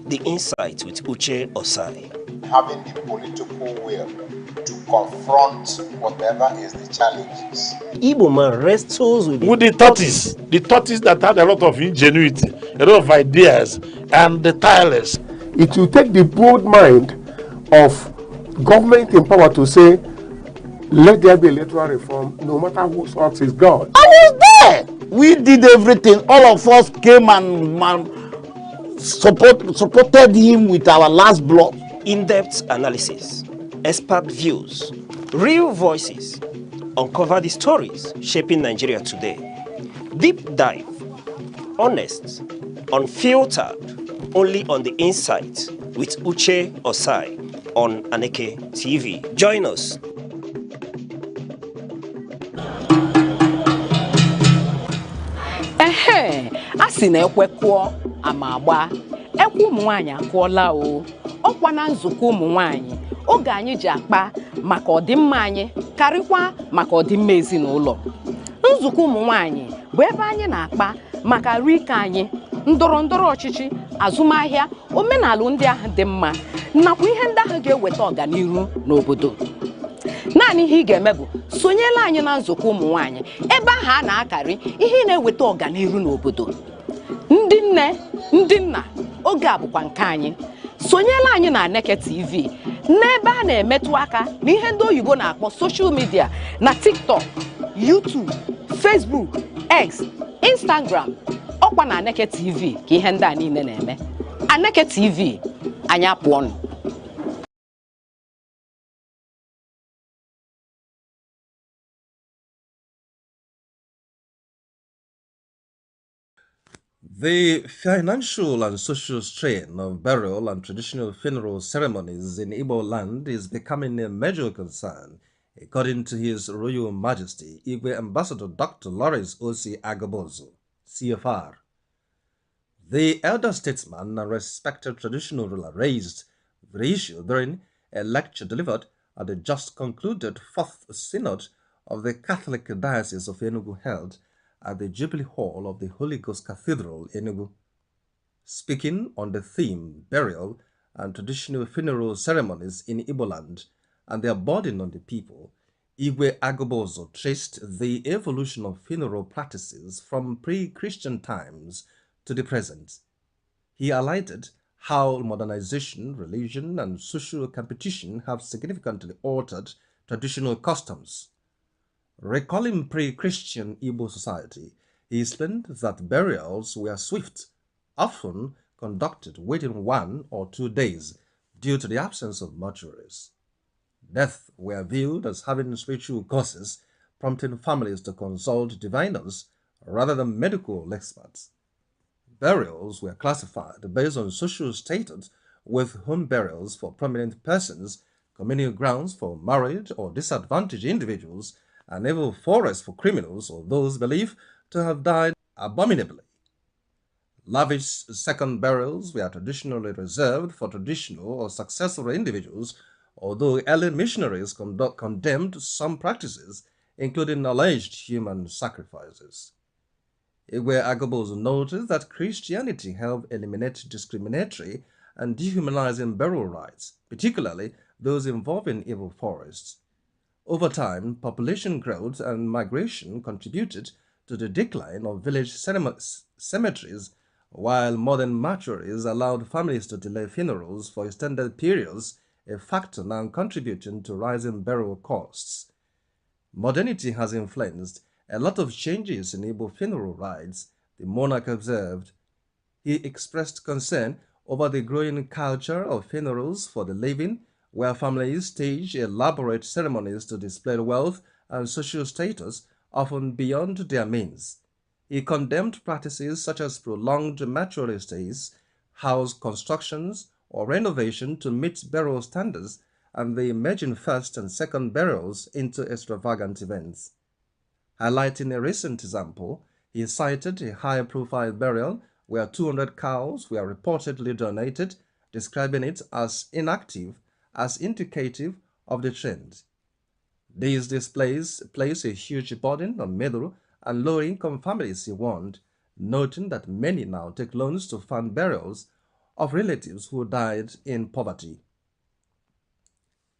The Insight with Uche Osai. Having the political will to confront whatever is the challenges. Igbo man wrestles with the tortoise that had a lot of ingenuity, a lot of ideas, and the tireless. It will take the bold mind of government in power to say, let there be electoral reform, no matter whose ox is God. I was there. We did everything. All of us came and supported him with our last blood. In-depth analysis, expert views, real voices. Uncover the stories shaping Nigeria today. Deep dive, honest, unfiltered, only on The Insight with Uche Osai on Aneke TV. Join us. A sị na ekwe kụọ ama agba, ekwe ụmụ nwaanyị akụọla o. Ọkwa na nzukọ ụmụ nwaanyị oge anyị ji akpa maka ọdịmma anyị karịkwa maka ọdịmma ezinụlọ. Nzukọ ụmụ nwaanyị bụ ebe anyị na-akpa maka arụike anyị, ndọrọ ndọrọ ọchịchị, azụmahịa, omenala ndị ahụ dị mma, nakwa ihe ndị ahụ ga-eweta ọganihu n'obodo. Naanị ihe ị ga-eme bụ sonyela anyị na nzukọ ụmụ nwaanyị ebe ahụ a na-akarị ihe na-eweta ọganihu n'obodo. Ndị nne, ndị nna, oge a bụkwa nke anyị. Sonyela anyị na Aneke TV n'ebe a na-emetụ aka n'ihe ndị oyibo na-akpọ social media na TikTok, YouTube, Facebook, X, Instagram. Ọkwa na Aneke TV ka ihe ndị a niile na-eme. Aneke TV, anyị apụọnụ. The financial and social strain of burial and traditional funeral ceremonies in Igbo land is becoming a major concern, according to His Royal Majesty Igwe Ambassador Dr. Lawrence O.C. Agabozo, CFR. The elder statesman and respected traditional ruler raised the issue during a lecture delivered at the just concluded Fourth Synod of the Catholic Diocese of Enugu held at the Jubilee Hall of the Holy Ghost Cathedral, Enugu. Speaking on the theme burial and traditional funeral ceremonies in Igbo land and their burden on the people, Igwe Agobozo traced the evolution of funeral practices from pre-Christian times to the present. He highlighted how modernization, religion, and social competition have significantly altered traditional customs. Recalling pre-Christian Igbo society, he explained that burials were swift, often conducted within 1 or 2 days due to the absence of mortuaries. Death were viewed as having spiritual causes, prompting families to consult diviners rather than medical experts. Burials were classified based on social status, with home burials for prominent persons, communal grounds for married or disadvantaged individuals, and even forests for criminals or those believed to have died abominably. Lavish second burials were traditionally reserved for traditional or successful individuals, although early missionaries condemned some practices, including alleged human sacrifices. Igwe Agobos noted that Christianity helped eliminate discriminatory and dehumanizing burial rites, particularly those involving evil forests. Over time, population growth and migration contributed to the decline of village cemeteries, while modern mortuaries allowed families to delay funerals for extended periods, a factor now contributing to rising burial costs. Modernity has influenced a lot of changes in Igbo funeral rites, the monarch observed. He expressed concern over the growing culture of funerals for the living, where families stage elaborate ceremonies to display wealth and social status, often beyond their means. He condemned practices such as prolonged mortuary stays, house constructions, or renovation to meet burial standards, and the emerging first and second burials into extravagant events. Highlighting a recent example, he cited a high-profile burial where 200 cows were reportedly donated, describing it as inactive, as indicative of the trend. These displays place a huge burden on middle and low-income families, he warned, noting that many now take loans to fund burials of relatives who died in poverty.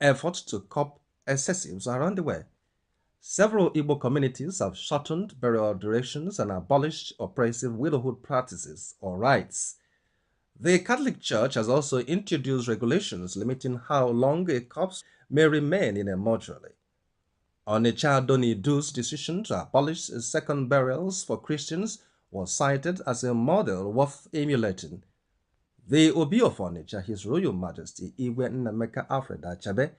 Efforts to curb excessives are underway. Several Igbo communities have shortened burial durations and abolished oppressive widowhood practices or rites. The Catholic Church has also introduced regulations limiting how long a corpse may remain in a mortuary. Onitsha Donidu's decision to abolish second burials for Christians was cited as a model worth emulating. The Obi of Onitsha, His Royal Majesty Igwe Nnameka Alfred Achabe,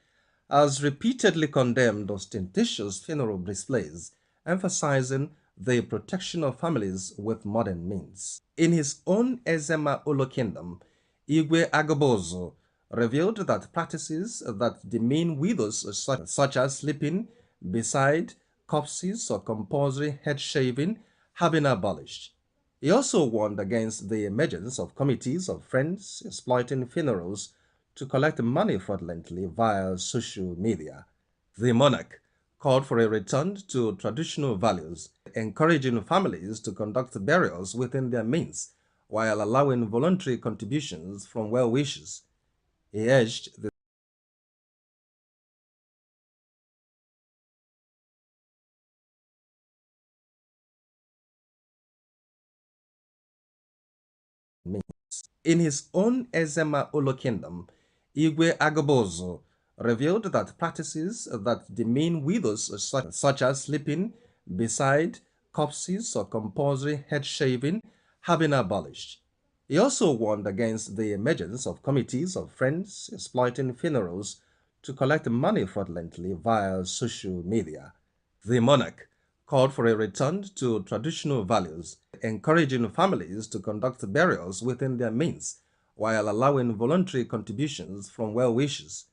has repeatedly condemned ostentatious funeral displays, emphasizing the protection of families with modern means. In his own Ezema Olo kingdom, Igwe Agobozo revealed that practices that demean widows such as sleeping beside corpses or compulsory head shaving have been abolished. He also warned against the emergence of committees of friends exploiting funerals to collect money fraudulently via social media. The monarch called for a return to traditional values, encouraging families to conduct burials within their means while allowing voluntary contributions from well-wishers. He urged the In his own Ezema Olo kingdom, Igwe Agobozo revealed that practices that demean widows such as sleeping beside corpses or compulsory head shaving have been abolished. He also warned against the emergence of committees of friends exploiting funerals to collect money fraudulently via social media. The monarch called for a return to traditional values, encouraging families to conduct burials within their means while allowing voluntary contributions from well-wishers.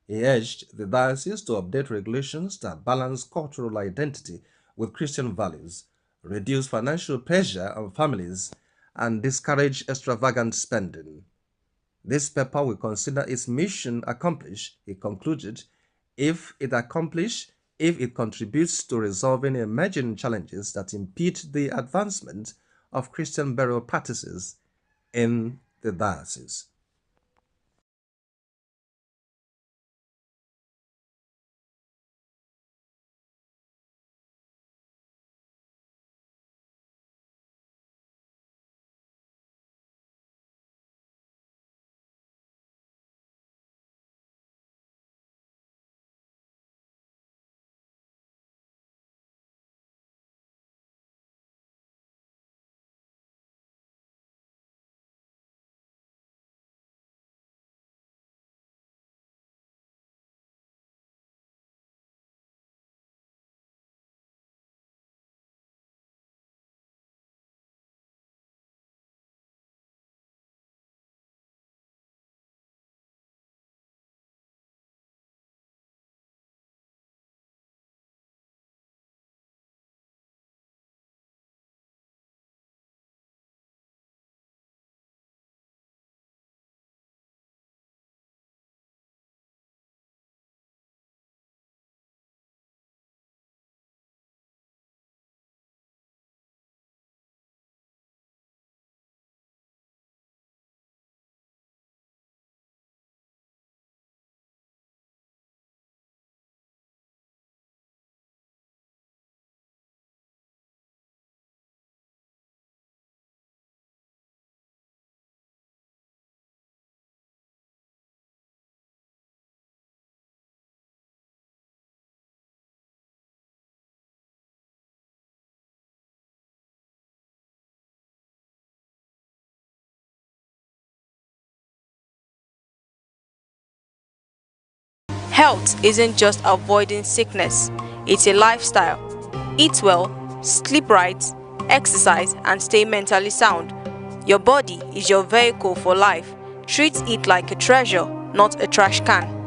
He urged the diocese to update regulations that balance cultural identity with Christian values, reduce financial pressure on families, and discourage extravagant spending. This paper will consider its mission accomplished, he concluded, if it contributes to resolving emerging challenges that impede the advancement of Christian burial practices in the diocese. Health isn't just avoiding sickness, it's a lifestyle. Eat well, sleep right, exercise, and stay mentally sound. Your body is your vehicle for life. Treat it like a treasure, not a trash can.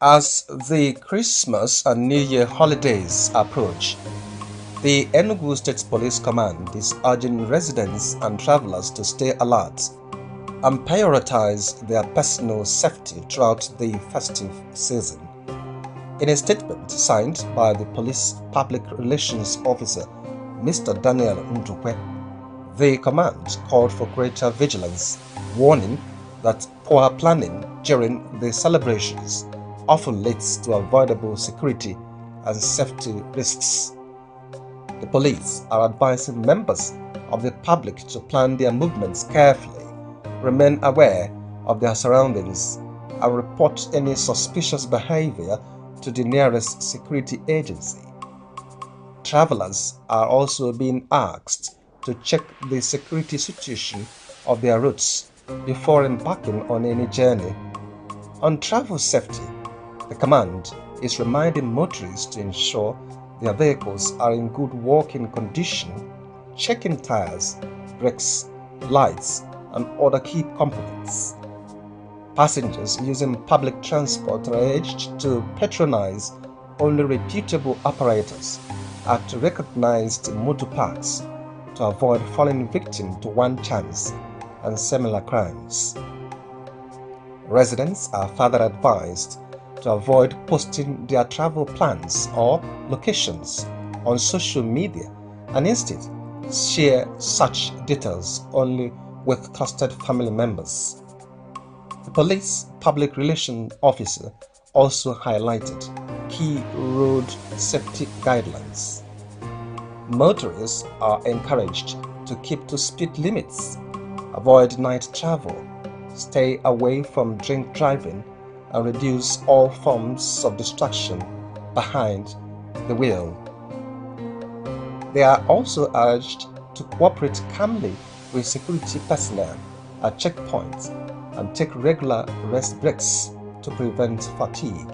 As the Christmas and New Year holidays approach, the Enugu State Police Command is urging residents and travelers to stay alert and prioritize their personal safety throughout the festive season. In a statement signed by the Police Public Relations Officer, Mr. Daniel Ndukwe, the command called for greater vigilance, warning that poor planning during the celebrations often leads to avoidable security and safety risks. The police are advising members of the public to plan their movements carefully, remain aware of their surroundings, and report any suspicious behavior to the nearest security agency. Travelers are also being asked to check the security situation of their routes before embarking on any journey. On travel safety, the command is reminding motorists to ensure their vehicles are in good working condition, checking tires, brakes, lights, and other key components. Passengers using public transport are urged to patronize only reputable operators at recognized motor parks to avoid falling victim to one chance and similar crimes. Residents are further advised to avoid posting their travel plans or locations on social media and instead share such details only with trusted family members. The police public relations officer also highlighted key road safety guidelines. Motorists are encouraged to keep to speed limits, avoid night travel, stay away from drink driving, and reduce all forms of distraction behind the wheel. They are also urged to cooperate calmly with security personnel at checkpoints and take regular rest breaks to prevent fatigue.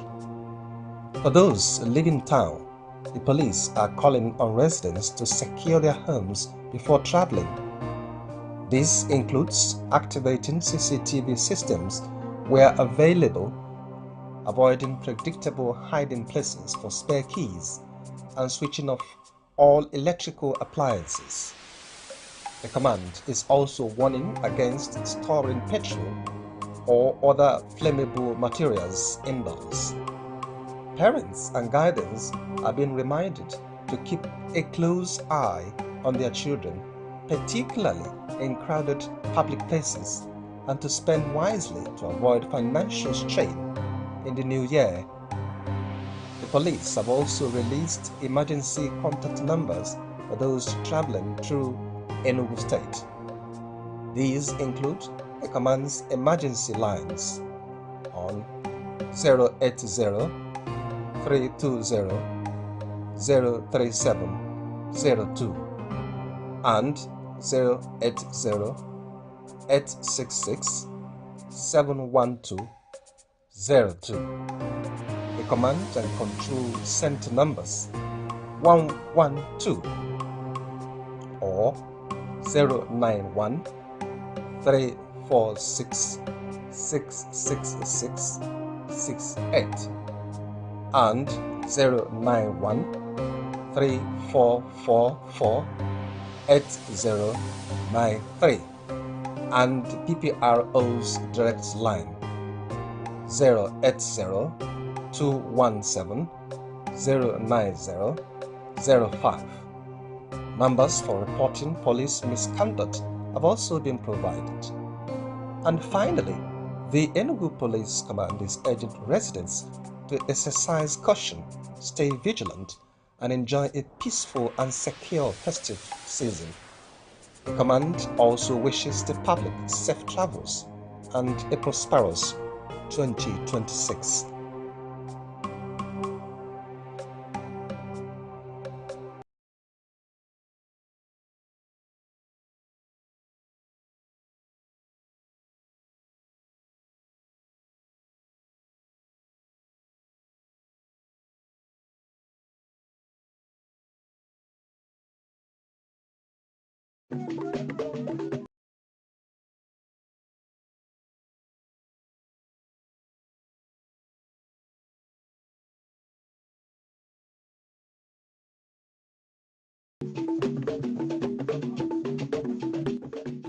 For those leaving town, the police are calling on residents to secure their homes before traveling. This includes activating CCTV systems where available, avoiding predictable hiding places for spare keys, and switching off all electrical appliances. The command is also warning against storing petrol or other flammable materials indoors. Parents and guardians are being reminded to keep a close eye on their children, particularly in crowded public places, and to spend wisely to avoid financial strain in the new year. The police have also released emergency contact numbers for those traveling through Enugu State. These include the command's emergency lines on 080 320 03702 and 080 866 71202. The command and control center numbers 112 or 091 346 66668 and 091 3444 8093 and PPRO's direct line 080 217 09005. Numbers for reporting police misconduct have also been provided. And finally, the Enugu Police Command is urging residents to exercise caution, stay vigilant, and enjoy a peaceful and secure festive season. The command also wishes the public safe travels and a prosperous 2026.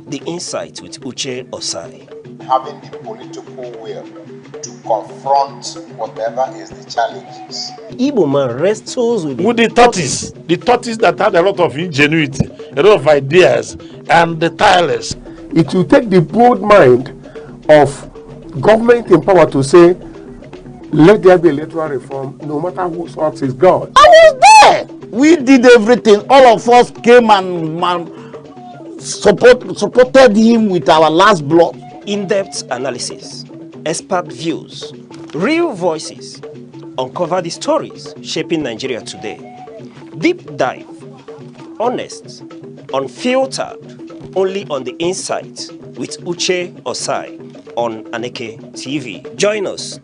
The Insight with Uche Osai. Having the political will to confront whatever is the challenges. Igbo man wrestles with With the tortoise that had a lot of ingenuity, a lot of ideas, and the tireless. It will take the bold mind of government in power to say, let there be electoral reform, no matter who sorts is God. I was there. We did everything. All of us came and supported him with our last blood. In-depth analysis, expert views, real voices, uncover the stories shaping Nigeria today. Deep dive, honest, unfiltered, only on The Insight with Uche Osai on Aneke TV. Join us.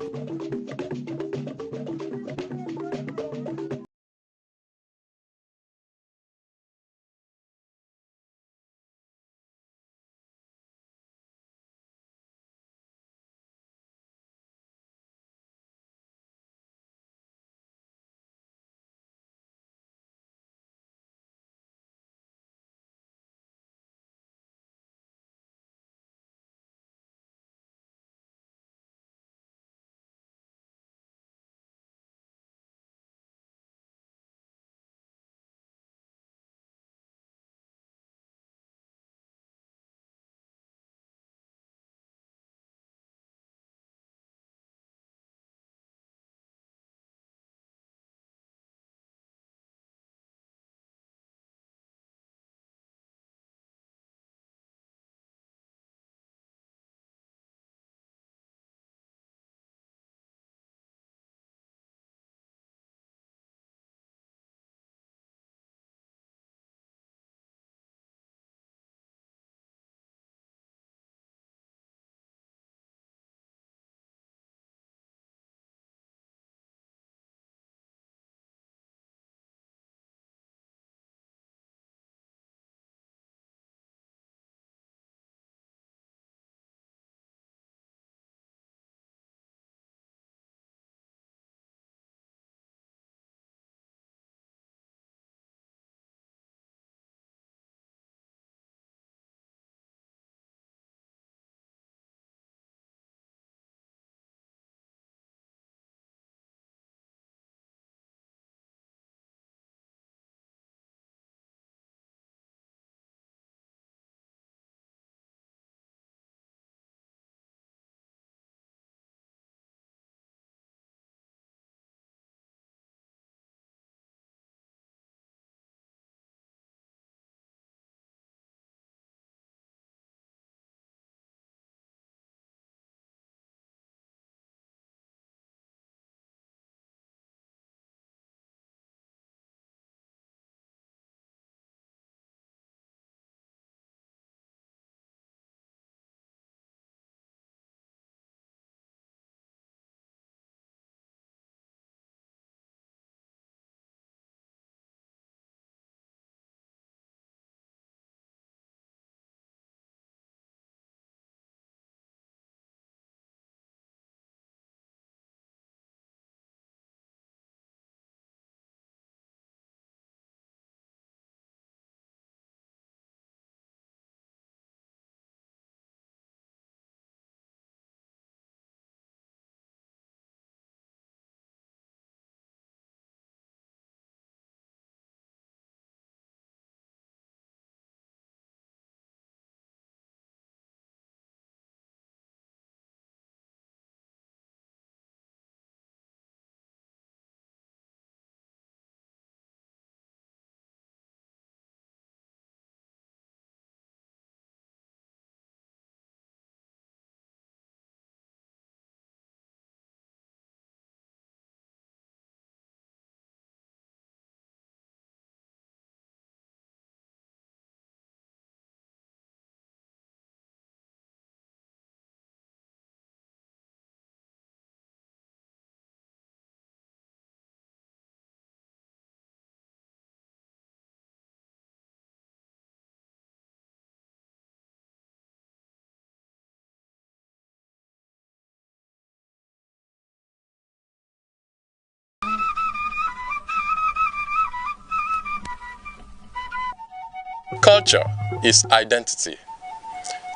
Culture is identity.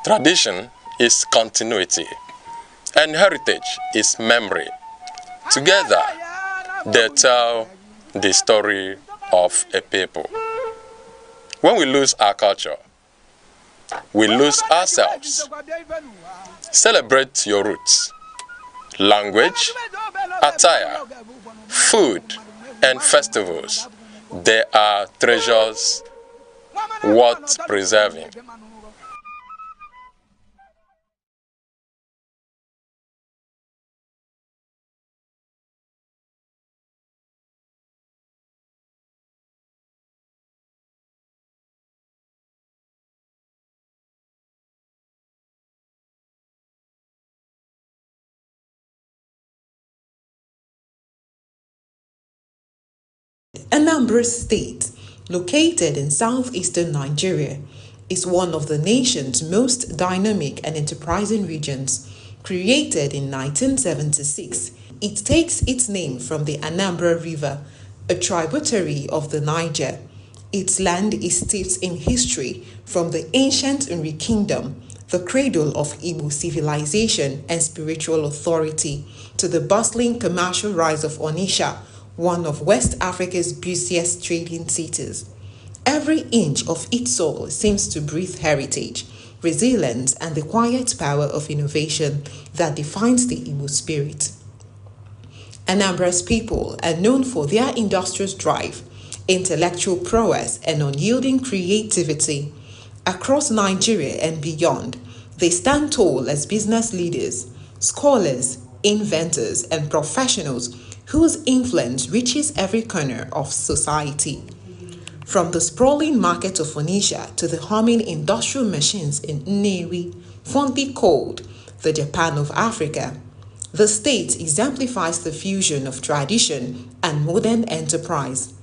Tradition is continuity. And heritage is memory. Together, they tell the story of a people. When we lose our culture, we lose ourselves. Celebrate your roots. Language, attire, food, and festivals. They are treasures worth preserving. Anambra State, located in southeastern Nigeria, is one of the nation's most dynamic and enterprising regions. Created in 1976, it takes its name from the Anambra River, a tributary of the Niger. Its land is steeped in history from the ancient Nri Kingdom, the cradle of Igbo civilization and spiritual authority, to the bustling commercial rise of Onitsha, one of West Africa's busiest trading cities. Every inch of its soil seems to breathe heritage, resilience, and the quiet power of innovation that defines the Igbo spirit. Anambra's people are known for their industrious drive, intellectual prowess, and unyielding creativity. Across Nigeria and beyond, they stand tall as business leaders, scholars, inventors, and professionals whose influence reaches every corner of society. From the sprawling market of Onitsha to the humming industrial machines in Nnewi, fondly called the Japan of Africa, the state exemplifies the fusion of tradition and modern enterprise.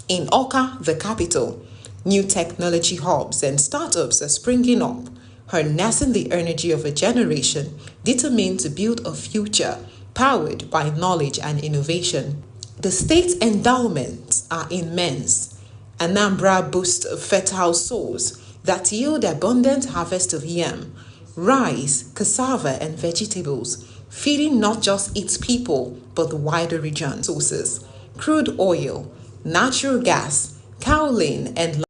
In Oka, the capital, new technology hubs and startups are springing up, harnessing the energy of a generation determined to build a future powered by knowledge and innovation. The state's endowments are immense. Anambra boasts fertile soils that yield abundant harvest of yam, rice, cassava, and vegetables, feeding not just its people but the wider region. Sources: crude oil, natural gas, kaolin, and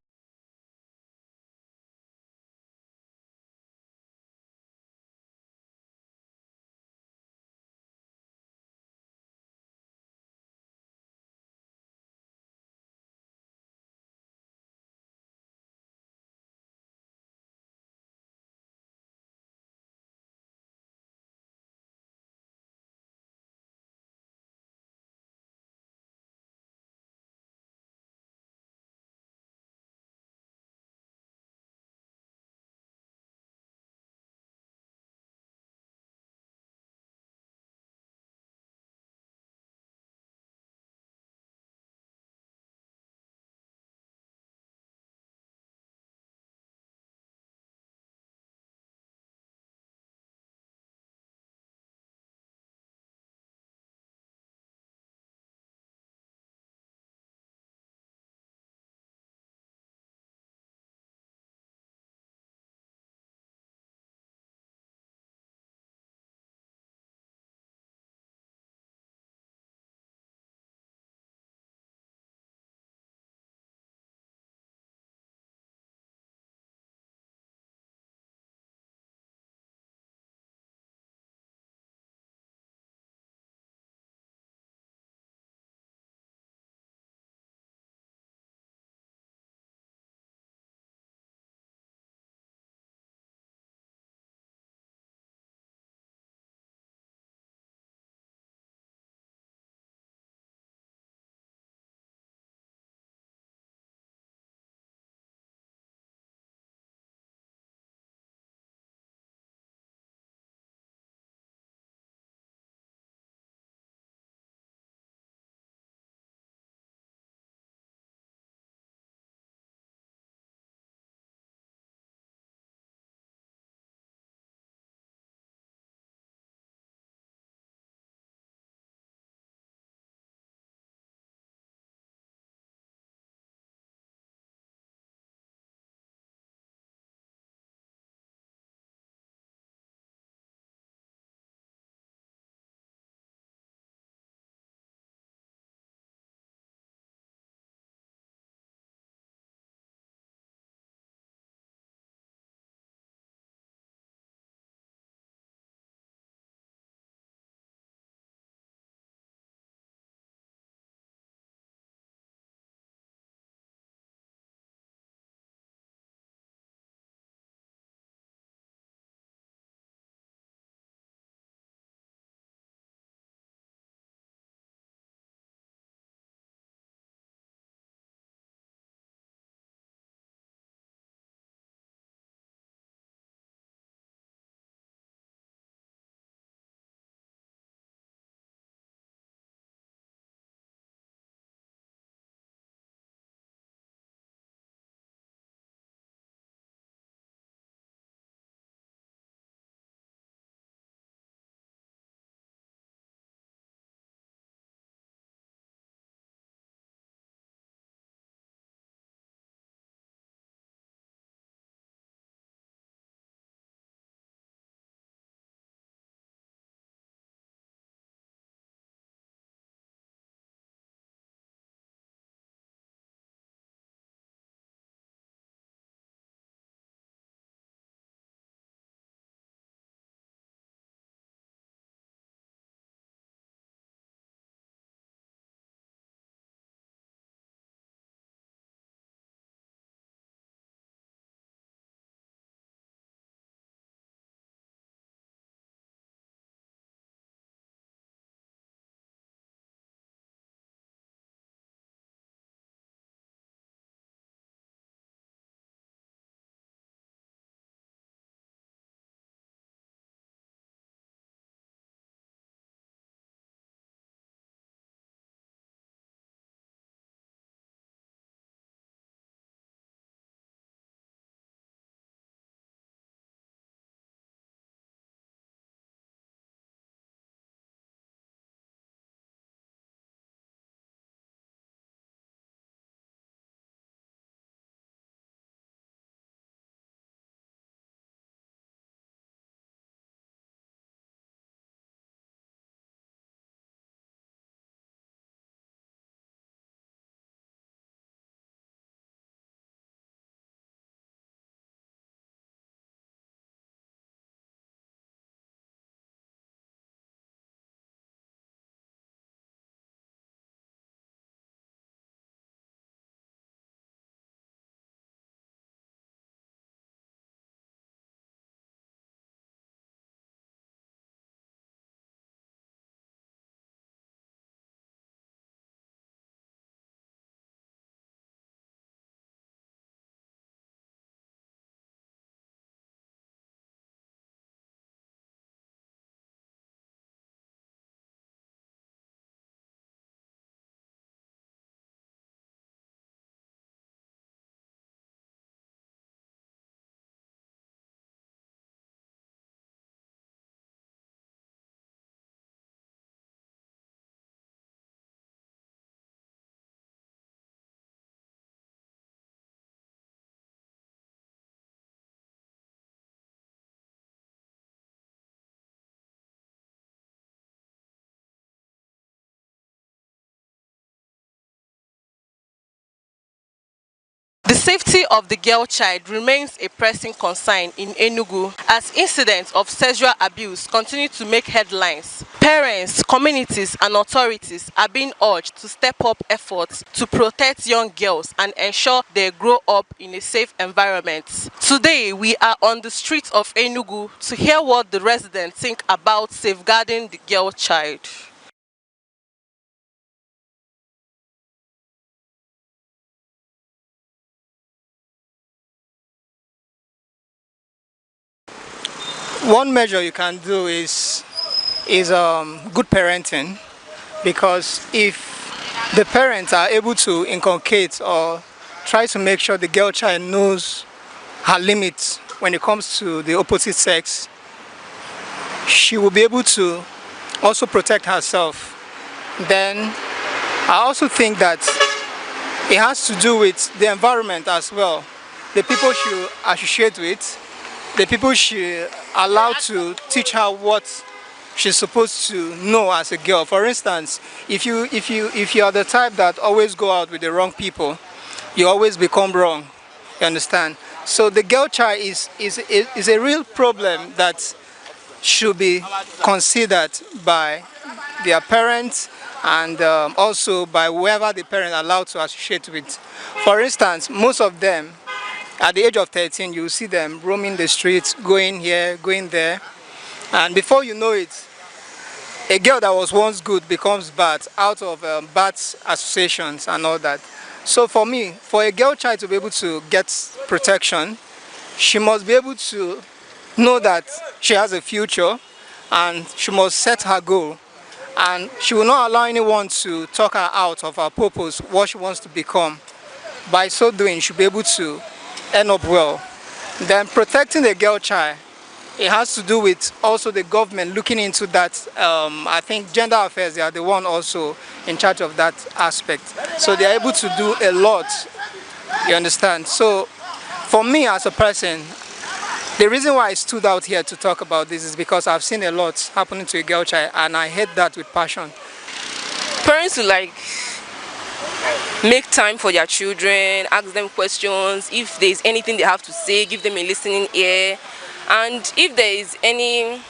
safety of the girl child remains a pressing concern in Enugu as incidents of sexual abuse continue to make headlines. Parents, communities, and authorities are being urged to step up efforts to protect young girls and ensure they grow up in a safe environment. Today, we are on the streets of Enugu to hear what the residents think about safeguarding the girl child. One measure you can do is good parenting, because if the parents are able to inculcate or try to make sure the girl child knows her limits when it comes to the opposite sex, she will be able to also protect herself. Then I also think that it has to do with the environment as well. The people she associate with, the people she allowed to teach her what she's supposed to know as a girl. For instance, if you are the type that always go out with the wrong people, you always become wrong. You understand? So the girl child is a real problem that should be considered by their parents and also by whoever the parent allowed to associate with. For instance, most of them, at the age of 13, you see them roaming the streets, going here, going there, and before you know it, a girl that was once good becomes bad out of bad associations and all that. So for me, for a girl child to be able to get protection, she must be able to know that she has a future and she must set her goal. And she will not allow anyone to talk her out of her purpose, what she wants to become. By so doing, she'll be able to end up well. Then protecting the girl child, it has to do with also the government looking into that. I think gender affairs, they are the one also in charge of that aspect. So they are able to do a lot, you understand? So for me as a person, the reason why I stood out here to talk about this is because I've seen a lot happening to a girl child and I hate that with passion. Parents will make time for their children, ask them questions. If there is anything they have to say, give them a listening ear. And if there is any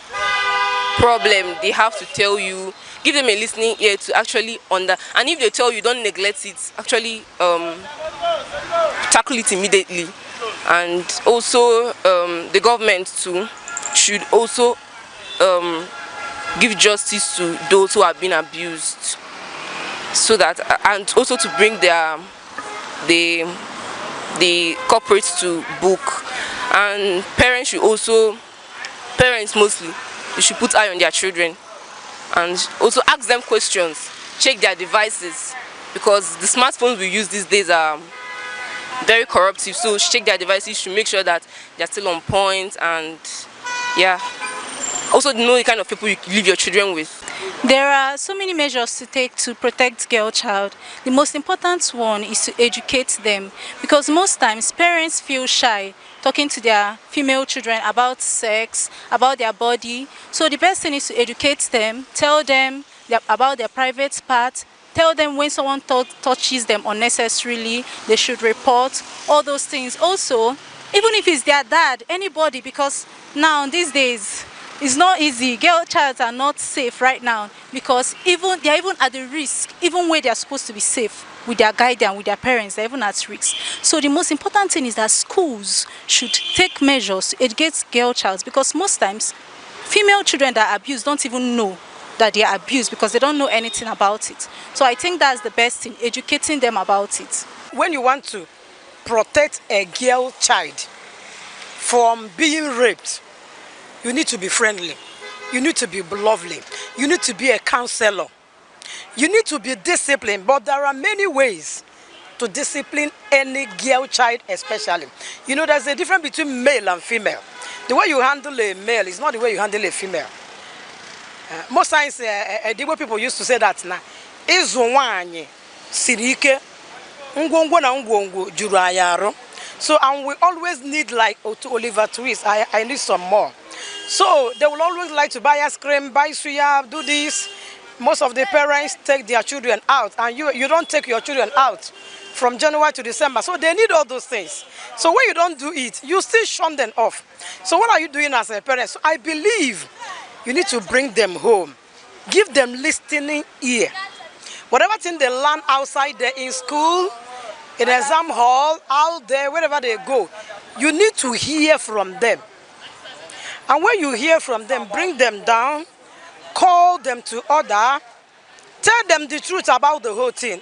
problem they have to tell you, give them a listening ear to actually and if they tell you, don't neglect it, actually tackle it immediately. And also the government too should also give justice to those who have been abused, so that, and also to bring the culprits to book. And parents mostly, they should put eye on their children and also ask them questions, check their devices, because the smartphones we use these days are very corruptive. So check their devices to make sure that they're still on point, and yeah, also know the kind of people you leave your children with. There are so many measures to take to protect girl child. The most important one is to educate them, because most times parents feel shy talking to their female children about sex, about their body. So the best thing is to educate them, tell them about their private part, tell them when someone touches them unnecessarily, they should report, all those things. Also, even if it's their dad, anybody, because now these days it's not easy. Girl childs are not safe right now, because they're even at the risk, even where they're supposed to be safe with their guardian, with their parents, they're even at risk. So the most important thing is that schools should take measures to educate girl childs, because most times female children that are abused don't even know that they are abused, because they don't know anything about it. So I think that's the best thing, educating them about it. When you want to protect a girl child from being raped, you need to be friendly, you need to be lovely, you need to be a counselor, you need to be disciplined. But there are many ways to discipline any girl child especially. You know, there's a difference between male and female. The way you handle a male is not the way you handle a female. Most times, the way people used to say that now, Izunwanye sirike ngwongwo na ngwongwo juru ayaro. So, and we always need, like to Oliver Twist, I need some more. So they will always like to buy ice cream, buy suya, do this. Most of the parents take their children out, and you don't take your children out from January to December. So they need all those things. So when you don't do it, you still shun them off. So what are you doing as a parent? So I believe you need to bring them home. Give them listening ear. Whatever thing they learn outside there in school, in exam hall, out there, wherever they go, you need to hear from them. And when you hear from them, bring them down, call them to order, tell them the truth about the whole thing.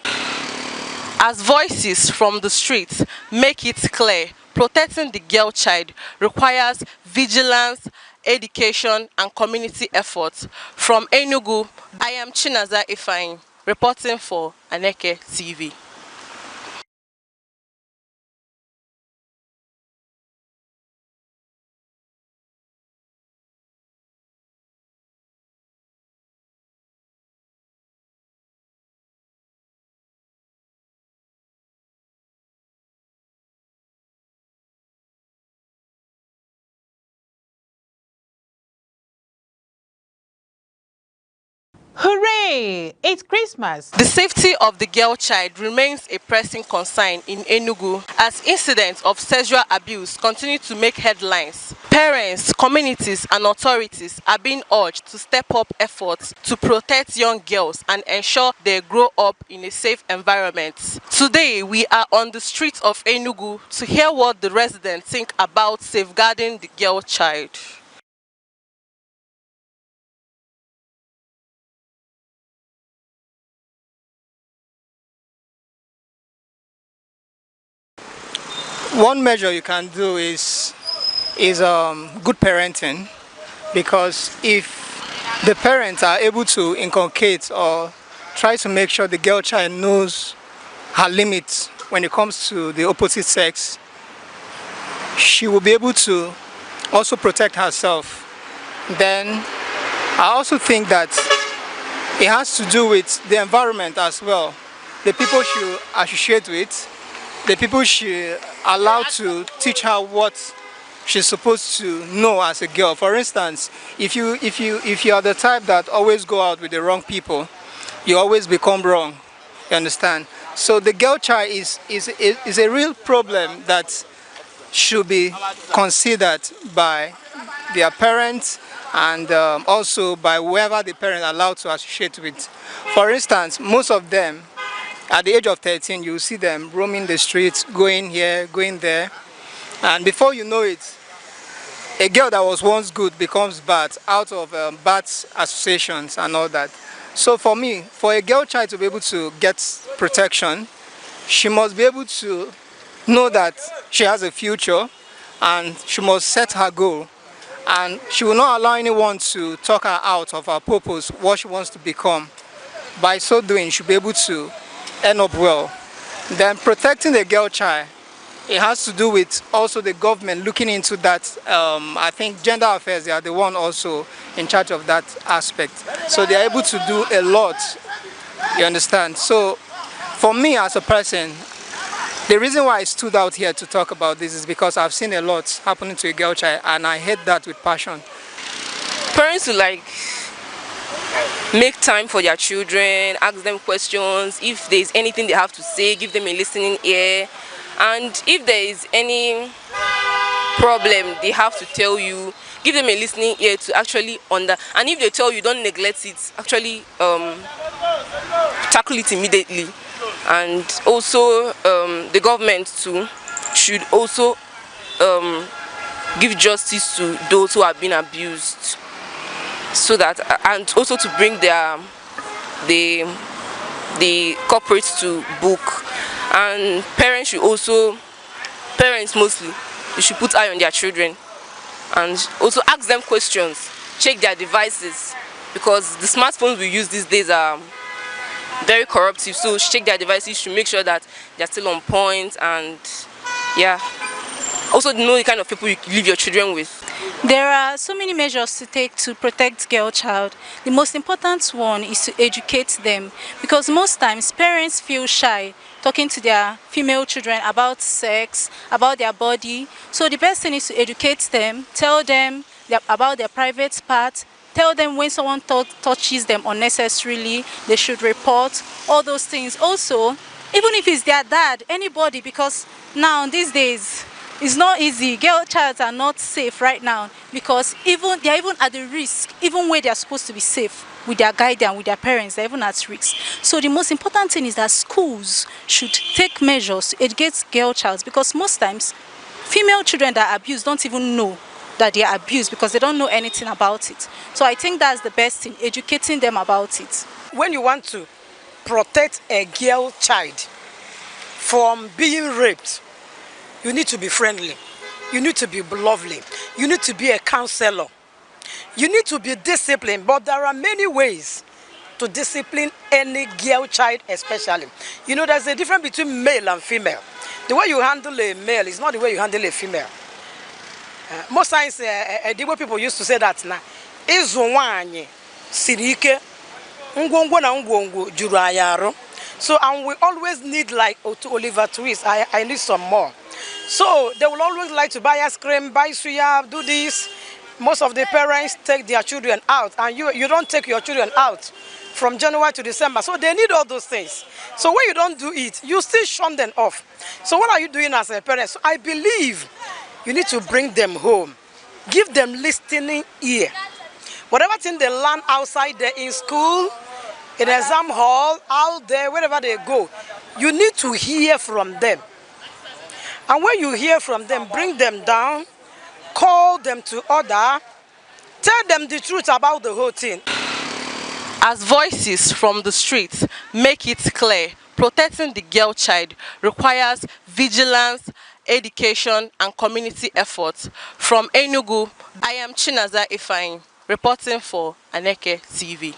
As voices from the streets make it clear, protecting the girl child requires vigilance, education, and community efforts. From Enugu, I am Chinaza Ifeanyi, reporting for Aneke TV. Hooray! It's Christmas! The safety of the girl child remains a pressing concern in Enugu as incidents of sexual abuse continue to make headlines. Parents, communities, and authorities are being urged to step up efforts to protect young girls and ensure they grow up in a safe environment. Today, we are on the streets of Enugu to hear what the residents think about safeguarding the girl child. One measure you can do is good parenting, because if the parents are able to inculcate or try to make sure the girl child knows her limits when it comes to the opposite sex, she will be able to also protect herself. Then I also think that it has to do with the environment as well. The people she associate with, the people she allowed to teach her what she's supposed to know as a girl. For instance, if you are the type that always go out with the wrong people, you always become wrong. You understand? So the girl child is a real problem that should be considered by their parents and also by whoever the parent allowed to associate with. For instance, most of them, at the age of 13, you see them roaming the streets, going here, going there. And before you know it, a girl that was once good becomes bad out of bad associations and all that. So for me, for a girl child to be able to get protection, she must be able to know that she has a future and she must set her goal. And she will not allow anyone to talk her out of her purpose, what she wants to become. By so doing, she'll be able to end up well. Then protecting the girl child, it has to do with also the government looking into that. I think gender affairs, they are the one also in charge of that aspect. So they are able to do a lot, you understand? So for me as a person, the reason why I stood out here to talk about this is because I've seen a lot happening to a girl child and I hate that with passion. Parents will make time for their children, ask them questions. If there's anything they have to say, give them a listening ear. And if there is any problem they have to tell you, give them a listening ear to actually and if they tell you, don't neglect it, actually tackle it immediately. And also the government too should also give justice to those who have been abused, so that, and also to bring the culprits to book. And parents mostly, you should put eye on their children and also ask them questions, check their devices, because the smartphones we use these days are very corruptive. So check their devices to make sure that they're still on point, and yeah, also know the kind of people you leave your children with. There are so many measures to take to protect girl child. The most important one is to educate them, because most times parents feel shy talking to their female children about sex, about their body. So the best thing is to educate them, tell them about their private part, tell them when someone touches them unnecessarily, they should report, all those things. Also, even if it's their dad, anybody, because now these days it's not easy. Girl childs are not safe right now because even they're even at the risk, even where they're supposed to be safe with their guardian, with their parents, they're even at risk. So the most important thing is that schools should take measures to educate girl childs, because most times female children that are abused don't even know that they are abused because they don't know anything about it. So I think that's the best thing, educating them about it. When you want to protect a girl child from being raped, you need to be friendly. You need to be lovely. You need to be a counselor. You need to be disciplined, but there are many ways to discipline any girl child especially. You know, there's a difference between male and female. The way you handle a male is not the way you handle a female. Most times, the way people used to say that now, Izuwanye, Sirike, Ngwongwo na Ngwongwo, Juru Ayaro. So, and we always need, like, to Oliver Twist, I need some more. So, they will always like to buy ice cream, buy suya, do this. Most of the parents take their children out, and you don't take your children out from January to December. So, they need all those things. So, when you don't do it, you still shun them off. So, what are you doing as a parent? So, I believe you need to bring them home. Give them listening ear. Whatever thing they learn outside there in school, in exam hall, out there, wherever they go, you need to hear from them. And when you hear from them, bring them down, call them to order, tell them the truth about the whole thing. As voices from the streets make it clear, protecting the girl child requires vigilance, education, and community efforts. From Enugu, I am Chinaza Ifeanyi, reporting for Aneke TV.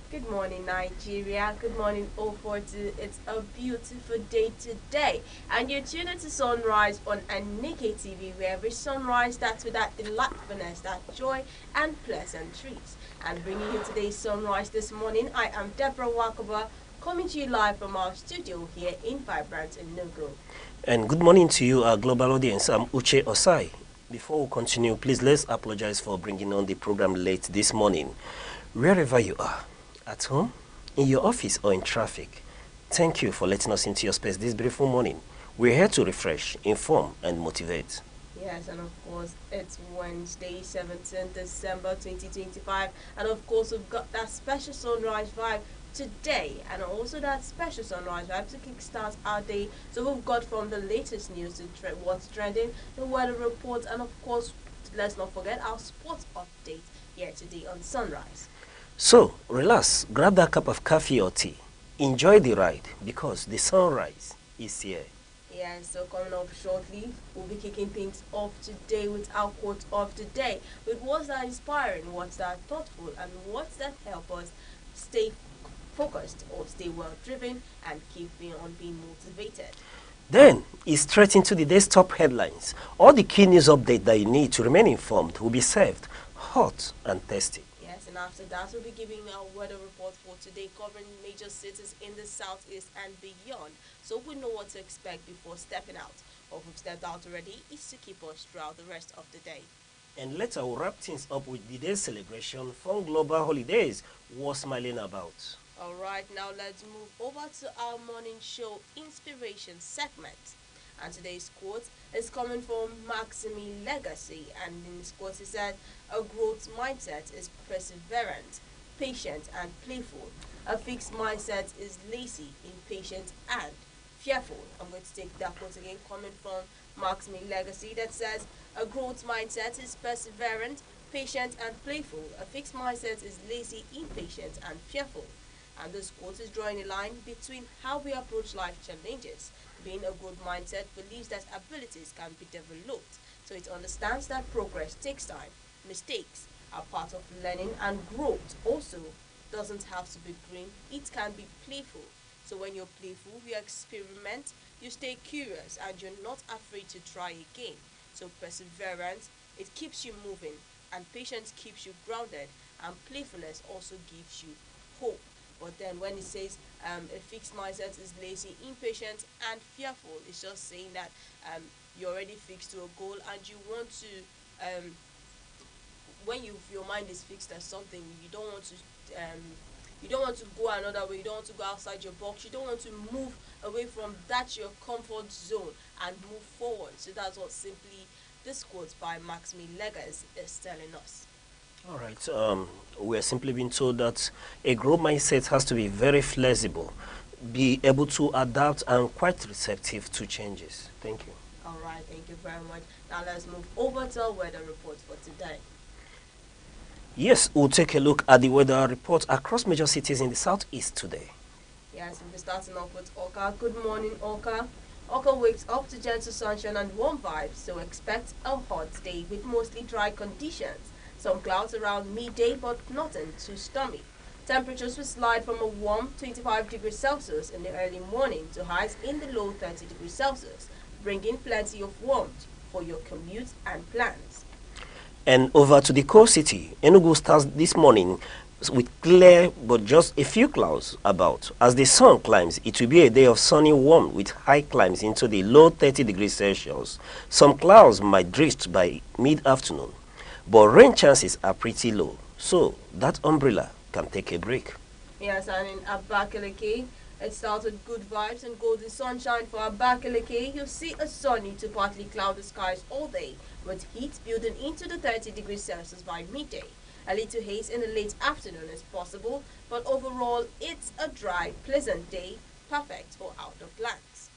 Good morning, Nigeria. Good morning, O40. It's a beautiful day today. And you're tuned into Sunrise on Aneke TV, where every sunrise starts with that delightfulness, that joy and pleasantries. And bringing you today's sunrise this morning, I am Deborah Wakaba, coming to you live from our studio here in Vibrant Enugu. And good morning to you, our global audience. I'm Uche Osai. Before we continue, please let's apologize for bringing on the program late this morning. Wherever you are, at home, in your office, or in traffic, thank you for letting us into your space this beautiful morning. We're here to refresh, inform, and motivate. Yes, and of course, it's Wednesday, 17th December 2025. And of course, we've got that special sunrise vibe today, and also that special sunrise vibe to kickstart our day. So we've got from the latest news to what's trending, the weather report, and of course, let's not forget our sports update here today on Sunrise. So, relax, grab that cup of coffee or tea. Enjoy the ride, because the sunrise is here. Yeah, and so coming up shortly, we'll be kicking things off today with our quote of the day. With what's that inspiring, what's that thoughtful, and what's that help us stay focused or stay well driven and keep on being motivated. Then, it's straight into the day's top headlines. All the key news update that you need to remain informed will be served hot and tasty. Yes, and after that, we'll be giving our weather report for today, covering major cities in the southeast and beyond. So we know what to expect before stepping out. Or if we've stepped out already, is to keep us throughout the rest of the day. And later, we'll wrap things up with the day's celebration from Global Holidays. What's smiling about? All right, now let's move over to our morning show inspiration segment. And today's quote is coming from Maxime Legacy. And in this quote, he said, "A growth mindset is perseverant, patient, and playful. A fixed mindset is lazy, impatient, and fearful." I'm going to take that quote again, coming from Maxime Legacy, that says, "A growth mindset is perseverant, patient, and playful. A fixed mindset is lazy, impatient, and fearful." And this quote is drawing a line between how we approach life challenges. Being a growth mindset believes that abilities can be developed, so it understands that progress takes time. Mistakes are part of learning, and growth also doesn't have to be green, it can be playful. So when you're playful, you experiment, you stay curious, and you're not afraid to try again. So perseverance, it keeps you moving, and patience keeps you grounded, and playfulness also gives you hope. But then when it says a fixed mindset is lazy, impatient, and fearful, it's just saying that you're already fixed to a goal and you want to, when your mind is fixed at something, you don't want to go another way, you don't want to go outside your box, you don't want to move away from that your comfort zone and move forward. So that's what simply this quote by Maxime Legas is telling us. All right. We're simply being told that a growth mindset has to be very flexible, be able to adapt, and quite receptive to changes. Thank you. All right, thank you very much. Now let's move over to our weather report for today. Yes, we'll take a look at the weather report across major cities in the southeast today. Yes, we'll be starting off with Oka. Good morning, Oka. Oka wakes up to gentle sunshine and warm vibes, so expect a hot day with mostly dry conditions. Some clouds around midday, but nothing too stormy. Temperatures will slide from a warm 25 degrees Celsius in the early morning to highs in the low 30 degrees Celsius, bringing plenty of warmth for your commute and plans. And over to the coast city, Enugu starts this morning with clear but just a few clouds about. As the sun climbs, it will be a day of sunny warm with high climbs into the low 30 degrees Celsius. Some clouds might drift by mid-afternoon, but rain chances are pretty low, so that umbrella can take a break. Yes, and in Abakaliki, it starts with good vibes and golden sunshine for Abakaliki. You'll see a sunny to partly cloudy skies all day, with heat building into the 30 degrees Celsius by midday. A little haze in the late afternoon is possible, but overall, it's a dry, pleasant day, perfect for outdoor plans.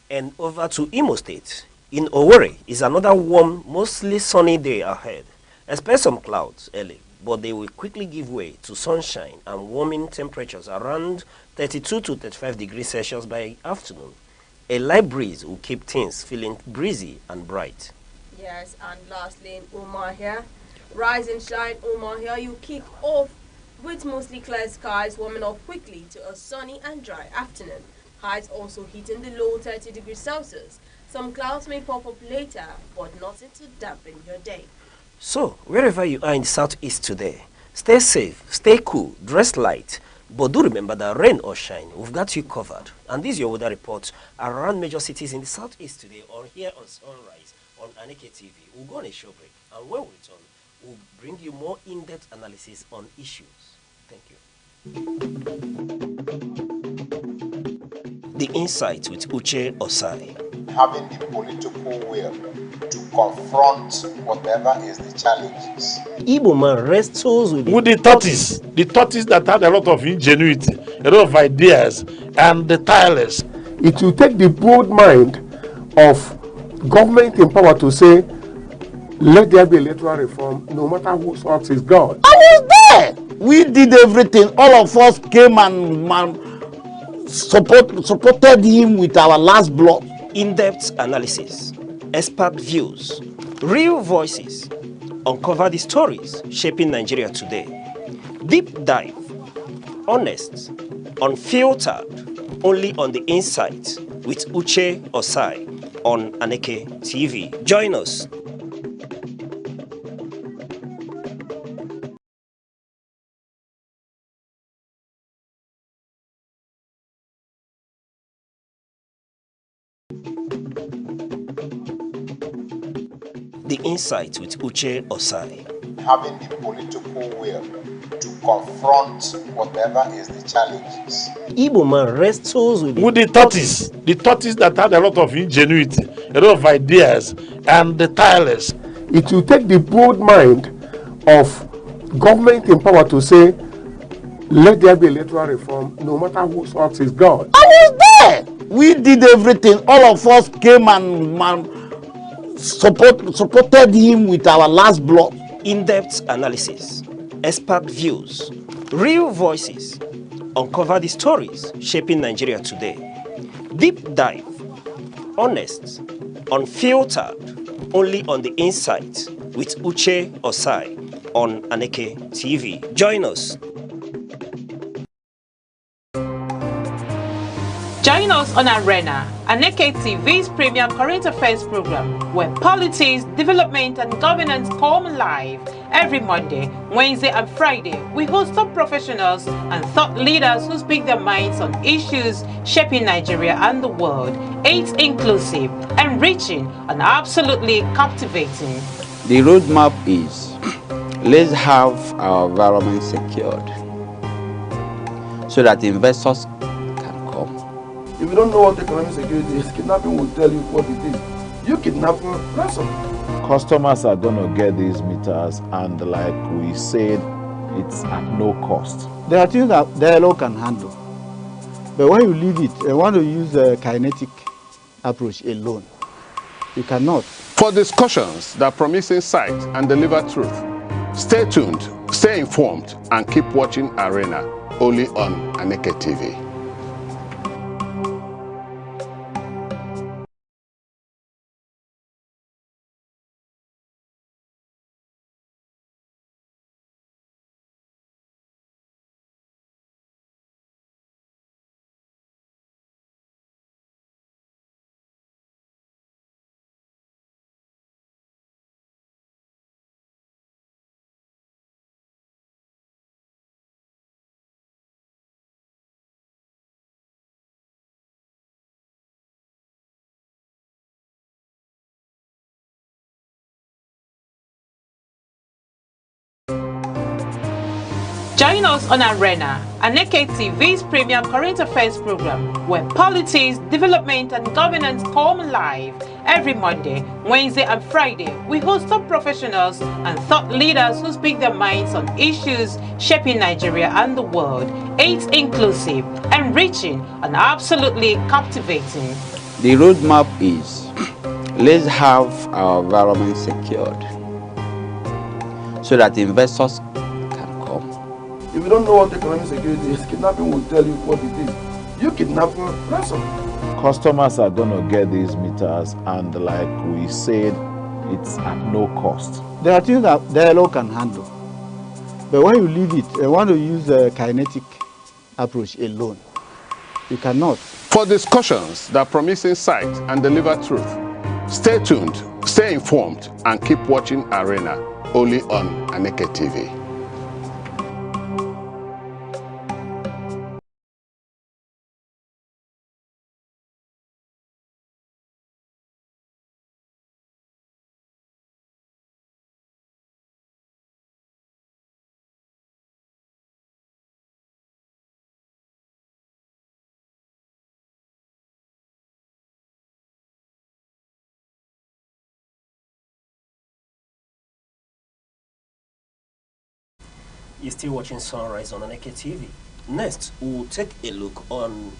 And over to Imo State. In Owerri is another warm, mostly sunny day ahead. Expect some clouds early, but they will quickly give way to sunshine and warming temperatures around 32 to 35 degrees Celsius by afternoon. A light breeze will keep things feeling breezy and bright. Yes, and lastly in Umahia, rise and shine Umahia, you kick off with mostly clear skies warming up quickly to a sunny and dry afternoon. Highs also hitting the low 30 degrees Celsius. Some clouds may pop up later, but nothing to dampen your day. So, wherever you are in the southeast today, stay safe, stay cool, dress light, but do remember that rain or shine, we've got you covered. And this is your weather report around major cities in the southeast today, or here on Sunrise on Aneke TV. We'll go on a short break, and when we return, we'll bring you more in-depth analysis on issues. Thank you. The Insight with Uche Osai. Having the political will to confront whatever is the challenges. Igbo man wrestles with the tortoise that had a lot of ingenuity, a lot of ideas, and the tireless. It will take the bold mind of government in power to say, let there be electoral reform, no matter who sorts is God. I was there. We did everything. All of us came and supported him with our last blood. In-depth analysis, expert views, real voices, uncover the stories shaping Nigeria today. Deep dive, honest, unfiltered, only on The Insight with Uche Osai on Aneke TV. Join us. The Insight with Uche Osai. Having the political will to confront whatever is the challenges. Igbo man wrestles with the tortoise that had a lot of ingenuity, a lot of ideas, and the tireless. It will take the bold mind of government in power to say, let there be electoral reform, no matter who sorts is God. I was there. We did everything. All of us came and supported him with our last blood. In-depth analysis, expert views, real voices, uncover the stories shaping Nigeria today. Deep dive, honest, unfiltered, only on the Insight with Uche Osai on Aneke TV. Join us. Join us on Arena, Aneke TV's premium current affairs program, where politics, development, and governance come alive. Every Monday, Wednesday, and Friday, we host top professionals and thought leaders who speak their minds on issues shaping Nigeria and the world. It's inclusive, enriching, and absolutely captivating. The roadmap is, let's have our environment secured so that investors can come. If you don't know what economic security is, kidnapping will tell you what it is. You kidnapping, ransom. Customers are going to get these meters, and like we said, it's at no cost. There are things that dialogue can handle. But when you leave it, you want to use a kinetic approach alone. You cannot. For discussions that promise insight and deliver truth, stay tuned, stay informed, and keep watching Arena, only on Aneke TV. Join us on Arena, Aneke TV's premium current affairs program, where politics, development, and governance come alive. Every Monday, Wednesday, and Friday, we host top professionals and thought leaders who speak their minds on issues shaping Nigeria and the world. It's inclusive, enriching, and absolutely captivating. The roadmap is, let's have our environment secured so that investors can come. If you don't know what economic security is, kidnapping will tell you what it is. You kidnapping, ransom. Customers are going to get these meters, and like we said, it's at no cost. There are things that dialogue can handle. But when you leave it, you want to use a kinetic approach alone. You cannot. For discussions that promise insight and deliver truth, stay tuned, stay informed, and keep watching Arena, only on Aneke TV. You're still watching Sunrise on Aneke TV. Next, we'll take a look on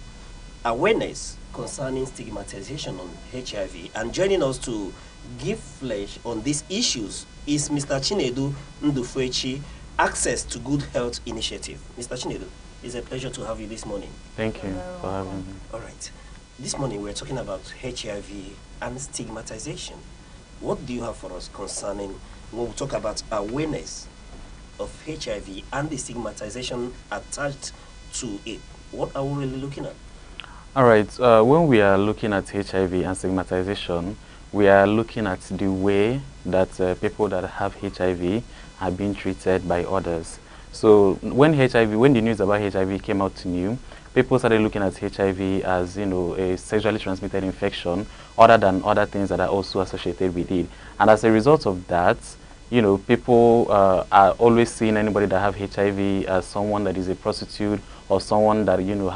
awareness concerning stigmatization on HIV. And joining us to give flesh on these issues is Mr. Chinedu Ndufechi, Access to Good Health Initiative. Mr. Chinedu, it's a pleasure to have you this morning. Thank you for having me. All right. This morning we're talking about HIV and stigmatization. What do you have for us concerning when we talk about awareness of HIV and the stigmatization attached to it? What are we really looking at? All right, when we are looking at HIV and stigmatization, we are looking at the way that people that have HIV are being treated by others. So when the news about HIV came out to new, people started looking at HIV as, you know, a sexually transmitted infection, other than other things that are also associated with it. And as a result of that, you know, people are always seeing anybody that have HIV as someone that is a prostitute or someone that, you know,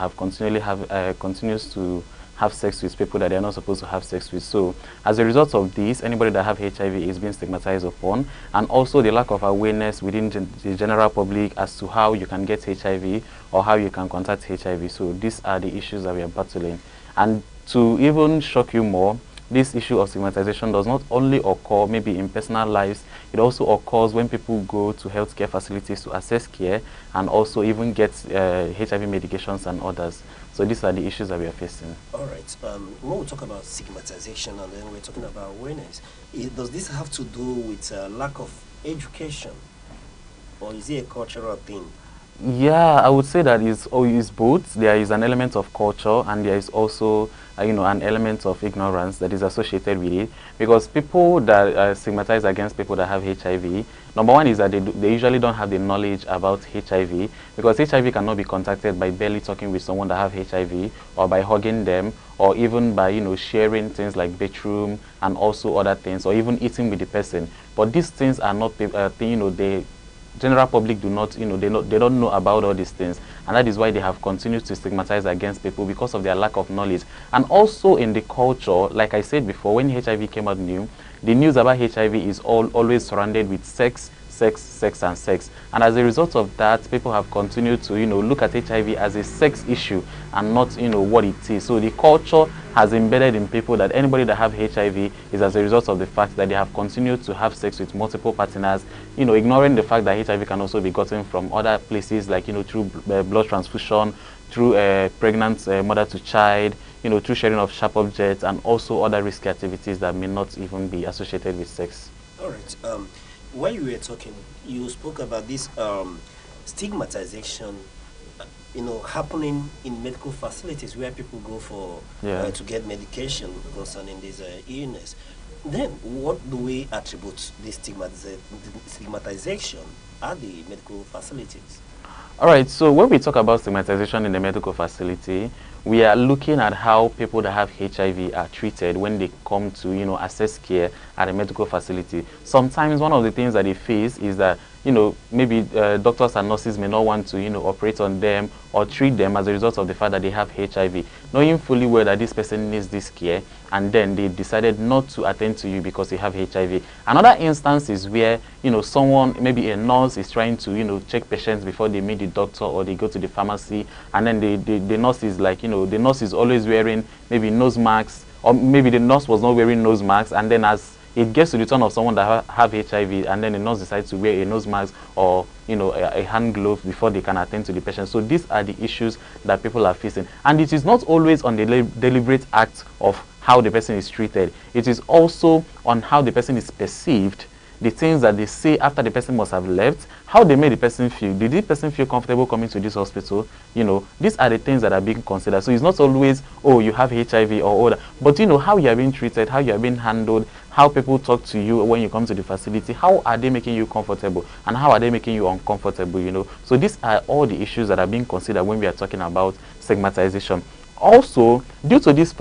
continues to have sex with people that they're not supposed to have sex with. So as a result of this, anybody that have HIV is being stigmatized upon, and also the lack of awareness within the general public as to how you can get HIV or how you can contact HIV. So these are the issues that we are battling. And to even shock you more, this issue of stigmatization does not only occur maybe in personal lives, it also occurs when people go to healthcare facilities to access care and also even get HIV medications and others. So these are the issues that we are facing. All right. When we talk about stigmatization and then we're talking about awareness, does this have to do with lack of education, or is it a cultural thing? Yeah, I would say that it's both. There is an element of culture and there is also an element of ignorance that is associated with it, because people that stigmatize against people that have HIV, number one is that they usually don't have the knowledge about HIV, because HIV cannot be contacted by barely talking with someone that have HIV or by hugging them or even by sharing things like bathroom and also other things, or even eating with the person. But these things are not they general public do not, they don't know about all these things, and that is why they have continued to stigmatize against people, because of their lack of knowledge. And also in the culture, like I said before, when HIV came out new, the news about HIV is always surrounded with sex, and sex. And as a result of that, people have continued to, look at HIV as a sex issue and not, what it is. So the culture has embedded in people that anybody that have HIV is as a result of the fact that they have continued to have sex with multiple partners, ignoring the fact that HIV can also be gotten from other places, like, through blood transfusion, through pregnant mother to child, through sharing of sharp objects, and also other risky activities that may not even be associated with sex. All right. While you were talking, you spoke about this stigmatization, happening in medical facilities where people go for to get medication concerning this illness. Then, what do we attribute this stigmatization at the medical facilities? All right, so when we talk about stigmatization in the medical facility, we are looking at how people that have HIV are treated when they come to, access care at a medical facility. Sometimes one of the things that they face is that, maybe doctors and nurses may not want to, operate on them or treat them as a result of the fact that they have HIV, knowing fully well that this person needs this care, and then they decided not to attend to you because they have HIV. Another instance is where, someone, maybe a nurse, is trying to, check patients before they meet the doctor or they go to the pharmacy, and then the nurse is like, the nurse is always wearing maybe nose masks, or maybe the nurse was not wearing nose masks, and then as it gets to the turn of someone that have HIV, and then the nurse decides to wear a nose mask or a hand glove before they can attend to the patient. So these are the issues that people are facing, and it is not always on the deliberate act of how the person is treated. It is also on how the person is perceived, the things that they say after the person must have left, how they made the person feel. Did the person feel comfortable coming to this hospital? These are the things that are being considered. So it's not always, oh, you have HIV or other, but how you are being treated, how you are being handled, how people talk to you when you come to the facility, how are they making you comfortable and how are they making you uncomfortable, So these are all the issues that are being considered when we are talking about stigmatization. Also, due to this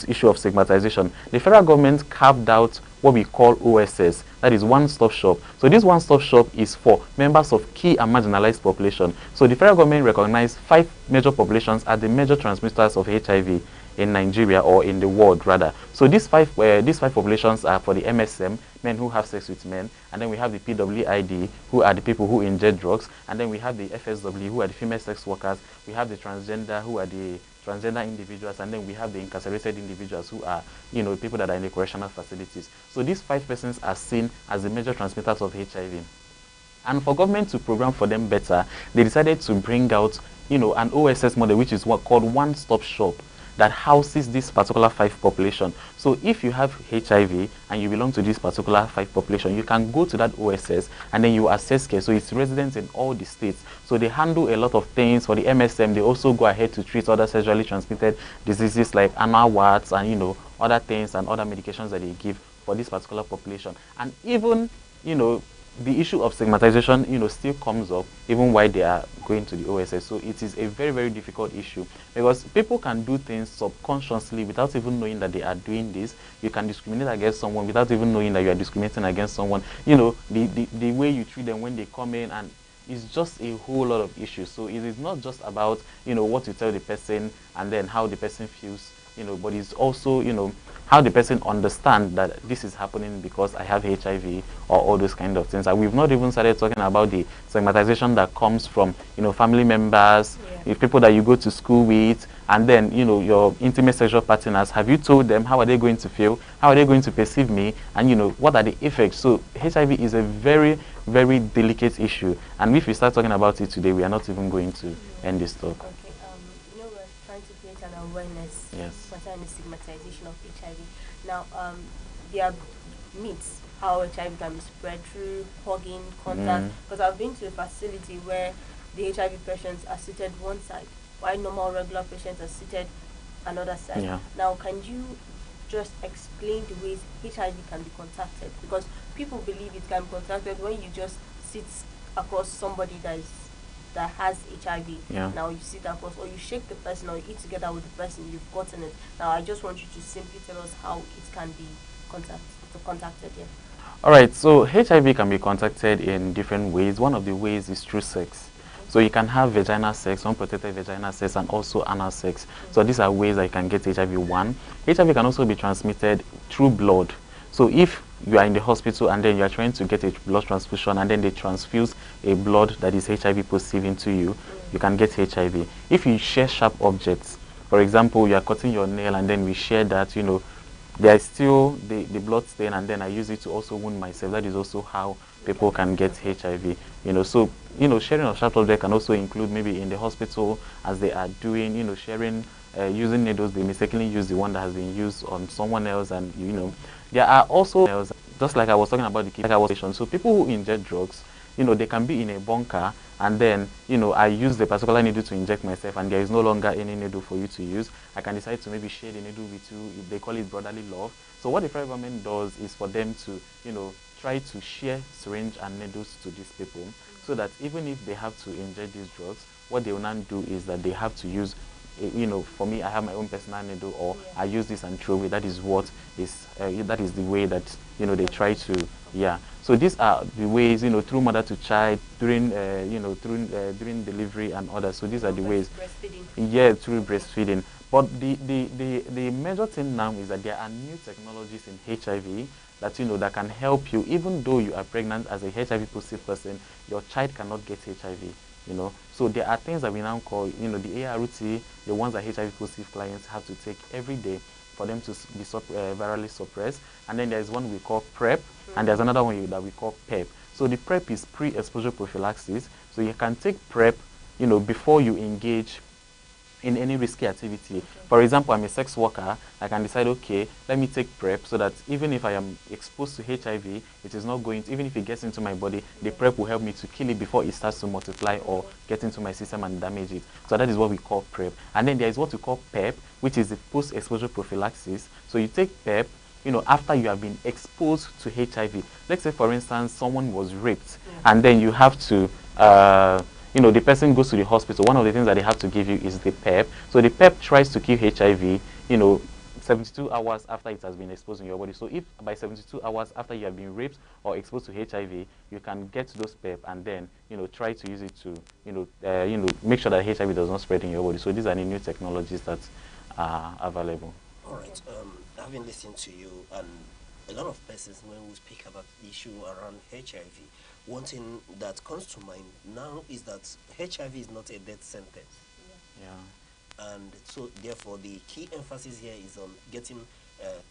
issue of stigmatization, the federal government carved out what we call OSS, that is one-stop shop. So this one-stop shop is for members of key and marginalized population. So the federal government recognized 5 major populations as the major transmitters of HIV in Nigeria, or in the world rather. So these five populations are for the MSM, men who have sex with men, and then we have the PWID, who are the people who inject drugs, and then we have the FSW, who are the female sex workers, we have the transgender, who are the transgender individuals, and then we have the incarcerated individuals, who are people that are in the correctional facilities. So these 5 persons are seen as the major transmitters of HIV. And for government to program for them better, they decided to bring out an OSS model, which is what called one-stop shop, that houses this particular 5 population. So if you have HIV and you belong to this particular 5 population, you can go to that OSS and then you access care. So it's residents in all the states. So they handle a lot of things. For the MSM, they also go ahead to treat other sexually transmitted diseases like anal warts and other things and other medications that they give for this particular population. And even the issue of stigmatization, still comes up even while they are going to the OSS. So it is a very, very difficult issue, because people can do things subconsciously without even knowing that they are doing this. You can discriminate against someone without even knowing that you are discriminating against someone. The way you treat them when they come in, and it's just a whole lot of issues. So it is not just about, what you tell the person and then how the person feels, but it's also, how the person understand that this is happening because I have HIV or all those kind of things. And we've not even started talking about the stigmatization that comes from, family members, people that you go to school with, and then, your intimate sexual partners. Have you told them? How are they going to feel? How are they going to perceive me? And, what are the effects? So HIV is a very, very delicate issue. And if we start talking about it today, we are not even going to end this talk. Okay, we're trying to create an awareness concerning the stigmatization of HIV. Now, there are myths how HIV can be spread through hugging, contact. Because I've been to a facility where the HIV patients are seated one side, while normal regular patients are seated another side. Yeah. Now, can you just explain the ways HIV can be contacted? Because people believe it can be contacted when you just sit across somebody that has HIV. Yeah. Now you sit across, or you shake the person, or you eat together with the person, you've gotten it. Now I just want you to simply tell us how it can be contacted. Yeah. All right, so HIV can be contacted in different ways. One of the ways is through sex. So you can have vaginal sex, unprotected vaginal sex, and also anal sex. So these are ways that you can get HIV. One, HIV can also be transmitted through blood. So if you are in the hospital and then you are trying to get a blood transfusion and then they transfuse a blood that is HIV positive into you, you can get HIV. If you share sharp objects, for example, you are cutting your nail and then we share that, there is still the blood stain and then I use it to also wound myself. That is also how people can get HIV. So, sharing of sharp objects can also include maybe in the hospital as they are doing, sharing, using needles. They mistakenly use the one that has been used on someone else, and there are also, just like I was talking about the so people who inject drugs, they can be in a bunker and then, I use the particular needle to inject myself and there is no longer any needle for you to use. I can decide to maybe share the needle with you. They call it brotherly love. So what the federal government does is for them to, try to share syringe and needles to these people so that even if they have to inject these drugs, what they will not do is that they have to use, for me, I have my own personal needle, or I use this and throw away. That is what is, that is the way that, they try to, So these are the ways, through mother to child, during, during delivery and others. So these are the ways. Breastfeeding. Yeah, through breastfeeding. But the major thing now is that there are new technologies in HIV that, that can help you. Even though you are pregnant as a HIV positive person, your child cannot get HIV. So there are things that we now call, the ART, the ones that HIV positive clients have to take every day for them to be virally suppressed. And then there's one we call PrEP, and there's another one that we call PEP. So the PrEP is pre-exposure prophylaxis. So you can take PrEP, before you engage in any risky activity. For example, I'm a sex worker. I can decide, okay, let me take PrEP so that even if I am exposed to HIV, it is not going to, even if it gets into my body, the PrEP will help me to kill it before it starts to multiply or get into my system and damage it. So that is what we call PrEP. And then there is what we call PEP, which is the post-exposure prophylaxis. So you take PEP, after you have been exposed to HIV. Let's say, for instance, someone was raped, and then you have to, the person goes to the hospital. One of the things that they have to give you is the PEP. So the PEP tries to kill HIV, 72 hours after it has been exposed in your body. So if by 72 hours after you have been raped or exposed to HIV, you can get those PEP and then, try to use it to, make sure that HIV does not spread in your body. So these are the new technologies that are available. All right. Having listened to you and a lot of persons when we speak about the issue around HIV, one thing that comes to mind now is that HIV is not a death sentence. Yeah. And so therefore the key emphasis here is on getting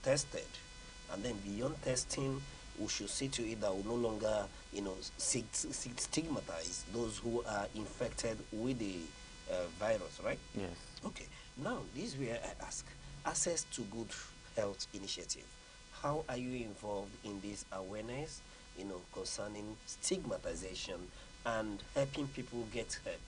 tested, and then beyond testing we should see to it that we no longer stigmatize those who are infected with the virus, right? Yes. Okay. Now this is where I ask, access to good health initiative, how are you involved in this awareness concerning stigmatization and helping people get help?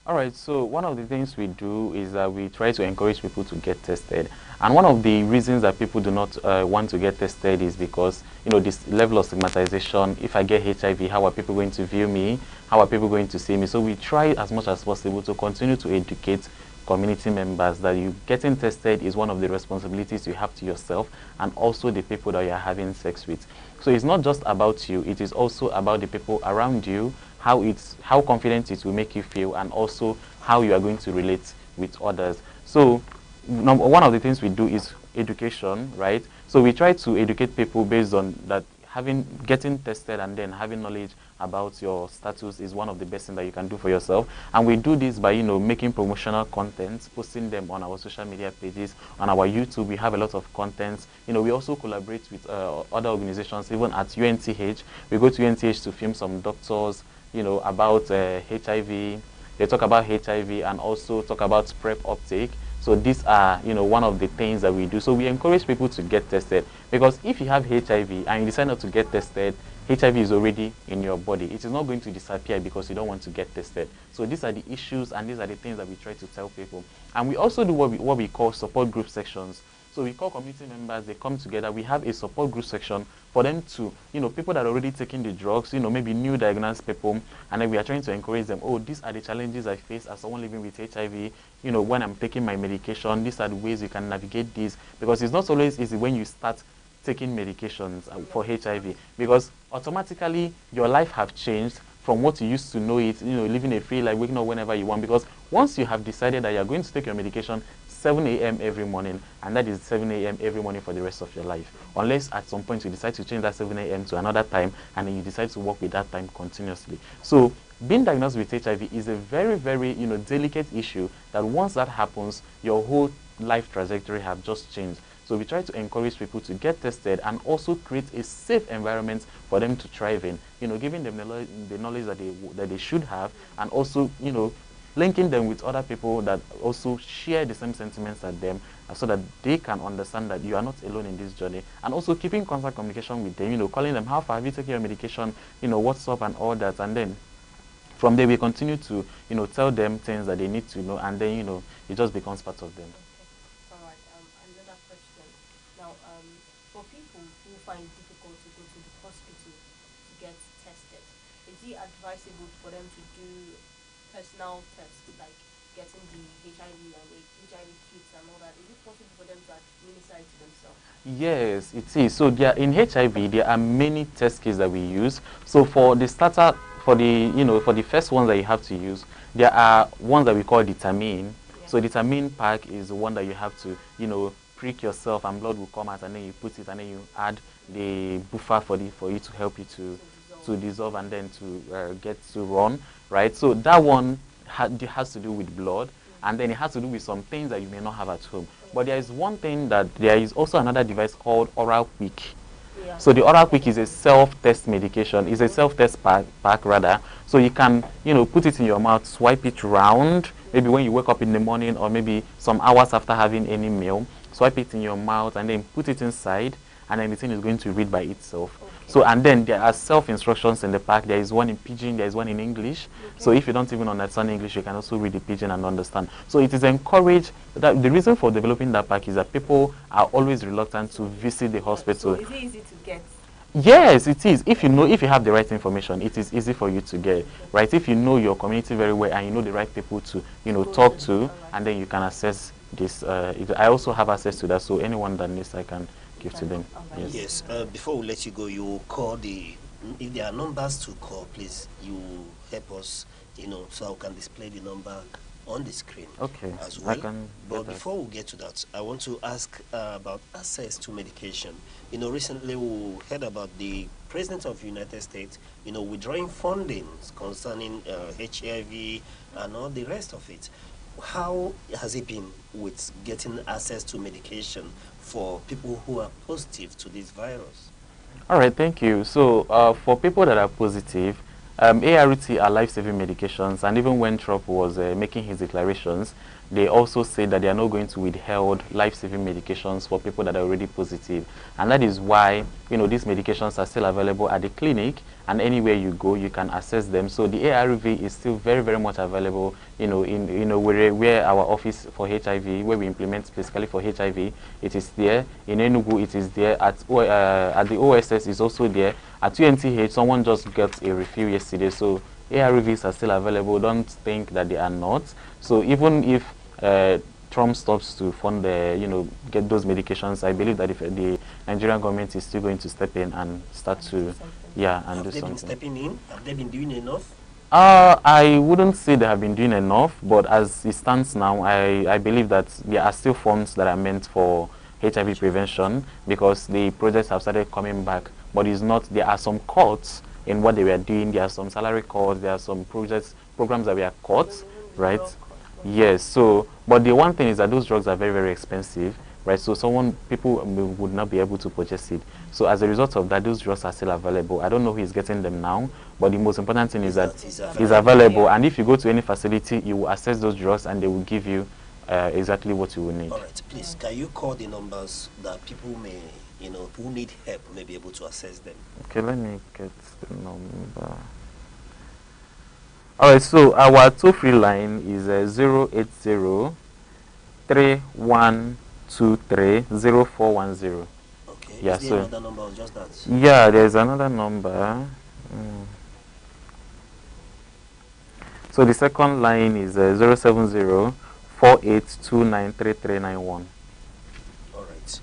All right, so one of the things we do is that we try to encourage people to get tested. And one of the reasons that people do not want to get tested is because, this level of stigmatization. If I get HIV, how are people going to view me? How are people going to see me? So we try as much as possible to continue to educate community members that you getting tested is one of the responsibilities you have to yourself and also the people that you are having sex with. So it's not just about you, it is also about the people around you, how confident it will make you feel, and also how you are going to relate with others. So one of the things we do is education, right? So we try to educate people based on that getting tested and then having knowledge about your status is one of the best things that you can do for yourself. And we do this by, you know, making promotional content, posting them on our social media pages, on our YouTube. We have a lot of content. You know, we also collaborate with other organizations, even at UNTH. We go to UNTH to film some doctors, you know, about HIV. They talk about HIV and also talk about PrEP uptake. So these are, you know, one of the things that we do. So we encourage people to get tested, because if you have HIV and you decide not to get tested, HIV is already in your body. It is not going to disappear because you don't want to get tested. So these are the issues and these are the things that we try to tell people. And we also do what we call support group sections. So we call community members, they come together, we have a support group section for them to, you know, people that are already taking the drugs, you know, maybe new diagnosed people, and then we are trying to encourage them, oh, these are the challenges I face as someone living with HIV, you know, when I'm taking my medication, these are the ways you can navigate this, because it's not always easy when you start taking medications for HIV, because automatically your life have changed from what you used to know it, you know, living a free life, waking up whenever you want, because once you have decided that you're going to take your medication 7 a.m. every morning, and that is 7 a.m. every morning for the rest of your life. Unless at some point you decide to change that 7 a.m. to another time, and then you decide to work with that time continuously. So being diagnosed with HIV is a very, very, you know, delicate issue that once that happens, your whole life trajectory have just changed. So we try to encourage people to get tested and also create a safe environment for them to thrive in, you know, giving them the knowledge that they should have, and also, you know, linking them with other people that also share the same sentiments as them, so that they can understand that you are not alone in this journey, and also keeping constant communication with them, you know, calling them, how far have you taken your medication, you know, what's up and all that. And then from there we continue to, you know, tell them things that they need to know, and then, you know, it just becomes part of them. Alright, another question. Now, for people who find it difficult to go to the hospital to get tested, is it advisable for them to do personal tests, like getting the HIV and HIV kits and all that? Is it possible for them to administer it to themselves? Yes, it is. So in HIV, there are many test kits that we use. So for the starter, for the first ones that you have to use, there are ones that we call determine. Yeah. So determine pack is the one that you have to, you know, prick yourself and blood will come out, and then you put it, and then you add the buffer for you to help you to dissolve and then to get to run, right? So that one has to do with blood, and then it has to do with some things that you may not have at home. But there is one thing that there is also another device called Oral Quick. Yeah. So the Oral Quick is a self-test medication. It's a self-test pack rather. So you can, you know, put it in your mouth, swipe it round, maybe when you wake up in the morning or maybe some hours after having any meal. Swipe it in your mouth and then put it inside, and then the thing is going to read by itself. Okay. So, and then there are self-instructions in the pack. There is one in Pidgin, there is one in English. Okay. So if you don't even understand English, you can also read the Pidgin and understand. So it is encouraged. That the reason for developing that pack is that people are always reluctant to visit the hospital. So is it easy to get? Yes, it is. If you have the right information, it is easy for you to get, right? If you know your community very well and you know the right people to, you know, talk to, and then you can access this. I also have access to that, so anyone that needs, I can give to them. Yes. Yes. Before we let you go, you call if there are numbers to call, please, you help us, you know, so I can display the number on the screen. Okay. As well. I can. But before we get to that, I want to ask about access to medication. You know, recently we heard about the President of the United States, you know, withdrawing funding concerning HIV and all the rest of it. How has it been with getting access to medication for people who are positive to this virus? All right, thank you. So for people that are positive, ART are life-saving medications, and even when Trump was making his declarations, they also said that they are not going to withhold life-saving medications for people that are already positive. And that is why, you know, these medications are still available at the clinic, and anywhere you go, you can access them. So the ARV is still very, very much available, you know, where our office for HIV, where we implement specifically for HIV, it is there. In Enugu, it is there. At the OSS, is also there. At UNTH, someone just got a refill yesterday. So ARVs are still available. Don't think that they are not. So even if Trump stops to fund get those medications, I believe that if the Nigerian government is still going to step in and start to, and do something. Have they been stepping in? Have they been doing enough? I wouldn't say they have been doing enough, but as it stands now, I believe that there are still funds that are meant for HIV prevention because the projects have started coming back, but it's not, there are some cuts in what they were doing, there are some salary cuts, there are some programs that were cut, right? Yes, so, but the one thing is that those drugs are very, very expensive, right? So people would not be able to purchase it. So as a result of that, those drugs are still available. I don't know who is getting them now, but the most important thing is that it's available. And if you go to any facility, you will access those drugs and they will give you exactly what you will need. All right, please, can you call the numbers that people may, who need help may be able to access them? Okay, let me get the number. All right, so our toll-free line is 080-3123-0410. Okay, yeah, is there another number or just that? Yeah, there's another number. So the second line is 070-4829-3391. All right.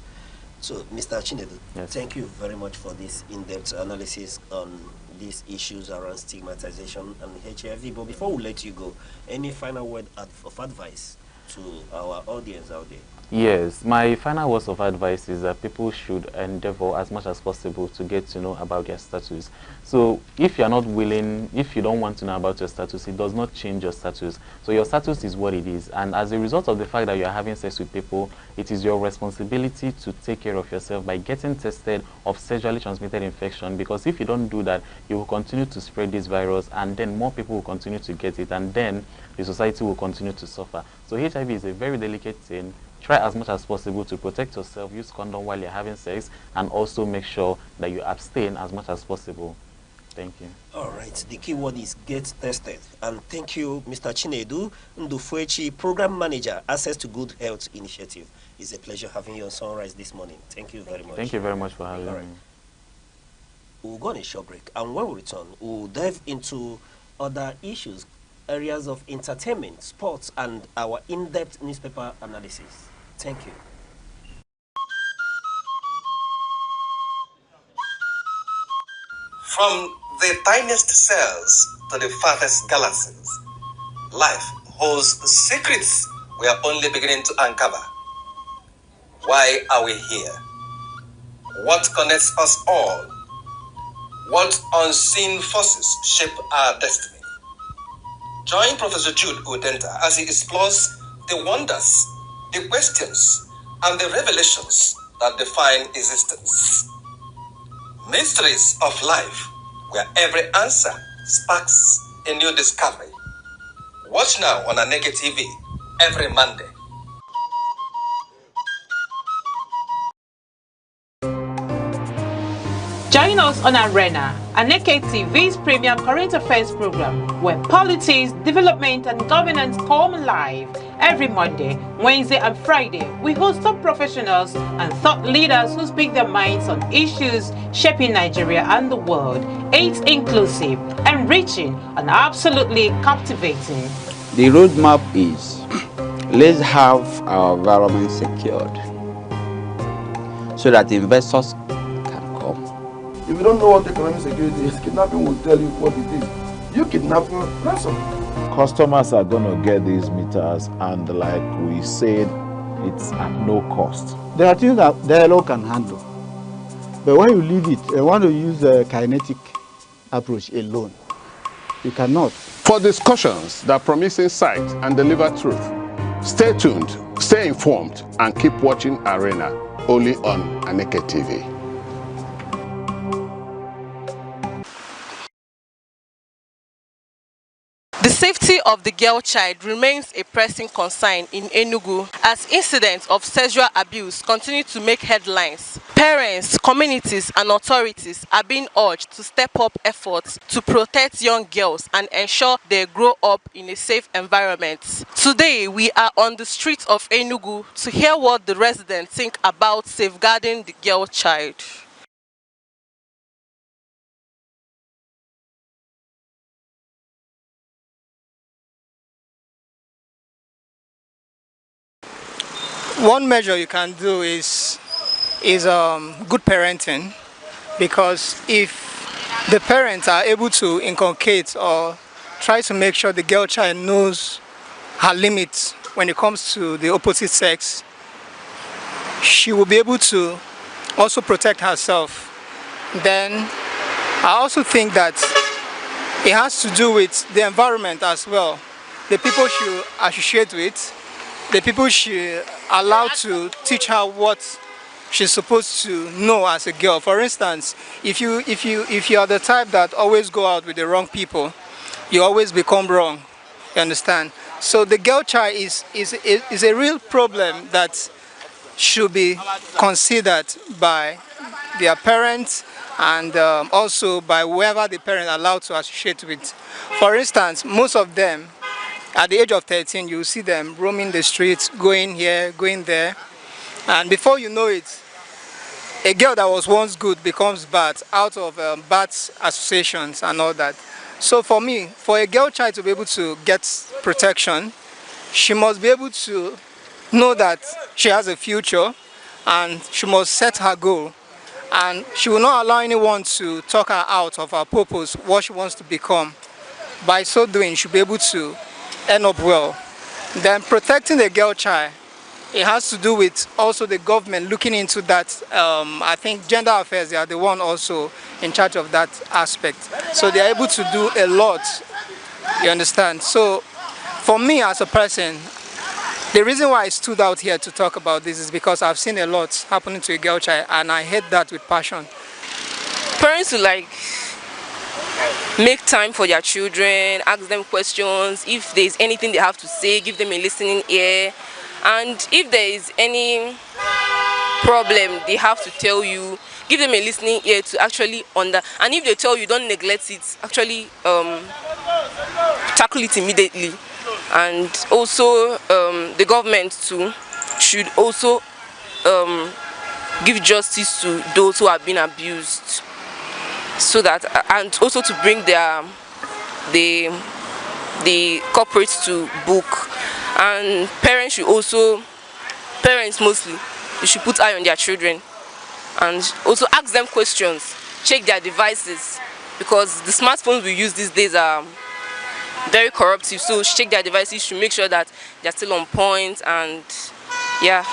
So, Mr. Chinedu, thank you very much for this in-depth analysis on these issues around stigmatization and HIV. But before we let you go, any final word of advice to our audience out there? Yes, my final words of advice is that people should endeavor as much as possible to get to know about their status. So if you're not willing, if you don't want to know about your status, it does not change your status. So your status is what it is. And as a result of the fact that you're having sex with people, it is your responsibility to take care of yourself by getting tested of sexually transmitted infection. Because if you don't do that, you will continue to spread this virus and then more people will continue to get it. And then the society will continue to suffer. So HIV is a very delicate thing. Try as much as possible to protect yourself, use condom while you're having sex, and also make sure that you abstain as much as possible. Thank you. All right, the key word is get tested. And thank you, Mr. Chinedu Ndufuechi, Program Manager, Access to Good Health Initiative. It's a pleasure having you on Sunrise this morning. Thank you very much. Thank you very much for having me. We'll go on a short break, and when we return, we'll dive into other issues, areas of entertainment, sports, and our in-depth newspaper analysis. Thank you. From the tiniest cells to the farthest galaxies, life holds secrets we are only beginning to uncover. Why are we here? What connects us all? What unseen forces shape our destiny? Join Professor Jude Udenta as he explores the wonders, the questions, and the revelations that define existence. Mysteries of life, where every answer sparks a new discovery. Watch now on Aneke TV every Monday. Join us on Arena, Aneke TV's premium current affairs program, where politics, development, and governance come alive. Every Monday, Wednesday, and Friday, we host top professionals and thought leaders who speak their minds on issues shaping Nigeria and the world. It's inclusive, enriching, and absolutely captivating. The roadmap is, let's have our environment secured so that investors can come. If you don't know what economic security is, kidnapping will tell you what it is. You kidnap them, ransom. Customers are going to get these meters, and like we said, it's at no cost. There are things that the law can handle. But when you leave it, you want to use a kinetic approach alone. You cannot. For discussions that promise insight and deliver truth, stay tuned, stay informed, and keep watching Arena, only on Aneke TV. The safety of the girl child remains a pressing concern in Enugu as incidents of sexual abuse continue to make headlines. Parents, communities, and authorities are being urged to step up efforts to protect young girls and ensure they grow up in a safe environment. Today, we are on the streets of Enugu to hear what the residents think about safeguarding the girl child. One measure you can do is good parenting, because if the parents are able to inculcate or try to make sure the girl child knows her limits when it comes to the opposite sex, she will be able to also protect herself. Then I also think that it has to do with the environment as well. The people she associate with, the people she allowed to teach her what she's supposed to know as a girl. For instance, if you are the type that always go out with the wrong people, you always become wrong. You understand? So the girl child is a real problem that should be considered by their parents and also by whoever the parent allowed to associate with. For instance, most of them, at the age of 13, you see them roaming the streets, going here, going there, and before you know it, a girl that was once good becomes bad out of bad associations and all that. So for me, for a girl child to be able to get protection, she must be able to know that she has a future and she must set her goal. And she will not allow anyone to talk her out of her purpose, what she wants to become. By so doing, she'll be able to end up well. Then protecting the girl child, it has to do with also the government looking into that. I think gender affairs, they are the one also in charge of that aspect. So they are able to do a lot, you understand? So for me as a person, the reason why I stood out here to talk about this is because I've seen a lot happening to a girl child and I hate that with passion. Parents should make time for their children, ask them questions. If there's anything they have to say, give them a listening ear. And if there is any problem they have to tell you, give them a listening ear to actually and if they tell you, don't neglect it, actually tackle it immediately. And also the government too should also give justice to those who have been abused, so that, and also to bring the culprits to book. And parents mostly, you should put eye on their children and also ask them questions, check their devices, because the smartphones we use these days are very corruptive. So check their devices to make sure that they're still on point, and yeah,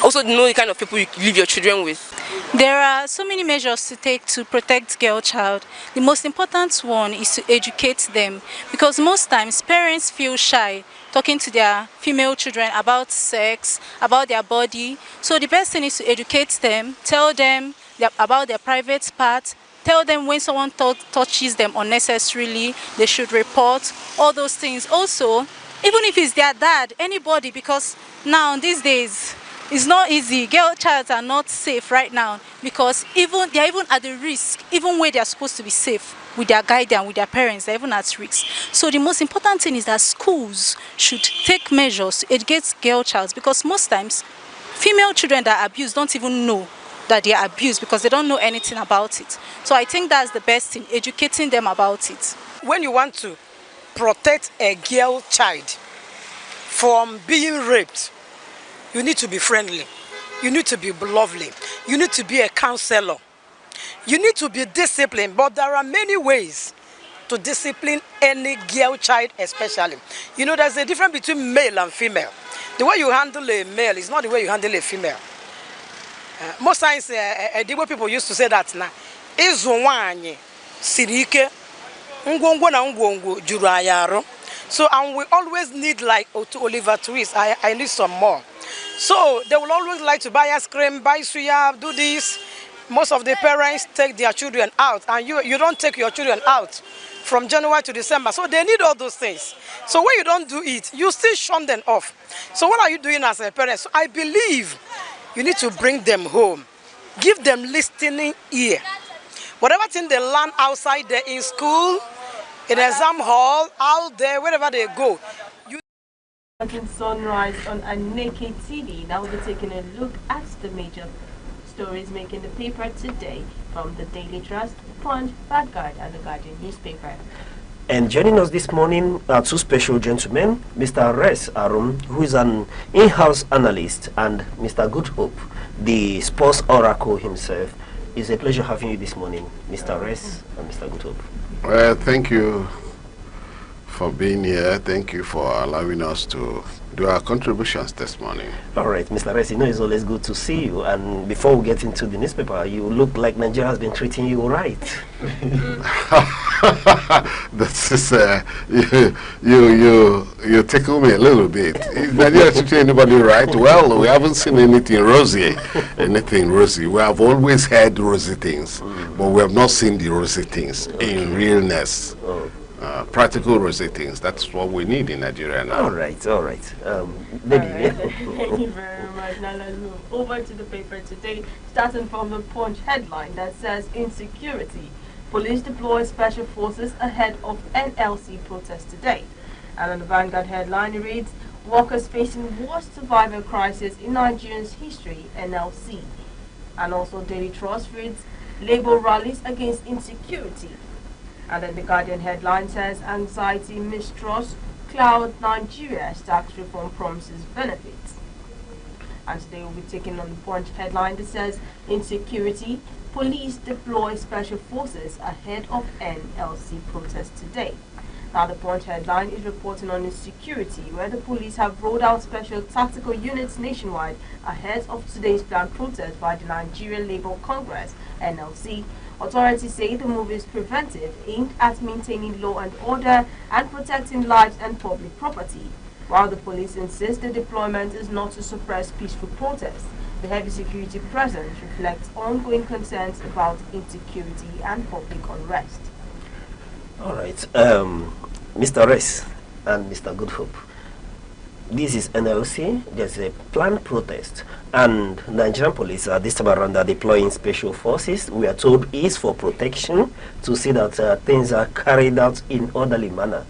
also know the kind of people you leave your children with. There are so many measures to take to protect girl child. The most important one is to educate them, because most times parents feel shy talking to their female children about sex, about their body. So the best thing is to educate them, tell them about their private part, tell them when someone touches them unnecessarily, they should report, all those things. Also, even if it's their dad, anybody, because now these days, it's not easy. Girl childs are not safe right now, because they are even at the risk, even where they are supposed to be safe with their guardian, with their parents, they're even at risk. So the most important thing is that schools should take measures to educate girl childs, because most times female children that are abused don't even know that they are abused because they don't know anything about it. So I think that's the best thing, educating them about it. When you want to protect a girl child from being raped, you need to be friendly, you need to be lovely, you need to be a counselor, you need to be disciplined. But there are many ways to discipline any girl child especially. You know, there's a difference between male and female. The way you handle a male is not the way you handle a female. Most times, the way people used to say that now, Izuwanye sirike ngwongwo na ngwongwo juru ayaro. So, and we always need, like to Oliver Twist, I need some more. So they will always like to buy ice cream, buy suya, do this. Most of the parents take their children out, and you don't take your children out from January to December. So they need all those things. So when you don't do it, you still shun them off. So what are you doing as a parent? So I believe you need to bring them home. Give them listening ear. Whatever thing they learn outside there in school, in exam hall, out there, wherever they go. Sunrise on Aneke TV. Now we'll be taking a look at the major stories making the paper today from the Daily Trust, Punch, Vanguard, and the Guardian newspaper. And joining us this morning are two special gentlemen, Mr. Res Arum, who is an in-house analyst, and Mr. Good Hope, the sports oracle himself. It's a pleasure having you this morning, Mr. Res and Mr. Good Hope. Thank you. for being here. Thank you for allowing us to do our contributions this morning. All right, Mr. Rez, you know it's always good to see you. And before we get into the newspaper, you look like Nigeria has been treating you right. This is you tickle me a little bit. Is Nigeria treating anybody right? Well, we haven't seen anything rosy. We have always heard rosy things, but we have not seen the rosy things in realness. Practical rosy things. That's what we need in Nigeria now. All right. Baby. Thank you very much. Now let's move over to the paper today, starting from the Punch headline that says insecurity. Police deploy special forces ahead of NLC protest today. And on the Vanguard headline it reads, workers facing worst survival crisis in Nigeria's history, NLC. And also Daily Trust reads, Labour rallies against insecurity. And then the Guardian headline says, anxiety, mistrust, cloud Nigeria's tax reform promises benefits. And today we'll be taking on the Punch headline that says, insecurity, police deploy special forces ahead of NLC protest today. Now the Punch headline is reporting on insecurity, where the police have rolled out special tactical units nationwide ahead of today's planned protest by the Nigerian Labour Congress, NLC. Authorities say the move is preventive, aimed at maintaining law and order and protecting lives and public property, while the police insist the deployment is not to suppress peaceful protests. The heavy security presence reflects ongoing concerns about insecurity and public unrest. All right, Mr. Rez and Mr. Goodhope. This is NLC. There's a planned protest, and Nigerian police this time around are deploying special forces. We are told is for protection, to see that things are carried out in orderly manner.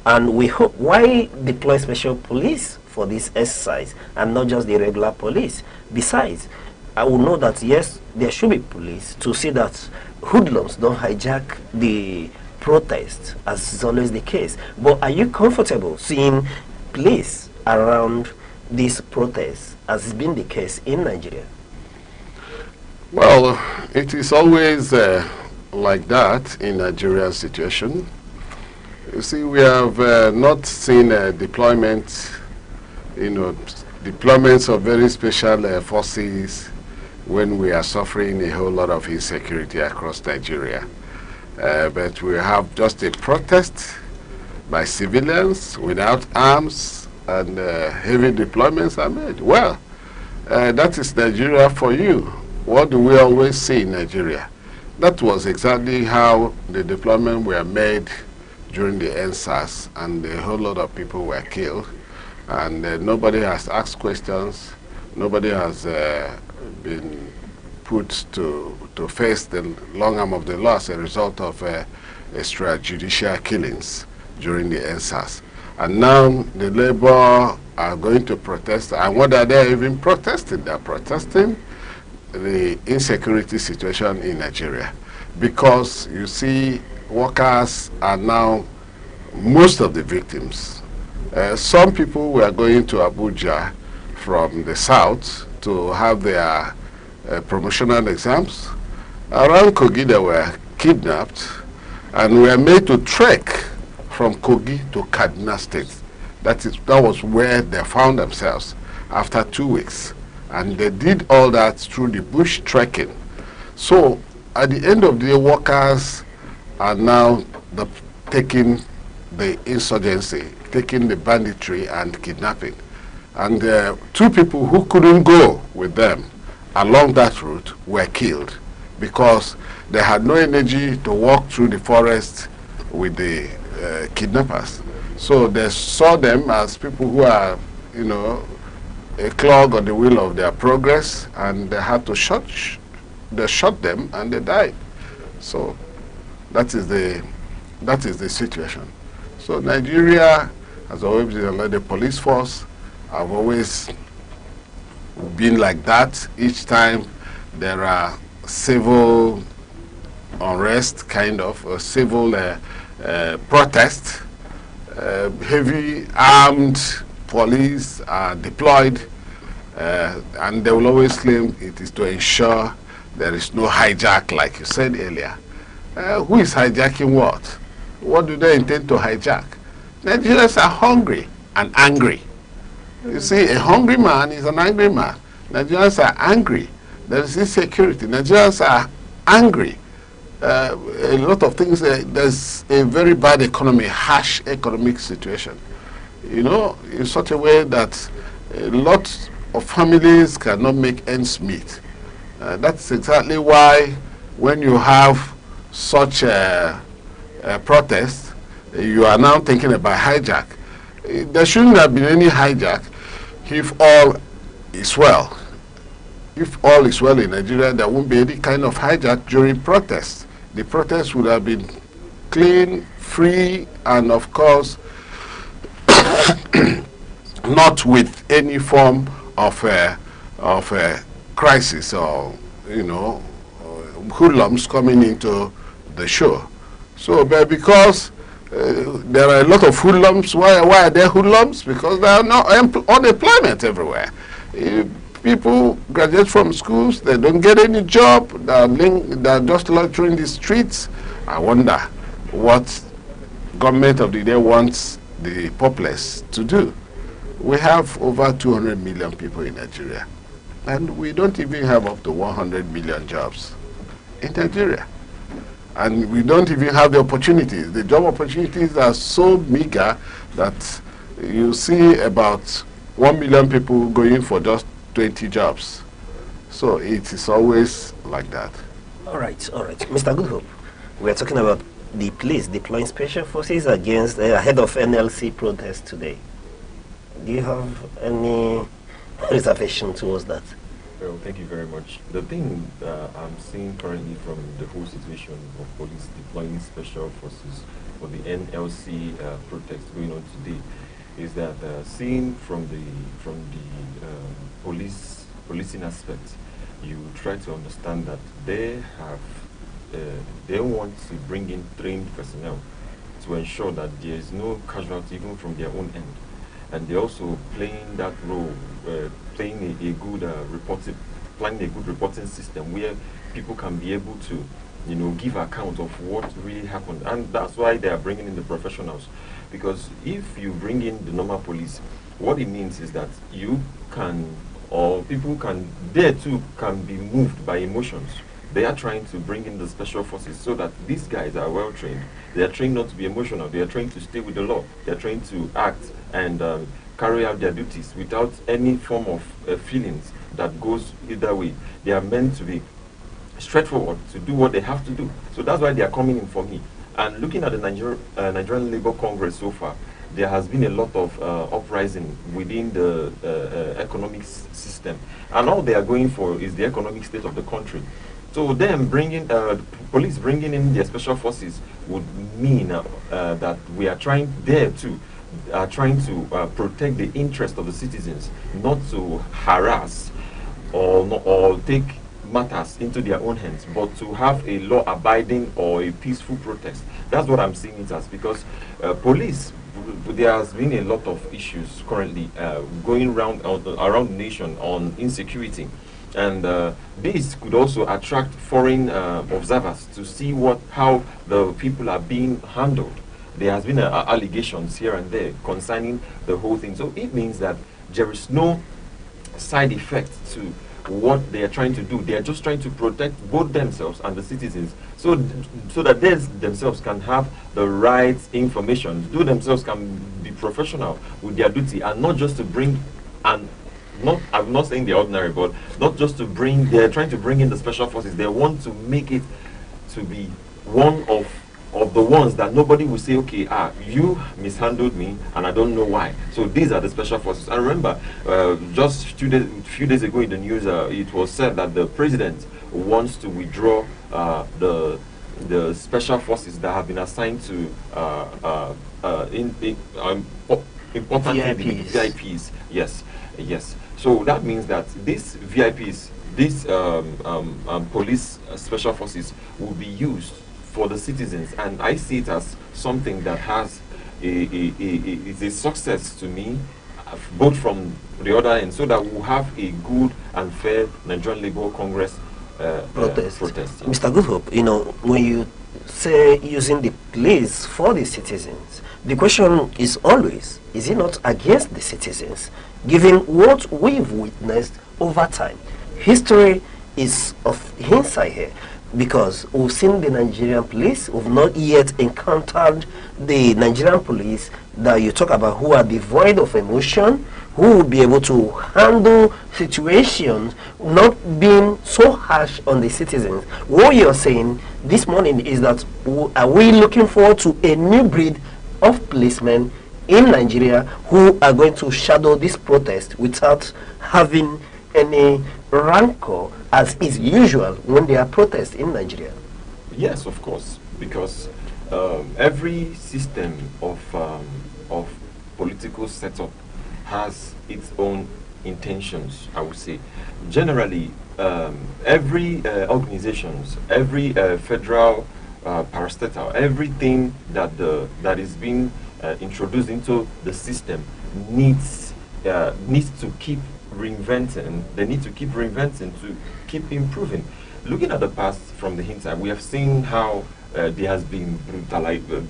And we hope, why deploy special police for this exercise and not just the regular police? Besides, I will know that yes, there should be police to see that hoodlums don't hijack the protest, as is always the case. But are you comfortable seeing police around this protest, as has been the case in Nigeria? Well, it is always like that in Nigeria's situation. You see, we have not seen deployments of very special forces when we are suffering a whole lot of insecurity across Nigeria. But we have just a protest by civilians without arms, and heavy deployments are made. Well, that is Nigeria for you. What do we always see in Nigeria? That was exactly how the deployment were made during the NSAS, and a whole lot of people were killed, and nobody has asked questions. Nobody has been put to face the long arm of the law as a result of extrajudicial killings during the NSAS. And now the Labour are going to protest, and what are they even protesting? They're protesting the insecurity situation in Nigeria, because you see, workers are now most of the victims. Some people were going to Abuja from the south to have their promotional exams. Around Kogi they were kidnapped and were made to trek from Kogi to Kaduna State. That was where they found themselves after 2 weeks. And they did all that through the bush trekking. So at the end of the day, workers are now taking the insurgency, taking the banditry and kidnapping. And 2 people who couldn't go with them along that route were killed because they had no energy to walk through the forest with the kidnappers. So they saw them as people who are, a clog on the wheel of their progress, and they had to they shot them and they died. So that is the situation. So Nigeria has always been like the police force. Have always been like that. Each time there are civil unrest, kind of a civil protest, heavy armed police are deployed, and they will always claim it is to ensure there is no hijack, like you said earlier. Who is hijacking what? What do they intend to hijack? Nigerians are hungry and angry. You see, a hungry man is an angry man. Nigerians are angry. There is insecurity. Nigerians are angry. A lot of things. There's a very bad economy, harsh economic situation. You know, in such a way that a lot of families cannot make ends meet. That's exactly why when you have such a protest, you are now thinking about hijack. There shouldn't have been any hijack if all is well. If all is well in Nigeria, there won't be any kind of hijack during protests. The protests would have been clean, free, and of course, not with any form of crisis or, you know, hoodlums coming into the show. So, but because there are a lot of hoodlums, why are there hoodlums? Because there are no unemployment everywhere. People graduate from schools, they don't get any job, they're just loitering the streets. I wonder what government of the day wants the populace to do. We have over 200 million people in Nigeria, and we don't even have up to 100 million jobs in Nigeria. And we don't even have the opportunities. The job opportunities are so meager that you see about 1 million people going for just 20 jobs. So it is always like that. All right. Mr. Goodhope, we are talking about the police deploying special forces against ahead of NLC protest today. Do you have any reservation towards that? Well, thank you very much. The thing I'm seeing currently from the whole situation of police deploying special forces for the NLC protest going on today is that seeing from the policing aspect, you try to understand that they want to bring in trained personnel to ensure that there is no casualty even from their own end, and they're also playing that role, playing a good reporting system where people can be able to, you know, give account of what really happened. And that's why they are bringing in the professionals, because if you bring in the normal police, what it means is that you can, or people can, they too can be moved by emotions. They are trying to bring in the special forces so that these guys are well trained. They are trained not to be emotional. They are trained to stay with the law. They are trained to act and carry out their duties without any form of feelings that goes either way. They are meant to be straightforward, to do what they have to do. So that's why they are coming in for me. And looking at the Nigerian Labour Congress so far, there has been a lot of uprising within the economic system. And all they are going for is the economic state of the country. So them bringing, police bringing in their special forces would mean that we are trying there to protect the interest of the citizens, not to harass or take matters into their own hands, but to have a law-abiding or a peaceful protest. That's what I'm seeing it as, because police, there has been a lot of issues currently going around the nation on insecurity. And this could also attract foreign observers to see how the people are being handled. There has been allegations here and there concerning the whole thing. So it means that there is no side effect to what they are trying to do. They are just trying to protect both themselves and the citizens, so that they themselves can have the right information, they themselves can be professional with their duty, and not just to bring, and I'm not saying the ordinary, but not just to bring, they're trying to bring in the special forces. They want to make it to be one of the ones that nobody will say, okay, you mishandled me and I don't know why. So these are the special forces. I remember just a few days ago in the news, it was said that the president wants to withdraw the special forces that have been assigned to important VIPs. Yes. So that means that these VIPs, these police special forces will be used for the citizens, and I see it as something that has is a success to me, both from the other end, so that we'll have a good and fair Nigerian Labour Congress protest. Mr. Goodhope, you know, when you say using the police for the citizens, The question is always, is it not against the citizens, given what we've witnessed over time? History is of hindsight here, because we've seen the Nigerian police, we've not yet encountered the Nigerian police that you talk about, who are devoid of emotion, who will be able to handle situations, not being so harsh on the citizens. What you're saying this morning is that are we looking forward to a new breed of policemen in Nigeria who are going to shadow this protest without having any rancor, as is usual when there are protests in Nigeria? Yes, of course, because every system of political setup has its own intentions, I would say. Generally, every organizations, every federal parastatal, everything that is being introduced into the system needs to keep reinventing. They need to keep reinventing, to keep improving. Looking at the past from the hindsight, we have seen how there has been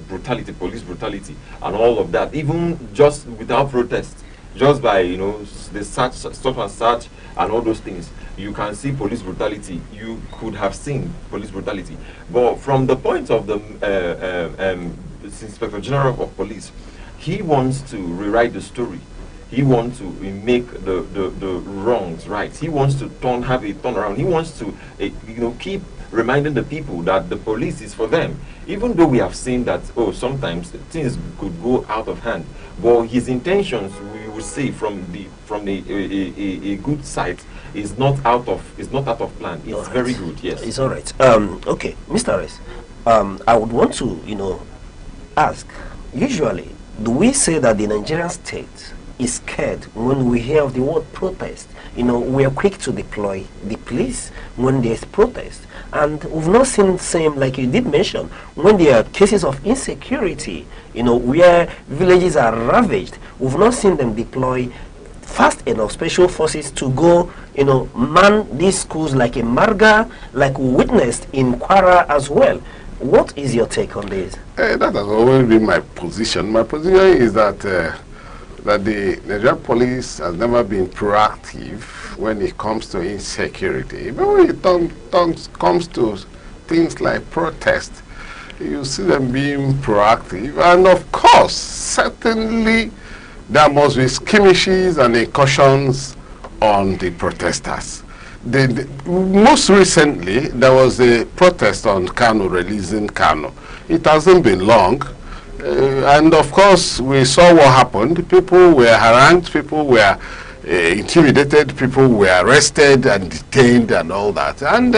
brutality, police brutality, and all of that, even just without protest, just by the stop and search and all those things. You can see police brutality. You could have seen police brutality, but from the point of the Inspector General of Police, he wants to rewrite the story. He wants to make the wrongs right. He wants to have a turnaround. He wants to keep reminding the people that the police is for them. Even though we have seen that sometimes things could go out of hand, but his intentions, we will say from a good side, is not out of plan. It's right. Very good. Yes, it's all right. Okay, Mr. Ares, I would want to ask. Usually, do we say that the Nigerian state is scared when we hear of the word protest? We are quick to deploy the police when there's protest, and we've not seen same, like you did mention, when there are cases of insecurity, where villages are ravaged. We've not seen them deploy fast enough special forces to go, man these schools like in Marga, like we witnessed in Kwara as well. What is your take on this? That has always been my position. My position is that that the Nigerian police has never been proactive when it comes to insecurity. Even when it comes to things like protest, you see them being proactive. And of course, certainly there must be skirmishes and incursions on the protesters. Most recently, there was a protest on Kano, releasing Kano. It hasn't been long. And of course, we saw what happened. People were harangued, people were intimidated, people were arrested and detained and all that. And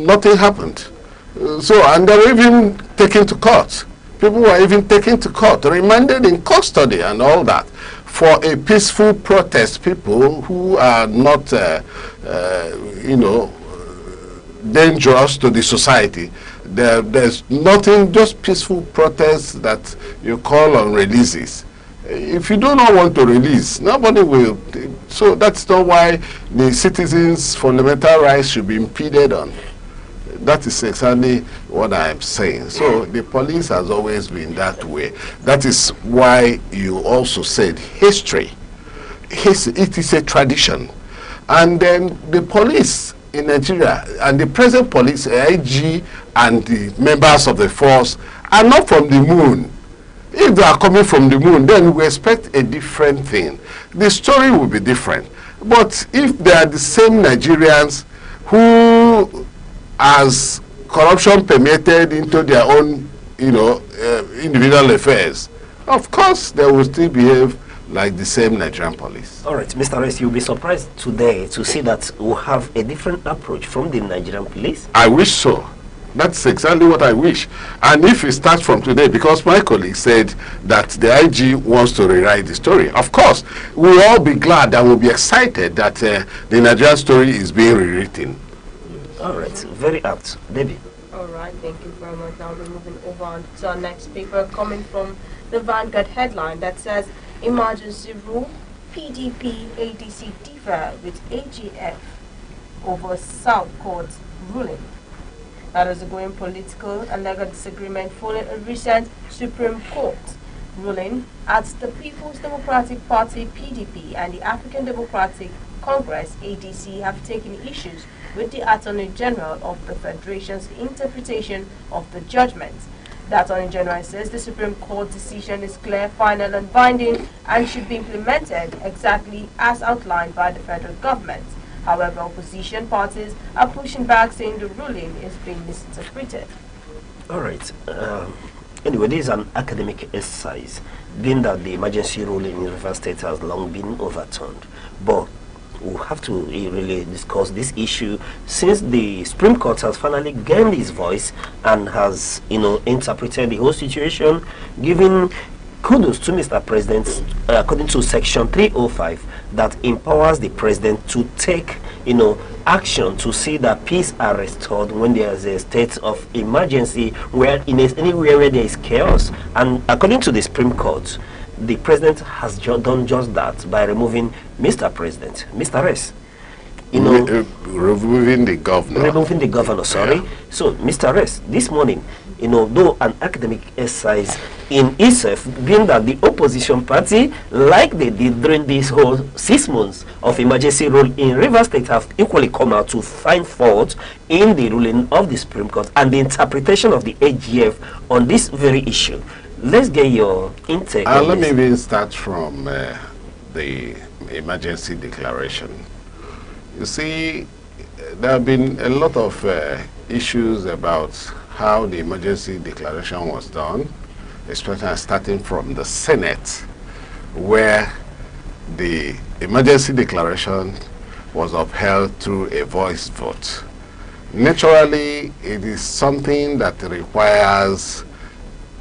nothing happened. And they were even taken to court. People were even taken to court, remanded in custody and all that, for a peaceful protest. People who are not, dangerous to the society. There's nothing, just peaceful protests that you call on releases. If you do not want to release, nobody will. So that's not why the citizens' fundamental rights should be impeded on. That is exactly what I'm saying. So the police has always been that way. That is why you also said history. It is a tradition. And then the police in Nigeria and the present police, IG and the members of the force, are not from the moon. If they are coming from the moon, then we expect a different thing. The story will be different. But if they are the same Nigerians who, as corruption permeated into their own, individual affairs, of course they will still behave like the same Nigerian police. All right, Mr. Rest, you'll be surprised today to see that we'll have a different approach from the Nigerian police. I wish so. That's exactly what I wish. And if it starts from today, because my colleague said that the IG wants to rewrite the story, of course, we'll all be glad and we'll be excited that the Nigerian story is being rewritten. All right, very apt. Debbie. All right, thank you very much. Now we're moving over on to our next paper, coming from the Vanguard headline that says, emergency rule, PDP ADC differ with AGF over South Court ruling. That is a growing political and legal disagreement following a recent Supreme Court ruling at the People's Democratic Party (PDP) and the African Democratic Congress (ADC) have taken issues with the Attorney General of the Federation's interpretation of the judgment. The Attorney General says the Supreme Court decision is clear, final and binding and should be implemented exactly as outlined by the federal government. However, opposition parties are pushing back, saying the ruling is being misinterpreted. All right. Anyway, this is an academic exercise, being that the emergency ruling in Rivers State has long been overturned. But we'll have to really discuss this issue since the Supreme Court has finally gained its voice and has, interpreted the whole situation, giving kudos to Mr. President, according to Section 305, that empowers the President to take, action to see that peace are restored when there is a state of emergency, where anywhere where there is chaos. And according to the Supreme Court, the President has done just that by removing Mr. President, Mr. S. Removing the governor. Removing the governor, sorry. Yeah. So, Mr. S, this morning, though an academic exercise in itself, being that the opposition party, like they did during this whole 6 months of emergency rule in Rivers State, have equally come out to find fault in the ruling of the Supreme Court and the interpretation of the AGF on this very issue. Let's get your intake. Let me even start from the emergency declaration. You see, there have been a lot of issues about how the emergency declaration was done, especially starting from the Senate, where the emergency declaration was upheld through a voice vote. Naturally, it is something that requires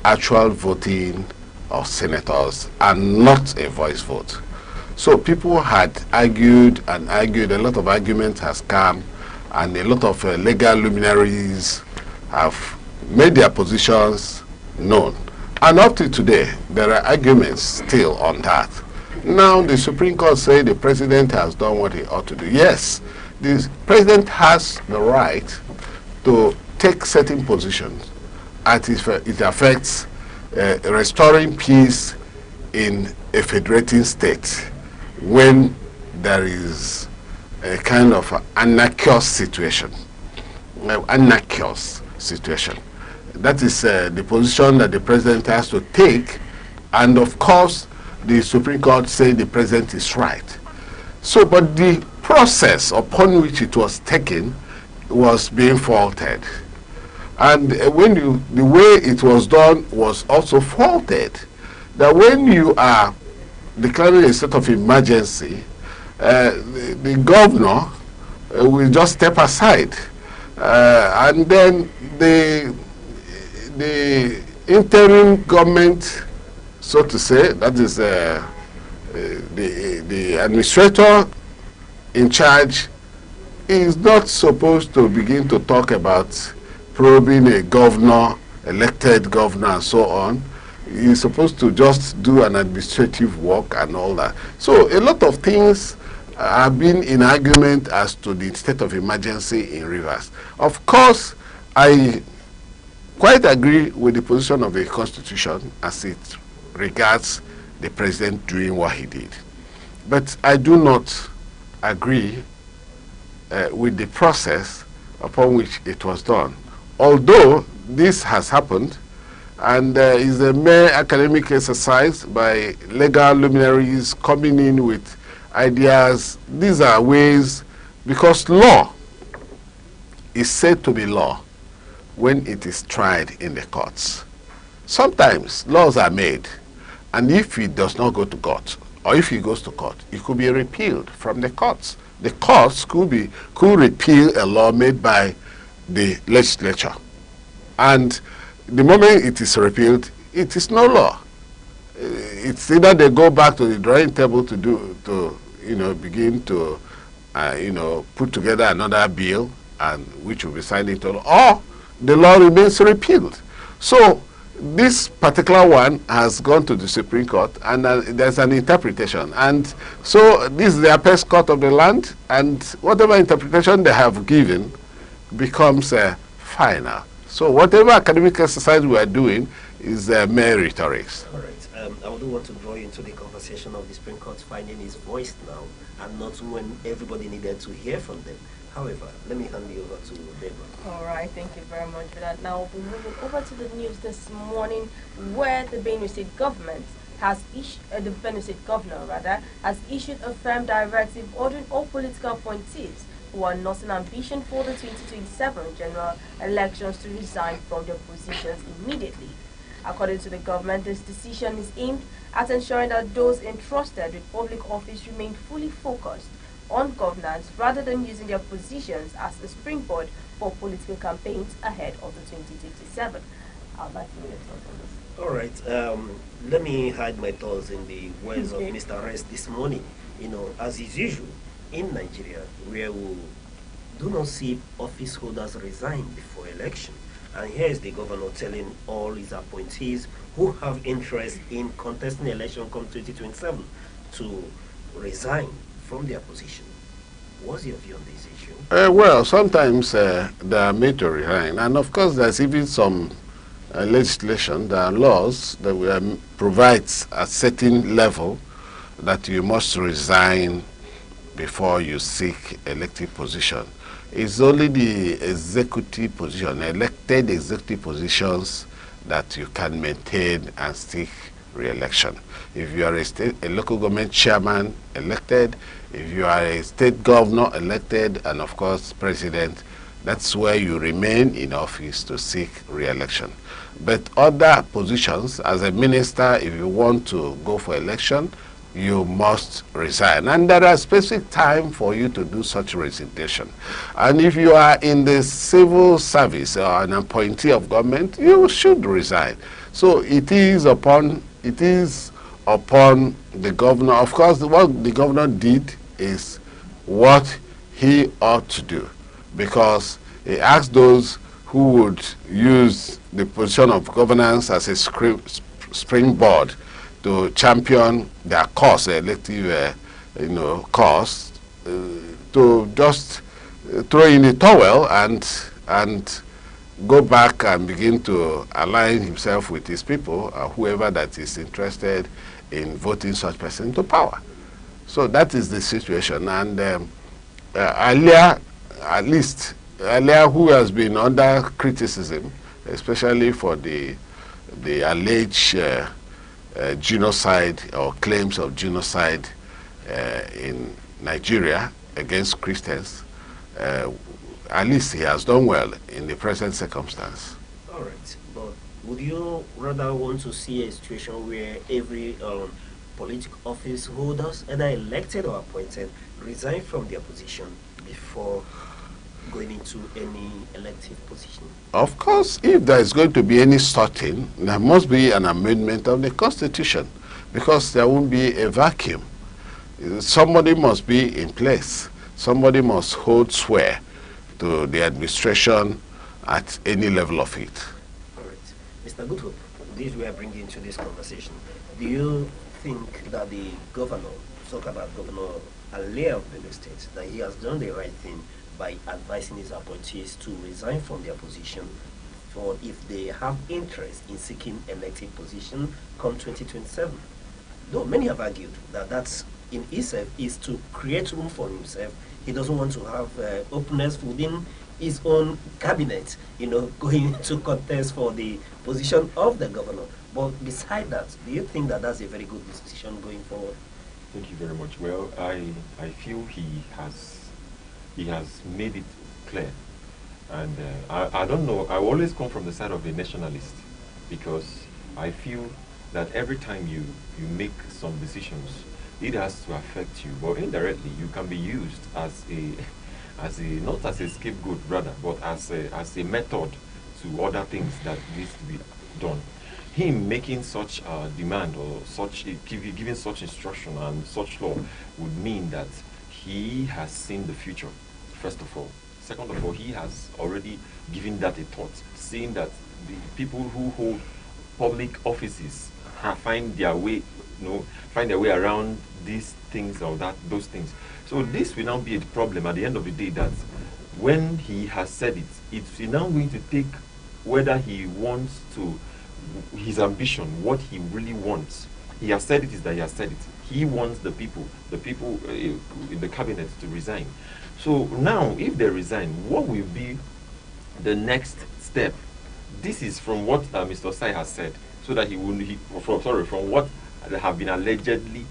actual voting of senators and not a voice vote. So people had argued and argued, a lot of argument has come, and a lot of legal luminaries have made their positions known. And up to today, there are arguments still on that. Now the Supreme Court said the President has done what he ought to do. Yes, the President has the right to take certain positions as it affects restoring peace in a federating state when there is a kind of anarchous situation. That is the position that the President has to take, and of course the Supreme Court said the President is right. So, but the process upon which it was taken was being faulted. And the way it was done was also faulted. That when you are declaring a state of emergency, the governor will just step aside, and then the interim government, so to say, that is the administrator in charge, is not supposed to begin to talk about probing a governor, elected governor, and so on. He's supposed to just do an administrative work and all that. So a lot of things have been in argument as to the state of emergency in Rivers. Of course, I quite agree with the position of the Constitution as it regards the President doing what he did. But I do not agree with the process upon which it was done. Although this has happened, and is a mere academic exercise by legal luminaries coming in with ideas. These are ways, because law is said to be law when it is tried in the courts. Sometimes laws are made, and if it does not go to court, or if it goes to court, it could be repealed from the courts. The courts could repeal a law made by the legislature, and the moment it is repealed, it is no law. It's either they go back to the drawing table to begin to put together another bill, and which will be signed into law, or the law remains repealed. So this particular one has gone to the Supreme Court, and there's an interpretation, and so this is the apex court of the land, and whatever interpretation they have given becomes final. So whatever academic exercise we are doing is mere rhetorics. All right. I would want to draw you into the conversation of the Supreme Court finding his voice now, and not when everybody needed to hear from them. However, let me hand you over to Deborah. All right, thank you very much for that. Now we're moving over to the news this morning, where the Benue State government has issued, the Benue State governor rather, has issued a firm directive ordering all political appointees who are not an ambition for the 2027 general elections to resign from their positions immediately. According to the government, this decision is aimed at ensuring that those entrusted with public office remain fully focused on governance rather than using their positions as a springboard for political campaigns ahead of the 2027. I'd like to hear your thoughts on this. All right. Let me hide my thoughts in the words of Mr. Rest this morning. You know, as is usual in Nigeria, where we do not see office holders resign before election. And here is the governor telling all his appointees who have interest in contesting the election come 2027 to resign from their position. What's your view on this issue? Well, sometimes they are made to resign. And of course, there's even some legislation, there are laws that provides a certain level that you must resign before you seek elective position. It's only the executive position, elected executive positions, that you can maintain and seek re-election. If you are a local government chairman elected, if you are a state governor elected, and of course president, that's where you remain in office to seek re-election. But other positions, as a minister, if you want to go for election, you must resign. And there are specific time for you to do such resignation. And if you are in the civil service or an appointee of government, you should resign. So it is upon the governor. Of course, what the governor did is what he ought to do, because he asked those who would use the position of governance as a springboard to champion their cause, elective, cause, to just throw in the towel and go back and begin to align himself with his people, whoever that is interested in voting such person into power. So that is the situation. And earlier, who has been under criticism, especially for the alleged genocide or claims of genocide in Nigeria against Christians, at least he has done well in the present circumstance. All right, but would you rather want to see a situation where every political office holders, either elected or appointed, resign from their position before going into any elective position? Of course, if there is going to be any sorting, there must be an amendment of the Constitution, because there won't be a vacuum. Somebody must be in place. Somebody must hold sway to the administration at any level of it. All right. Mr. Goodhope, this we are bringing into this conversation. Do you think that the governor, talk about Governor Aneke of Benue State, that he has done the right thing by advising his appointees to resign from their position for if they have interest in seeking elective position come 2027? Though many have argued that that's in itself is to create room for himself. He doesn't want to have openness within his own cabinet, going to contest for the position of the governor. But beside that, do you think that that's a very good decision going forward? Thank you very much. Well, I feel he has made it clear. And I don't know, I always come from the side of a nationalist, because I feel that every time you make some decisions, it has to affect you, but indirectly you can be used as not as a scapegoat rather, but as a method to other things that needs to be done. Him making such demand or giving such instruction and such law would mean that he has seen the future, first of all. Second of all, he has already given that a thought, seeing that the people who hold public offices find their way around these things or those things. So this will now be a problem at the end of the day, that when he has said it, it's now going to take whether he wants to, his ambition, what he really wants. He has said it is that he has said it. He wants the people in the cabinet to resign. So now, if they resign, what will be the next step? This is from what Mr. Sai has said, so that from what have been allegedly,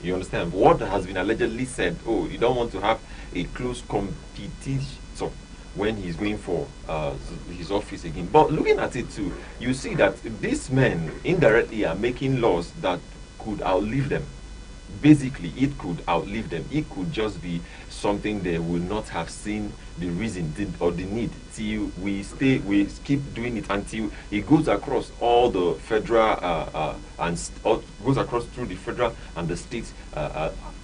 you understand, what has been allegedly said. Oh, you don't want to have a close competition when he's going for his office again. But looking at it too, you see that these men indirectly are making laws that could outlive them. Basically, it could outlive them. It could just be something they will not have seen the reason or the need till we keep doing it until it goes across all the federal goes across through the federal and the state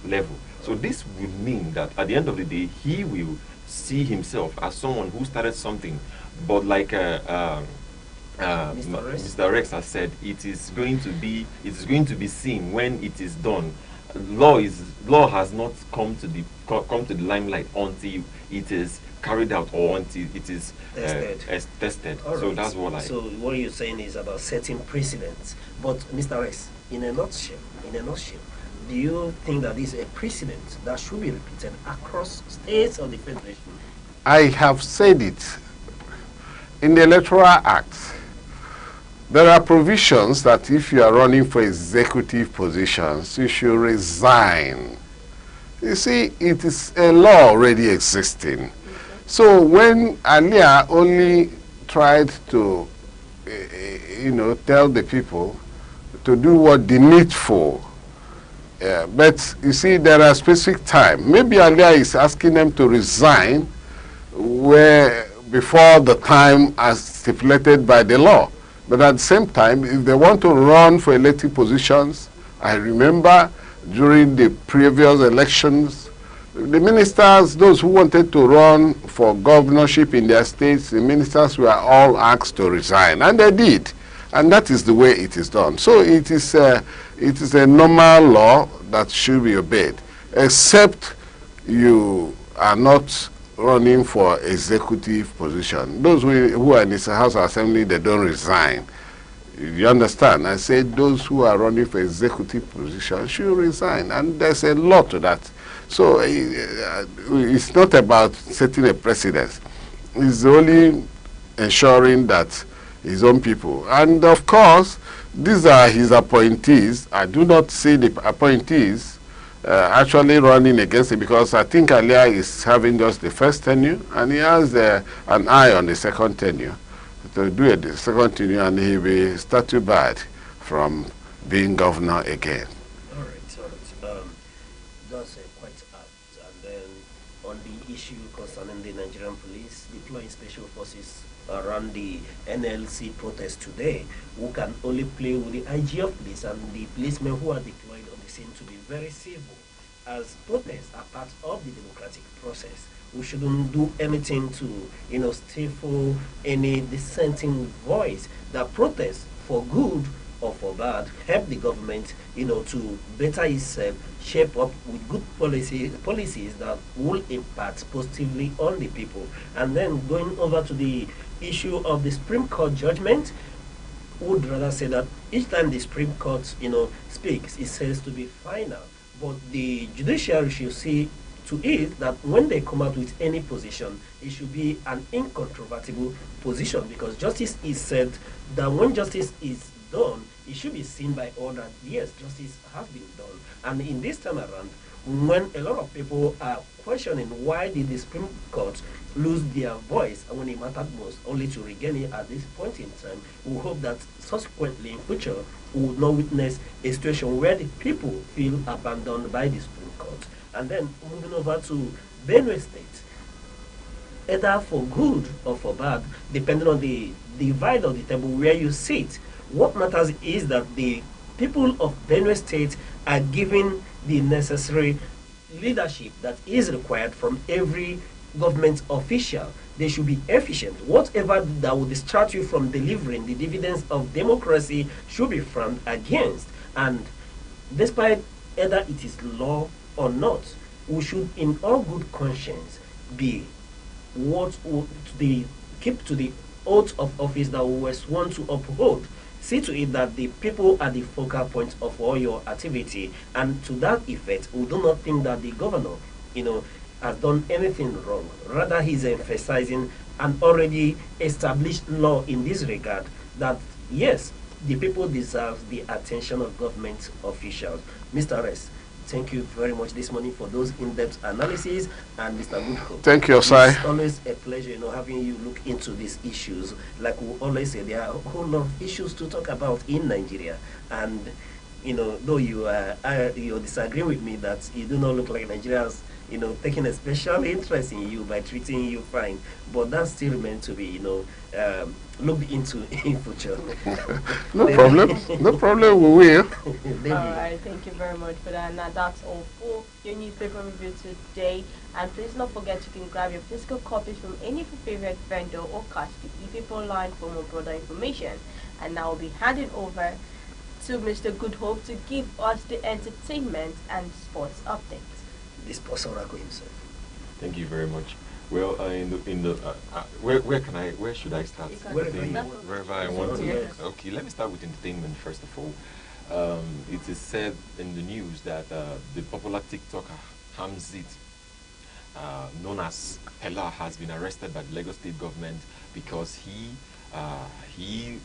level. So this will mean that at the end of the day, he will see himself as someone who started something, but like Mr. Rex has said, it is going to be seen when it is done. Law has not come to the limelight until it is carried out or until it is tested. So Right. that's what So what you're saying is about setting precedents. But Mr. Rex, in a nutshell, do you think that this is a precedent that should be repeated across states of the federation? I have said it. In the Electoral Act, there are provisions that if you are running for executive positions, you should resign. You see, it is a law already existing. So when Alia only tried to, tell the people to do what they needful, but you see, there are specific time. Maybe Alia is asking them to resign before the time as stipulated by the law. But at the same time, if they want to run for elected positions, I remember during the previous elections, the ministers, those who wanted to run for governorship in their states, the ministers were all asked to resign, and they did. And that is the way it is done. So it is a normal law that should be obeyed, except you are not running for executive position. Those who are in the House of Assembly, they don't resign. You understand? I said those who are running for executive position should resign, and there's a lot to that. So it's not about setting a precedent. It's only ensuring that his own people. And of course, these are his appointees. I do not see the appointees actually running against it, because I think Alia is having just the first tenure, and he has an eye on the second tenure to do it, the second tenure, and he will be statute barred from being governor again. All right. That's quite apt. And then on the issue concerning the Nigerian police deploying special forces around the NLC protest today, who can only play with the IG of police and the policemen who are deployed on the scene to be very civil, as protests are part of the democratic process. We shouldn't do anything to, stifle any dissenting voice. That protest, for good or for bad, help the government, to better itself, shape up with good policies that will impact positively on the people. And then going over to the issue of the Supreme Court judgment, would rather say that each time the Supreme Court, speaks, it says to be final. But the judiciary should see to it that when they come out with any position, it should be an incontrovertible position, because justice is said that when justice is done, it should be seen by all that, yes, justice has been done. And in this time around, when a lot of people are questioning why did the Supreme Court lose their voice when it mattered most, only to regain it at this point in time, we hope that subsequently in future we will not witness a situation where the people feel abandoned by the Supreme Court. And then moving over to Benue State, either for good or for bad, depending on the divide of the table where you sit, what matters is that the people of Benue State are given the necessary leadership that is required from every government official. They should be efficient. Whatever that will distract you from delivering the dividends of democracy should be frowned against. And despite either it is law or not, we should in all good conscience be keep to the oath of office that we were sworn to uphold. See to it that the people are the focal point of all your activity, and to that effect, we do not think that the governor, has done anything wrong. Rather, he's emphasizing an already established law in this regard that yes, the people deserve the attention of government officials. Mr. Rest, thank you very much this morning for those in-depth analysis, and Mr. Goodhope. Thank you, Osai. It's always a pleasure, having you look into these issues. Like we always say, there are a whole lot of issues to talk about in Nigeria, and though you disagree with me that you do not look like Nigerians, taking a special interest in you by treating you fine, but that still meant to be, looked into in future. No problem. No problem. We will. Alright, thank you very much for that. Now that's all for your newspaper review today. And please don't forget you can grab your physical copies from any of your favorite vendor or catch the e-paper line for more broader information. And now I'll be handing over to Mr. Goodhope to give us the entertainment and sports update. The sports oracle himself. Thank you very much. Well, where should I start? Wherever I want to. Yes. Okay, let me start with entertainment first of all. It is said in the news that the popular TikToker Hamzit, known as Pella, has been arrested by the Lagos State government because he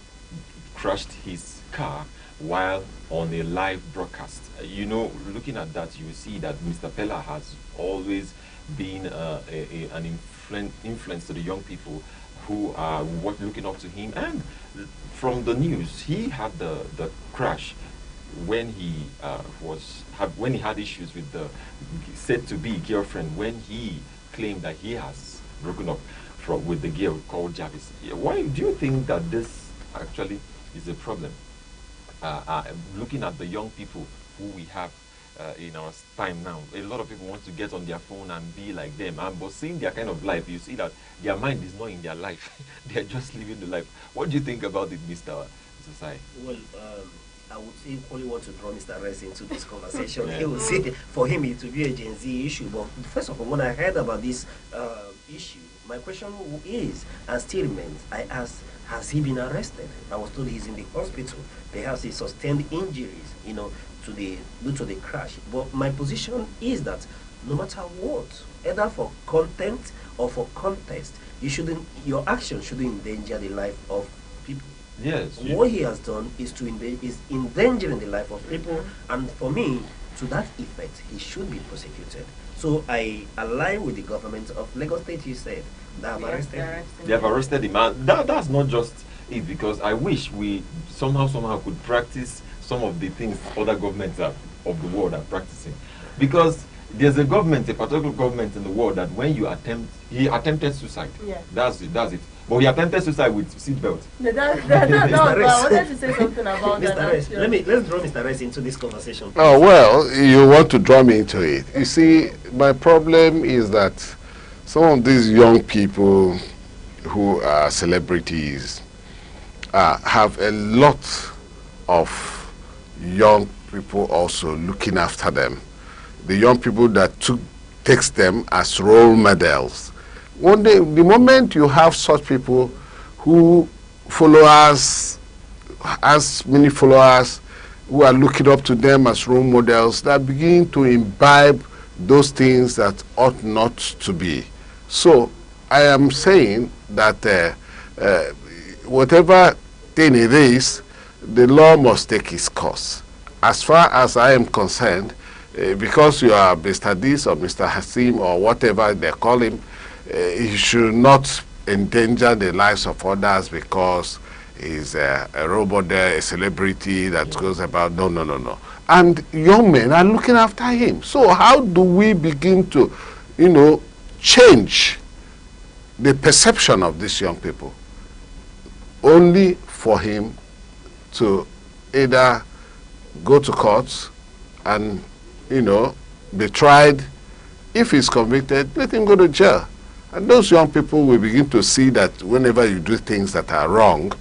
crashed his car while on a live broadcast. Looking at that, you see that Mr. Pella has always been an influence to the young people who are looking up to him. And from the news, he had the crash when he had issues with the said-to-be girlfriend, when he claimed that he has broken up with the girl called Jarvis. Why do you think that this actually is a problem? Looking at the young people who we have in our time now, a lot of people want to get on their phone and be like them, but seeing their kind of life, you see that their mind is not in their life. They're just living the life. What do you think about it, Mr. Sai? Well, I would equally want to draw Mr. Rez into this conversation. Yeah. He will say for him it will be a Gen Z issue. But first of all, when I heard about this issue, my question is, and still remains, I asked, has he been arrested? I was told he's in the hospital. Perhaps he sustained injuries, due to the crash. But my position is that no matter what, either for content or for contest, your action shouldn't endanger the life of people. Yes. What he has done is endangering the life of people, and for me, to that effect, he should be prosecuted. So I align with the government of Lagos State. You said they have arrested him. They have arrested him. That's not just it, because I wish we somehow could practice some of the things other governments of the world are practicing. Because there's a particular government in the world that when he attempted suicide. Yeah. That's it. But he attempted suicide with seatbelt. I wanted to say something about Mr. Rez, let's draw Mr. Rez into this conversation. Please. Oh, well, you want to draw me into it. You see, my problem is that some of these young people who are celebrities have a lot of young people also looking after them. The young people that takes them as role models. One day, the moment you have such people who as many followers who are looking up to them as role models, they begin to imbibe those things that ought not to be. So I am saying that whatever thing it is, the law must take its course. As far as I am concerned, because you are Mr. This or Mr. Hasim or whatever they call him, he should not endanger the lives of others because he's a role model, a celebrity that goes about. No. And young men are looking after him. So how do we begin to, change the perception of these young people? Only for him to either go to court and, be tried. If he's convicted, let him go to jail. And those young people will begin to see that whenever you do things that are wrong,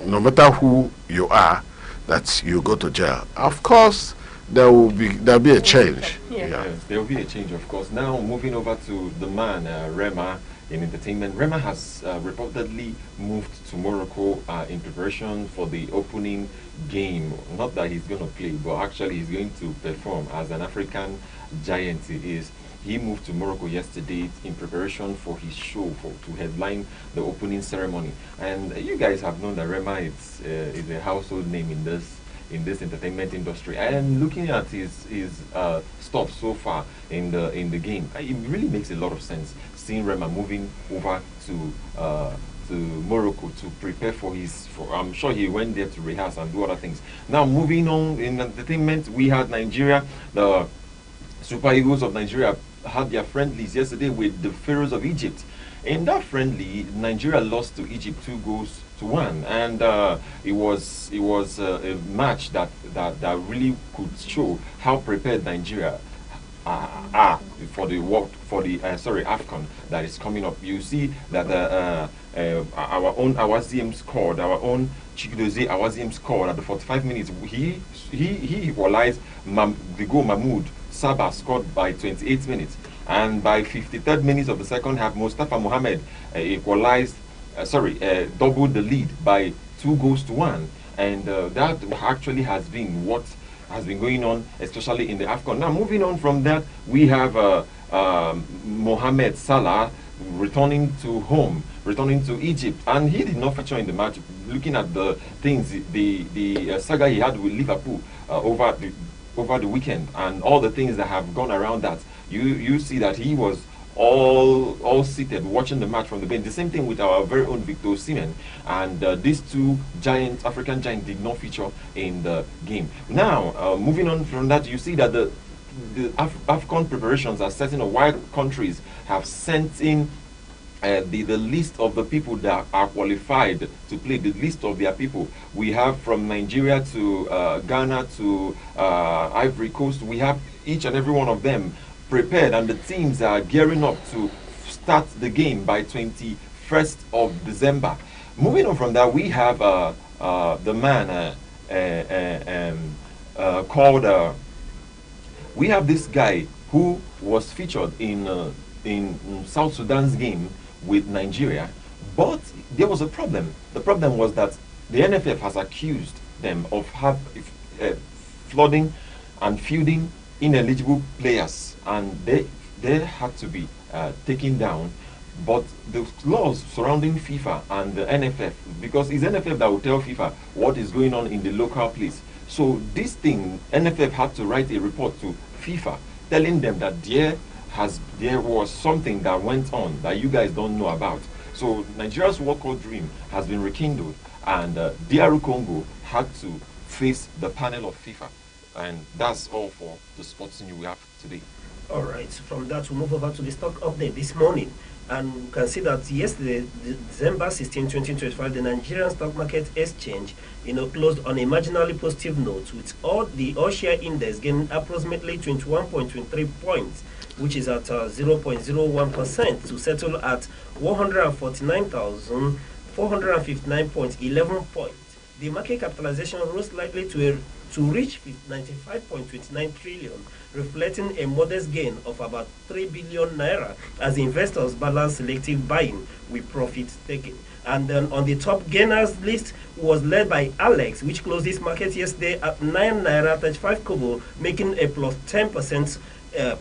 no matter who you are, that you go to jail. Of course, there'll be a change. Yeah. Yes, there will be a change, of course. Now, moving over to the man, Rema, in entertainment. Rema has reportedly moved to Morocco in preparation for the opening game. Not that he's going to play, but actually he's going to perform as an African giant he is. He moved to Morocco yesterday in preparation for his show to headline the opening ceremony. And you guys have known that Rema is a household name in this entertainment industry. And looking at his stuff so far in the game, it really makes a lot of sense seeing Rema moving over to Morocco to prepare for I'm sure he went there to rehearse and do other things. Now moving on in entertainment, we had Nigeria, the Super Eagles of Nigeria had their friendlies yesterday with the Pharaohs of Egypt. In that friendly, Nigeria lost to Egypt 2-1, and it was a match that really could show how prepared Nigeria are for the AFCON that is coming up. You see that our own Awaziem scored, our own Chikidozie Awaziem scored at the 45 minutes. He equalized the goal. Mahmoud Sabah scored by 28 minutes, and by 53rd minutes of the second half, Mustafa Mohamed doubled the lead by 2-1, and that actually has been what has been going on, especially in the AFCON. Now, moving on from that, we have Mohamed Salah returning to Egypt, and he did not feature in the match. Looking at the things, the saga he had with Liverpool over the weekend, and all the things that have gone around that, you see that he was all seated watching the match from the bench. The same thing with our very own Victor Osimhen, and these two African giants did not feature in the game. Now, moving on from that, you see that the AFCON preparations are setting up, while countries have sent in the list of the people that are qualified to play, the list of their people. We have from Nigeria to Ghana to Ivory Coast. We have each and every one of them prepared, and the teams are gearing up to start the game by 21st of December. Moving on from that, we have the man called we have this guy who was featured in South Sudan's game with Nigeria, but there was a problem. The problem was that the NFF has accused them of flooding and fielding ineligible players, and they had to be taken down. But the laws surrounding FIFA and the NFF, because it's NFF that will tell FIFA what is going on in the local place. So this thing, NFF had to write a report to FIFA telling them that there was something that went on that you guys don't know about. So Nigeria's World Cup dream has been rekindled, and DR Congo had to face the panel of FIFA. And that's all for the sports news we have today. All right, from that we move over to the stock update this morning. And we can see that yesterday, December 16, 2025, the Nigerian stock market exchange, closed on a marginally positive note, with the all-share index gaining approximately 21.23 points, which is at 0.01%, to settle at 149,459.11 points. The market capitalization rose slightly to reach 95.29 trillion, reflecting a modest gain of about 3 billion naira as investors balance selective buying with profit taking. And then on the top gainers list was led by Alex, which closed this market yesterday at 9 naira 35 kobo, making a plus 10%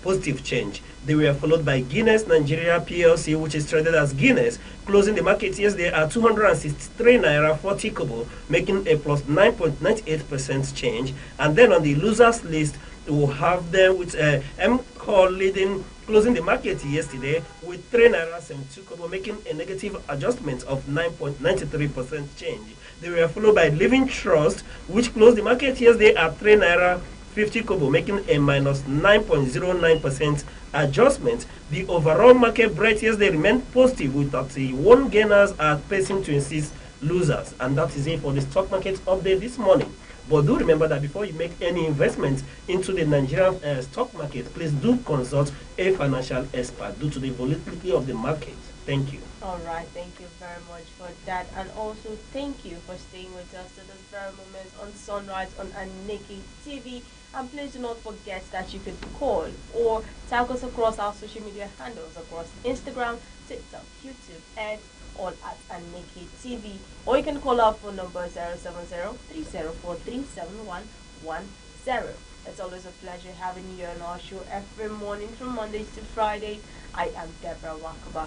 positive change. They were followed by Guinness Nigeria PLC, which is traded as Guinness, closing the market yesterday at 263 naira 40 kobo, making a plus 9.98% change. And then on the losers list, we'll have them with M-Call leading, closing the market yesterday with 3 naira 72 kobo, making a negative adjustment of 9.93% change. They were followed by Living Trust, which closed the market yesterday at 3 naira 50 kobo, making a minus 9.09% adjustment. The overall market breadth yesterday remained positive, with 31 gainers are facing 26 losers. And that is it for the stock market update this morning. But do remember that before you make any investment into the Nigerian stock market, please do consult a financial expert due to the volatility of the market. Thank you. All right, thank you very much for that, and also thank you for staying with us to this very moment on Sunrise on Aneke TV. And please do not forget that you could call or tag us across our social media handles across Instagram, TikTok, YouTube, and all at Aneke TV. Or you can call our phone number 070-3043-7110. It's always a pleasure having you on our show every morning from Mondays to Fridays. I am Deborah Wakaba.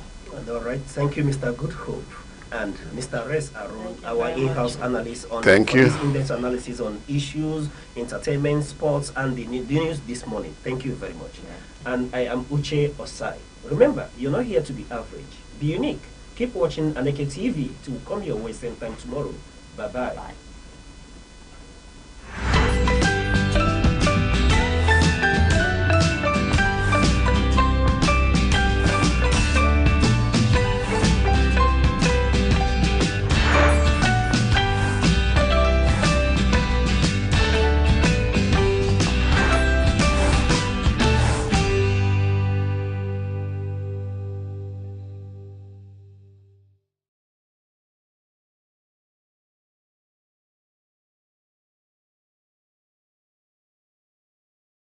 All right, thank you, Mr. Good Hope, and Mr. Res Aaron, our in-house analyst on Thank you. this in-depth analysis on issues, entertainment, sports, and the news this morning. Thank you very much. Yeah. And I am Uche Osai. Remember, you're not here to be average. Be unique. Keep watching Aneke TV to come your way same time tomorrow. Bye-bye. Bye.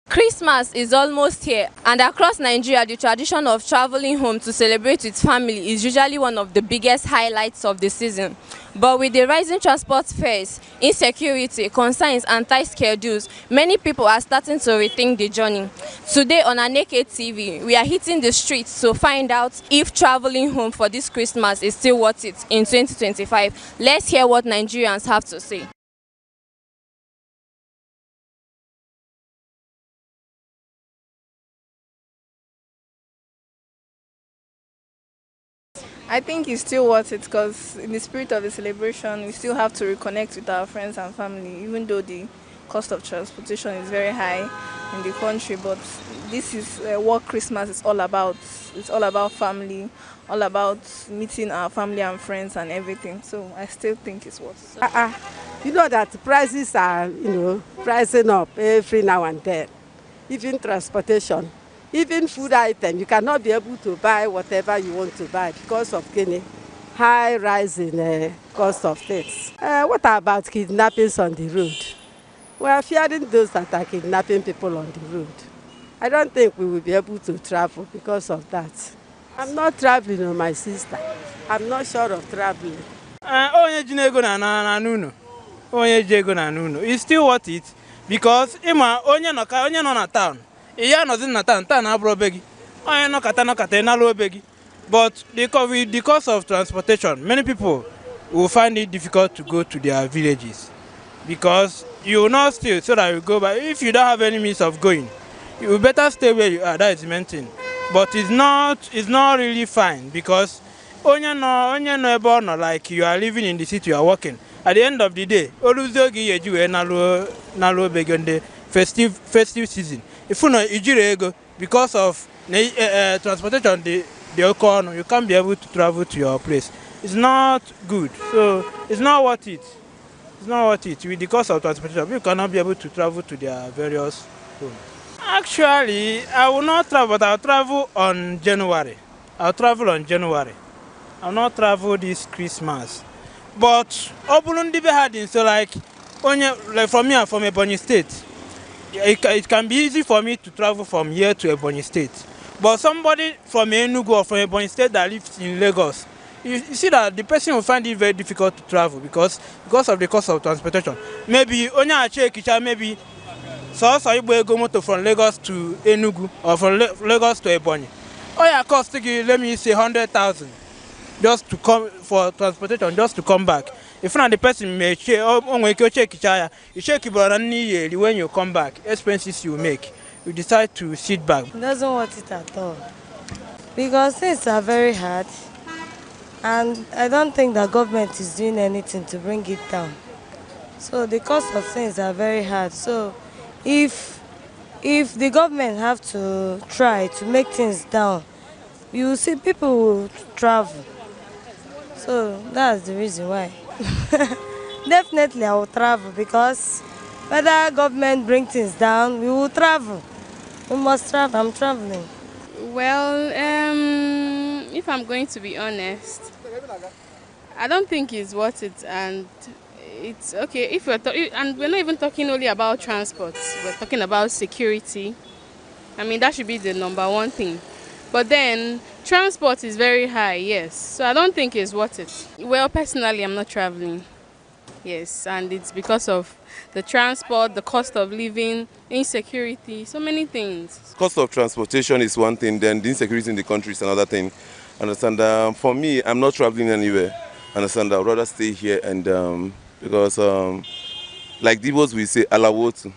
Christmas is almost here, and across Nigeria, the tradition of traveling home to celebrate with family is usually one of the biggest highlights of the season. But with the rising transport fares, insecurity, concerns, and tight schedules, many people are starting to rethink the journey. Today on Aneke TV, we are hitting the streets to find out if traveling home for this Christmas is still worth it in 2025. Let's hear what Nigerians have to say. I think it's still worth it because in the spirit of the celebration, we still have to reconnect with our friends and family, even though the cost of transportation is very high in the country. But this is what Christmas is all about. It's all about family, all about meeting our family and friends and everything. So I still think it's worth it. You know that prices are, rising up every now and then. Even transportation. Even food item, you cannot be able to buy whatever you want to buy because of high rise in cost of things. What about kidnappings on the road? We are fearing those that are kidnapping people on the road. I don't think we will be able to travel because of that. I'm not traveling with my sister. I'm not sure of traveling. Onye ji ego na n'ụlọ. Onye ji ego na n'ụlọ. It's still worth it because onye nọ na town. Iya nọzi na town abụrụ be gị. Onye nọkata ịnalụ obe gị. But with the cost of transportation, many people will find it difficult to go to their villages because you will not stay so that you go back. If you don't have any means of going, you better stay where you are. That is the main thing. But it's not really fine because onye no ebe ọ nọ, like you are living in the city, you are working. At the end of the day, oluzi oge eji wee nalụ obe gị ndị festive season. If you know ego because of transportation, the economy, you can't be able to travel to your place. It's not good, so it's not worth it. It's not worth it. With the cost of transportation, you cannot be able to travel to their various homes. Actually, I will not travel, but I'll travel on January. I'll travel on January. I'll not travel this Christmas. But so like from me, I'm from Ebonyi State. It can be easy for me to travel from here to Ebonyi State. But somebody from Enugu or from Ebonyi State that lives in Lagos, you see that the person will find it very difficult to travel because of the cost of transportation. Maybe maybe so go motor from Lagos to Enugu or from Lagos to Ebonyi. Cost let me say 100,000 just to come for transportation, just to come back. If not, the person may check, you check when you come back, expenses you make, you decide to sit back. It doesn't want it at all because things are very hard, and I don't think the government is doing anything to bring it down. So the cost of things are very hard. So if the government have to try to make things down, you will see people will travel. So that's the reason why. Definitely I will travel because whether government bring things down, we will travel. We must travel. I'm traveling. Well, If I'm going to be honest, I don't think it's worth it, and it's okay if and we're not even talking only about transport. We're talking about security. I mean, that should be the number one thing. But then transport is very high, yes. So I don't think it's worth it. Well, personally, I'm not traveling. Yes, and it's because of the transport, the cost of living, insecurity, so many things. Cost of transportation is one thing, then the insecurity in the country is another thing. Understand? For me, I'm not traveling anywhere. Understand? I'd rather stay here and because like Dibos we say alawotu.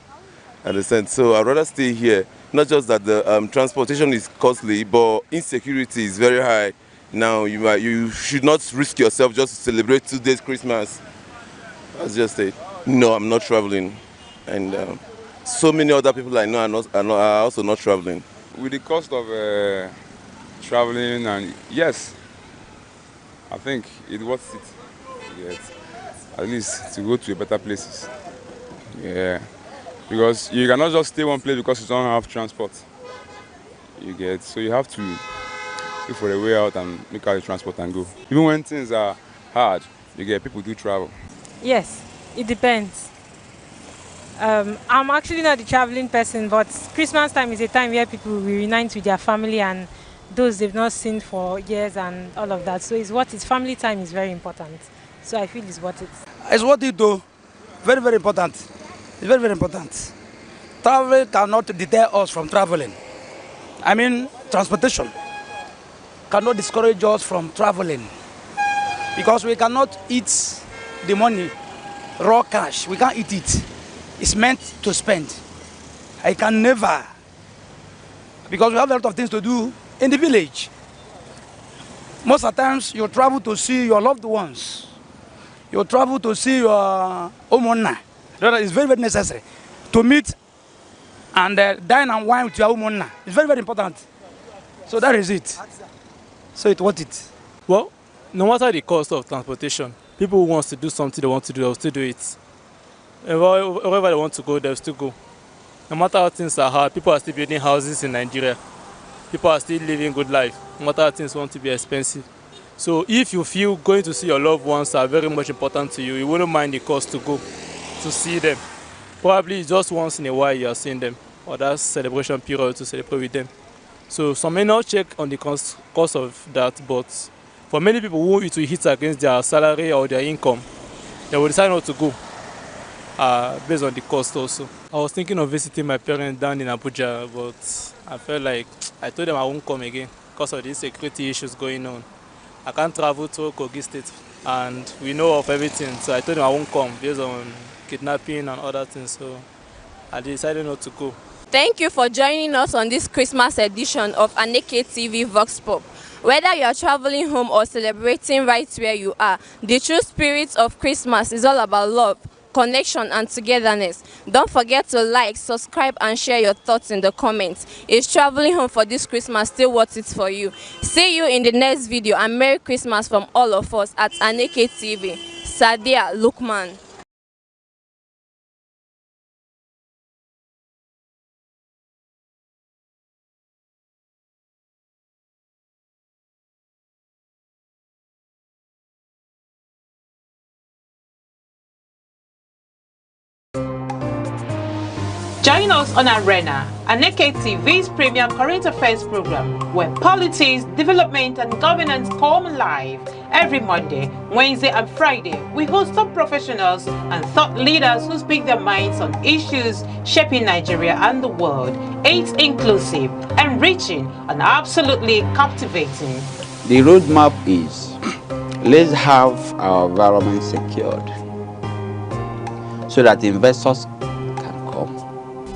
Understand? So I'd rather stay here. Not just that the transportation is costly, but insecurity is very high. Now you should not risk yourself just to celebrate 2 days Christmas. That's just it. No, I'm not traveling, and so many other people I know are also not traveling. With the cost of traveling, and yes, I think it worth it. Yes. At least to go to better places. Yeah, because you cannot just stay one place because you don't have transport. You get, so you have to look for a way out and make out the transport and go. Even when things are hard, you get people do travel. Yes, it depends. I'm actually not the traveling person, but Christmas time is a time where people will reunite with their family and those they've not seen for years and all of that. So it's what is family time is very important. So I feel it's worth it. It's worth it though. Very, very important. It's very, very important. Travel cannot deter us from traveling. I mean, transportation cannot discourage us from traveling because we cannot eat the money, raw cash. We can't eat it. It's meant to spend. I can never, because we have a lot of things to do in the village. Most of the times you travel to see your loved ones. You travel to see your umonna. It's very, very necessary to meet and dine and wine with your umonna. It's very, very important. So that is it. So it's worth it. Well, no matter the cost of transportation, people who want to do something they want to do, they'll still do it. Wherever they want to go, they'll still go. No matter how things are hard, people are still building houses in Nigeria. People are still living good life, no matter how things want to be expensive. So if you feel going to see your loved ones are very much important to you, you wouldn't mind the cost to go to see them. Probably just once in a while you are seeing them, or that celebration period to celebrate with them. So some may not check on the cost of that, but for many people who it will hit against their salary or their income, they will decide not to go based on the cost also. I was thinking of visiting my parents down in Abuja, but I felt like I told them I won't come again because of these security issues going on. I can't travel to Kogi State and we know of everything, so I told them I won't come based on kidnapping and other things, so I decided not to go. Thank you for joining us on this Christmas edition of Aneke TV Vox Pop. Whether you are traveling home or celebrating right where you are, the true spirit of Christmas is all about love, connection and togetherness. Don't forget to like, subscribe and share your thoughts in the comments. Is traveling home for this Christmas still worth it for you? See you in the next video and Merry Christmas from all of us at Aneke TV. Sadia Lukman. Join us on Arena, Aneke TV's premier current affairs program, where politics, development, and governance come alive. Every Monday, Wednesday, and Friday, we host top professionals and thought leaders who speak their minds on issues shaping Nigeria and the world. It's inclusive, enriching, and absolutely captivating. The roadmap is let's have our environment secured so that investors can come.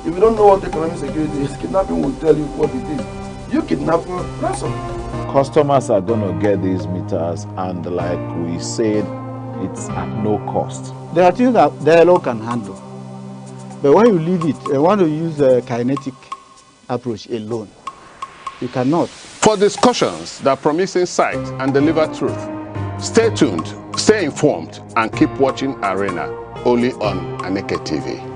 If you don't know what economic security is, kidnapping will tell you what it is. You kidnapping, ransom. Customers are going to get these meters, and like we said, it's at no cost. There are things that the hello can handle. But when you leave it, you want to use a kinetic approach alone. You cannot. For discussions that promise insight and deliver truth, stay tuned, stay informed, and keep watching Arena, only on Aneke TV.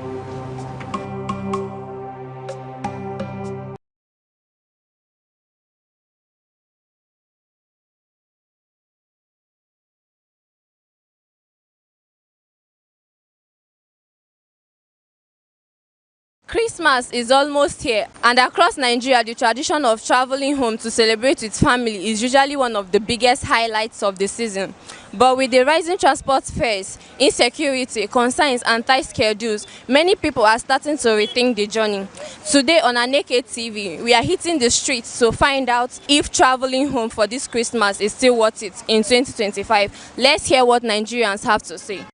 Christmas is almost here, and across Nigeria, the tradition of traveling home to celebrate with family is usually one of the biggest highlights of the season. But with the rising transport fares, insecurity, concerns, and tight schedules, many people are starting to rethink the journey. Today on Aneke TV, we are hitting the streets to find out if traveling home for this Christmas is still worth it in 2025. Let's hear what Nigerians have to say.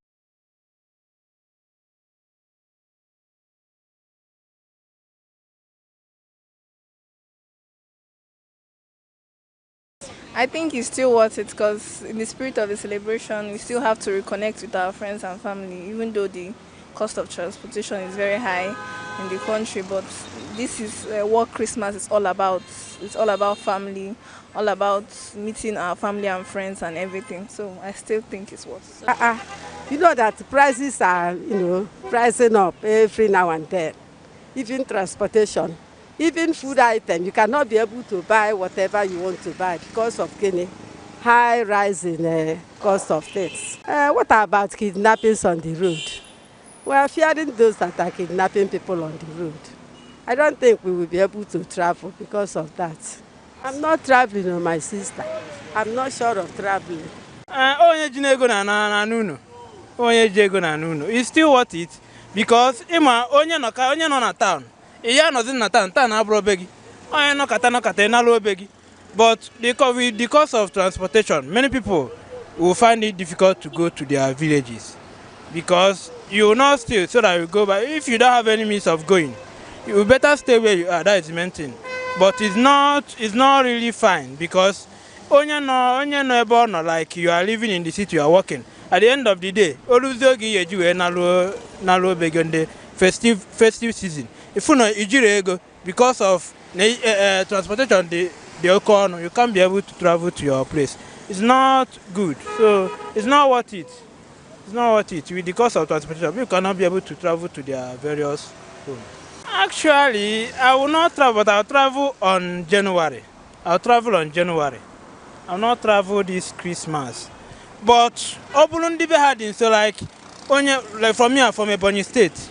I think it's still worth it because in the spirit of the celebration, we still have to reconnect with our friends and family, even though the cost of transportation is very high in the country. But this is what Christmas is all about. It's all about family, all about meeting our family and friends and everything. So I still think it's worth it. You know that prices are, pricing up every now and then. Even transportation, even food items, you cannot be able to buy whatever you want to buy because of high rise in cost of things. What about kidnappings on the road? We are fearing those that are kidnapping people on the road. I don't think we will be able to travel because of that. I'm not traveling with my sister. I'm not sure of traveling. Onye ji ego na n'ụlọ. Onye ji ego na n'ụlọ. It's still worth it because onye nọ na town. Iya nọzi na town abụrụ be gị. Onye nọkata n'ala obe gị. But with the cost of transportation, many people will find it difficult to go to their villages because you will not stay so that you go back. If you don't have any means of going, you better stay where you are. That is the main thing. But it's not really fine because onye no ebe ọ nọ, like you are living in the city, you are working. At the end of the day, oluzo gi eji we nalo obe gị the festive season. If you know ijiri ego because of transportation the okono, you can't be able to travel to your place. It's not good. So it's not worth it. It's not worth it. With the cost of transportation, you cannot be able to travel to their various homes. Actually, I will not travel, but I'll travel on January. I'll travel on January. I'll not travel this Christmas. But Obulundi Behadin, so like for me, I'm from Ebonyi State.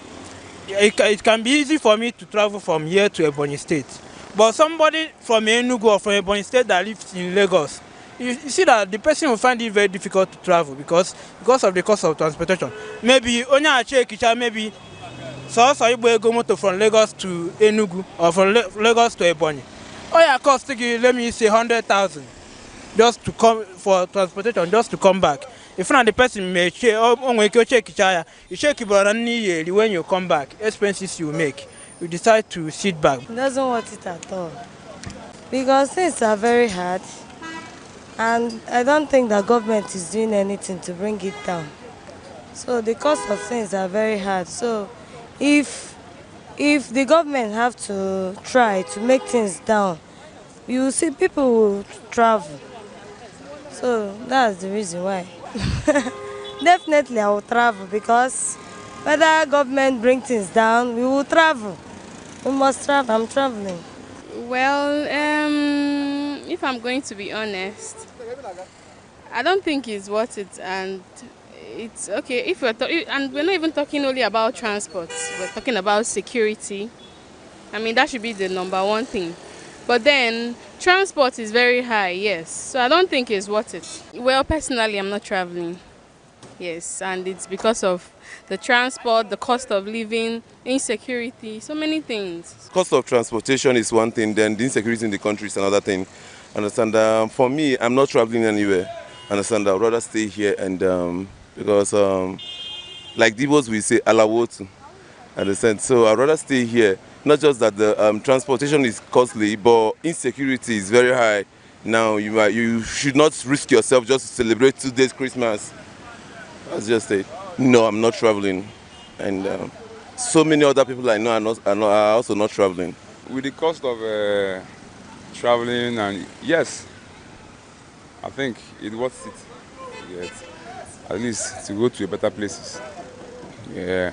It can be easy for me to travel from here to Ebonyi State. But somebody from Enugu or from Ebonyi State that lives in Lagos, you see that the person will find it very difficult to travel because of the cost of transportation. Maybe Onya Achekicha, maybe so Igbo ego motor from Lagos to Enugu or from Lagos to Ebonyi. Oh yeah, cost let me say 100,000 just to come for transportation, just to come back. If not, the person may check, you check it when you come back, expenses you make, you decide to sit back. It doesn't want it at all because things are very hard, and I don't think the government is doing anything to bring it down. So the cost of things are very hard. So if the government have to try to make things down, you will see people will travel. So that's the reason why. Definitely I will travel because whether government bring things down, we will travel. We must travel. I'm traveling. Well, if I'm going to be honest, I don't think it's worth it, and it's okay if and we're not even talking only about transport. We're talking about security. I mean, that should be the #1 thing. But then transport is very high, yes. So I don't think it's worth it. Well, personally, I'm not traveling. Yes, and it's because of the transport, the cost of living, insecurity, so many things. Cost of transportation is one thing, then the insecurity in the country is another thing. Understand? For me, I'm not traveling anywhere. Understand? I'd rather stay here and because like Divos we say alawotu. Understand? So I'd rather stay here. Not just that the transportation is costly, but insecurity is very high. Now you should not risk yourself just to celebrate 2 days Christmas. That's just it. No, I'm not traveling, and so many other people I know are also not traveling. With the cost of traveling, and yes, I think it worth it. Yes. At least to go to better places. Yeah.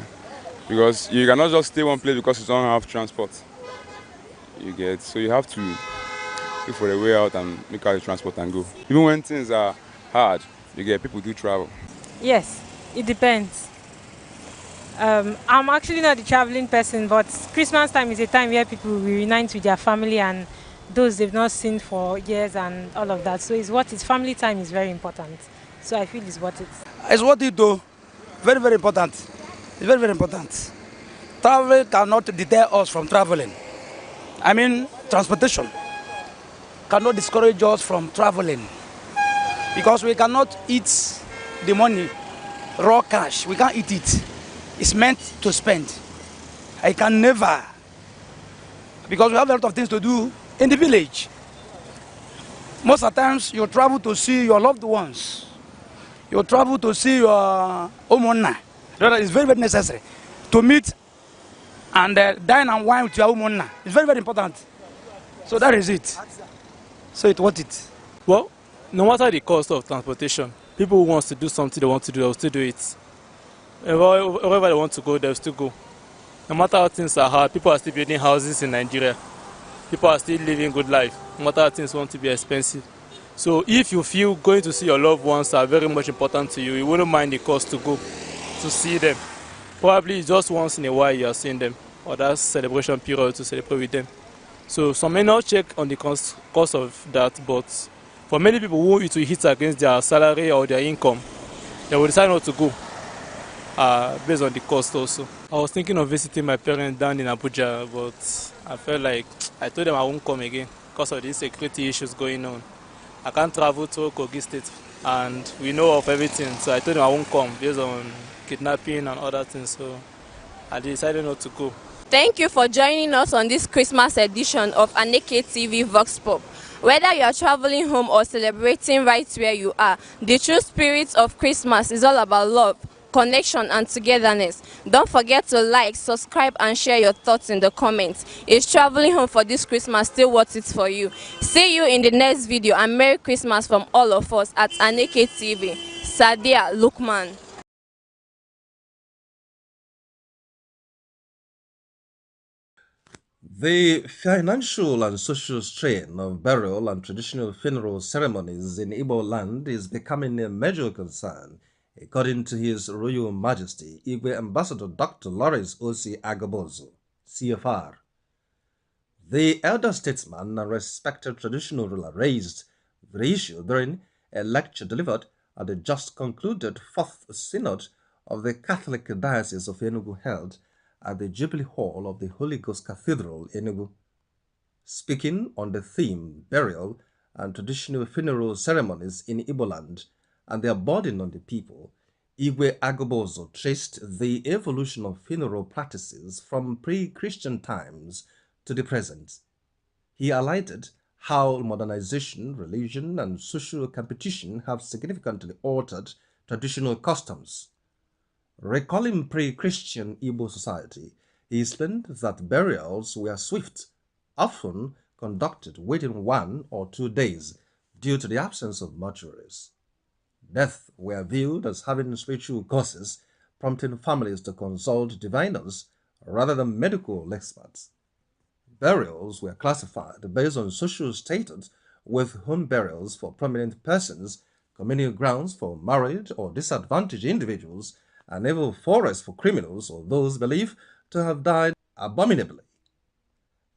Because you cannot just stay one place because you don't have transport. You get, so you have to look for a way out and make out the transport and go. Even when things are hard, you get people do travel. Yes, it depends. I'm actually not the traveling person, but Christmas time is a time where people will reunite with their family and those they've not seen for years and all of that. So it's what is family time is very important. So I feel it's what it's. It's what it do. Very, very important. It's very, very important. Travel cannot deter us from traveling. I mean, transportation cannot discourage us from traveling because we cannot eat the money, raw cash. We can't eat it. It's meant to spend. I can never, because we have a lot of things to do in the village. Most of the times you travel to see your loved ones. You travel to see your umonna. It's very, very necessary to meet and dine and wine with your umonna. It's very, very important. So that is it. So it's worth it. Well, no matter the cost of transportation, people who want to do something they want to do, they'll still do it. Wherever they want to go, they'll still go. No matter how things are hard, people are still building houses in Nigeria. People are still living good life, no matter how things want to be expensive. So if you feel going to see your loved ones are very much important to you, you wouldn't mind the cost to go to see them. Probably just once in a while you are seeing them, or that celebration period to celebrate with them. So some may not check on the cost of that, but for many people who it will hit against their salary or their income, they will decide not to go based on the cost also. I was thinking of visiting my parents down in Abuja, but I felt like I told them I won't come again because of the security issues going on. I can't travel to Kogi State and we know of everything, so I told them I won't come based on kidnapping and other things, so I decided not to go. Thank you for joining us on this Christmas edition of Aneke TV Vox Pop. Whether you are traveling home or celebrating right where you are, the true spirit of Christmas is all about love, connection and togetherness. Don't forget to like, subscribe and share your thoughts in the comments. Is traveling home for this Christmas still worth it for you? See you in the next video and Merry Christmas from all of us at Aneke TV. Sadia Lukman. The financial and social strain of burial and traditional funeral ceremonies in Igbo land is becoming a major concern, according to His Royal Majesty Igwe Ambassador Dr. Lawrence O.C. Agabozo, CFR. The elder statesman and respected traditional ruler raised the issue during a lecture delivered at the just concluded Fourth Synod of the Catholic Diocese of Enugu held at the Jubilee Hall of the Holy Ghost Cathedral, Enugu. Speaking on the theme burial and traditional funeral ceremonies in Igbo land and their burden on the people, Igwe Agobozo traced the evolution of funeral practices from pre-Christian times to the present. He highlighted how modernization, religion, and social competition have significantly altered traditional customs. Recalling pre-Christian Igbo society, he explained that burials were swift, often conducted within 1 or 2 days due to the absence of mortuaries. Death were viewed as having spiritual causes, prompting families to consult diviners rather than medical experts. Burials were classified based on social status, with home burials for prominent persons, communal grounds for married or disadvantaged individuals, and even forests for criminals or those believed to have died abominably.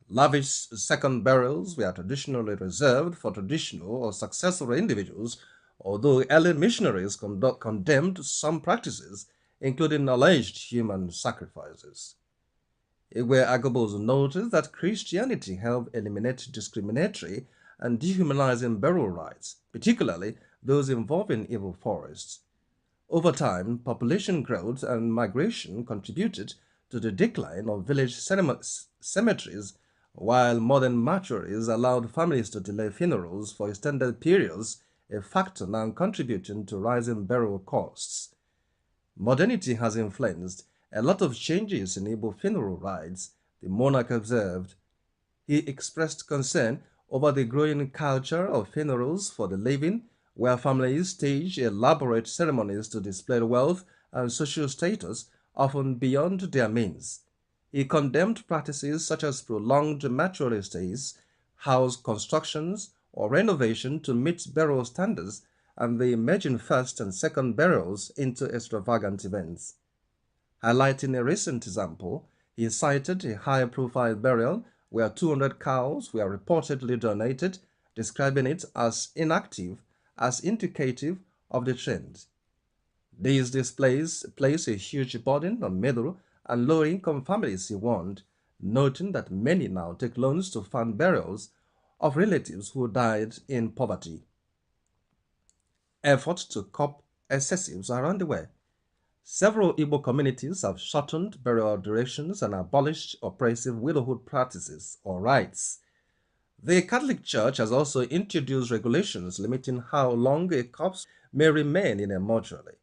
Lavish second burials were traditionally reserved for traditional or successful individuals, although early missionaries condemned some practices, including alleged human sacrifices. Igwe Agobos noted that Christianity helped eliminate discriminatory and dehumanizing burial rites, particularly those involving evil forests. Over time, population growth and migration contributed to the decline of village cemeteries, while modern mortuaries allowed families to delay funerals for extended periods, a factor now contributing to rising burial costs. Modernity has influenced a lot of changes in Igbo funeral rites, the monarch observed. He expressed concern over the growing culture of funerals for the living, where families stage elaborate ceremonies to display wealth and social status, often beyond their means. He condemned practices such as prolonged mortuary stays, house constructions, or renovation to meet burial standards, and the emerging first and second burials into extravagant events. Highlighting a recent example, he cited a high-profile burial where 200 cows were reportedly donated, describing it as inactive, as indicative of the trend. These displays place a huge burden on middle and low-income families, he warned, noting that many now take loans to fund burials of relatives who died in poverty. Efforts to curb excessives are underway. Several Igbo communities have shortened burial durations and abolished oppressive widowhood practices or rites. The Catholic Church has also introduced regulations limiting how long a corpse may remain in a mortuary.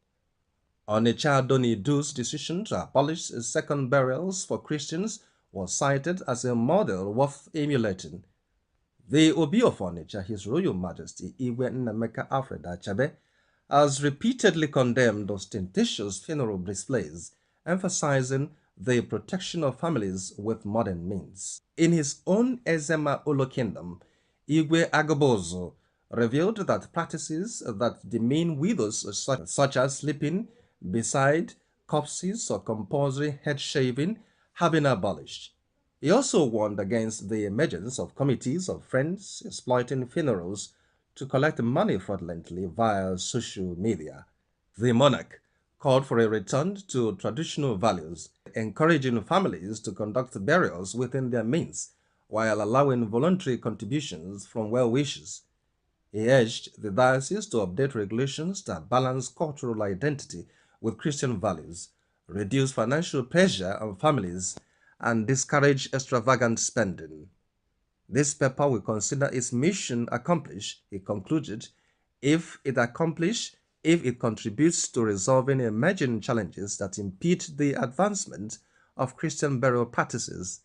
Onitsha Donidu's decision to abolish second burials for Christians was cited as a model worth emulating. The Obi of Onitsha, His Royal Majesty Igwe Nnameka Alfred Achabe, has repeatedly condemned ostentatious funeral displays, emphasizing the protection of families with modern means. In his own Ezema Olo Kingdom, Igwe Agabozo revealed that practices that demean widows such as sleeping beside corpses or compulsory head shaving have been abolished. He also warned against the emergence of committees of friends exploiting funerals to collect money fraudulently via social media. The monarch called for a return to traditional values, encouraging families to conduct burials within their means while allowing voluntary contributions from well-wishers. He urged the diocese to update regulations that balance cultural identity with Christian values, reduce financial pressure on families, and discourage extravagant spending. This paper will consider its mission accomplished, he concluded, if it contributes to resolving emerging challenges that impede the advancement of Christian burial practices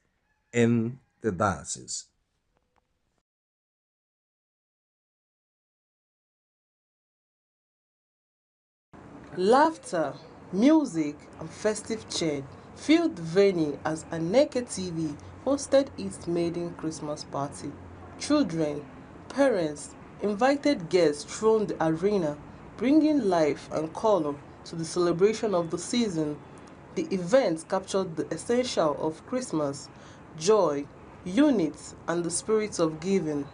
in the diocese. Laughter, music, and festive cheer filled the venue as Aneke TV hosted its maiden Christmas party. Children, parents, invited guests thronged the arena, bringing life and color to the celebration of the season. The event captured the essential of Christmas: joy, unity, and the spirit of giving.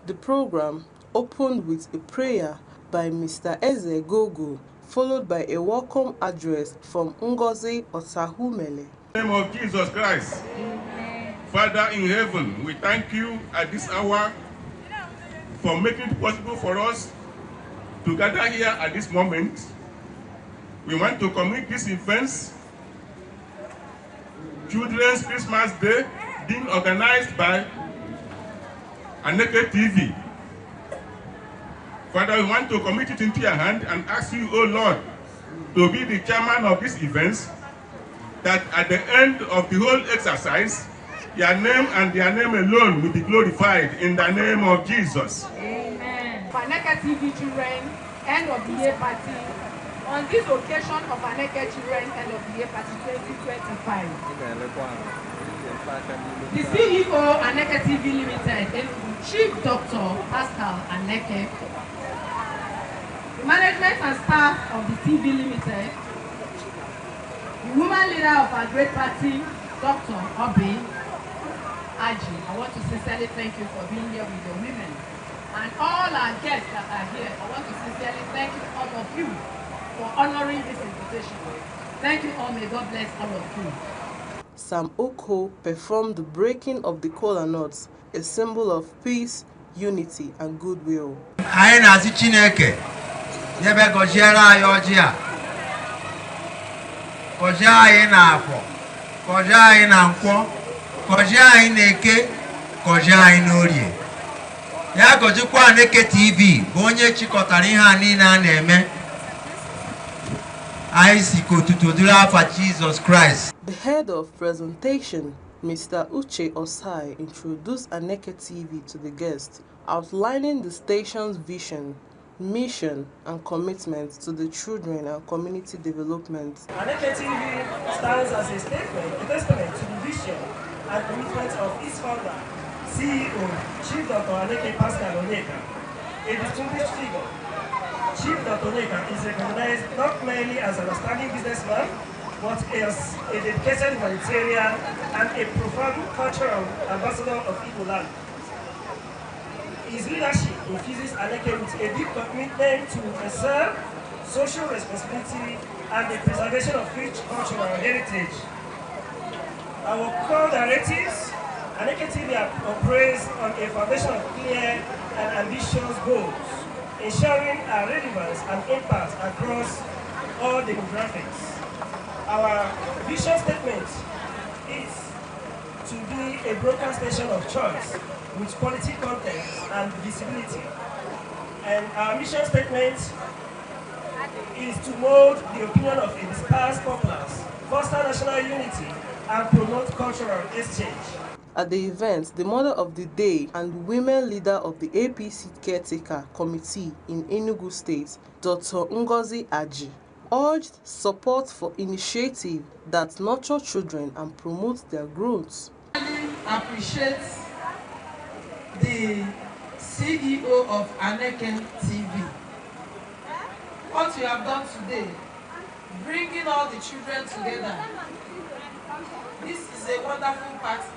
The program opened with a prayer by Mr. Eze Gogo, followed by a welcome address from Ngozi Otahumele. In the name of Jesus Christ, Father in heaven, we thank you at this hour for making it possible for us to gather here at this moment. We want to commit this event, Children's Christmas Day, being organized by Aneke TV. Father, we want to commit it into your hand and ask you, oh Lord, to be the chairman of this event, that at the end of the whole exercise, your name and their name alone will be glorified in the name of Jesus. Amen. Aneke TV Children End of the Year Party, on this occasion of Aneke Children End of the Year Party 2025. The CEO Aneke TV Limited, Chief Dr. Pascal Aneke, the management and staff of the TV Limited, the woman leader of our great party, Dr. Obi Aji. I want to sincerely thank you for being here with your women. And all our guests that are here, I want to sincerely thank all of you for honoring this invitation. Thank you all. May God bless all of you. Sam Oko performed the breaking of the kola nuts, a symbol of peace, unity, and goodwill. Anyị na-asị Chineke nyebe gọziere anyị ọjị a, gọzie anyị na Afọ, gọzie anyị na Nkwọ, gọzie anyị na Eke, gọzie anyị na Orie. Ya gọzikwa Aneke TV bụ onye chịkọtara ihe a niile a na-eme. Anyị si ka otuto dịrị afa Jesus Christ. The head of presentation, Mr. Uche Osai, introduced Aneke TV to the guests, outlining the station's vision, mission, and commitment to the children and community development. Aneke TV stands as a testament to the vision and commitment of its founder, CEO, Chief Dr. Aneke Pascal Aneke, a distinguished figure. Chief Dr. Aneke is recognized not merely as an outstanding businessman, but as a dedicated humanitarian and a profound cultural ambassador of Igbo land. His leadership infuses Aneke with a deep commitment to preserve social responsibility and the preservation of rich cultural heritage. Our core directives, Aneke TV operates on a foundation of clear and ambitious goals, ensuring our relevance and impact across all demographics. Our vision statement is to be a broadcast station of choice with quality content and visibility. And our mission statement is to mold the opinion of a dispersed populace, foster national unity, and promote cultural exchange. At the event, the mother of the day and women leader of the APC Caretaker Committee in Enugu State, Dr. Ngozi Aji, urged support for initiatives that nurture children and promote their growth. I appreciate the CEO of Aneke TV. What you have done today, bringing all the children together, this is a wonderful party.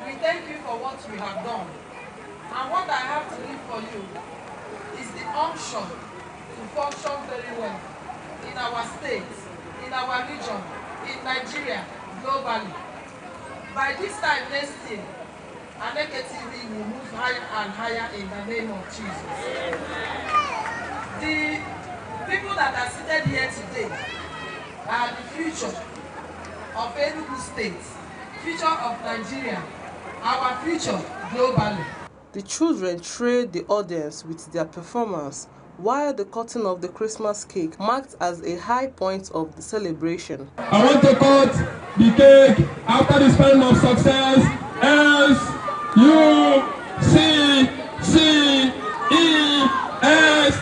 We thank you for what you have done. And what I have to leave for you is the unction to function very well in our state, in our region, in Nigeria, globally. By this time next year, Aneke TV will move higher and higher in the name of Jesus. The people that are seated here today are the future of Enugu State, future of Nigeria, our future globally. The children thrilled the audience with their performance, while the cutting of the Christmas cake marked as a high point of the celebration. I want to cut the cake after this time of success. S-U-C-C-E-S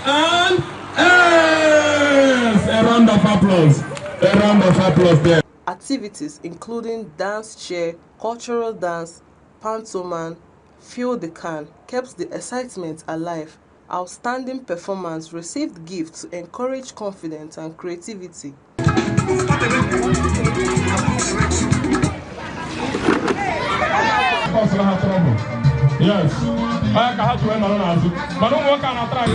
and S. A round of applause. A round of applause there. Activities including dance chair, cultural dance, pantomime, fill the can kept the excitement alive. Outstanding performance received gifts to encourage confidence and creativity. Yes. I can have to win on but don't work on a try.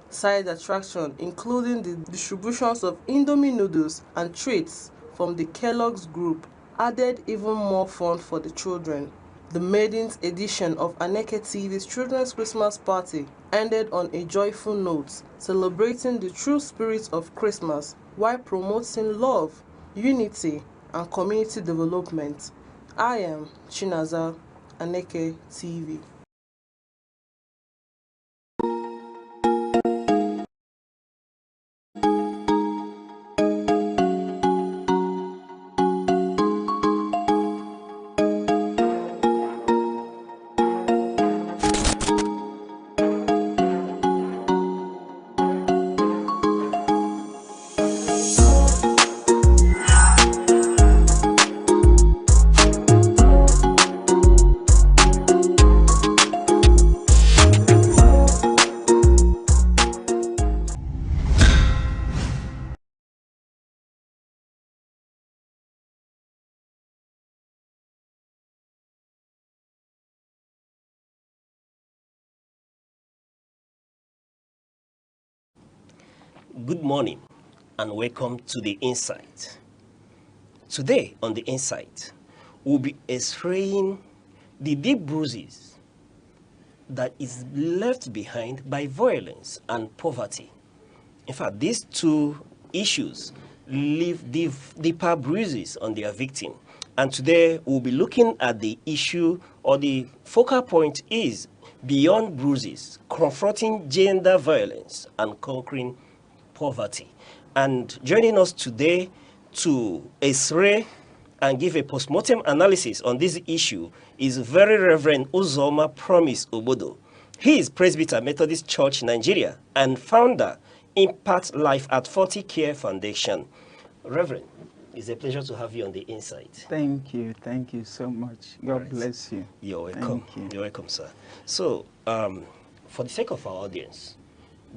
Side attraction including the distributions of Indomie noodles and treats from the Kellogg's group added even more fun for the children. The maiden edition of Aneke TV's Children's Christmas Party ended on a joyful note, celebrating the true spirit of Christmas while promoting love, unity, and community development. I am Chinaza, Aneke TV. Good morning and welcome to The Insight. Today on The Insight, we'll be x-raying the deep bruises that is left behind by violence and poverty. In fact, these two issues leave deeper bruises on their victim. And today we'll be looking at the issue, or the focal point is beyond bruises, confronting gender violence and conquering poverty. And joining us today to x-ray and give a postmortem analysis on this issue is Very Reverend Uzoma Promise Obodo. He is Presbyter Methodist Church Nigeria and founder Impact Life at 40 Care Foundation. Reverend, it's a pleasure to have you on the Insight. Thank you so much. God bless you. You're welcome. You're welcome, sir. So, for the sake of our audience,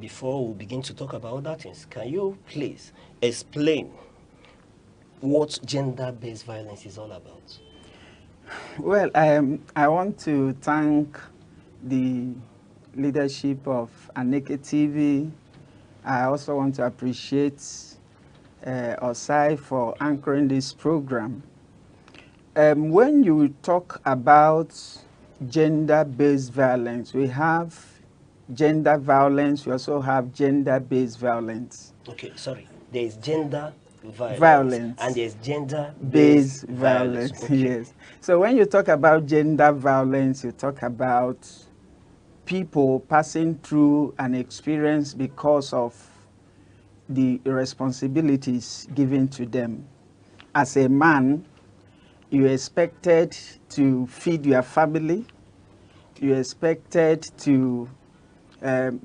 before we begin to talk about other things, can you please explain what gender-based violence is all about? Well, I want to thank the leadership of Aneke TV. I also want to appreciate Osai for anchoring this program. When you talk about gender-based violence, we have gender violence, we also have gender-based violence. Okay, sorry. There is gender violence and there's gender-based violence. Okay. Yes. So when you talk about gender violence, you talk about people passing through an experience because of the responsibilities given to them. As a man, you're expected to feed your family, you're expected to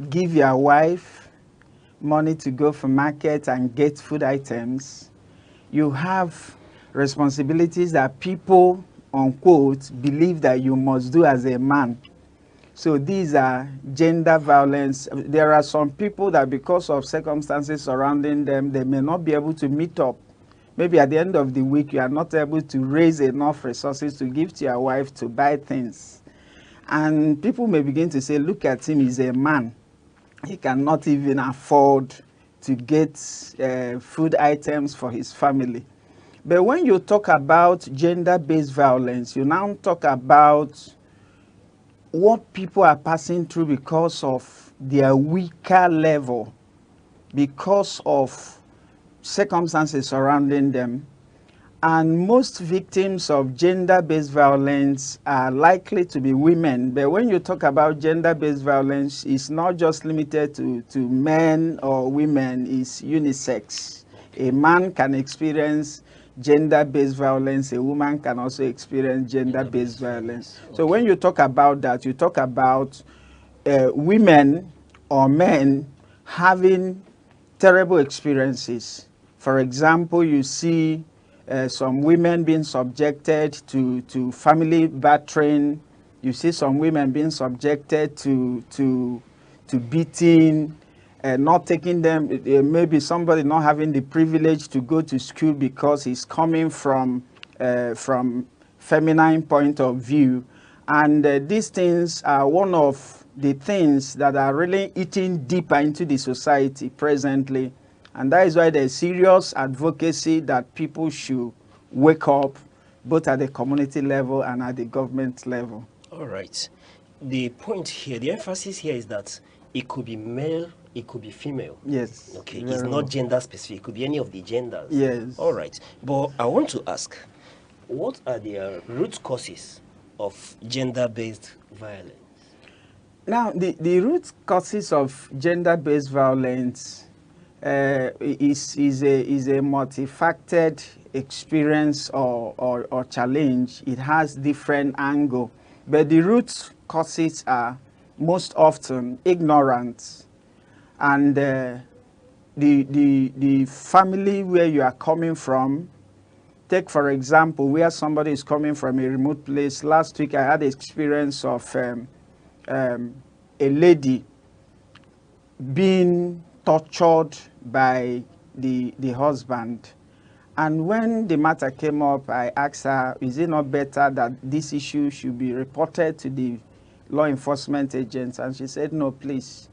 give your wife money to go for market and get food items. You have responsibilities that people, unquote, believe that you must do as a man. So these are gender violence. There are some people that because of circumstances surrounding them, they may not be able to meet up. Maybe at the end of the week, you are not able to raise enough resources to give to your wife to buy things. And people may begin to say, look at him, he's a man. He cannot even afford to get food items for his family. But when you talk about gender-based violence, you now talk about what people are passing through because of their weaker level, because of circumstances surrounding them. And most victims of gender-based violence are likely to be women. But when you talk about gender-based violence, it's not just limited to men or women, it's unisex. A man can experience gender-based violence, a woman can also experience gender-based violence. Okay. So when you talk about that, you talk about women or men having terrible experiences. For example, you see some women being subjected to family battering. You see some women being subjected to beating, not taking them, maybe somebody not having the privilege to go to school because he's coming from feminine point of view. And these things are one of the things that are really eating deeper into the society presently. And that is why there's serious advocacy that people should wake up, both at the community level and at the government level. All right. The point here, the emphasis here is that it could be male, it could be female. Yes. Okay, it's not gender specific. It could be any of the genders. Yes. All right. But I want to ask, what are the root causes of gender-based violence? Now, the root causes of gender-based violence is a multifaceted experience or challenge. It has different angles, but the root causes are most often ignorance, and the family where you are coming from. Take for example, where somebody is coming from a remote place. Last week I had the experience of a lady being tortured by the husband. And when the matter came up, I asked her, is it not better that this issue should be reported to the law enforcement agents? And she said, no, please.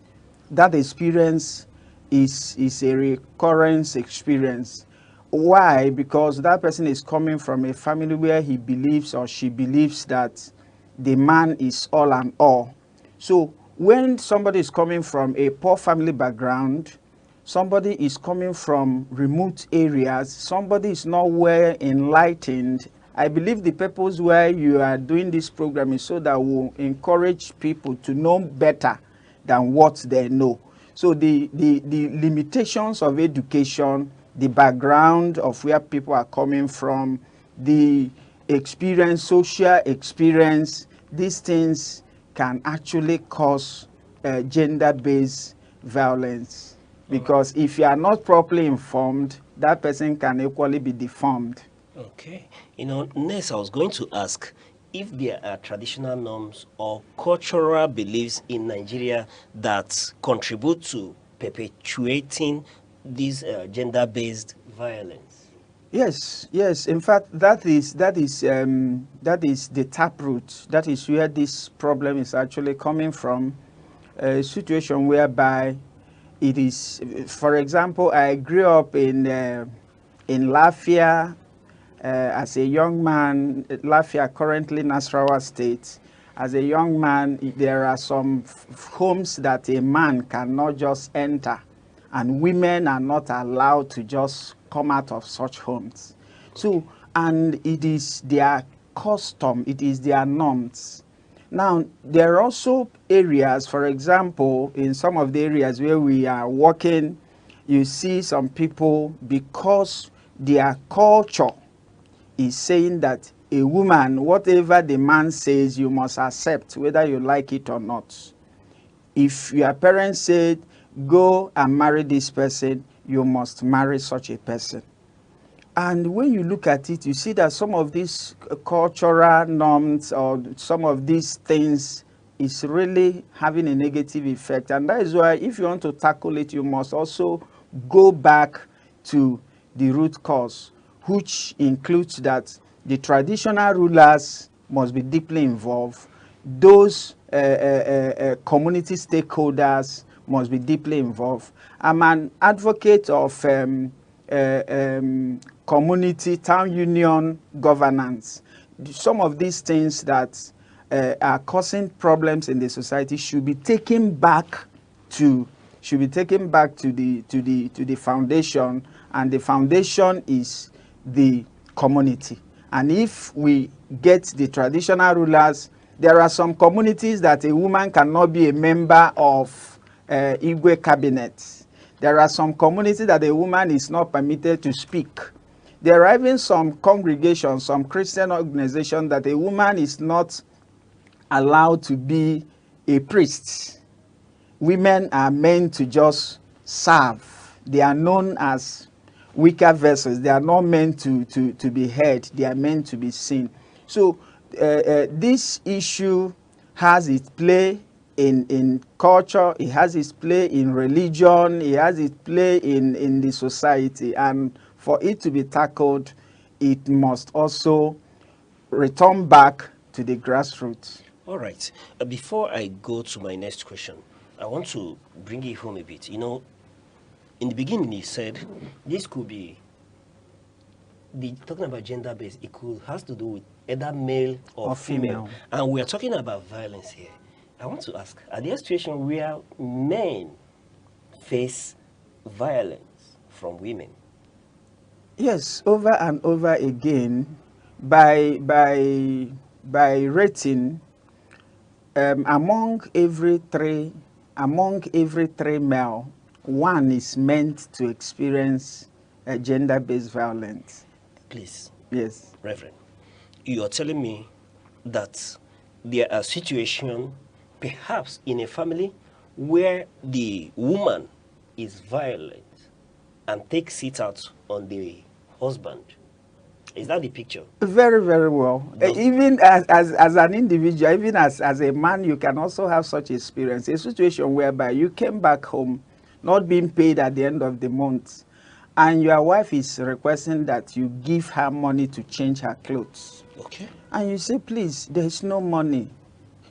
That experience is a recurrence experience. Why? Because that person is coming from a family where he believes or she believes that the man is all and all. So when somebody is coming from a poor family background, somebody is coming from remote areas, somebody is not well enlightened, I believe the purpose why you are doing this program is so that we'll encourage people to know better than what they know. So the limitations of education, the background of where people are coming from, the experience, social experience, these things can actually cause gender-based violence. Because if you are not properly informed, that person can equally be deformed. Okay. Next I was going to ask if there are traditional norms or cultural beliefs in Nigeria that contribute to perpetuating this gender-based violence. Yes, yes. In fact, that is the taproot. That is where this problem is actually coming from. A situation whereby it is, for example, I grew up in Lafia as a young man. Lafia, currently Nasarawa State. As a young man, there are some homes that a man cannot just enter, and women are not allowed to just come out of such homes. So, and it is their custom, it is their norms. Now, there are also areas, for example, in some of the areas where we are working, you see some people, because their culture is saying that a woman, whatever the man says, you must accept, whether you like it or not. If your parents said, go and marry this person, you must marry such a person. And when you look at it, you see that some of these cultural norms or some of these things is really having a negative effect. And that is why if you want to tackle it, you must also go back to the root cause, which includes that the traditional rulers must be deeply involved. Those community stakeholders must be deeply involved. I'm an advocate of community, town union governance. Some of these things that are causing problems in the society should be taken back to the foundation, and the foundation is the community. And if we get the traditional rulers, there are some communities that a woman cannot be a member of Igwe cabinet. There are some communities that a woman is not permitted to speak. There are even some congregations, some Christian organizations, that a woman is not allowed to be a priest. Women are meant to just serve. They are known as weaker vessels. They are not meant to be heard. They are meant to be seen. So this issue has its play in culture, it has its play in religion, it has its play in the society. And for it to be tackled, it must also return back to the grassroots. All right. Before I go to my next question, I want to bring it home a bit. In the beginning you said this could be talking about gender-based. It has to do with either male or female. And we are talking about violence here. I want to ask, are there situations where men face violence from women? Yes, over and over again. By rating, among every three male, one is meant to experience gender-based violence. Please. Yes. Reverend, you are telling me that there are situations, perhaps in a family, where the woman is violent and takes it out on the husband. Is that the picture? Very, very well. Even as an individual, even as a man, you can also have such experience. A situation whereby you came back home not being paid at the end of the month, and your wife is requesting that you give her money to change her clothes. Okay. And you say, please, there's no money.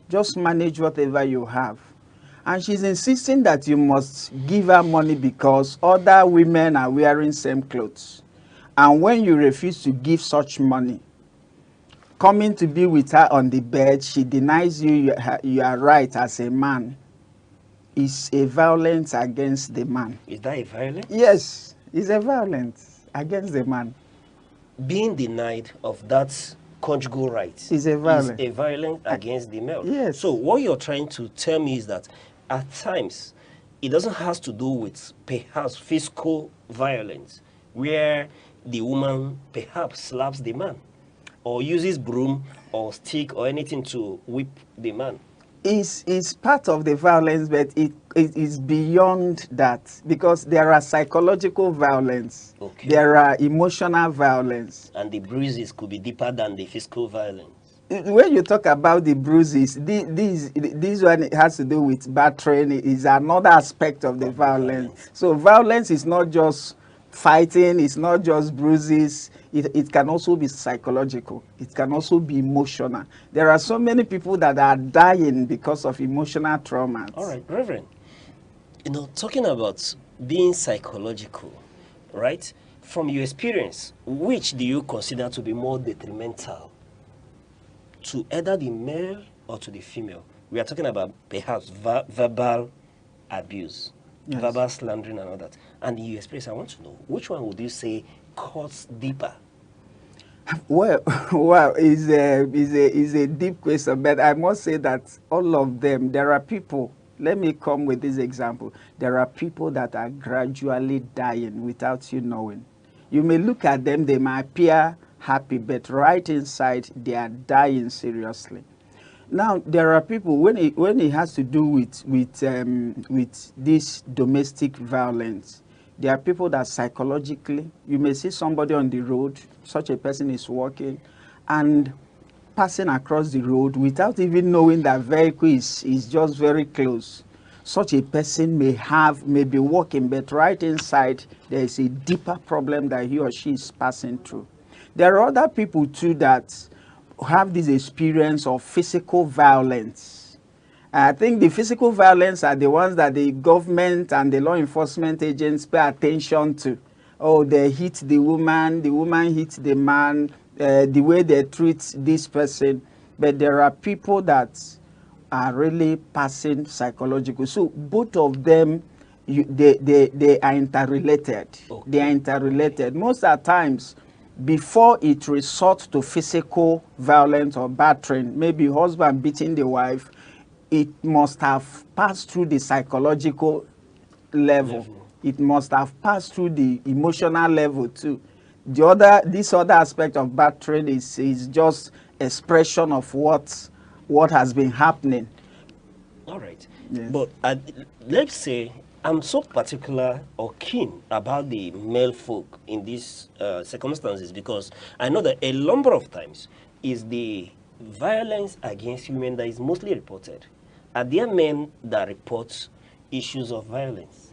Just manage whatever you have. And she's insisting that you must give her money because other women are wearing same clothes. And when you refuse to give such money, coming to be with her on the bed, she denies you are right as a man. It's a violence against the man. Is that a violence? Yes, it's a violence against the man. Being denied of that conjugal rights is a violence against the male. Yes. So what you're trying to tell me is that at times it doesn't have to do with perhaps physical violence, where the woman perhaps slaps the man. or uses broom or stick or anything to whip the man? Is part of the violence, but it is beyond that, because there are psychological violence, there are emotional violence. And the bruises could be deeper than the physical violence. When you talk about the bruises, this one has to do with battering, is another aspect of the violence. So violence is not just fighting, it's not just bruises, it can also be psychological, it can also be emotional. There are so many people that are dying because of emotional traumas. All right, Reverend, talking about being psychological, right? From your experience, which do you consider to be more detrimental to either the male or to the female? We are talking about perhaps verbal abuse, verbal slandering and all that. And in your experience, I want to know, which one would you say cuts deeper? Well, is a deep question, but I must say that all of them, there are people, let me come with this example. There are people that are gradually dying without you knowing. You may look at them, they might appear happy, but right inside, they are dying seriously. Now, there are people, when it has to do with this domestic violence, there are people that psychologically, you may see somebody on the road, such a person is walking and passing across the road without even knowing that vehicle is just very close. Such a person may be walking, but right inside there is a deeper problem that he or she is passing through. There are other people too that have this experience of physical violence. I think the physical violence are the ones that the government and the law enforcement agents pay attention to. Oh, they hit the woman hit the man, the way they treat this person. But there are people that are really passing psychological. So both of them, they are interrelated. Okay. They are interrelated. Most of the times, before it resorts to physical violence or battering, maybe husband beating the wife, it must have passed through the psychological level. It must have passed through the emotional level too. This other aspect of battering is just expression of what has been happening. All right. Yes. But let's say I'm so particular or keen about the male folk in these circumstances, because I know that a number of times is the violence against women that is mostly reported. Are there men that report issues of violence?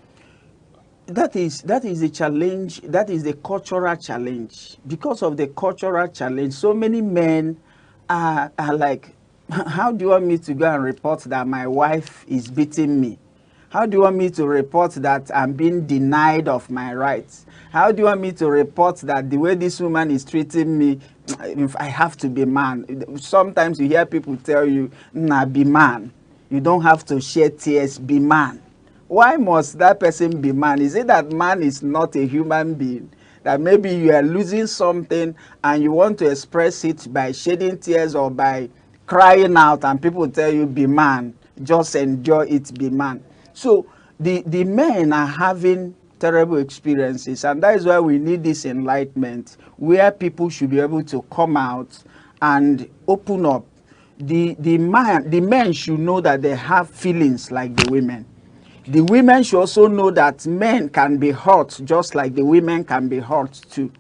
That is a challenge. That is the cultural challenge. Because of the cultural challenge, so many men are like, how do you want me to go and report that my wife is beating me? How do you want me to report that I'm being denied of my rights? How do you want me to report that the way this woman is treating me, if I have to be man? Sometimes you hear people tell you, nah, be man. You don't have to shed tears, be man. Why must that person be man? Is it that man is not a human being? That maybe you are losing something and you want to express it by shedding tears or by crying out, and people tell you, be man, just enjoy it, be man. So the men are having terrible experiences, and that is why we need this enlightenment, where people should be able to come out and open up. The men should know that they have feelings like the women. The women should also know that men can be hurt just like the women can be hurt too.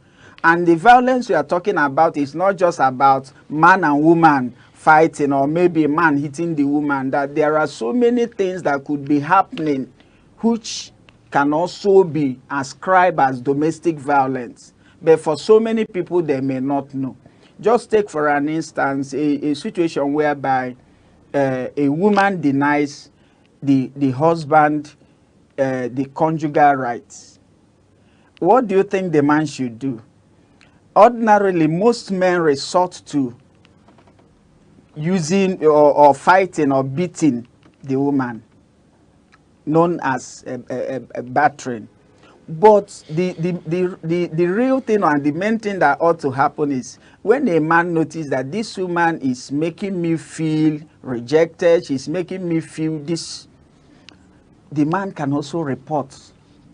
And the violence we are talking about is not just about man and woman fighting, or maybe a man hitting the woman. That there are so many things that could be happening which can also be ascribed as domestic violence. But for so many people, they may not know. Just take for an instance a situation whereby a woman denies the husband the conjugal rights. What do you think the man should do? Ordinarily, most men resort to using or fighting or beating the woman, known as a battering. But the real thing and the main thing that ought to happen is when a man notices that this woman is making me feel rejected, she's making me feel this, the man can also report.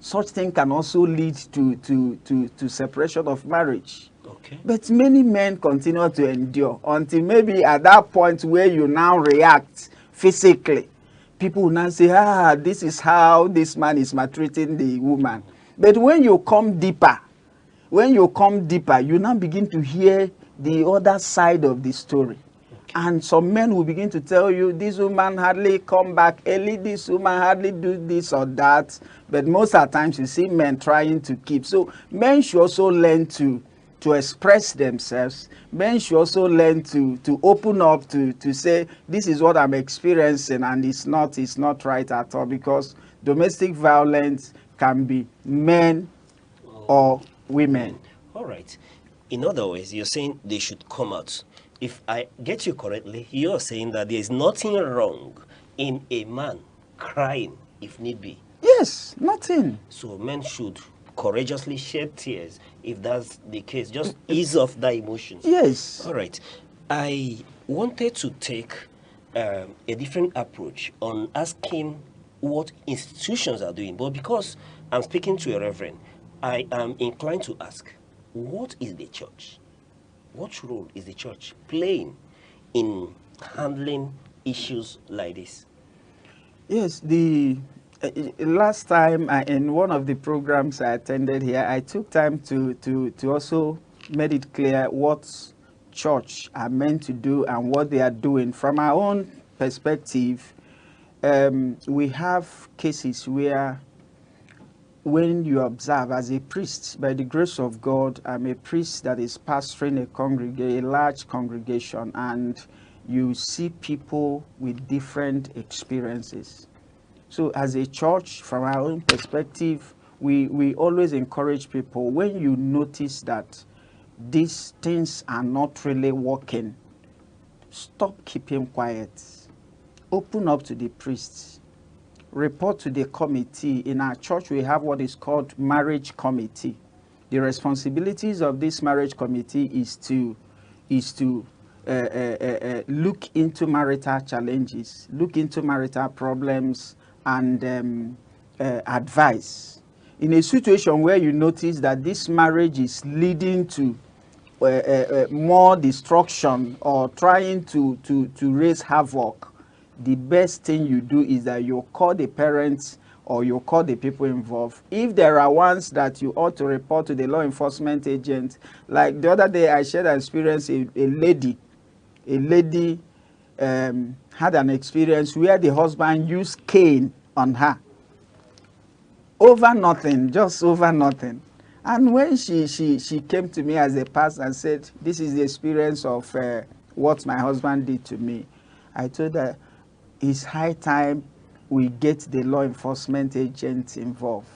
Such thing can also lead to separation of marriage. Okay. But many men continue to endure until maybe at that point where you now react physically. People will now say, ah, this is how this man is maltreating the woman. But when you come deeper, you now begin to hear the other side of the story. And some men will begin to tell you, this woman hardly come back early, this woman hardly do this or that. But most of the times you see men trying to keep. So men should also learn to express themselves. Men should also learn to open up to say, this is what I'm experiencing and it's not right at all, because domestic violence can be men or women. All right. In other words, you're saying they should come out. If I get you correctly, you're saying that there is nothing wrong in a man crying if need be. Yes, nothing. So men should courageously shed tears if that's the case. Just ease off that emotion. Yes. All right. I wanted to take a different approach on asking what institutions are doing. But because I'm speaking to a reverend, I am inclined to ask, what is the church? What role is the church playing in handling issues like this? Yes, the last time in one of the programs I attended here, I took time to also made it clear what church are meant to do and what they are doing. From our own perspective, we have cases where when you observe as a priest, by the grace of God, I'm a priest that is pastoring a large congregation, and you see people with different experiences. So as a church, from our own perspective, we always encourage people, when you notice that these things are not really working, stop keeping quiet. Open up to the priests. Report to the committee. In our church, we have what is called marriage committee. The responsibilities of this marriage committee is to look into marital challenges, look into marital problems, and advise. In a situation where you notice that this marriage is leading to more destruction or trying to raise havoc, the best thing you do is that you call the parents or you call the people involved. If there are ones that you ought to report to the law enforcement agent, like the other day I shared an experience, a lady had an experience where the husband used cane on her over nothing, just over nothing. And when she came to me as a pastor and said, this is the experience of what my husband did to me, I told her, it's high time we get the law enforcement agents involved.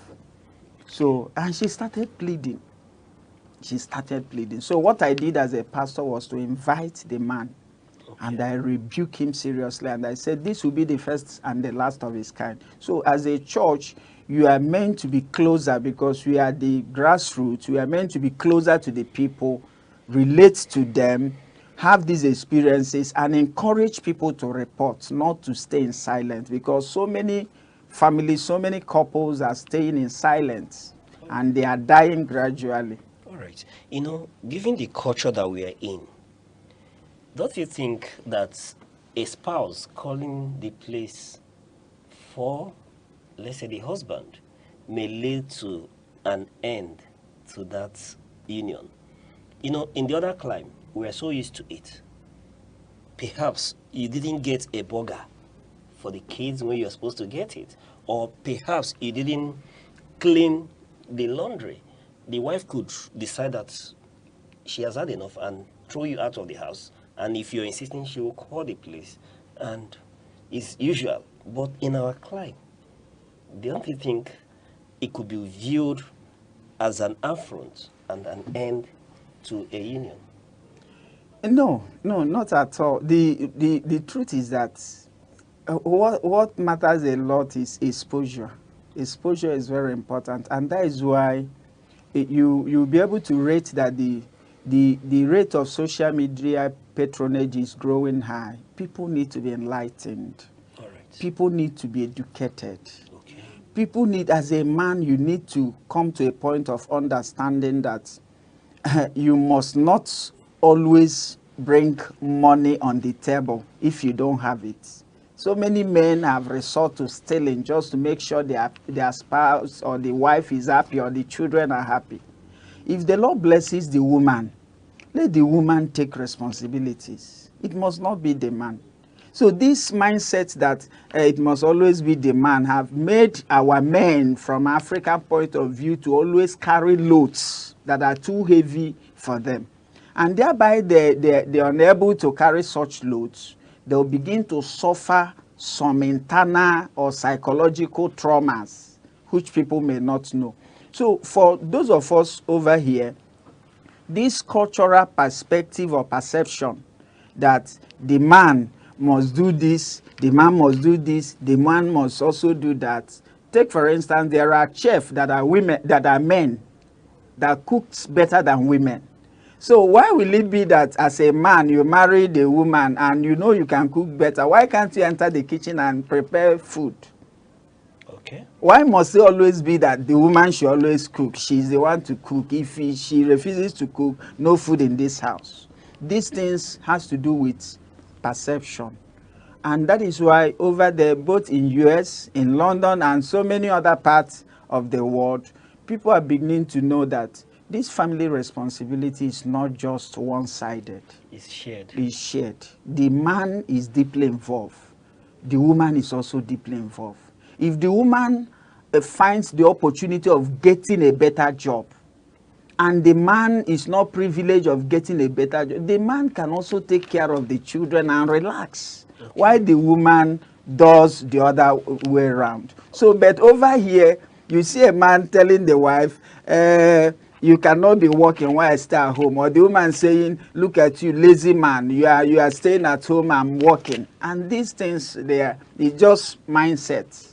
So, and she started pleading. So what I did as a pastor was to invite the man. Okay. And I rebuked him seriously. And I said, this will be the first and the last of his kind. So as a church, you are meant to be closer, because we are the grassroots. We are meant to be closer to the people, relate to them, have these experiences, and encourage people to report, not to stay in silence, because so many families, so many couples are staying in silence and they are dying gradually. All right. You know, given the culture that we are in, don't you think that a spouse calling the place for, let's say, the husband may lead to an end to that union? You know, in the other clime, we are so used to it. Perhaps you didn't get a burger for the kids when you're supposed to get it. Or perhaps you didn't clean the laundry. The wife could decide that she has had enough and throw you out of the house. And if you're insisting, she will call the police. And it's usual. But in our clime, don't you think it could be viewed as an affront and an end to a union? No, not at all. The truth is that what matters a lot is exposure. Exposure is very important, and that is why you'll be able to rate that the rate of social media patronage is growing high. People need to be enlightened. All right. People need to be educated. Okay. People need, as a man, you need to come to a point of understanding that you must not always bring money on the table if you don't have it. So many men have resort to stealing just to make sure their spouse or the wife is happy or the children are happy. If the Lord blesses the woman, let the woman take responsibilities. It must not be the man. So this mindset that it must always be the man have made our men from African point of view to always carry loads that are too heavy for them. And thereby they're unable to carry such loads. They'll begin to suffer some internal or psychological traumas, which people may not know. So for those of us over here, this cultural perspective or perception that the man must do this, the man must do this, the man must also do that. Take for instance, there are chefs that are women, that are men, that cooks better than women. So why will it be that as a man you marry the woman and you know you can cook better? Why can't you enter the kitchen and prepare food? Okay. Why must it always be that the woman should always cook? She's the one to cook. If she refuses to cook, no food in this house. These things has to do with perception. And that is why over there, both in US, in London, and so many other parts of the world, people are beginning to know that this family responsibility is not just one-sided. It's shared. It's shared. The man is deeply involved. The woman is also deeply involved. If the woman finds the opportunity of getting a better job, and the man is not privileged of getting a better job, the man can also take care of the children and relax, while the woman does the other way around. So, but over here, you see a man telling the wife, you cannot be working while I stay at home, or the woman saying, look at you, lazy man, you are staying at home, I'm working. And these things, it's just mindsets.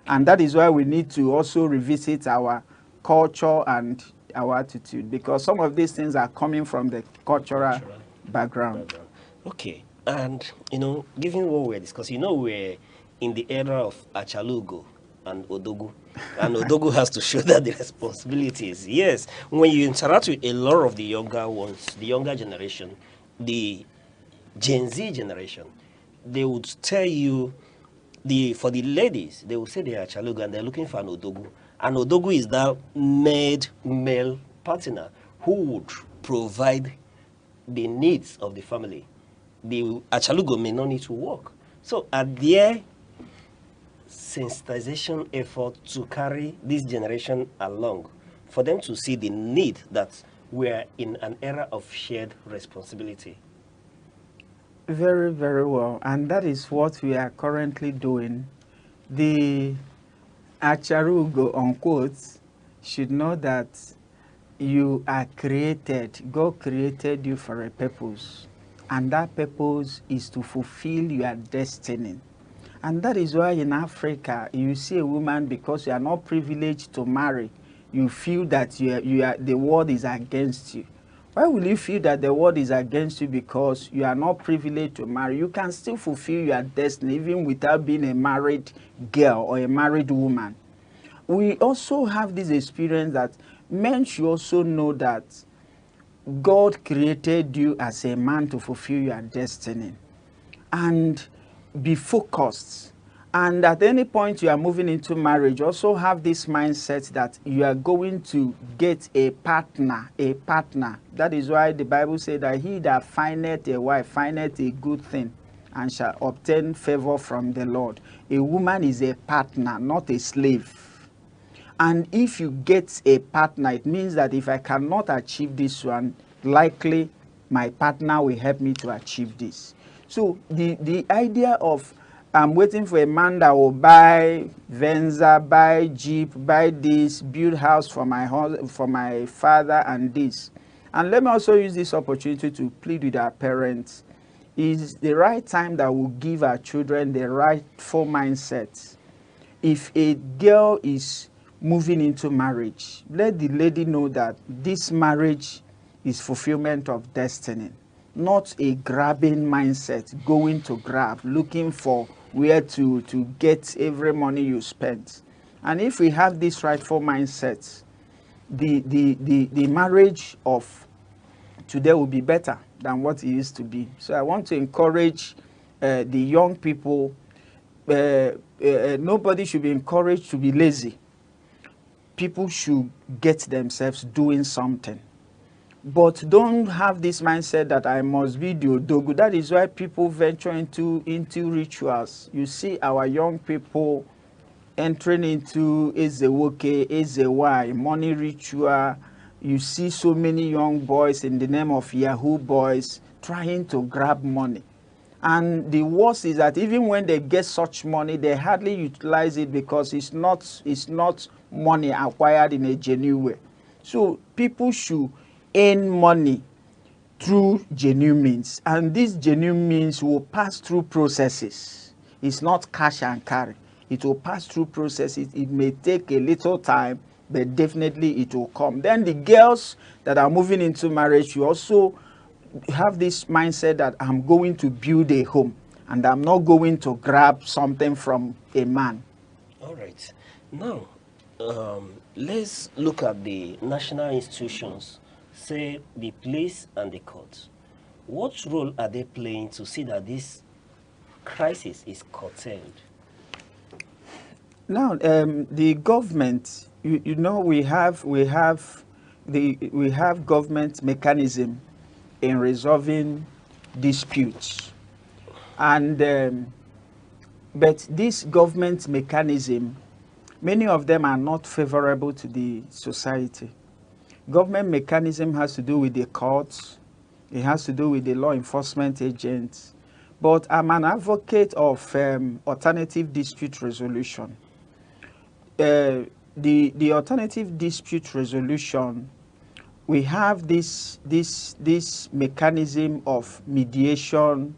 And that is why we need to also revisit our culture and our attitude, because some of these things are coming from the cultural background. Okay, and given what we're discussing, we're in the era of Achalugo and Odogu. And Odogu has to shoulder the responsibilities. Yes, when you interact with a lot of the younger ones, the younger generation, the Gen Z generation, they would tell you, for the ladies, they will say they are Achalugo and they're looking for an Odogu. And Odogu is that male partner who would provide the needs of the family. The Achalugo may not need to work. So are there sensitization effort to carry this generation along for them to see the need that we're in an era of shared responsibility? Very, very well. And that is what we are currently doing. The Acharugo, unquote, should know that you are created. God created you for a purpose. And that purpose is to fulfill your destiny. And that is why in Africa, you see a woman, because you are not privileged to marry, you feel that the world is against you. Why will you feel that the world is against you? Because you are not privileged to marry. You can still fulfill your destiny even without being a married girl or a married woman. We also have this experience that men should also know that God created you as a man to fulfill your destiny. And be focused. And at any point you are moving into marriage, also have this mindset that you are going to get a partner, That is why the Bible says that he that findeth a wife findeth a good thing and shall obtain favor from the Lord. A woman is a partner, not a slave. And if you get a partner, it means that if I cannot achieve this one, likely my partner will help me to achieve this. So the idea of I'm waiting for a man that will buy Venza, buy Jeep, buy this, build house for my father and this. And let me also use this opportunity to plead with our parents. Is the right time that we'll give our children the rightful mindset. If a girl is moving into marriage, let the lady know that this marriage is fulfillment of destiny, not a grabbing mindset, going to grab, looking for where to get every money you spend. And if we have this rightful mindset, the marriage of today will be better than what it used to be. So I want to encourage the young people. Nobody should be encouraged to be lazy. People should get themselves doing something. But don't have this mindset that I must be the odogu. That is why people venture into rituals. You see our young people entering into Ezewoke, Ezewai, money ritual. You see so many young boys in the name of Yahoo boys trying to grab money. And the worst is that even when they get such money, they hardly utilize it because it's not money acquired in a genuine way. So people should earn money through genuine means, and these genuine means will pass through processes. It's not cash and carry. It will pass through processes. It may take a little time, but definitely it will come. Then the girls that are moving into marriage, you also have this mindset that I'm going to build a home and I'm not going to grab something from a man. All right. Now, let's look at the national institutions, say the police and the courts. What role are they playing to see that this crisis is curtailed? Now, the government, you know, we have government mechanism in resolving disputes, and but this government mechanism, many of them are not favorable to the society. Government mechanism has to do with the courts, it has to do with the law enforcement agents, but I'm an advocate of alternative dispute resolution. The alternative dispute resolution, we have this mechanism of mediation,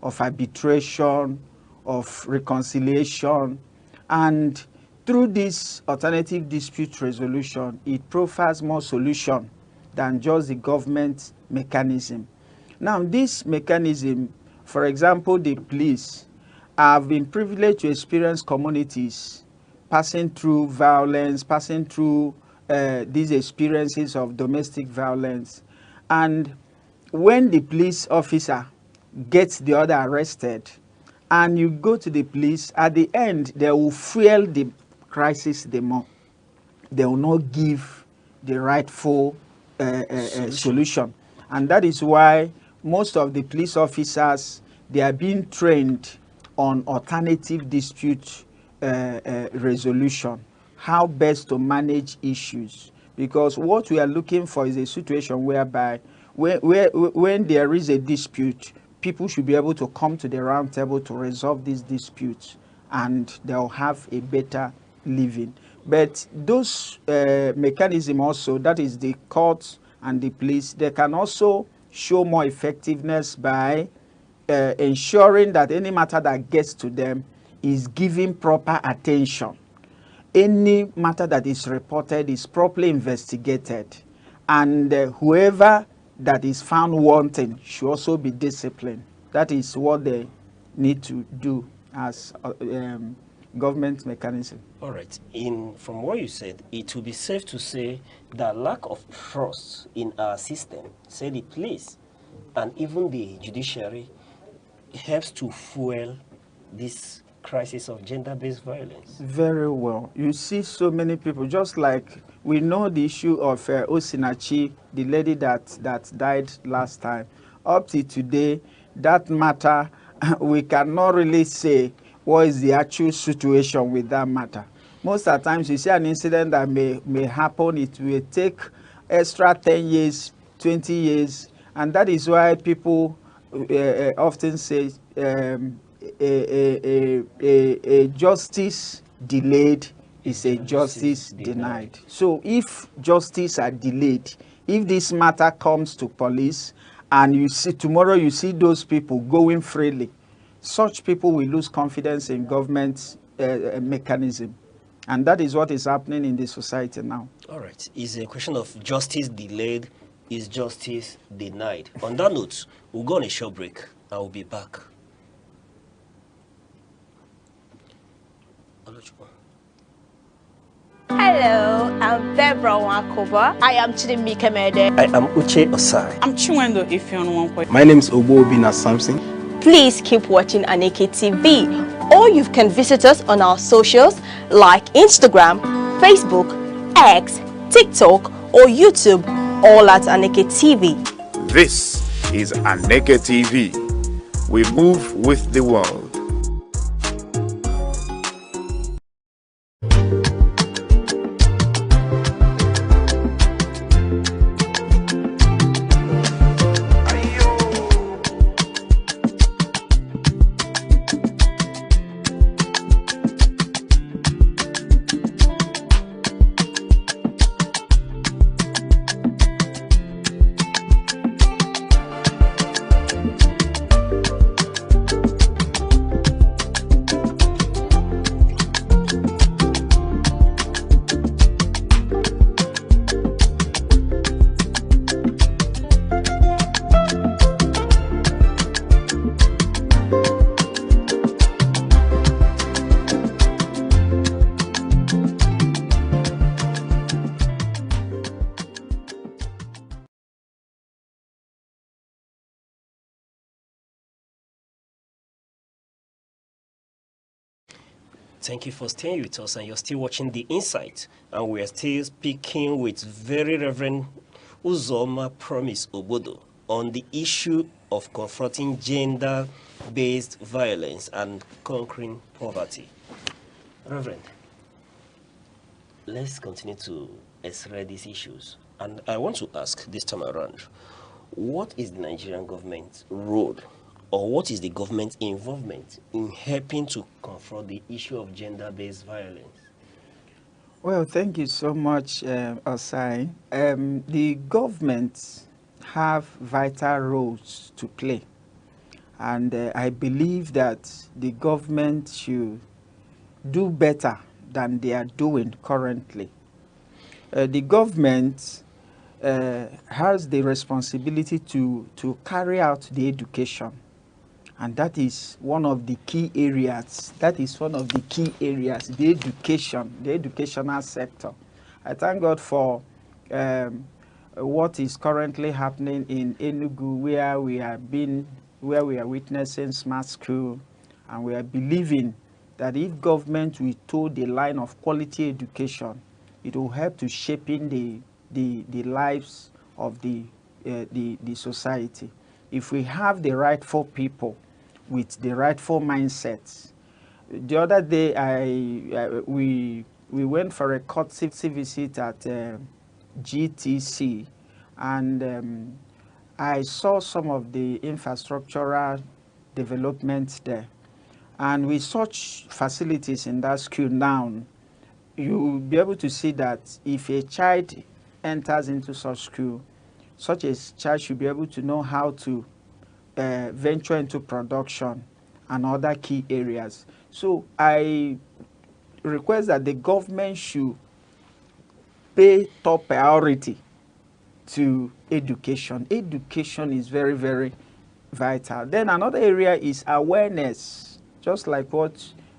of arbitration, of reconciliation, and through this alternative dispute resolution, it provides more solution than just the government mechanism. Now, this mechanism, for example, the police, have been privileged to experience communities passing through violence, passing through these experiences of domestic violence. And when the police officer gets the other arrested and you go to the police, at the end, they will fuel the crisis the more. They will not give the rightful solution. And that is why most of the police officers, they are being trained on alternative dispute resolution, how best to manage issues. Because what we are looking for is a situation whereby when there is a dispute, people should be able to come to the round table to resolve these disputes, and they'll have a better living. But those mechanisms also, that is the courts and the police, they can also show more effectiveness by ensuring that any matter that gets to them is given proper attention. Any matter that is reported is properly investigated, and whoever that is found wanting should also be disciplined. That is what they need to do as government mechanism. All right. From what you said, it would be safe to say that lack of trust in our system, say the police and even the judiciary, helps to fuel this crisis of gender-based violence. Very well. You see so many people, just like we know the issue of Osinachi, the lady that died last time. Up to today, that matter, we cannot really say what is the actual situation with that matter. Most of the times you see an incident that may happen, it will take extra 10 years, 20 years, and that is why people often say a justice delayed is a justice denied. So if justice are delayed, if this matter comes to police and you see tomorrow you see those people going freely, such people will lose confidence in government mechanism. And that is what is happening in the society now. All right. It's a question of justice delayed is justice denied. On that note, we'll go on a short break. I will be back. Hello, I'm Debra Wakoba. I am Chidimika Mede. I am Uche Osai. I'm Chiwendo Ifeonwankwe. My name is Obo Obina Samson. Please keep watching Aneke TV, or you can visit us on our socials like Instagram, Facebook, X, TikTok, or YouTube, all at Aneke TV. This is Aneke TV. We move with the world. Thank you for staying with us, and you're still watching The Insight. And we're still speaking with very Reverend Uzoma Promise Obodo on the issue of confronting gender-based violence and conquering poverty. Reverend, let's continue to x-ray these issues. And I want to ask this time around, what is the Nigerian government's role, or what is the government's involvement in helping to confront the issue of gender-based violence? Well, thank you so much, Osai. The government have vital roles to play, and I believe that the government should do better than they are doing currently. The government has the responsibility to carry out the education, and that is one of the key areas. That is one of the key areas, the education, the educational sector. I thank God for what is currently happening in Enugu, where we are witnessing smart school, and we are believing that if government will toe the line of quality education, it will help to shaping the lives of the society. If we have the rightful people with the rightful mindsets. The other day, we went for a courtesy visit at GTC, and I saw some of the infrastructural developments there. And with such facilities in that school now, you'll be able to see that if a child enters into such school, such a child should be able to know how to venture into production and other key areas. So I request that the government should pay top priority to education. Education is very, very vital. Then another area is awareness. Just like what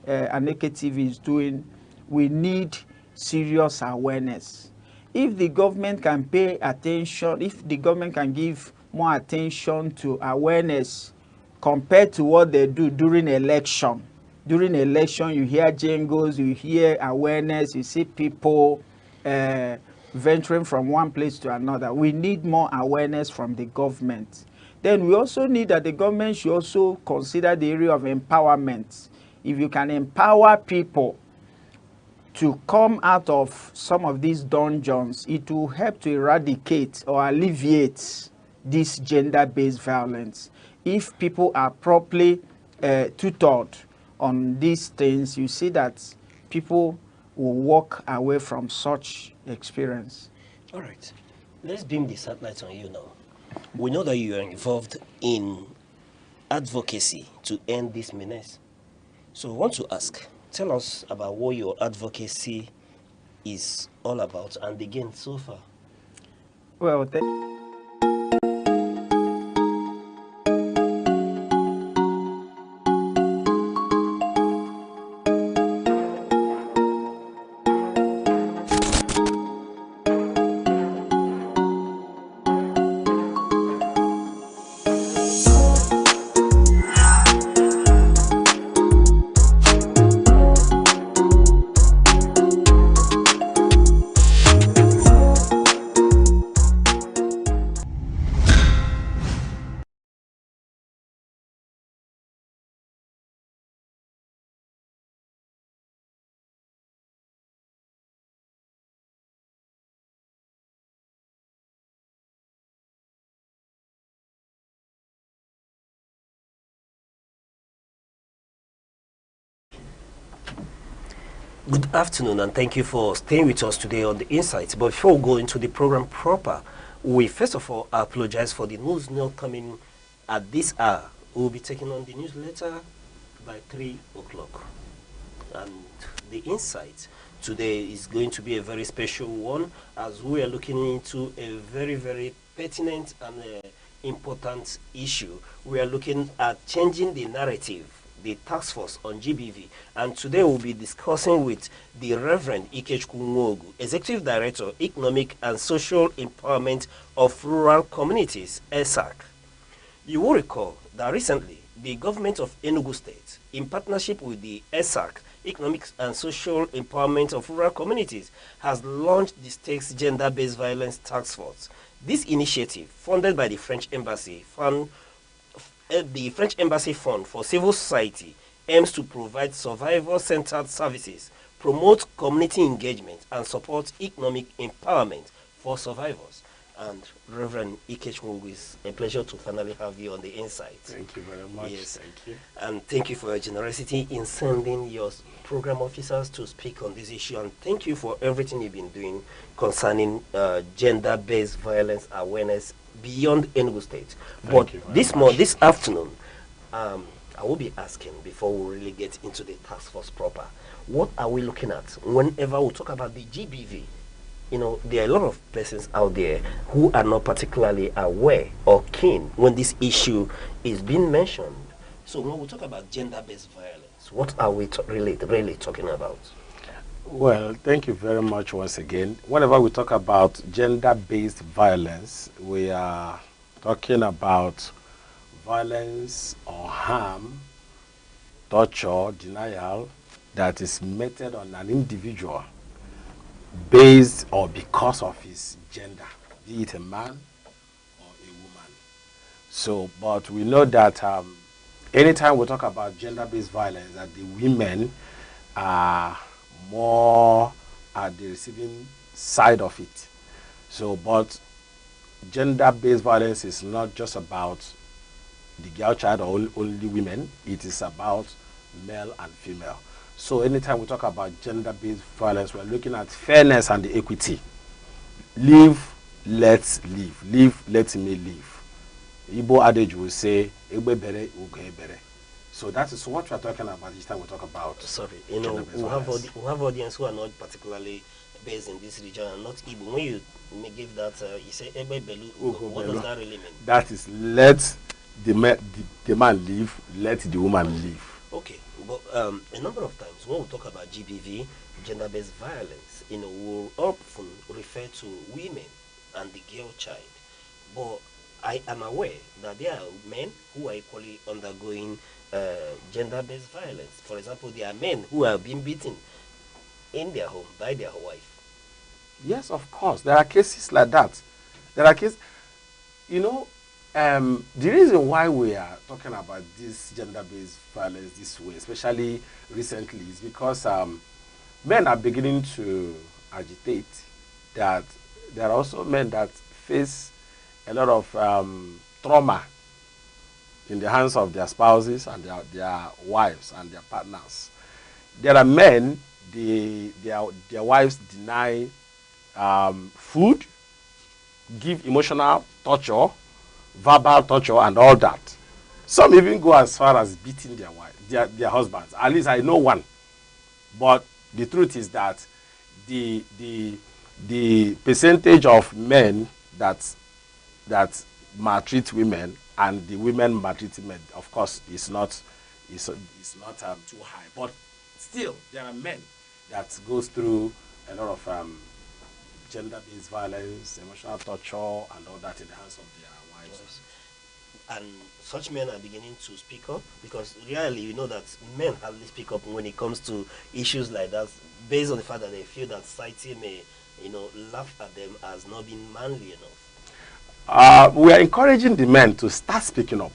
Aneke TV is doing, we need serious awareness. If the government can pay attention, if the government can give more attention to awareness compared to what they do during election. During election, you hear jingles, you hear awareness, you see people venturing from one place to another. We need more awareness from the government. Then we also need that the government should also consider the area of empowerment. If you can empower people to come out of some of these dungeons, it will help to eradicate or alleviate this gender-based violence. If people are properly tutored on these things, you see that people will walk away from such experience. All right. Let's beam the satellite on you now. We know that you are involved in advocacy to end this menace. So I want to ask, tell us about what your advocacy is all about and the gain so far. Well, Good afternoon, and thank you for staying with us today on The Insights. But before we go into the program proper, we first of all apologize for the news not coming at this hour. We'll be taking on the newsletter by 3 o'clock. And The Insight today is going to be a very special one, as we are looking into a very, very pertinent and important issue. We are looking at changing the narrative, the task force on GBV, and today we'll be discussing with the Reverend Ikechukwu Nwogu, Executive Director, Economic and Social Empowerment of Rural Communities, ESAC. You will recall that recently the government of Enugu State, in partnership with the ESAC, Economic and Social Empowerment of Rural Communities, has launched the state's gender-based violence task force. This initiative, funded by the French Embassy Fund for Civil Society, aims to provide survivor-centered services, promote community engagement, and support economic empowerment for survivors. And Reverend Ikechukwu, it's a pleasure to finally have you on The Insight. Thank you very much. Yes. Thank you. And thank you for your generosity in sending your program officers to speak on this issue. And thank you for everything you've been doing concerning gender-based violence awareness beyond Enugu State. But this afternoon, I will be asking, before we really get into the task force proper, what are we looking at whenever we talk about the GBV? You know, there are a lot of persons out there who are not particularly aware or keen when this issue is being mentioned. So when we talk about gender-based violence, what are we really talking about? Well, thank you very much once again. Whenever we talk about gender-based violence, we are talking about violence or harm, torture, denial that is meted on an individual based or because of his gender, be it a man or a woman. So, but we know that anytime we talk about gender-based violence, that the women are more at the receiving side of it. So, but gender-based violence is not just about the girl child or only women. It is about male and female. So anytime we talk about gender-based violence, we're looking at fairness and the equity. Live, let's live. Live, let me live. Igbo adage will say, Egbe bere, uge bere. So that is what we're talking about each time we talk about. Sorry, you know, we have audience who are not particularly based in this region and not Igbo. When you give that, you say Egbe belu, what does that really mean? That is, let the man live, let the woman live. Okay, but a number of times when we talk about GBV, gender-based violence, you know, we'll often refer to women and the girl child. But I am aware that there are men who are equally undergoing gender-based violence. For example, there are men who are being beaten in their home by their wife. Yes, of course. There are cases like that. There are cases, you know, the reason why we are talking about this gender-based violence this way, especially recently, is because men are beginning to agitate that there are also men that face a lot of trauma in the hands of their spouses and their wives and their partners. There are men, their wives deny food, give emotional torture, verbal torture, and all that. Some even go as far as beating their husbands. At least I know one. But the truth is that the percentage of men that maltreat women and the women maltreat men, of course, is not too high. But still, there are men that goes through a lot of gender-based violence, emotional torture, and all that in the hands of their wives. And such men are beginning to speak up, because really, you know that men hardly speak up when it comes to issues like that, based on the fact that they feel that society may, you know, laugh at them as not being manly enough. We are encouraging the men to start speaking up.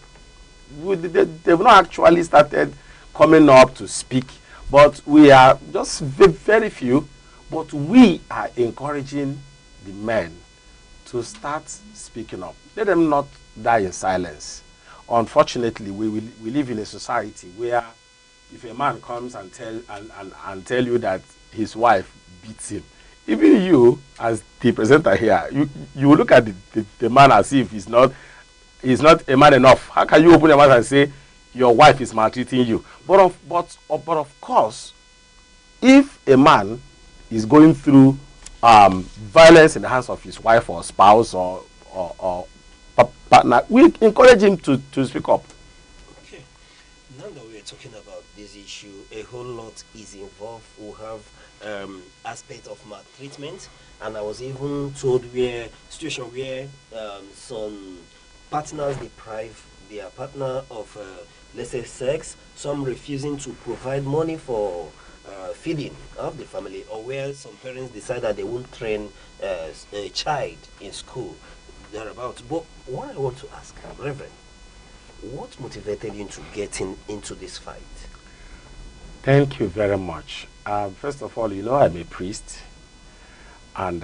They've not actually started coming up to speak, but we are just very few. But we are encouraging the men to start speaking up. Let them not die in silence. Unfortunately, we live in a society where if a man comes and tell you that his wife beats him, even you as the presenter here, you will look at the man as if he's not a man enough. How can you open your mouth and say your wife is maltreating you? But of course, if a man is going through violence in the hands of his wife or spouse or partner, we encourage him to speak up. Okay. Now that we're talking about this issue, a whole lot is involved. We have aspect of maltreatment, and I was even told situation where some partners deprive their partner of let's say sex, some refusing to provide money for feeding of the family, or where some parents decide that they won't train a child in school thereabouts. But what I want to ask, Reverend, what motivated you to get into this fight? Thank you very much. First of all, you know I'm a priest, and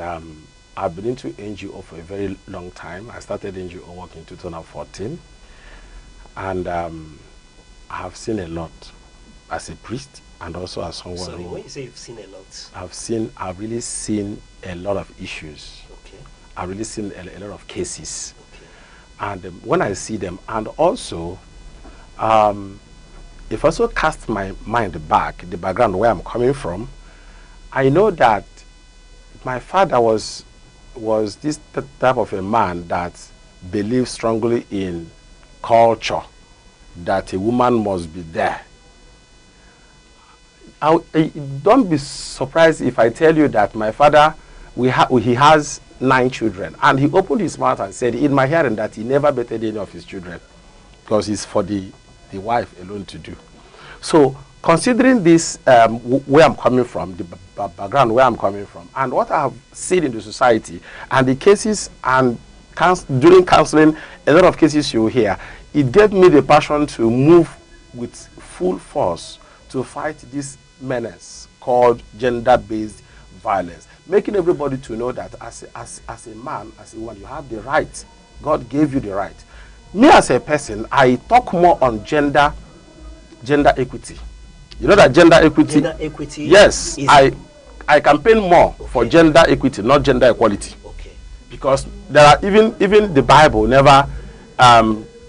I've been into NGO for a very long time. I started NGO work in 2014, and I have seen a lot as a priest and also as someone Sorry, who... when you say you've seen a lot? I've really seen a lot of issues. Okay. I've really seen a lot of cases. Okay. And when I see them, and also, if I also cast my mind back, the background where I'm coming from, I know that my father was this type of a man that believed strongly in culture, that a woman must be there. Don't be surprised if I tell you that my father, he has 9 children, and he opened his mouth and said in my hearing that he never bettered any of his children because it's for the wife alone to do. So considering this, where I'm coming from, the background where I'm coming from, and what I have seen in the society, and the cases, and during counseling, a lot of cases you hear, it gave me the passion to move with full force to fight this menace called gender-based violence, making everybody to know that as a man, as a woman, you have the right. God gave you the right. Me as a person, I talk more on gender equity. You know that gender equity? Gender equity? Yes, I campaign more for gender equity, not gender equality. Okay. Because there are even the Bible never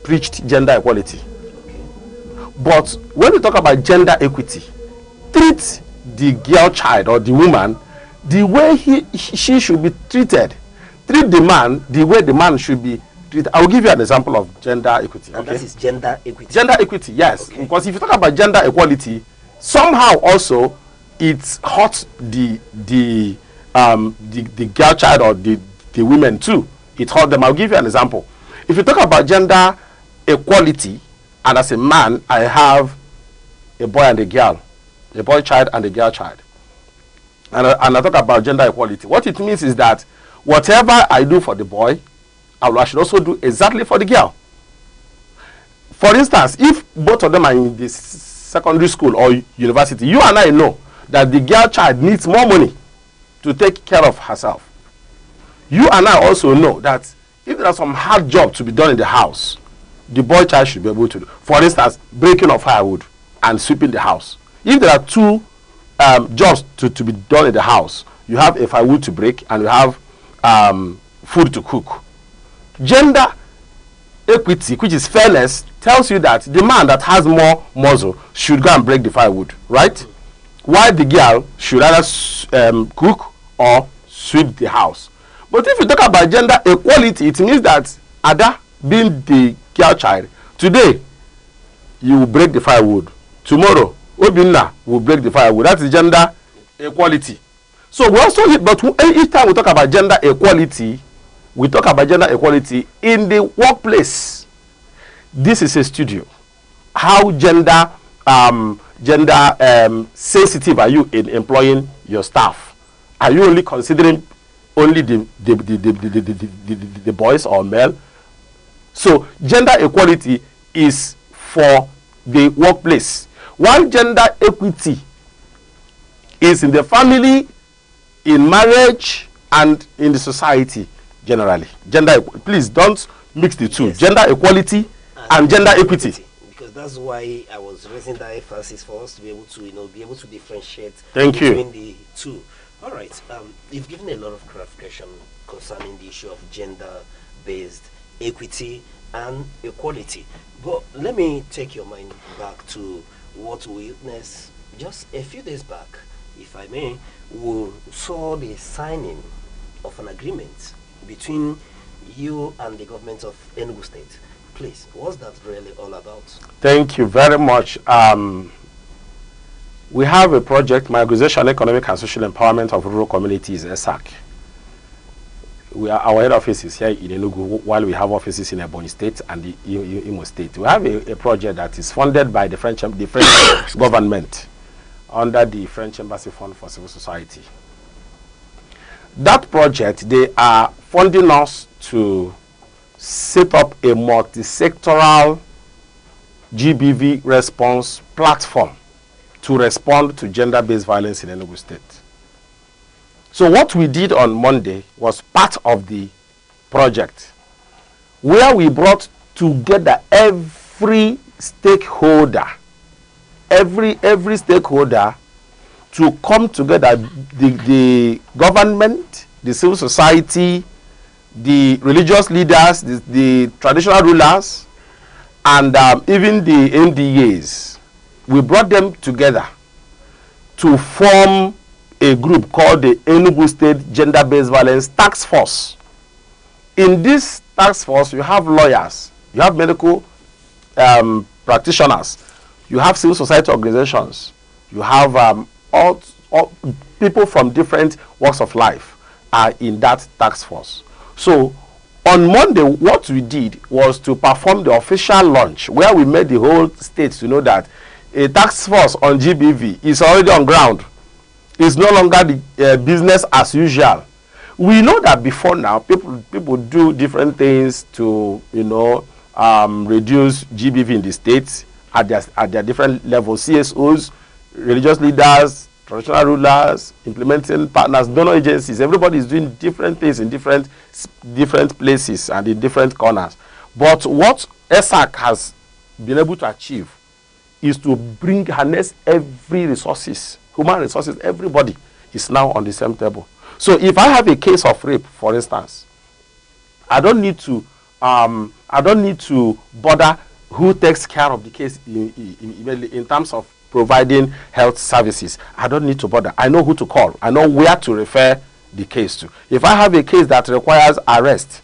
preached gender equality. Okay. But when we talk about gender equity, treat the girl child or the woman the way she should be treated. Treat the man the way the man should be treated. I will give you an example of gender equity. And that is gender equity. Gender equity, yes. Okay. Because if you talk about gender equality, somehow also it hurts the girl child or the women too. It hurts them. I'll give you an example. If you talk about gender equality, and as a man, I have a boy and a girl, a boy child and a girl child, and I talk about gender equality. What it means is that whatever I do for the boy, I should also do exactly for the girl. For instance, if both of them are in the secondary school or university, you and I know that the girl child needs more money to take care of herself. You and I also know that if there are some hard jobs to be done in the house, the boy child should be able to do. For instance, breaking of firewood and sweeping the house. If there are 2 jobs to be done in the house, you have a firewood to break and you have food to cook. Gender equity, which is fairness, tells you that the man that has more muscle should go and break the firewood, right? While the girl should either cook or sweep the house. But if you talk about gender equality, it means that Ada, being the girl child, today you will break the firewood. Tomorrow, Obinna will break the firewood. That is gender equality. So we also, but each time we talk about gender equality, we talk about gender equality in the workplace. This is a studio. How gender sensitive are you in employing your staff? Are you only considering only the boys or male? So gender equality is for the workplace, while gender equity is in the family, in marriage, and in the society generally. Please don't mix the two. Yes. Gender equality and gender equity. That's why I was raising that emphasis for us to be able to, be able to differentiate Thank you. between the two. All right. You've given a lot of clarification concerning the issue of gender-based equity and equality. But let me take your mind back to what we witnessed just a few days back, if I may. We saw the signing of an agreement between you and the government of Enugu State. Please, what's that really all about? Thank you very much. We have a project, my organization, Economic and Social Empowerment of Rural Communities, ESAC. Our head office is here in Enugu, while we have offices in Ebonyi State and the Imo State. We have a project that is funded by the French government under the French Embassy Fund for Civil Society. That project, they are funding us to set up a multi-sectoral GBV response platform to respond to gender-based violence in Enugu State. So what we did on Monday was part of the project, where we brought together every stakeholder, every stakeholder to come together, the government, the civil society, the religious leaders, the traditional rulers, and even the NDAs. We brought them together to form a group called the Enugu State Gender-Based Violence Task Force. In this task force, you have lawyers, you have medical practitioners, you have civil society organizations, you have all people from different walks of life are in that task force. So on Monday, what we did was to perform the official launch, where we made the whole state to know that a task force on GBV is already on ground. It's no longer the business as usual. We know that before now, people do different things to, reduce GBV in the states at their different levels. CSOs, religious leaders, traditional rulers, implementing partners, donor agencies. Everybody is doing different things in different places and in different corners. But what ESAC has been able to achieve is to harness every resources, human resources. Everybody is now on the same table. So if I have a case of rape, for instance, I don't need to bother who takes care of the case in terms of providing health services. I don't need to bother. I know who to call. I know where to refer the case to. If I have a case that requires arrest,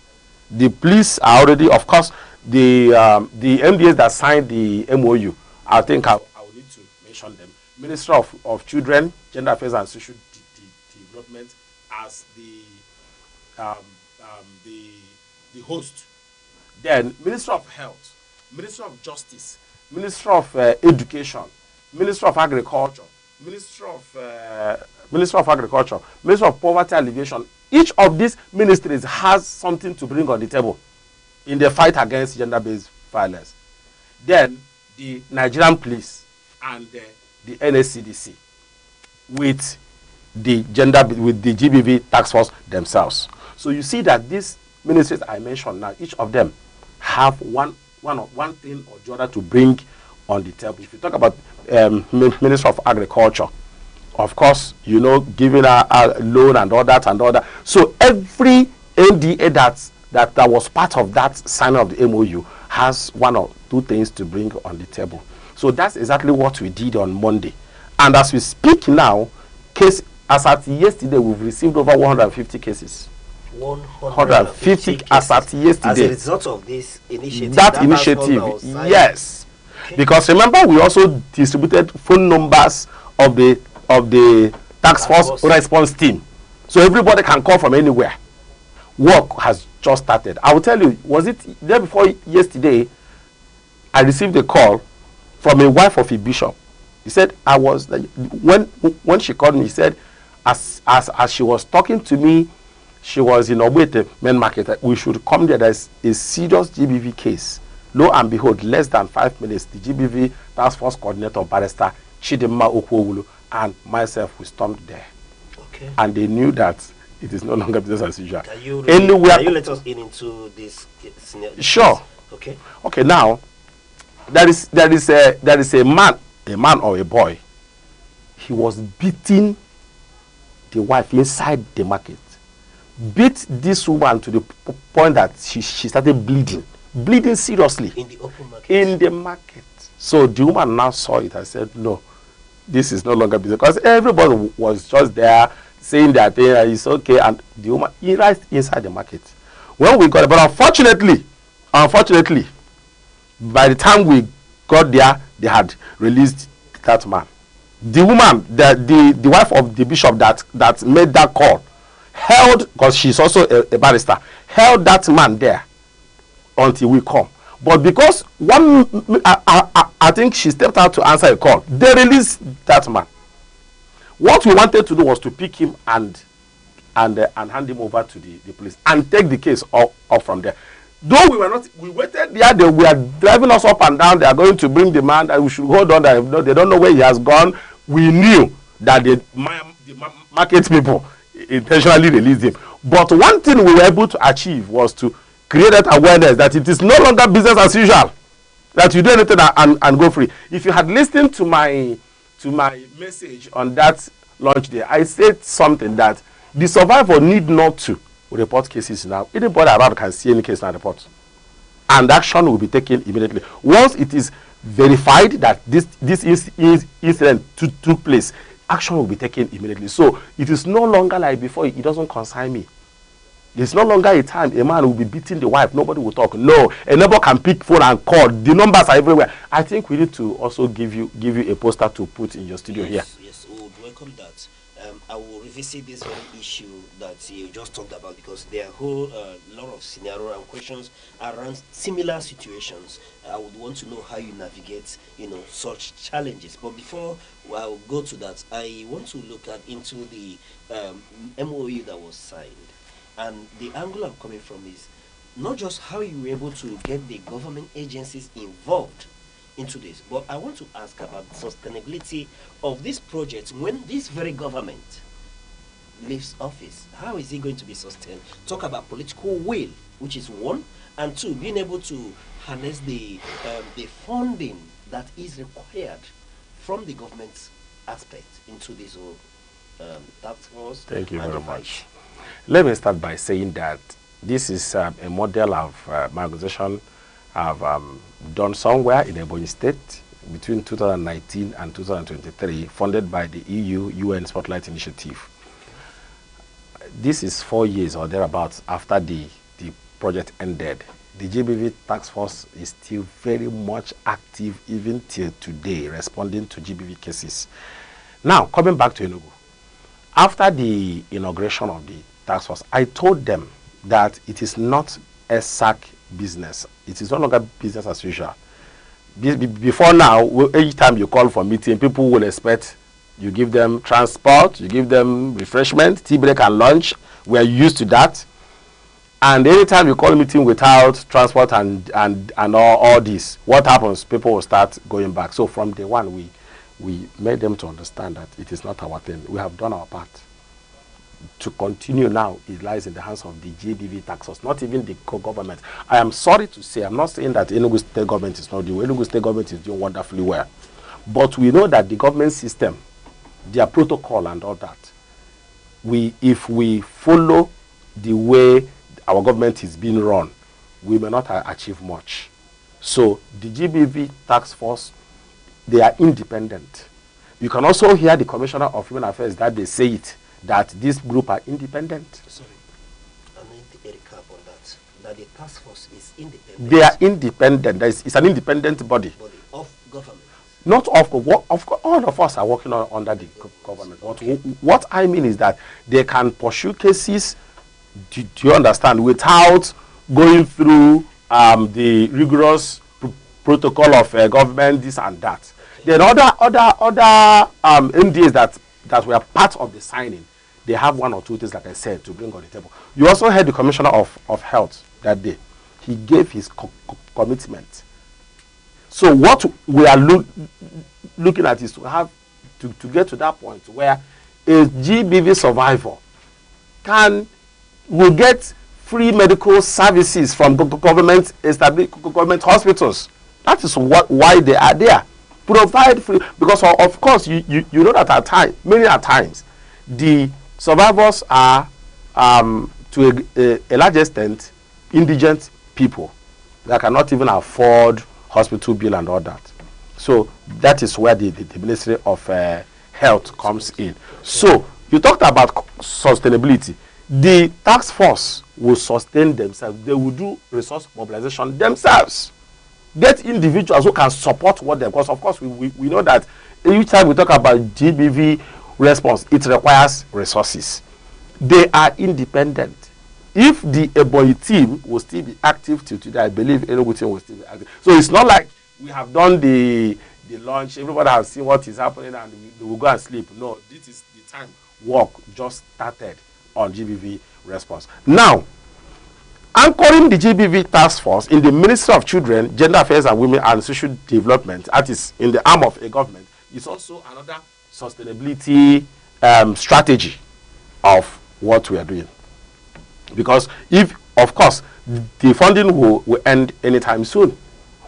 the police are already, of course, the MDAs that signed the MOU, I think I will need to mention them. Minister of Children, Gender Affairs and Social Development as the host. Then Minister of Health, Minister of Justice, Minister of Education, Minister of Agriculture, Minister of Agriculture, Minister of Poverty Alleviation. Each of these ministries has something to bring on the table in the fight against gender-based violence. Then the Nigerian police and the NSCDC with the GBV task force themselves. So you see that these ministries I mentioned now, each of them have one thing or the other to bring on the table. If you talk about Minister of Agriculture, of course, giving a loan and all that. So every NDA that was part of that signing of the MOU has one or two things to bring on the table. So that's exactly what we did on Monday. And as we speak now, as at yesterday, we've received over 150 cases. 150 as at yesterday. As a result of this initiative. That initiative, yes. Okay. Because remember, we also distributed phone numbers of the task force response team, so everybody can call from anywhere. Work has just started. I will tell you, was it day before yesterday? I received a call from a wife of a bishop. He said, when she called me, he said, as she was talking to me, she was in Obwete main market. We should come there. There's a serious GBV case. Lo and behold, less than 5 minutes, the GBV task force coordinator, Barrister Chidimma Okwowulu, and myself, we stormed there. Okay. And they knew that it is no longer business as usual. Can you let us in into this scenario? Sure. Okay. Okay, now, there is a man or a boy. He was beating the wife inside the market. Beat this woman to the point that she started bleeding seriously In the open market. in the market. So the woman now saw it and said, no, this is no longer business, because everybody was just there saying that it's okay, and the woman right inside the market. When we got it, but unfortunately, by the time we got there, they had released that man. The woman, the wife of the bishop that made that call, held, because she's also a barrister, held that man there until we come. But because I think she stepped out to answer a call, they released that man. What we wanted to do was to pick him and hand him over to the police and take the case up from there. Though we waited there, they were driving us up and down. They are going to bring the man, that we should hold on. They don't know where he has gone. We knew that the market people intentionally released him. But one thing we were able to achieve was to create that awareness that it is no longer business as usual, that you do anything and go free. If you had listened to my message on that launch day, I said something that the survivor need not to report cases now. Anybody around can see any case and report, and action will be taken immediately once it is verified that this incident took place. Action will be taken immediately. So it is no longer like before. It doesn't concern me. It's no longer a time a man will be beating the wife. Nobody will talk. No, a neighbor can pick phone and call. The numbers are everywhere. I think we need to also give you a poster to put in your studio here. Yes, we would welcome that. I will revisit this very issue that you just talked about, because there are a whole lot of scenario and questions around similar situations. I would want to know how you navigate, such challenges. But before I will go to that, I want to look into the MOU that was signed. And the angle I'm coming from is not just how you were able to get the government agencies involved into this, but I want to ask about the sustainability of this project when this very government leaves office. How is it going to be sustained? Talk about political will, which is one, and two, being able to harness the funding that is required from the government aspect into this whole task force. Thank you very much. Let me start by saying that this is a model of my organization have done somewhere in Ebonyi State between 2019 and 2023, funded by the UN Spotlight Initiative. This is 4 years or thereabouts after the project ended. The GBV task force is still very much active even till today, responding to GBV cases. Now, coming back to Enugu, after the inauguration of the task force, I told them that it is not a SAC business. It is no longer business as usual. Before now, each time you call for meeting, people will expect you give them transport, you give them refreshment, tea break and lunch. We are used to that. And anytime you call a meeting without transport and all this, what happens? People will start going back. So from day one, we made them to understand that it is not our thing. We have done our part. To continue now, it lies in the hands of the GBV tax force, not even the government. I am sorry to say, I'm not saying that Enugu state government is not doing. Enugu state government is doing wonderfully well. But we know that the government system, their protocol and all that, if we follow the way our government is being run, we may not achieve much. So the GBV tax force, they are independent. You can also hear the Commissioner of Human Affairs that they say it, that this group are independent. Sorry, I need to recap on that. That the task force is independent. They are independent. It's an independent body. Of government. Not of all of us are working under the government. What I mean is that they can pursue cases, do you understand, without going through the rigorous protocol of government, this and that. Then other MDAs that were part of the signing, they have one or two things, like I said, to bring on the table. You also heard the Commissioner of Health that day. He gave his commitment. So what we are looking at is to get to that point where a GBV survivor will get free medical services from government hospitals That is why they are there. Provide free, because of course you know that at times, many times, the survivors are to a large extent indigent people that cannot even afford hospital bill and all that. So that is where the Ministry of Health comes in. So you talked about sustainability. The task force will sustain themselves. They will do resource mobilization themselves. Get individuals who can support what they, because of course we know that each time we talk about GBV response, it requires resources. They are independent. If the Ebonyi team will still be active till today, I believe Enugu team will still be active. So it's not like we have done the launch, everybody has seen what is happening and we will go and sleep. No, this is the time work just started on GBV response. Now, anchoring the GBV task force in the Ministry of Children, Gender Affairs and Women and Social Development, that is in the arm of a government, is also another sustainability strategy of what we are doing. Because if, of course, the funding will end anytime soon.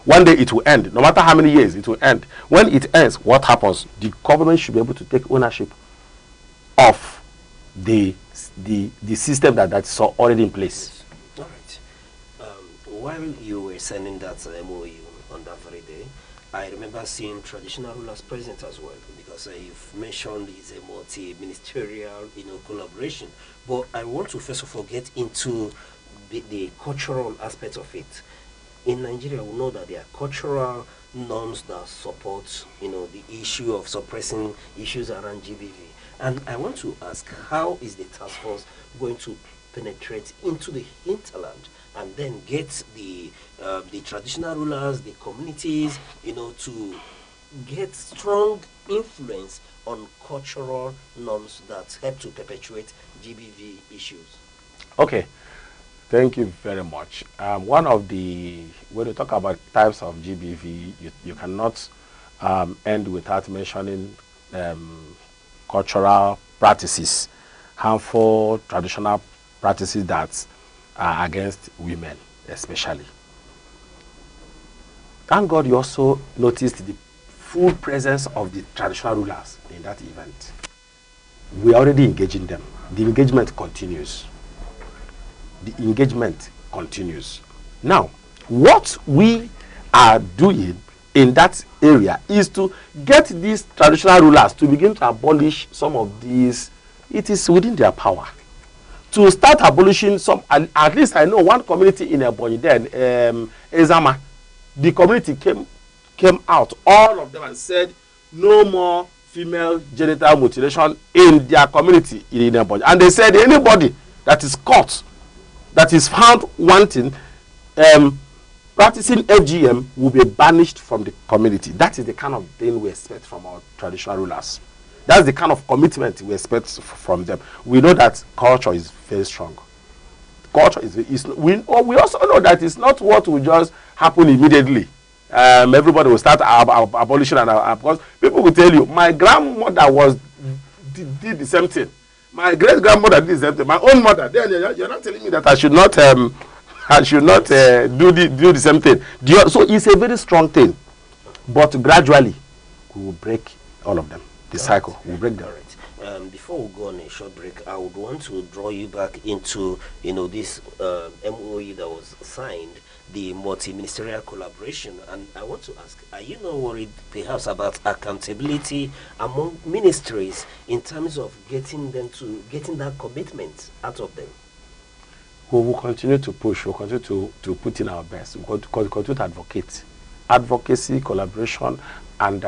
One day it will end. No matter how many years, it will end. When it ends, what happens? The government should be able to take ownership of the system that's already in place. All right. While you were sending that MOU on that very day, I remember seeing traditional rulers present as well, because you've mentioned it's a multi-ministerial, collaboration. But I want to first of all get into the cultural aspect of it. In Nigeria, we know that there are cultural norms that support, the issue of suppressing issues around GBV. And I want to ask, how is the task force going to penetrate into the hinterland and then get the traditional rulers, the communities, to get strong influence on cultural norms that help to perpetuate GBV issues? Okay, thank you very much. When we talk about types of GBV, you cannot end without mentioning cultural practices, harmful traditional practices that are against women especially. Thank God you also noticed the full presence of the traditional rulers in that event. We are already engaging them. The engagement continues. The engagement continues. Now, what we are doing in that area is to get these traditional rulers to begin to abolish some of these. It is within their power to start abolishing some. At least I know one community in Ebonyi then, Ezama. The community came out, all of them, and said no more female genital mutilation in their community in Ebonyi. And they said anybody that is caught, that is found wanting, practicing FGM will be banished from the community. That is the kind of thing we expect from our traditional rulers. That's the kind of commitment we expect from them. We know that culture is very strong. Culture we also know that it's not what will just happen immediately. Everybody will start abolishing, and because people will tell you, my grandmother did the same thing. My great grandmother did the same thing. My own mother. Then you're not telling me that I should not do the same thing. So it's a very strong thing, but gradually we will break all of them. The cycle will break them. Before we go on a short break, I would want to draw you back into this MOU that was signed, the multi-ministerial collaboration, and I want to ask, are you not worried perhaps about accountability among ministries in terms of getting that commitment out of them? We will continue to push. We'll continue to put in our best. We'll continue to advocate. Advocacy, collaboration, and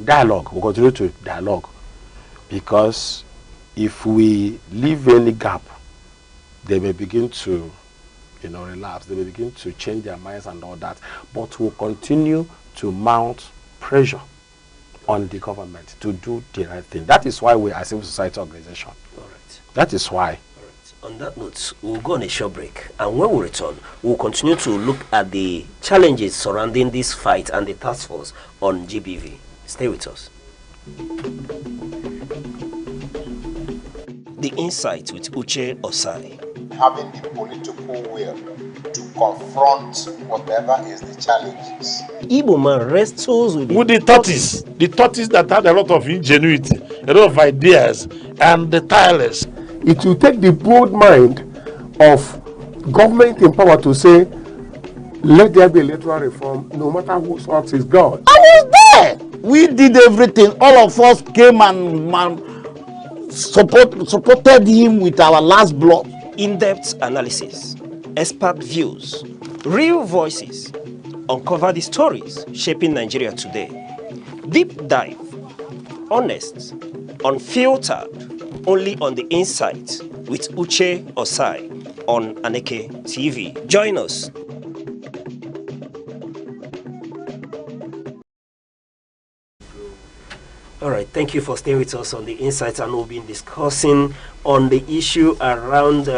dialogue. We'll continue to dialogue, because if we leave any gap, they may begin to relapse. They may begin to change their minds and all that. But we'll continue to mount pressure on the government to do the right thing. That is why we are a civil society organization. All right. That is why. On that note, we'll go on a short break, and when we return, we'll continue to look at the challenges surrounding this fight and the task force on GBV. Stay with us. The Insight with Uche Osai. having the political will to confront whatever is the challenges. Igbo man wrestles with the tortoise that had a lot of ingenuity, a lot of ideas, and the tireless. It will take the broad mind of government in power to say, let there be electoral reform, no matter whose heart is God. I was there. We did everything. All of us came and supported him with our last blood. In-depth analysis, expert views, real voices, uncover the stories shaping Nigeria today. Deep dive, honest, unfiltered, only on the Insight with Uche Osai on Aneke TV. Join us. All right, thank you for staying with us on the Insights, and we'll be discussing on the issue around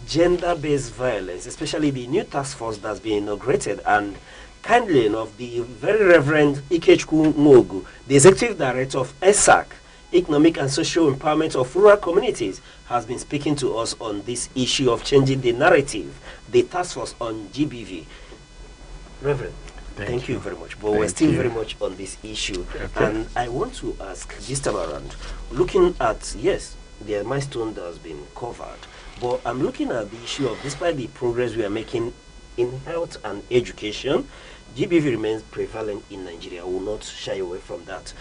gender-based violence, especially the new task force that's been inaugurated, and kindly enough, the very Reverend Ikechukwu Mogu, the Executive Director of ESAC, Economic and Social Empowerment of Rural Communities, has been speaking to us on this issue of changing the narrative, the task force on GBV. Reverend, thank you very much. But we're still very much on this issue. Okay. And I want to ask this time around, looking at, yes, the milestone that has been covered, but I'm looking at the issue of, despite the progress we are making in health and education, GBV remains prevalent in Nigeria. I will not shy away from that.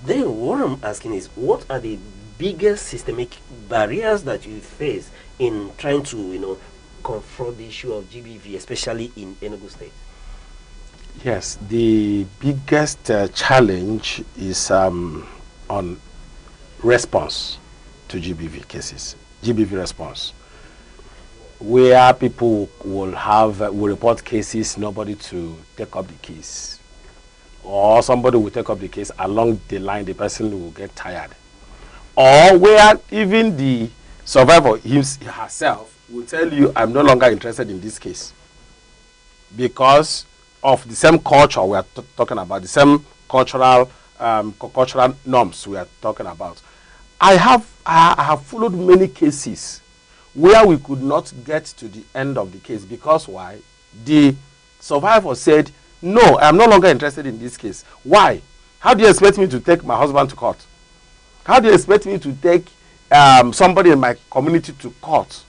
Then what I'm asking is, what are the biggest systemic barriers that you face in trying to, confront the issue of GBV, especially in Enugu State? Yes, the biggest challenge is on response to GBV cases, GBV response, where people will report cases, nobody to take up the case, or somebody will take up the case along the line, the person will get tired, or where even the survivor herself will tell you, I'm no longer interested in this case because of the same culture we are talking about, the same cultural norms we are talking about. I have followed many cases where we could not get to the end of the case because why? The survivor said, no, I'm no longer interested in this case. Why? How do you expect me to take my husband to court? How do you expect me to take somebody in my community to court?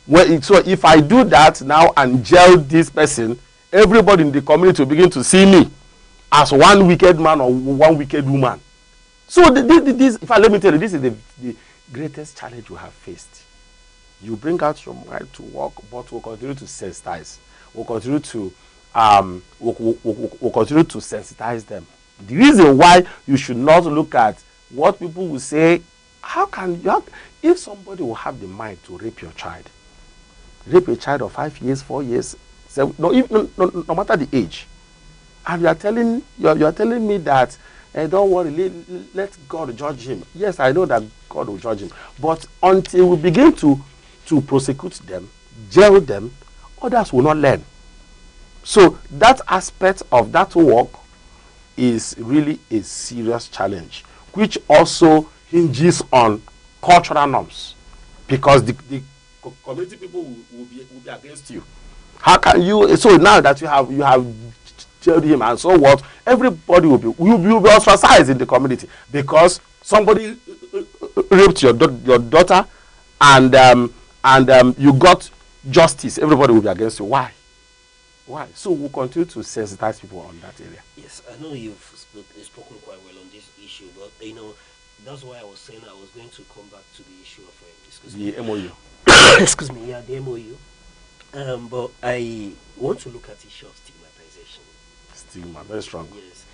Well, so if I do that now and jail this person, everybody in the community will begin to see me as one wicked man or one wicked woman. So this, if I let me tell you, this is the greatest challenge we have faced. You bring out your mind to work, but we'll continue to sensitize. We'll continue to we'll continue to sensitize them. The reason why you should not look at what people will say, if somebody will have the mind to rape your child, rape a child of 5 years, 4 years, no matter the age, and you are telling me that don't worry, let God judge him. Yes, I know that God will judge him, but until we begin to prosecute them, jail them, others will not learn. So that aspect of that work is really a serious challenge, which also hinges on cultural norms, because the community people will be against you. How can you? So now that you have jailed him and so what, everybody will be ostracized in the community because somebody raped your daughter and you got justice. Everybody will be against you. Why? So we'll continue to sensitize people on that area. Yes, I know you've spoken quite well on this issue, but that's why I was saying I was going to come back to the issue of the MOU. Excuse me, yeah, the MOU. But I want to look at the issue of stigmatization. Stigma, very strong. Yes,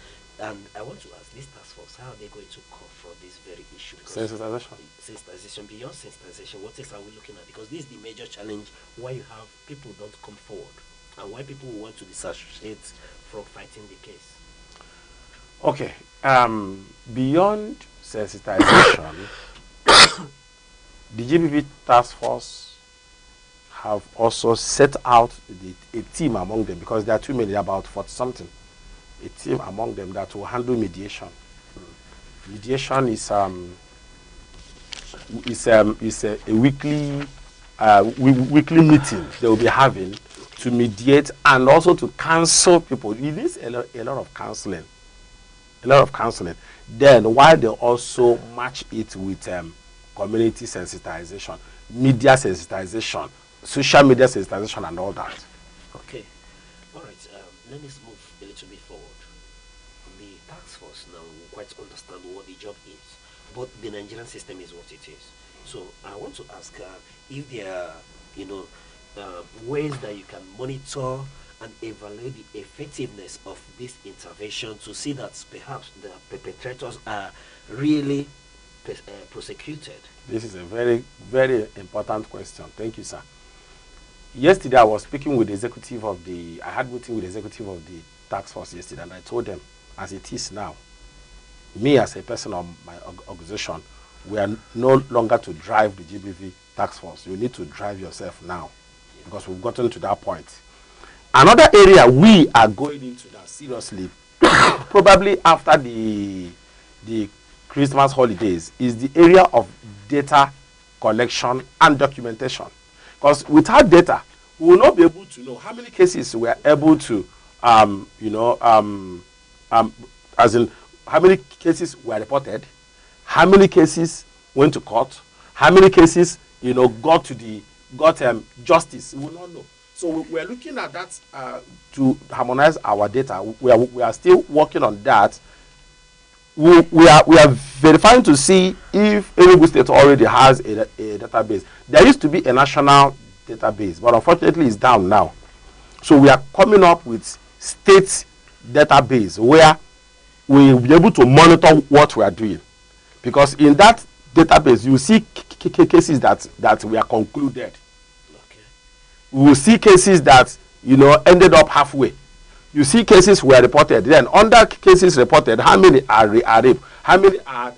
and I want to ask this task force, how are they going to confront this very issue? Sensitization. Sensitization. Beyond sensitization, what else are we looking at? Because this is the major challenge why you have people don't come forward and why people want to disassociate from fighting the case. Okay. Beyond sensitization, the GBV task force have also set out a team among them, because there are too many, about 40-something, a team among them that will handle mediation. Mediation is a weekly weekly meetings they will be having to mediate and also to counsel people. It needs a lot of counseling. A lot of counseling. Then while they also match it with community sensitization, media sensitization, social media sensitization and all that. Okay. All right. Let me move a little bit forward. The task force now will quite understand what the job is, but the Nigerian system is what it is. So I want to ask if there are, ways that you can monitor and evaluate the effectiveness of this intervention to see that perhaps the perpetrators are really prosecuted. This is a very, very important question. Thank you, sir. Yesterday, I was speaking with the executive of I had meeting with the executive of the task force yesterday, and I told them, as it is now, me as a person of my organization, we are no longer to drive the GBV task force. You need to drive yourself now, because we've gotten to that point. Another area we are going into that seriously, probably after the Christmas holidays, is the area of data collection and documentation. Because without data, we will not be able to know how many cases we are able to, as in how many cases were reported, how many cases went to court, how many cases, got justice. We will not know. So we are looking at that to harmonize our data. We are still working on that. We are verifying to see if Enugu State already has a database. There used to be a national database, but unfortunately it's down now. So we are coming up with state database where we will be able to monitor what we are doing. Because in that database, you see cases that we are concluded. Okay. We will see cases that ended up halfway. You see cases were reported. Then under cases reported, how many are rape? How many are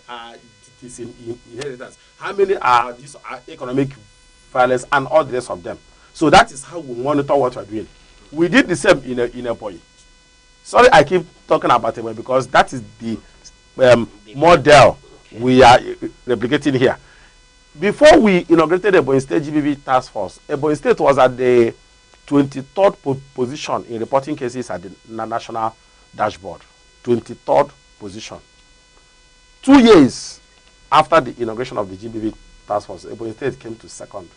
inheritance? How many are economic violence and all the rest of them? So that is how we monitor what we are doing. We did the same in a boy. Sorry, I keep talking about it because that is the model we are replicating here. Before we inaugurated the Ebonyi State GBV Task Force, Ebonyi State was at the 23rd position in reporting cases at the national dashboard. 23rd position. 2 years after the inauguration of the GBV Task Force, Ebonyi State came to second.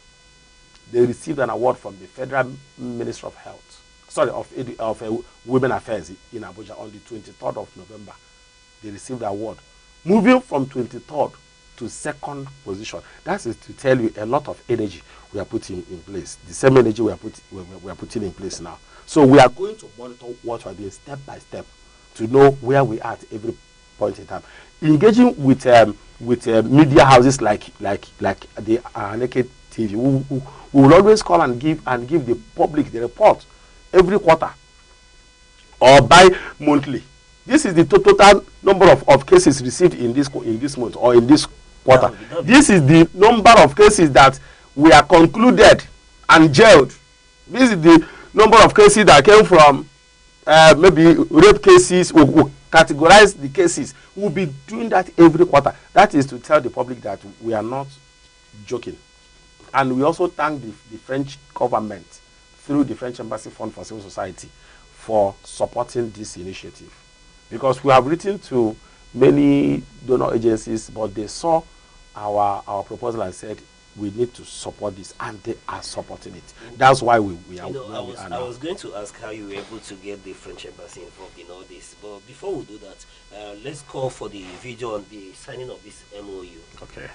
They received an award from the Federal Ministry of Health, of Women Affairs in Abuja on the 23rd of November. They received the award. Moving from 23rd to second position. That is to tell you a lot of energy we are putting in place. The same energy we are putting in place now. So we are going to monitor what we are doing step by step to know where we are at every point in time. Engaging with media houses like the Aneke TV, who will always call and give the public the report every quarter or bi-monthly. This is the total number of cases received in this month or in this quarter. This is the number of cases that we are concluded and jailed. This is the number of cases that came from maybe rape cases. We categorize the cases. We'll be doing that every quarter. That is to tell the public that we are not joking. And we also thank the French government through the French Embassy Fund for Civil Society for supporting this initiative. Because we have written to many donor agencies, but they saw our proposal and said, we need to support this, and they are supporting it. That's why we are where we are now. I was going to ask how you were able to get the French Embassy involved in all this. But before we do that, let's call for the video on the signing of this MOU. Okay.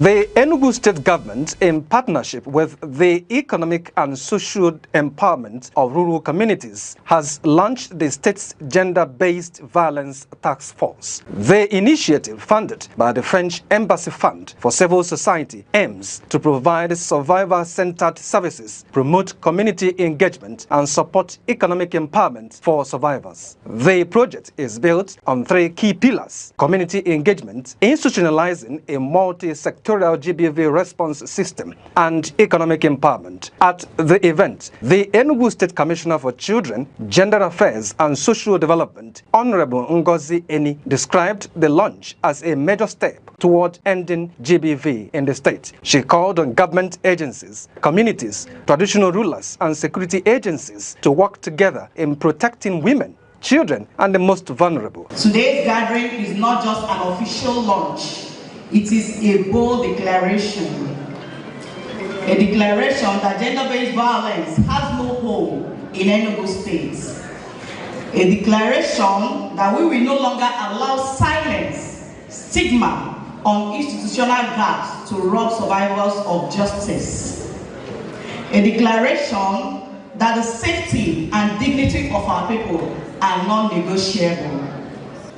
The Enugu State Government, in partnership with the Economic and Social Empowerment of Rural Communities, has launched the state's Gender-Based Violence Task Force. The initiative, funded by the French Embassy Fund for Civil Society, aims to provide survivor-centered services, promote community engagement, and support economic empowerment for survivors. The project is built on 3 key pillars: community engagement, institutionalizing a multi-sector sectorial GBV response system and economic empowerment. At the event, the Enugu State Commissioner for Children, Gender Affairs and Social Development, Honorable Ngozi Eni, described the launch as a major step toward ending GBV in the state. She called on government agencies, communities, traditional rulers and security agencies to work together in protecting women, children and the most vulnerable. Today's gathering is not just an official launch, it is a bold declaration. A declaration that gender-based violence has no home in Enugu State. A declaration that we will no longer allow silence, stigma, on institutional gaps to rob survivors of justice. A declaration that the safety and dignity of our people are non-negotiable.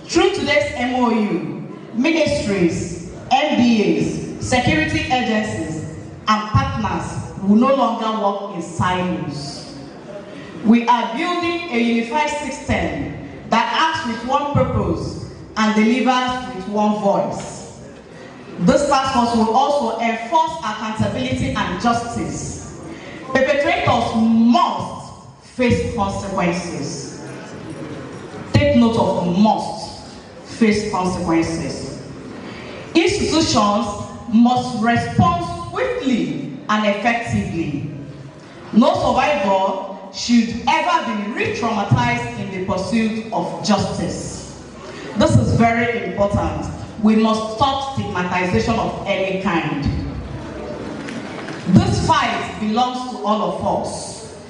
Through today's MOU, ministries, MBAs, security agencies, and partners will no longer work in silos. We are building a unified system that acts with one purpose and delivers with one voice. This task force will also enforce accountability and justice. Perpetrators must face consequences. Take note of must face consequences. Institutions must respond swiftly and effectively. No survivor should ever be re-traumatized in the pursuit of justice. This is very important. We must stop stigmatization of any kind. This fight belongs to all of us.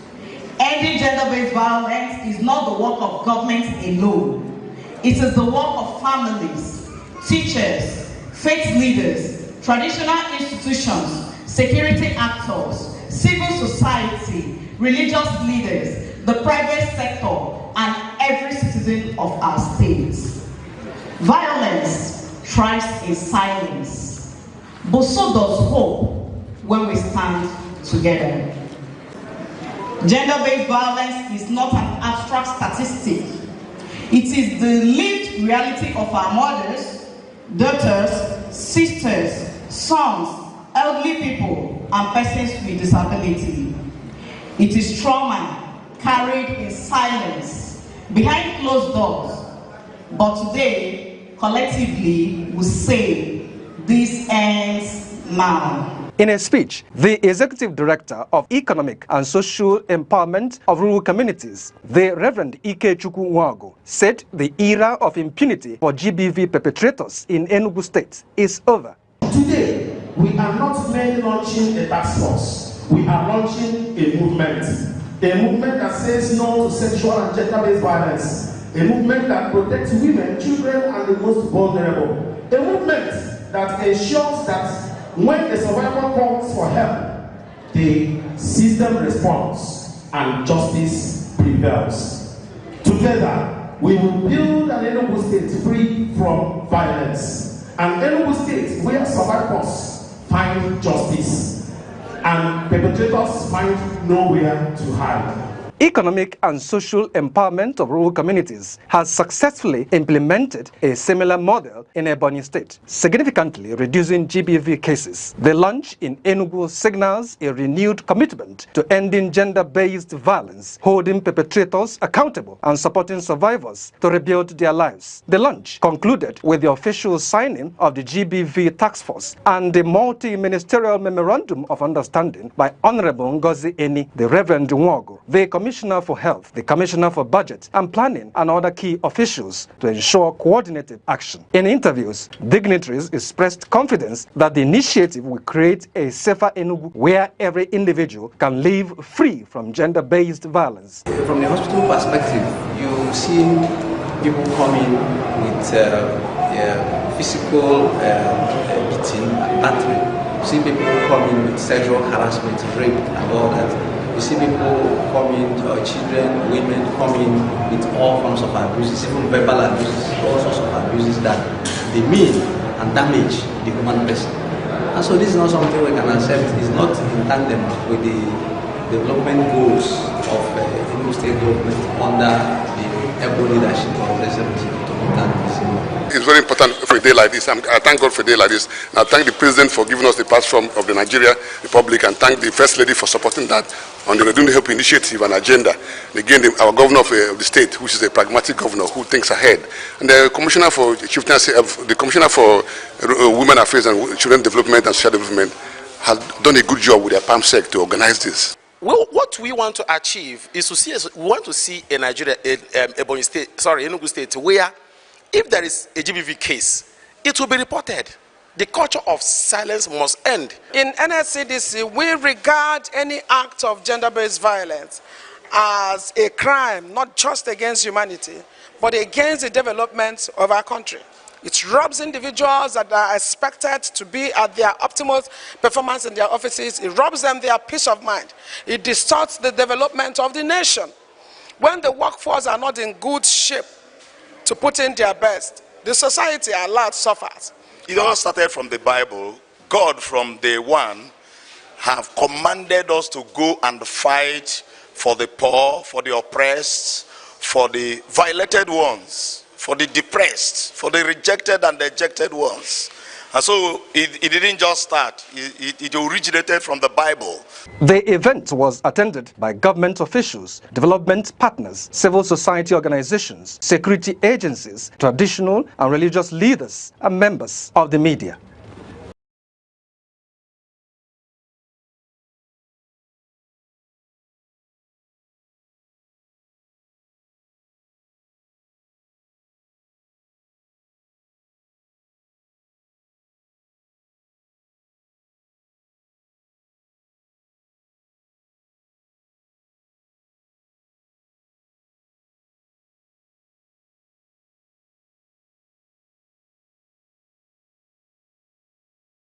Ending gender-based violence is not the work of government alone. It is the work of families, teachers, faith leaders, traditional institutions, security actors, civil society, religious leaders, the private sector, and every citizen of our state. Violence thrives in silence, but so does hope when we stand together. Gender-based violence is not an abstract statistic. It is the lived reality of our mothers, daughters, sisters, sons, elderly people, and persons with disability. It is trauma carried in silence, behind closed doors. But today, collectively, we say, this ends now. In a speech, the Executive Director of Economic and Social Empowerment of Rural Communities, the Reverend Ikechukwu Nwagu, said the era of impunity for GBV perpetrators in Enugu State is over. Today, we are not merely launching a task force. We are launching a movement that says no to sexual and gender-based violence. A movement that protects women, children, and the most vulnerable. A movement that ensures that when the survivor calls for help, the system responds and justice prevails. Together, we will build an Enugu State free from violence. An Enugu State where survivors find justice and perpetrators find nowhere to hide. Economic and Social Empowerment of Rural Communities has successfully implemented a similar model in Ebonyi State, significantly reducing GBV cases. The launch in Enugu signals a renewed commitment to ending gender-based violence, holding perpetrators accountable and supporting survivors to rebuild their lives. The launch concluded with the official signing of the GBV Task Force and the multi-ministerial Memorandum of Understanding by Honorable Ngozi Eni, the Reverend Nwagu, the Commissioner for Health, the Commissioner for Budget and Planning, and other key officials to ensure coordinated action. In interviews, dignitaries expressed confidence that the initiative will create a safer Enugu where every individual can live free from gender-based violence. From the hospital perspective, you've seen people coming with physical beating, battery. You see people coming with sexual harassment, rape, and all that. You see people coming, children, women coming with all forms of abuses, even verbal abuses, all sorts of abuses that they mean and damage the human person. And so this is not something we can accept. It's not in tandem with the development goals of the Enugu State government under the able leadership of President Dr. It's very important for a day like this. I thank God for a day like this. And I thank the President for giving us the platform of the Nigeria Republic, and thank the First Lady for supporting that on the Reducing Hope initiative and agenda. And again, our governor of the state, which is a pragmatic governor who thinks ahead. And the Commissioner for Chieftaincy, the Commissioner for Women Affairs and Children Development and Social Development has done a good job with their PAMSEC to organize this. Well, what we want to achieve is to see, we want to see a Nigeria, Enugu State, where if there is a GBV case, it will be reported. The culture of silence must end. In NSCDC, we regard any act of gender-based violence as a crime, not just against humanity, but against the development of our country. It robs individuals that are expected to be at their optimal performance in their offices. It robs them their peace of mind. It distorts the development of the nation. When the workforce are not in good shape to put in their best, the society at large suffers. It all started from the Bible. God from day one have commanded us to go and fight for the poor, for the oppressed, for the violated ones, for the depressed, for the rejected and the ejected ones. And so it didn't just start, it originated from the Bible. The event was attended by government officials, development partners, civil society organizations, security agencies, traditional and religious leaders, and members of the media.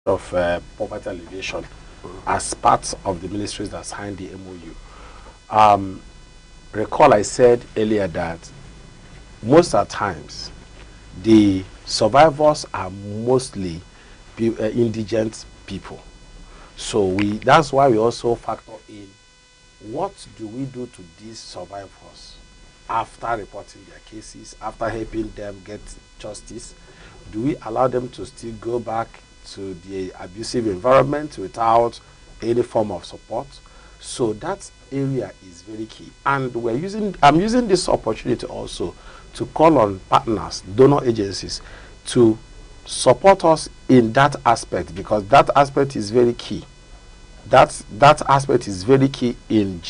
Of poverty alleviation as part of the ministries that signed the MOU. Recall I said earlier that most of the times the survivors are mostly indigent people. So that's why we also factor in what do we do to these survivors after reporting their cases, after helping them get justice. Do we allow them to still go back to the abusive environment without any form of support? So that area is very key, and I'm using this opportunity also to call on partners, donor agencies, to support us in that aspect, because that aspect is very key. That aspect is very key in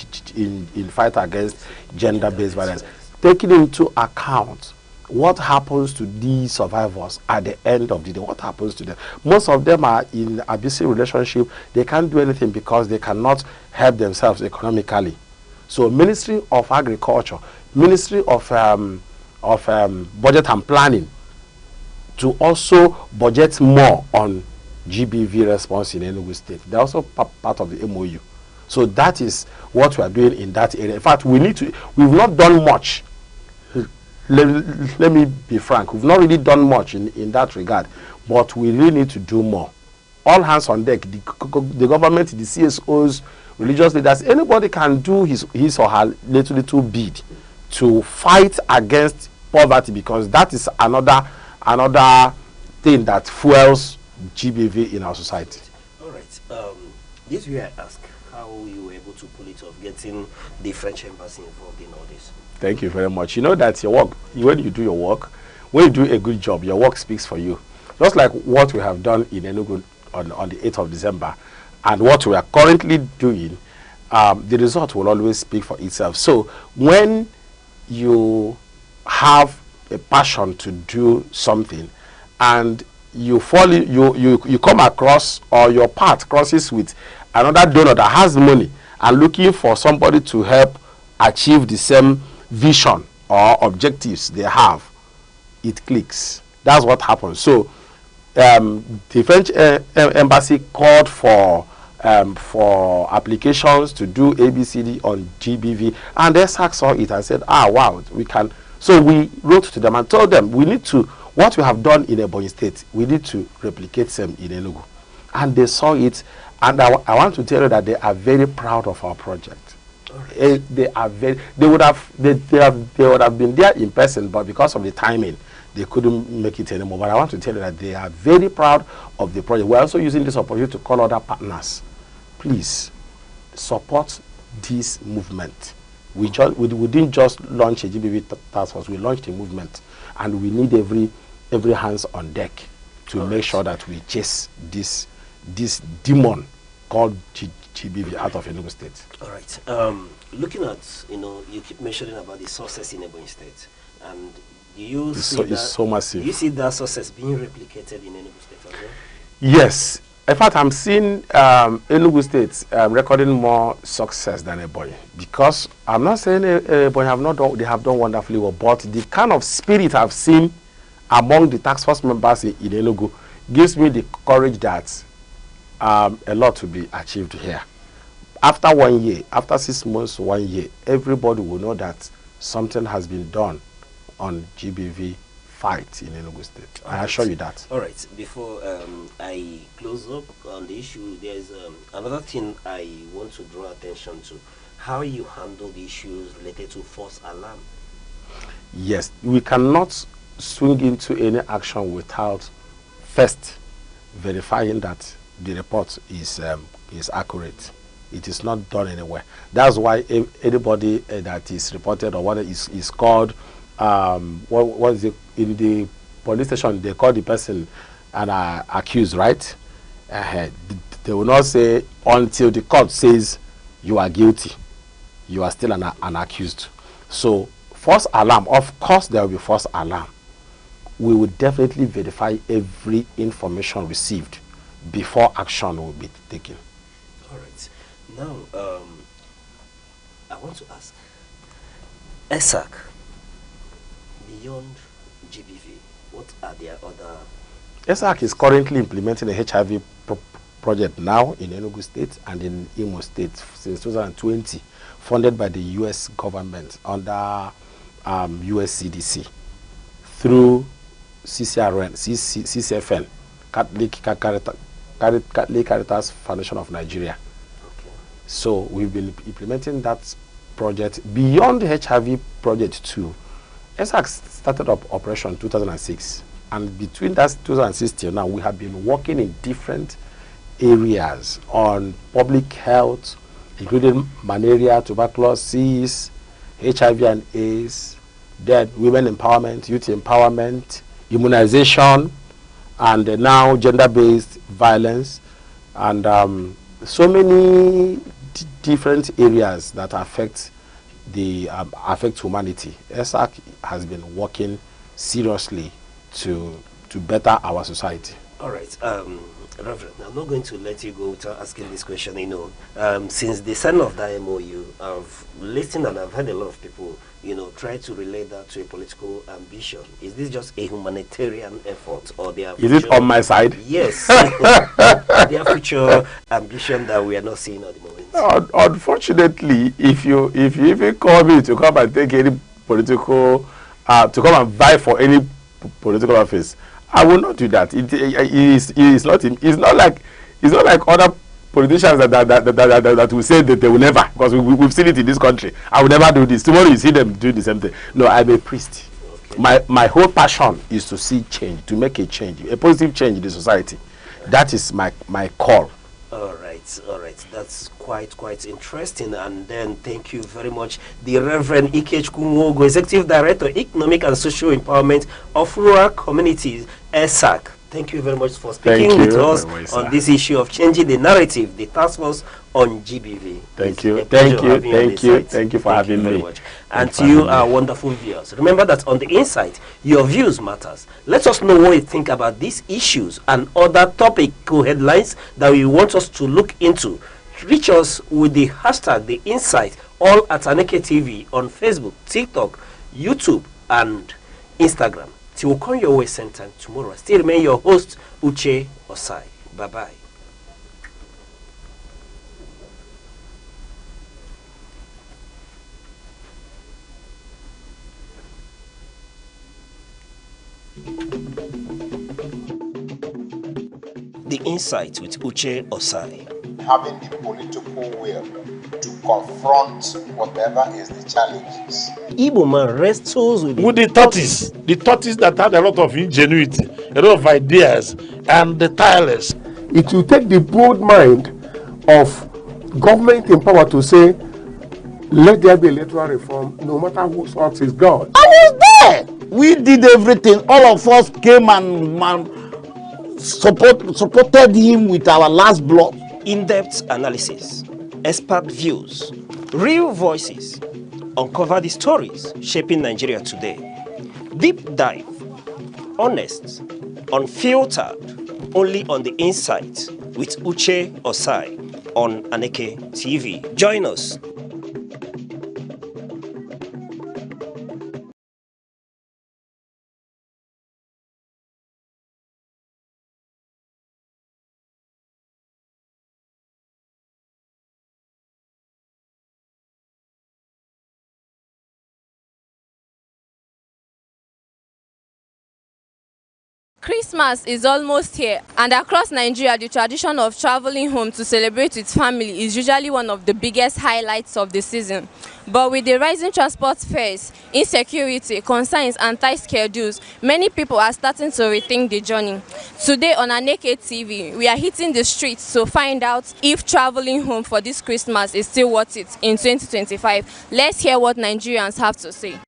fight against gender-based violence, taking into account what happens to these survivors at the end of the day. What happens to them? Most of them are in abusive relationship. They can't do anything because they cannot help themselves economically. So Ministry of Agriculture, Ministry of Budget and Planning, to also budget more on GBV response in Enugu State. They're also part of the MOU. So that is what we are doing in that area. In fact, we've not done much. Let me be frank, we've not really done much in that regard, but we really need to do more. All hands on deck, the government, the CSOs, religious leaders, anybody can do his or her little bit to fight against poverty, because that is another thing that fuels GBV in our society. All right. This way I ask how you were able to pull it off, getting the French embassy involved in all this. Thank you very much. You know that your work, when you do your work, when you do a good job, your work speaks for you. Just like what we have done in Enugu on the 8th of December, and what we are currently doing, the result will always speak for itself. So when you have a passion to do something, and you come across, or your path crosses with another donor that has money and looking for somebody to help achieve the same vision or objectives they have, it clicks. That's what happens. So the French embassy called for applications to do ABCD on GBV, and ESAC saw it and said, wow, we can. So we wrote to them and told them, we need to, what we have done in Ebonyi State, we need to replicate them in Enugu. And they saw it, and I want to tell you that they are very proud of our project. They would have been there in person, but because of the timing, they couldn't make it anymore. But I want to tell you that they are very proud of the project. We're also using this opportunity to call other partners. Please support this movement. We didn't just launch a GBV task force. We launched a movement, and we need every hands on deck to make sure that we chase this demon called GBV out of Enugu State. All right. Looking at, you keep mentioning about the success in Ebonyi State, and It's so massive. Do you see that success being replicated in Enugu State as well? Yes. In fact, I'm seeing Enugu State recording more success than Ebonyi, because I'm not saying Ebonyi they have done wonderfully well, but the kind of spirit I've seen among the task force members in Enugu gives me the courage that a lot to be achieved here. After 1 year, after 6 months, 1 year, everybody will know that something has been done on GBV fight in Enugu State. I assure you that. All right. Before I close up on the issue, there's another thing I want to draw attention to: how you handle the issues related to false alarm. Yes, we cannot swing into any action without first verifying that the report is accurate. It is not done anywhere. That's why anybody that is reported or what is called, what is it in the police station? They call the person an accused, right? They will not say until the court says you are guilty. You are still an accused. So false alarm, of course there will be false alarm. We will definitely verify every information received before action will be taken. All right. Now, I want to ask, ESAC, beyond GBV, what are their other... ESAC is currently implementing a HIV project now in Enugu State and in Imo State since 2020, funded by the U.S. government under U.S. CDC through CCFN, Catholic Caritas Foundation of Nigeria. Okay. So we've been implementing that project beyond the HIV project too. ESAC started up operation 2006, and between that 2006 till now, we have been working in different areas on public health, including malaria, tuberculosis, HIV and AIDS, then women empowerment, youth empowerment, immunization, and now gender-based violence, and so many different areas that affect humanity. ESAC has been working seriously to better our society. All right, Reverend, I'm not going to let you go without asking this question. Since the sign of that MOU, I've listened and I've heard a lot of people, try to relate that to a political ambition. Is this just a humanitarian effort, or their future, is it on my side? Yes. Their future ambition that we are not seeing at the moment? Unfortunately, if you even call me to come and take any political, to come and vie for any political office, I will not do that. It's not like other politicians that will say that they will never, because we've seen it in this country. I will never do this. Tomorrow you see them do the same thing. No, I'm a priest. Okay. My whole passion is to see change, to make a change, a positive change in the society. That is my call. All right. That's quite interesting. And then thank you very much, the Reverend Ike Chukwumogo, Executive Director, Economic and Social Empowerment of Rural Communities, ESAC. Thank you very much for speaking with us on this issue of changing the narrative, the task force on GBV. Thank you for having me. And to you, our wonderful viewers, remember that on the Insight, your views matters. Let us know what you think about these issues and other topical headlines that we want us to look into. Reach us with the hashtag The Insight, all at Aneke TV on Facebook, TikTok, YouTube, and Instagram. Till we come your way same time tomorrow. I still remain your host, Uche Osai. Bye-bye. The Insight with Uche Osai. Having the political will to confront whatever is the challenges. Igbo man wrestles with the tortoise that had a lot of ingenuity, a lot of ideas, and the tireless. It will take the bold mind of government in power to say, let there be electoral reform, no matter whose heart is God. I was there. We did everything. All of us came and supported him with our last blood. In-depth analysis, expert views, real voices, uncover the stories shaping Nigeria today. Deep dive, honest, unfiltered, only on the Insight with Uche Osai on Aneke TV. Join us. Christmas is almost here, and across Nigeria, the tradition of traveling home to celebrate with family is usually one of the biggest highlights of the season. But with the rising transport fares, insecurity, concerns, and tight schedules, many people are starting to rethink the journey. Today on Aneke TV, we are hitting the streets to find out if traveling home for this Christmas is still worth it in 2025. Let's hear what Nigerians have to say.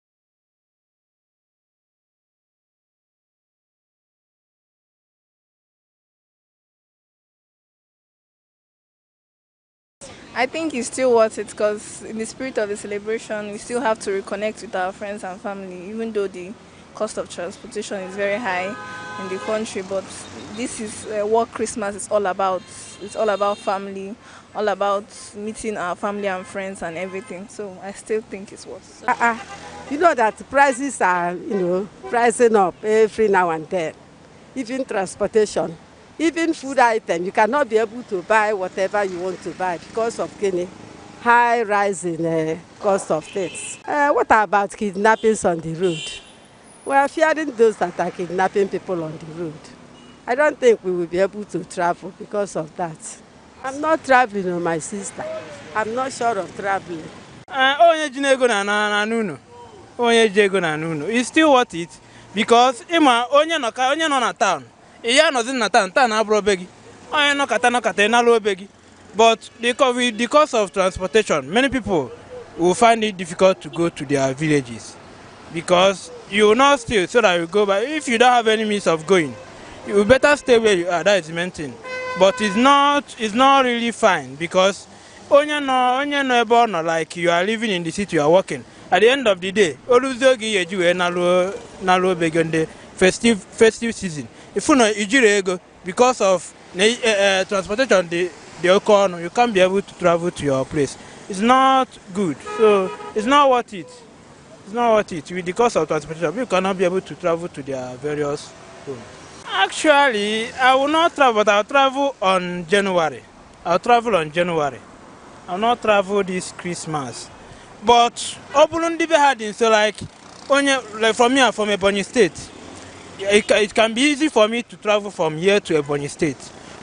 I think it's still worth it because in the spirit of the celebration, we still have to reconnect with our friends and family, even though the cost of transportation is very high in the country. But this is what Christmas is all about. It's all about family, all about meeting our family and friends and everything. So I still think it's worth it. You know that prices are, pricing up every now and then. Even transportation. Even food item, you cannot be able to buy whatever you want to buy because of high rise in cost of things. What about kidnappings on the road? We are fearing those that are kidnapping people on the road. I don't think we will be able to travel because of that. I'm not traveling with my sister. I'm not sure of traveling. It's still worth it because onye no na town. But with the cost of transportation, many people will find it difficult to go to their villages because you will not stay so that you go. But if you don't have any means of going, you will better stay where you are. That is the main thing. But it's not really fine because like you are living in the city, you are working. At the end of the day, festive season. If you know because of transportation, you can't be able to travel to your place. It's not good, so it's not worth it. It's not worth it. With the cost of transportation, people cannot be able to travel to their various homes. Actually, I will not travel, but I'll travel on January. I'll travel on January. I'll not travel this Christmas. But so like from here, from Ebonyi State, it can be easy for me to travel from here to Ebonyi State.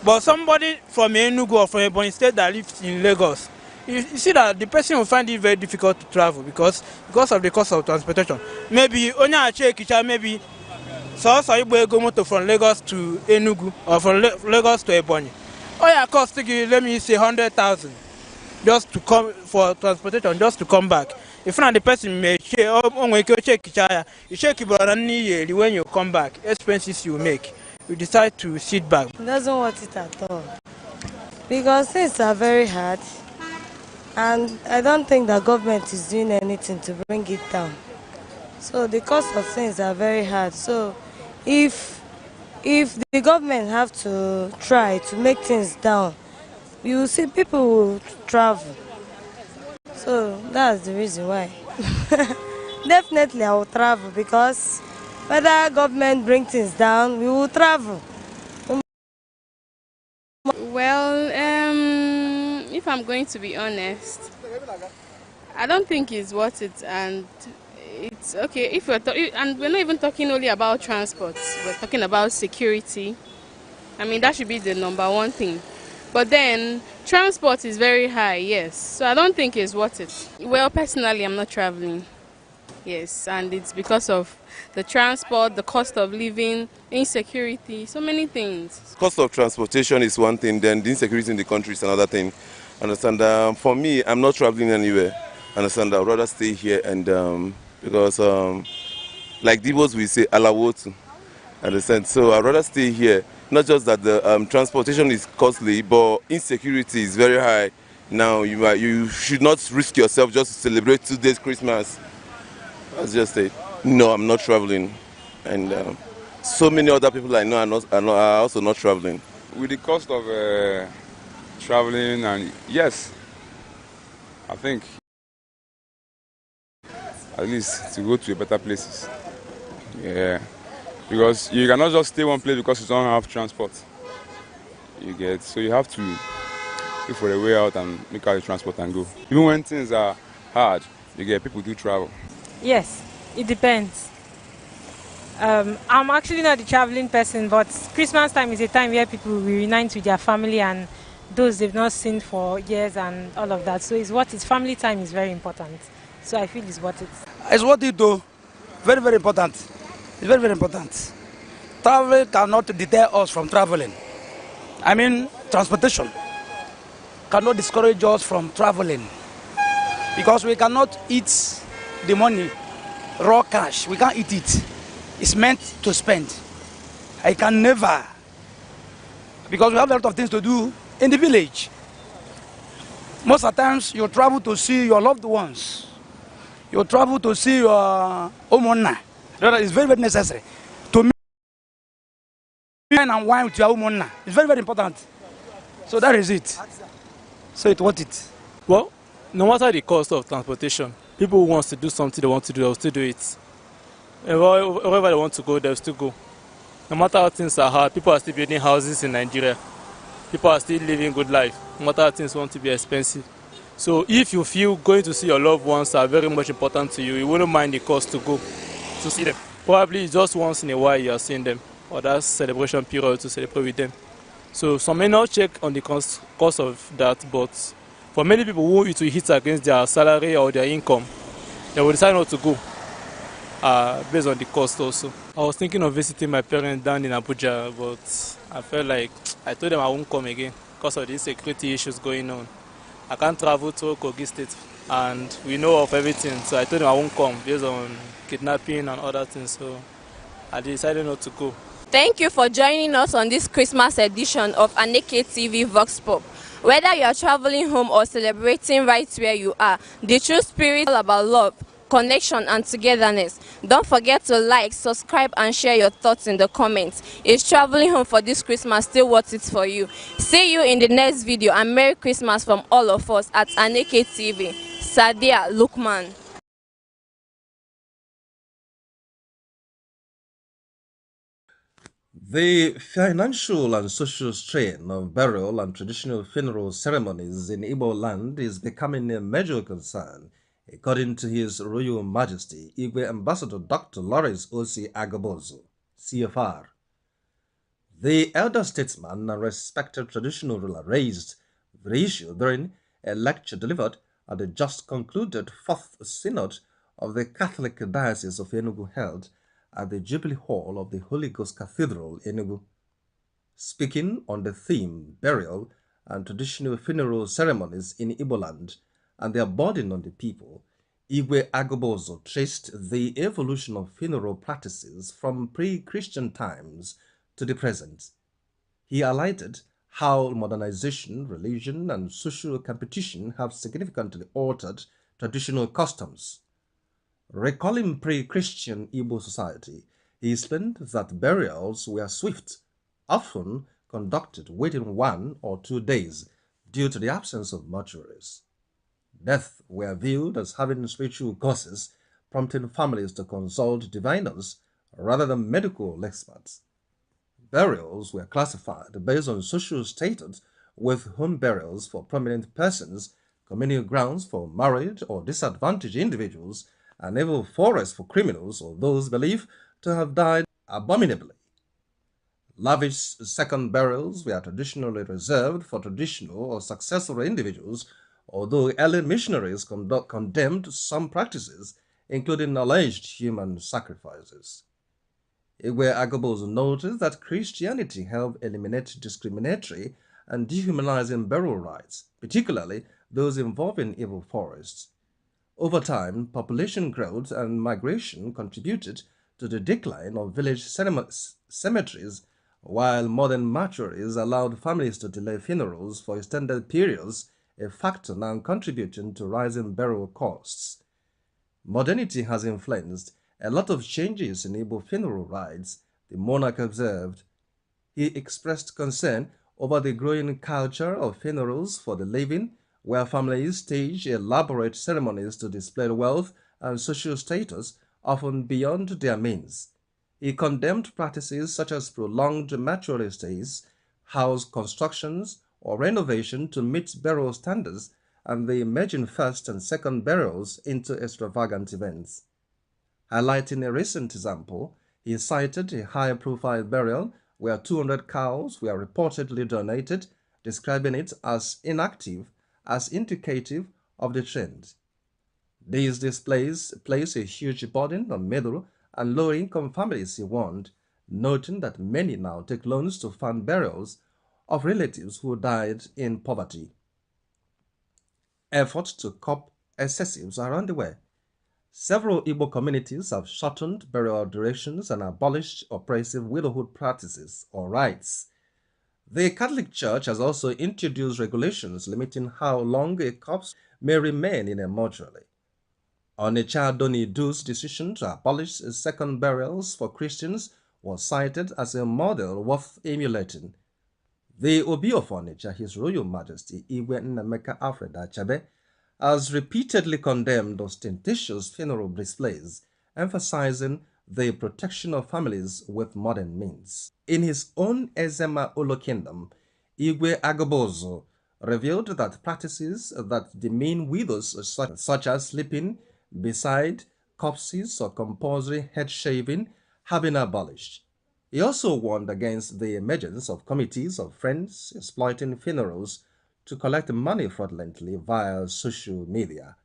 But somebody from Enugu or from Ebonyi State that lives in Lagos, you see that the person will find it very difficult to travel because of the cost of transportation. Maybe maybe you go motor from Lagos to Enugu or from Lagos to Ebonyi. Oh yeah, cost let me say 100,000 just to come for transportation, just to come back. If not, the person may check when you come back, expenses you make, you decide to sit back. It doesn't want it at all because things are very hard, and I don't think the government is doing anything to bring it down. So the cost of things are very hard. So if the government have to try to make things down, you will see people will travel. So that's the reason why. Definitely I will travel because whether government bring things down, we will travel. Well, if I'm going to be honest, I don't think it's worth it, and it's okay if and we're not even talking only about transport, we're talking about security. I mean, that should be the number one thing. But then transport is very high, yes. So I don't think it's worth it. Well, personally, I'm not traveling. Yes, and it's because of the transport, the cost of living, insecurity, so many things. Cost of transportation is one thing, then the insecurity in the country is another thing. Understand? For me, I'm not traveling anywhere. Understand? I'd rather stay here and because like Dibos we say alawotu. Understand? So I'd rather stay here. Not just that the transportation is costly, but insecurity is very high. Now you should not risk yourself just to celebrate 2 days Christmas. That's just it. No, I'm not traveling, and so many other people I know are also not traveling. With the cost of traveling, and yes, I think at least to go to better places. Yeah, because you cannot just stay one place because you don't have transport. You get, so you have to look for a way out and make out the transport and go. Even when things are hard, you get people do travel. Yes, it depends. I'm actually not a traveling person, but Christmas time is a time where people will reunite with their family and those they've not seen for years and all of that. So it's what it's family time is very important. So I feel it's worth it. It's worth it though. Very, very important. It's very, very important. Travel cannot deter us from traveling. I mean, transportation cannot discourage us from traveling because we cannot eat the money, raw cash. We can't eat it. It's meant to spend. I can never, because we have a lot of things to do in the village. Most of the times you travel to see your loved ones. You travel to see your umonna. That is very, very necessary. To meet and wine with your umonna. It's very, very important. So that is it. So it's worth it. Well, no matter the cost of transportation, people who want to do something they want to do, they'll still do it. Wherever they want to go, they'll still go. No matter how things are hard, people are still building houses in Nigeria. People are still living good life, no matter how things want to be expensive. So if you feel going to see your loved ones are very much important to you, you wouldn't mind the cost to go to see them. Probably just once in a while you are seeing them, or that celebration period to celebrate with them. So some may not check on the cost of that, but for many people who it will hit against their salary or their income, they will decide not to go. Based on the cost also. I was thinking of visiting my parents down in Abuja, but I felt like I told them I won't come again because of the security issues going on. I can't travel to Kogi State and we know of everything, so I told them I won't come based on kidnapping and other things, so I decided not to go. Thank you for joining us on this Christmas edition of Aneke TV Vox Pop. Whether you are traveling home or celebrating right where you are, the true spirit is all about love, connection and togetherness. Don't forget to like, subscribe and share your thoughts in the comments. Is traveling home for this Christmas still worth it for you? See you in the next video and Merry Christmas from all of us at Aneke TV. Sadia Lukman. The financial and social strain of burial and traditional funeral ceremonies in Igbo land is becoming a major concern, according to His Royal Majesty Igwe Ambassador Dr. Lawrence O.C. Agabozo, CFR. The elder statesman and respected traditional ruler raised the issue during a lecture delivered at the just concluded Fourth Synod of the Catholic Diocese of Enugu held at the Jubilee Hall of the Holy Ghost Cathedral, Enugu. Speaking on the theme burial and traditional funeral ceremonies in Igbo land and their burden on the people, Igwe Agabozo traced the evolution of funeral practices from pre-Christian times to the present. He highlighted how modernization, religion, and social competition have significantly altered traditional customs. Recalling pre-Christian Igbo society, he explained that burials were swift, often conducted within 1 or 2 days due to the absence of mortuaries. Death were viewed as having spiritual causes, prompting families to consult diviners rather than medical experts. Burials were classified based on social status, with home burials for prominent persons, communal grounds for married or disadvantaged individuals, and even forests for criminals or those believed to have died abominably. Lavish second burials were traditionally reserved for traditional or successful individuals, although early missionaries condemned some practices, including alleged human sacrifices. Igwe Agobos noted that Christianity helped eliminate discriminatory and dehumanizing burial rites, particularly those involving evil forests. Over time, population growth and migration contributed to the decline of village cemeteries, while modern mortuaries allowed families to delay funerals for extended periods, a factor now contributing to rising burial costs. Modernity has influenced a lot of changes in Igbo funeral rites, the monarch observed. He expressed concern over the growing culture of funerals for the living, where families stage elaborate ceremonies to display wealth and social status, often beyond their means. He condemned practices such as prolonged mortuary stays, house constructions, or renovation to meet burial standards, and the emerging first and second burials into extravagant events. Highlighting a recent example, he cited a high-profile burial where 200 cows were reportedly donated, describing it as inactive, as indicative of the trend. These displays place a huge burden on middle and lower-income families, he warned, noting that many now take loans to fund burials of relatives who died in poverty. Efforts to curb excessives are underway. Several Igbo communities have shortened burial durations and abolished oppressive widowhood practices or rites. The Catholic Church has also introduced regulations limiting how long a corpse may remain in a mortuary. Onitsha Donidu's decision to abolish second burials for Christians was cited as a model worth emulating. The Obi of Onitsha, His Royal Majesty Igwe Nnameka Alfred Achabe, has repeatedly condemned ostentatious funeral displays, emphasizing the protection of families with modern means. In his own Ezema Olo Kingdom, Igwe Agobozo revealed that practices that demean widows such as sleeping beside corpses or compulsory head shaving have been abolished. He also warned against the emergence of committees of friends exploiting funerals to collect money fraudulently via social media.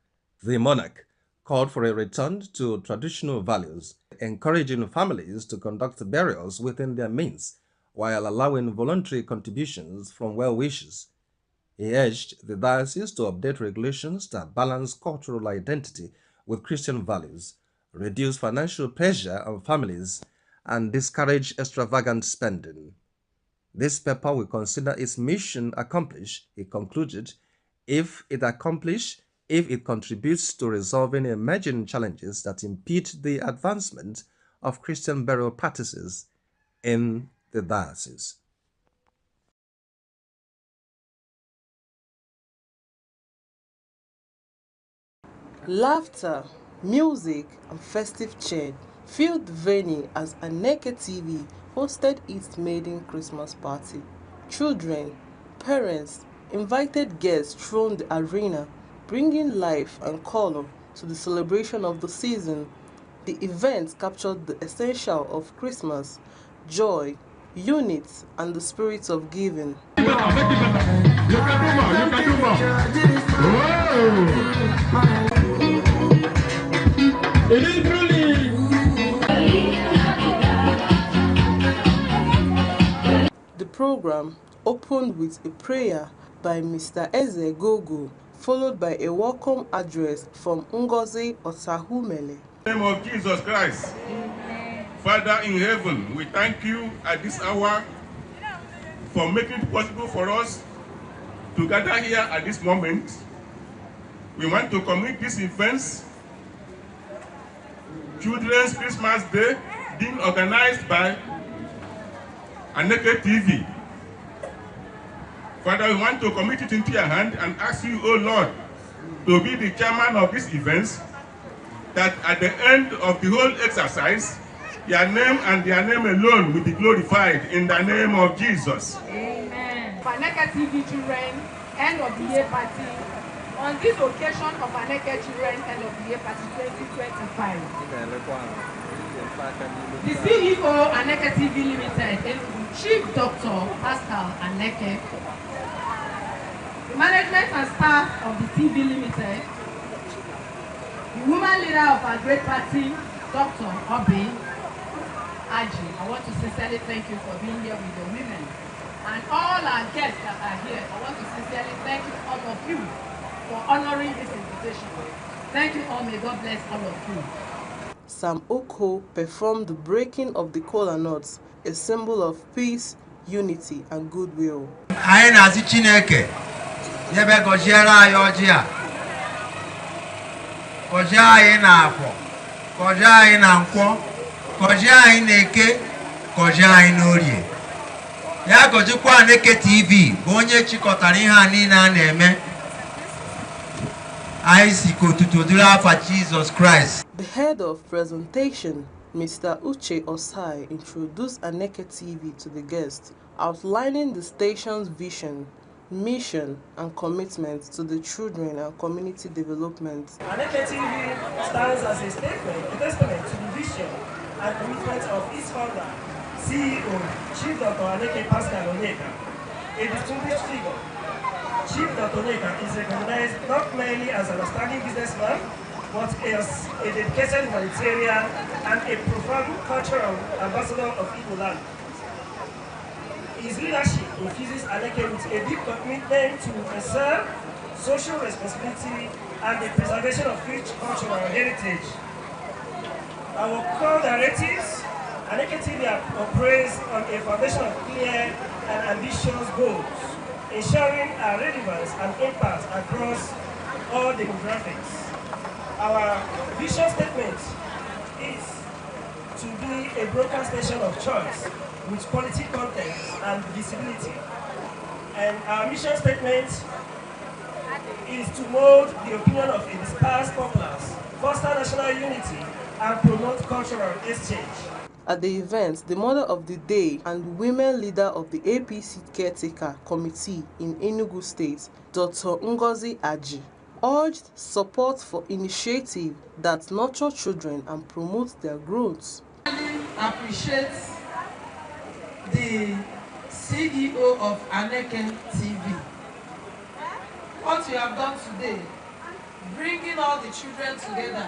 The monarch called for a return to traditional values, encouraging families to conduct burials within their means while allowing voluntary contributions from well-wishers. He urged the diocese to update regulations that balance cultural identity with Christian values, reduce financial pressure on families, and discourage extravagant spending. This paper will consider its mission accomplished, he concluded, if it contributes to resolving emerging challenges that impede the advancement of Christian burial practices in the diocese. Laughter, music, and festive cheer filled the venue as Aneke TV hosted its maiden Christmas party. Children, parents, invited guests thronged the arena, bringing life and color to the celebration of the season. The event captured the essential of Christmas: joy, unity, and the spirit of giving. The program opened with a prayer by Mr. Eze Gogo, followed by a welcome address from Ngozi Osahumele. In the name of Jesus Christ, Father in heaven, we thank you at this hour for making it possible for us to gather here at this moment. We want to commit these events, Children's Christmas Day, being organized by Aneke TV. Father, we want to commit it into your hand and ask you, oh Lord, to be the chairman of these events, that at the end of the whole exercise, your name and their name alone will be glorified in the name of Jesus. Amen. Aneke TV Children End of the Year Party on this occasion of Aneke Children End of the Year Party 2025. The CEO, Aneke TV Limited, Chief Dr. Pascal Aneke, the management and staff of the TV Limited, the woman leader of our great party, Dr. Obi Aji. I want to sincerely thank you for being here with the women. And all our guests that are here, I want to sincerely thank you, all of you, for honoring this invitation. Thank you all. May God bless all of you. Sam Oko performed the breaking of the kola nuts, a symbol of peace, unity, and goodwill. Anyị na-asị Chineke nyebe gọziere anyị ọjị a, gọzie anyị na Afọ, gọzie anyị na Nkwọ, gọzie anyị na Eke, gọzie anyị na Orie. Ya gọzikwa Aneke TV bụ onye chịkọtara ihe a niile a na-eme. Anyị si ka otuto dịrị afa Jesus Christ. The head of presentation, Mr. Uche Osai, introduced Aneke TV to the guests, outlining the station's vision, mission, and commitment to the children and community development. Aneke TV stands as a statement, a testament to the vision and commitment of its founder, CEO, Chief Dr. Aneke Pascal Onyeka, a distinguished figure. Chief Dr. Onyeka is recognized not merely as an outstanding businessman, but as a dedicated humanitarian and a profound cultural ambassador of Igbo land. His leadership infuses Aneke with a deep commitment to preserve social responsibility and the preservation of rich cultural heritage. Our core directives, Aneke TV operates on a foundation of clear and ambitious goals, ensuring our relevance and impact across all demographics. Our vision statement is to be a broadcast station of choice with quality content and visibility. And our mission statement is to mold the opinion of a dispersed populace, foster national unity, and promote cultural exchange. At the event, the mother of the day and women leader of the APC Caretaker Committee in Enugu State, Dr. Ngozi Aji, urged support for initiatives that nurture children and promote their growth. I appreciate the CEO of Aneke TV. What you have done today, bringing all the children together,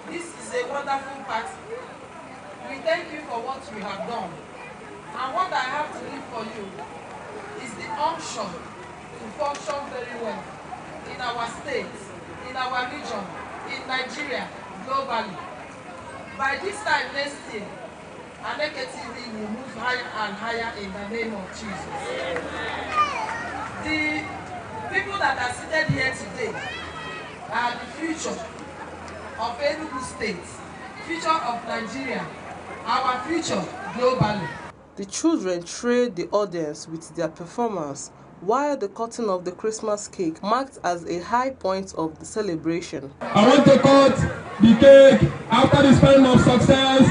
this is a wonderful party. We thank you for what you have done. And what I have to leave for you is the unction to function very well in our state, in our region, in Nigeria, globally. By this time next year, Aneke TV will move higher and higher in the name of Jesus. The people that are seated here today are the future of Enugu State, future of Nigeria, our future globally. The children thrilled the audience with their performance, while the cutting of the Christmas cake marked as a high point of the celebration. I want to cut the cake after this time of success.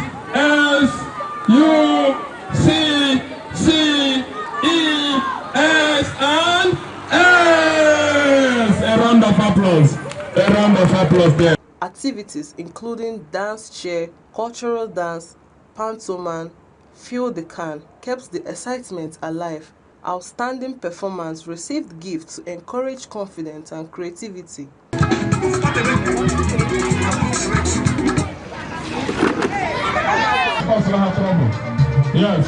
S-U-C-C-E-S and S. A round of applause. A round of applause there. Activities including dance chair, cultural dance, pantomime, fill the can kept the excitement alive. Outstanding performance received gifts to encourage confidence and creativity. Yes.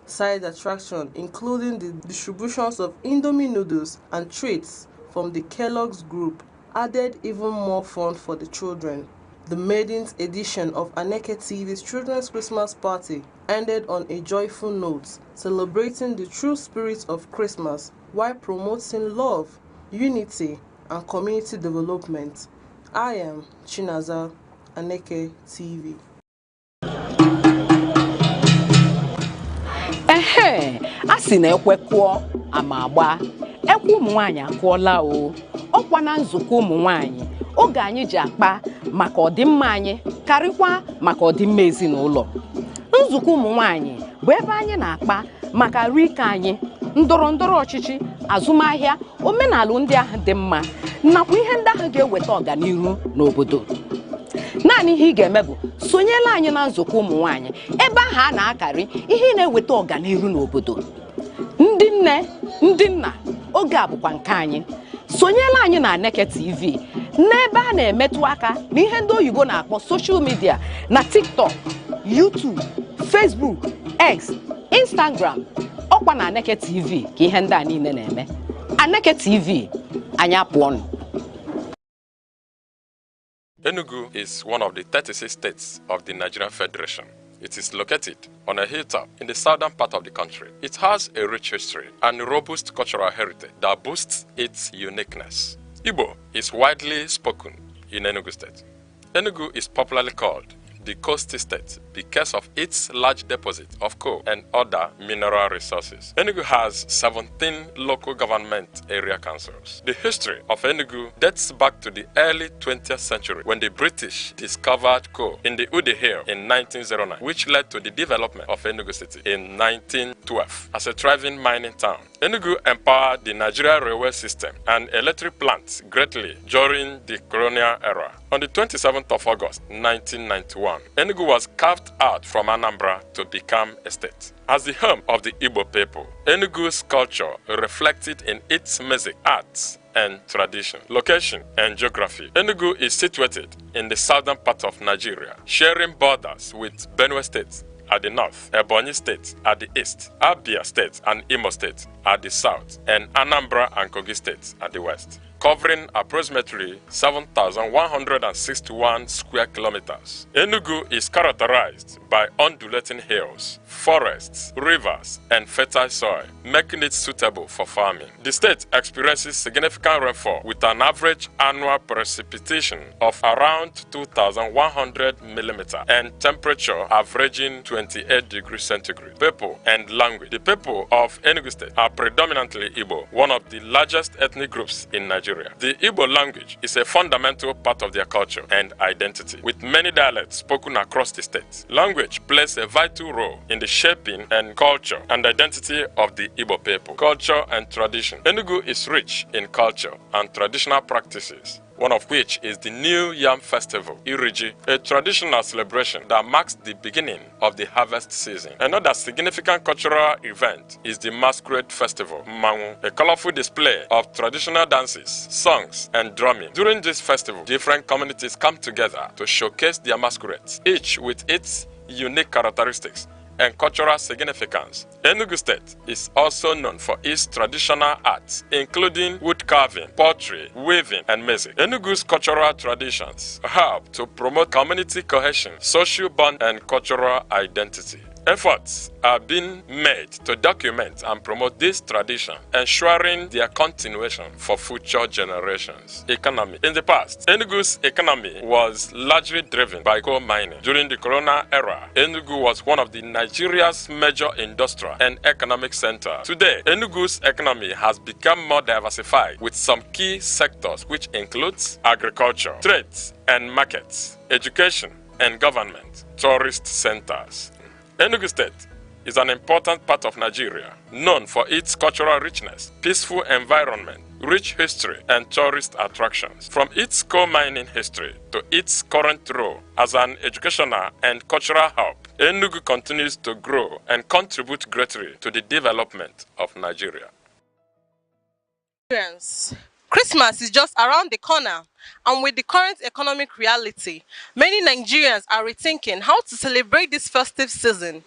Side attraction including the distributions of Indomie noodles and treats from the Kellogg's group added even more fun for the children. The maidens edition of Aneke TV's Children's Christmas Party ended on a joyful note, celebrating the true spirit of Christmas while promoting love, unity, and community development. I am Chinaza, Aneke TV. A sị na ekwe kụọ ama agba, ekwe ụmụ nwaanyị akụọla o. Ọkwa na nzukọ ụmụ nwaanyị oge anyị ji akpa maka ọdịmma anyị karịkwa maka ọdịmma ezinụlọ. Nzukọ ụmụ nwaanyị bụ ebe anyị na-akpa maka arụike anyị, ndọrọ ndọrọ ọchịchị, azụmahịa, omenala ndị ahụ dị mma nakwa ihe ndị ahụ ga-eweta ọganihu n'obodo. Naanị ihe ị ga-eme bụ sonyela anyị na nzukọ ụmụ nwaanyị ebe ahụ a na-akarị ihe na-eweta ọganihu n'obodo. Ndị nne, ndị nna, oge a bụkwa nke anyị. Sonyela anyị na Aneke TV n'ebe a na-emetụ aka na ihe ndị oyibo na-akpọ social media na TikTok, YouTube, Facebook, X, Instagram. Ọkwa na Aneke TV ka ihe ndị a niile na-eme. Aneke TV, anyị apụọnụ. Enugu is one of the 36 states of the Nigerian Federation. It is located on a hilltop in the southern part of the country. It has a rich history and robust cultural heritage that boosts its uniqueness. Igbo is widely spoken in Enugu State. Enugu is popularly called the Coast State because of its large deposit of coal and other mineral resources. Enugu has 17 local government area councils. The history of Enugu dates back to the early 20th century when the British discovered coal in the Ude Hill in 1909, which led to the development of Enugu City in 1912 as a thriving mining town. Enugu empowered the Nigeria railway system and electric plants greatly during the colonial era. On the 27th of August 1991, Enugu was carved out from Anambra to become a state. As the home of the Igbo people, Enugu's culture reflected in its music, arts, and tradition, location, and geography. Enugu is situated in the southern part of Nigeria, sharing borders with Benue State at the north, Ebonyi State at the east, Abia State and Imo State at the south, and Anambra and Kogi State at the west, covering approximately 7,161 square kilometers. Enugu is characterized by undulating hills, forests, rivers, and fertile soil, making it suitable for farming. The state experiences significant rainfall with an average annual precipitation of around 2,100 millimeters and temperature averaging 28 degrees centigrade. People and language. The people of Enugu State are predominantly Igbo, one of the largest ethnic groups in Nigeria. The Igbo language is a fundamental part of their culture and identity, with many dialects spoken across the state. Language plays a vital role in the shaping and culture and identity of the Igbo people. Culture and tradition. Enugu is rich in culture and traditional practices, one of which is the New Yam Festival, Iriji, a traditional celebration that marks the beginning of the harvest season. Another significant cultural event is the Masquerade Festival, Mangu, a colorful display of traditional dances, songs, and drumming. During this festival, different communities come together to showcase their masquerades, each with its unique characteristics and cultural significance. Enugu State is also known for its traditional arts, including wood carving, pottery, weaving, and music. Enugu's cultural traditions help to promote community cohesion, social bond, and cultural identity. Efforts are being made to document and promote this tradition, ensuring their continuation for future generations. Economy. In the past, Enugu's economy was largely driven by coal mining. During the colonial era, Enugu was one of the Nigeria's major industrial and economic centers. Today, Enugu's economy has become more diversified with some key sectors which includes agriculture, trades and markets, education and government, tourist centers. Enugu State is an important part of Nigeria, known for its cultural richness, peaceful environment, rich history, and tourist attractions. From its coal mining history to its current role as an educational and cultural hub, Enugu continues to grow and contribute greatly to the development of Nigeria. Christmas is just around the corner, and with the current economic reality, many Nigerians are rethinking how to celebrate this festive season.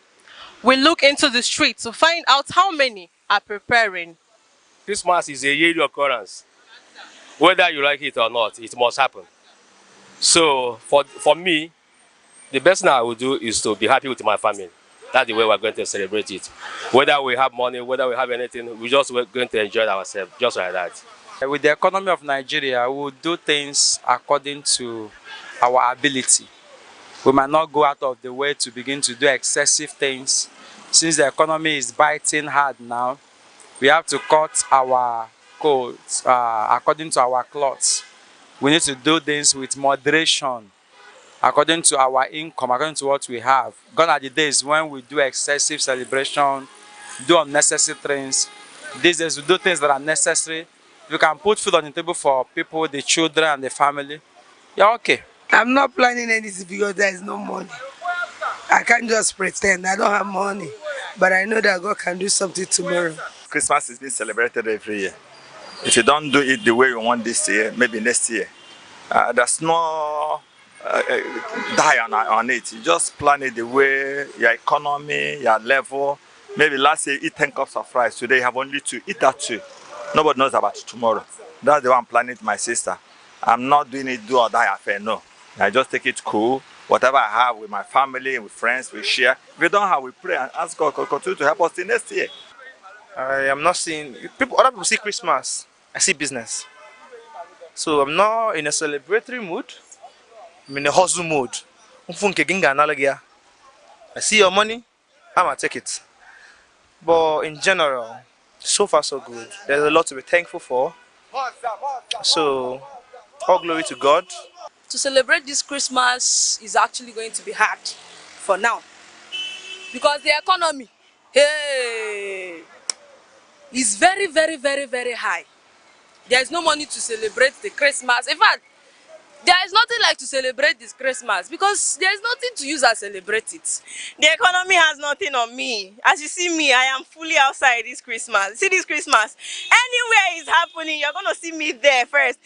We look into the streets to find out how many are preparing. Christmas is a yearly occurrence. Whether you like it or not, it must happen. So for me, the best thing I will do is to be happy with my family. That's the way we're going to celebrate it. Whether we have money, whether we have anything, we're going to enjoy ourselves, just like that. With the economy of Nigeria, we will do things according to our ability. We might not go out of the way to begin to do excessive things. Since the economy is biting hard now, we have to cut our coats according to our clothes. We need to do things with moderation, according to our income, according to what we have. Gone are the days when we do excessive celebration, do unnecessary things. These days we do things that are necessary. If you can put food on the table for people, the children and the family, you're okay. I'm not planning anything because there is no money. I can't just pretend I don't have money, but I know that God can do something tomorrow. Christmas is being celebrated every year. If you don't do it the way you want this year, maybe next year, there's no die on it. You just plan it the way your economy, your level. Maybe last year eat 10 cups of rice. Today you have only 2. Eat that 2. Nobody knows about tomorrow. That's the one I'm planning with my sister. I'm not doing it do or die affair. No, I just take it cool. Whatever I have with my family, with friends, we share. If we don't have, we pray and ask God to continue to help us till next year. I am not seeing people. Other people see Christmas. I see business. So I'm not in a celebratory mood. I'm in a hustle mode. I see your money, I'ma take it. But in general, so far so good. There's a lot to be thankful for. So all glory to God. To celebrate this Christmas is actually going to be hard for now because the economy, hey, is very, very, very, very high. There is no money to celebrate the Christmas. In fact, there is nothing like to celebrate this Christmas because there is nothing to use as celebrate it. The economy has nothing on me. As you see me, I am fully outside this Christmas. See this Christmas, anywhere it's happening, you're going to see me there first.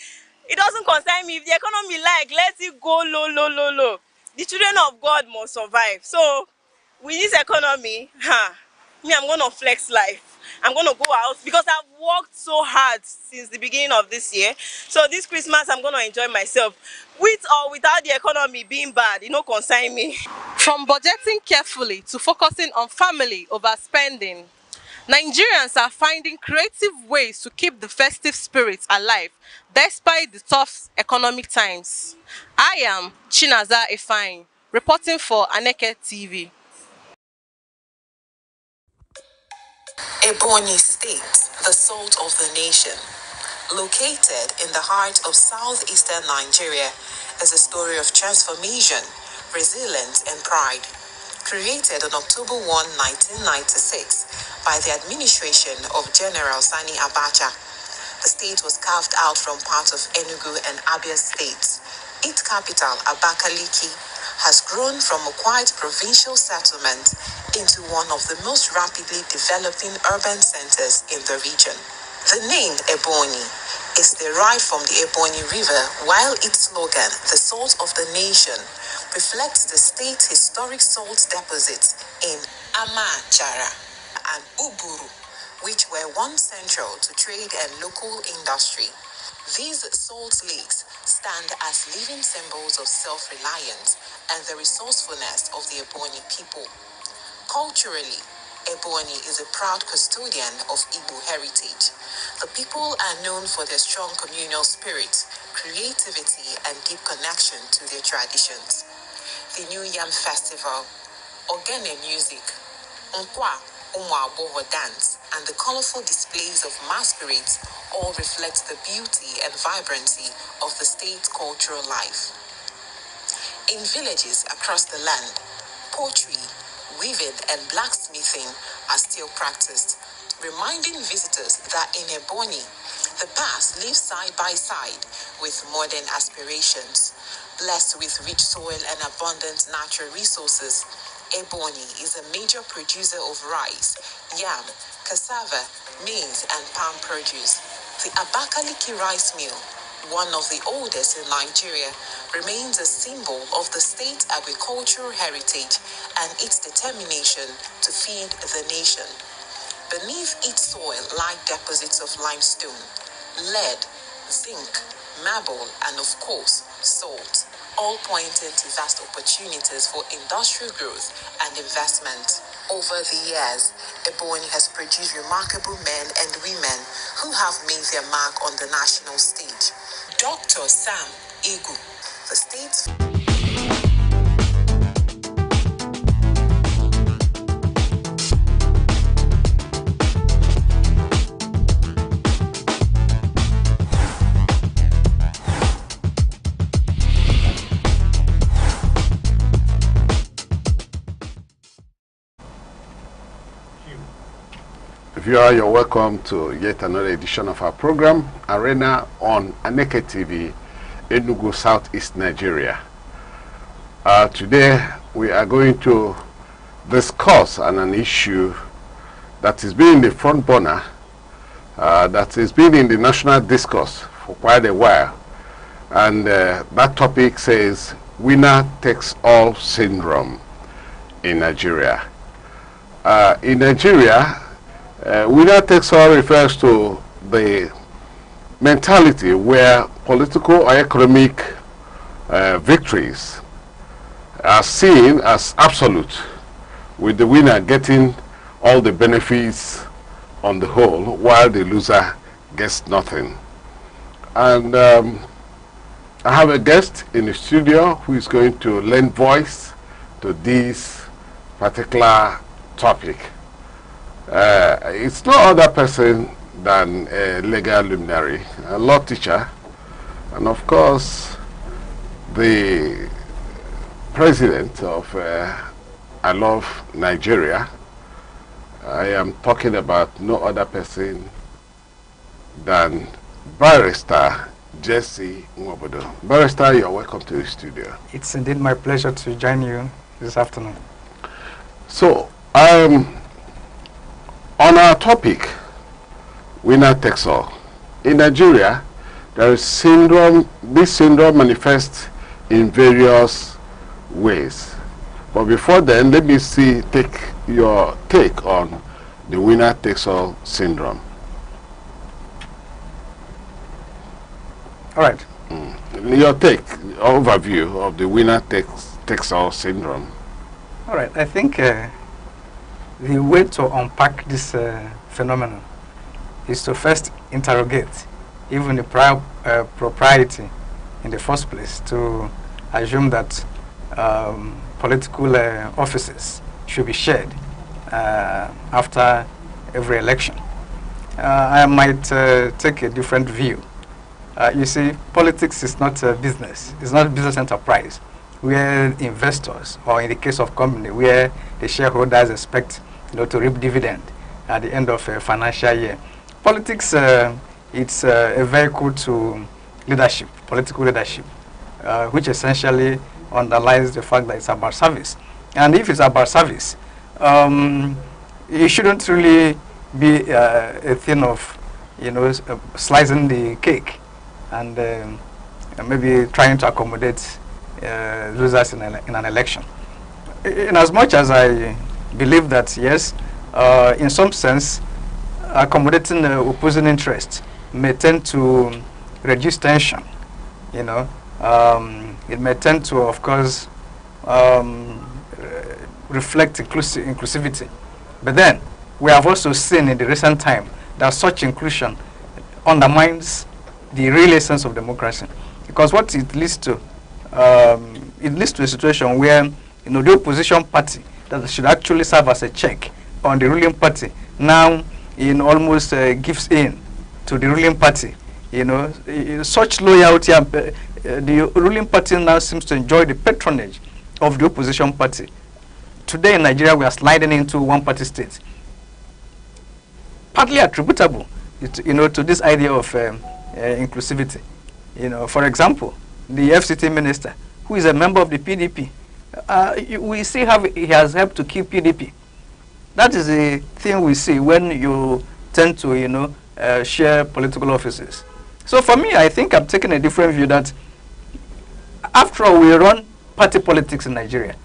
It doesn't concern me. If the economy let it go low, low, low, low. The children of God must survive. So with this economy, me, I'm going to flex life. I'm going to go out because I've worked so hard since the beginning of this year. So this Christmas, I'm going to enjoy myself. With or without the economy being bad, it don't concern me. From budgeting carefully to focusing on family over spending, Nigerians are finding creative ways to keep the festive spirit alive despite the tough economic times. I am Chinaza Ifeanyi, reporting for Aneke TV. Ebonyi State, the salt of the nation. Located in the heart of southeastern Nigeria, is a story of transformation, resilience, and pride. Created on October 1, 1996, by the administration of General Sani Abacha, the state was carved out from parts of Enugu and Abia states. Its capital, Abakaliki, has grown from a quiet provincial settlement into one of the most rapidly developing urban centers in the region. The name Ebonyi is derived from the Ebonyi River, while its slogan, the salt of the nation, reflects the state's historic salt deposits in Amachara and Uburu, which were once central to trade and local industry. These salt lakes stand as living symbols of self-reliance and the resourcefulness of the Ebonyi people. Culturally, Ebonyi is a proud custodian of Igbo heritage. The people are known for their strong communal spirit, creativity, and deep connection to their traditions. The New Yam Festival, Ogene music, Nkwa Umuaboho dance, and the colorful displays of masquerades all reflect the beauty and vibrancy of the state's cultural life. In villages across the land, poetry, weaving, and blacksmithing are still practiced, reminding visitors that in Ebonyi, the past lives side by side with modern aspirations. Blessed with rich soil and abundant natural resources, Ebonyi is a major producer of rice, yam, cassava, maize, and palm produce. The Abakaliki rice mill, one of the oldest in Nigeria, remains a symbol of the state's agricultural heritage and its determination to feed the nation. Beneath its soil lie deposits of limestone, lead, zinc, marble, and of course, salt, all pointing to vast opportunities for industrial growth and investment. Over the years, Ebonyi has produced remarkable men and women who have made their mark on the national stage. Dr. Sam Igu, the state's Viewer, you're welcome to yet another edition of our program, Arena on Aneke TV, Enugu, Southeast Nigeria. Today, we are going to discuss on an issue that has been in the front burner, that has been in the national discourse for quite a while. And that topic says, winner takes all syndrome in Nigeria. In Nigeria, winner takes all refers to the mentality where political or economic victories are seen as absolute, with the winner getting all the benefits on the whole, while the loser gets nothing. And I have a guest in the studio who is going to lend voice to this particular topic. It's no other person than a legal luminary, a law teacher, and of course the president of I Love Nigeria. I am talking about no other person than Barrister Jesse Nwobodo. Barrister, you're welcome to the studio. It's indeed my pleasure to join you this afternoon. So, on our topic, winner takes all. In Nigeria, there is syndrome. This syndrome manifests in various ways. But before then, let me take your take on the winner takes all syndrome. All right. Your take, overview of the winner takes all syndrome. All right. I think the way to unpack this phenomenon is to first interrogate even the propriety in the first place to assume that political offices should be shared after every election. I might take a different view. You see, politics is not a business. It's not a business enterprise where investors, or in the case of company, where the shareholders expect to reap dividend at the end of a financial year. Politics, it's a vehicle to leadership, political leadership, which essentially underlies the fact that it's about service. And if it's about service, it shouldn't really be a thing of, slicing the cake and maybe trying to accommodate losers in an election. In as much as I believe that, yes, in some sense, accommodating the opposing interests may tend to reduce tension. It may tend to, of course, reflect inclusivity. But then, we have also seen in the recent time that such inclusion undermines the real essence of democracy. Because what it leads to a situation where the opposition party that should actually serve as a check on the ruling party now almost gives in to the ruling party. Such loyalty, the ruling party now seems to enjoy the patronage of the opposition party. Today in Nigeria, we are sliding into one-party state, partly attributable, to this idea of inclusivity. For example, the FCT minister, who is a member of the PDP, we see how he has helped to keep PDP. That is the thing we see when you tend to, share political offices. So for me, I think I'm taking a different view that after all, we run party politics in Nigeria.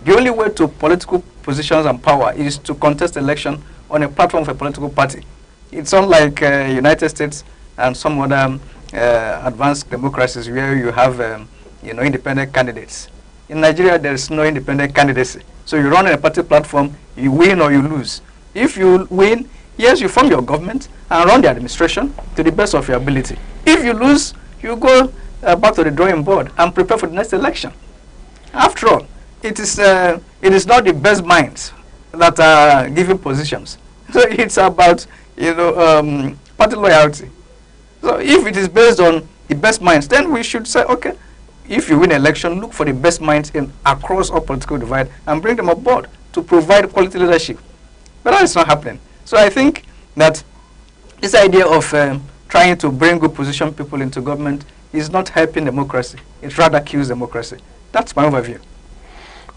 The only way to political positions and power is to contest election on a platform of a political party. It's unlike United States and some other advanced democracies where you have, independent candidates. In Nigeria, there is no independent candidacy. So you run on a party platform, you win or you lose. If you win, yes, you form your government and run the administration to the best of your ability. If you lose, you go back to the drawing board and prepare for the next election. After all, it is not the best minds that are given positions. So it's about party loyalty. So if it is based on the best minds, then we should say, okay, if you win election, look for the best minds across all political divide and bring them aboard to provide quality leadership. But that is not happening. So I think that this idea of trying to bring good position people into government is not helping democracy. It rather kills democracy. That's my overview.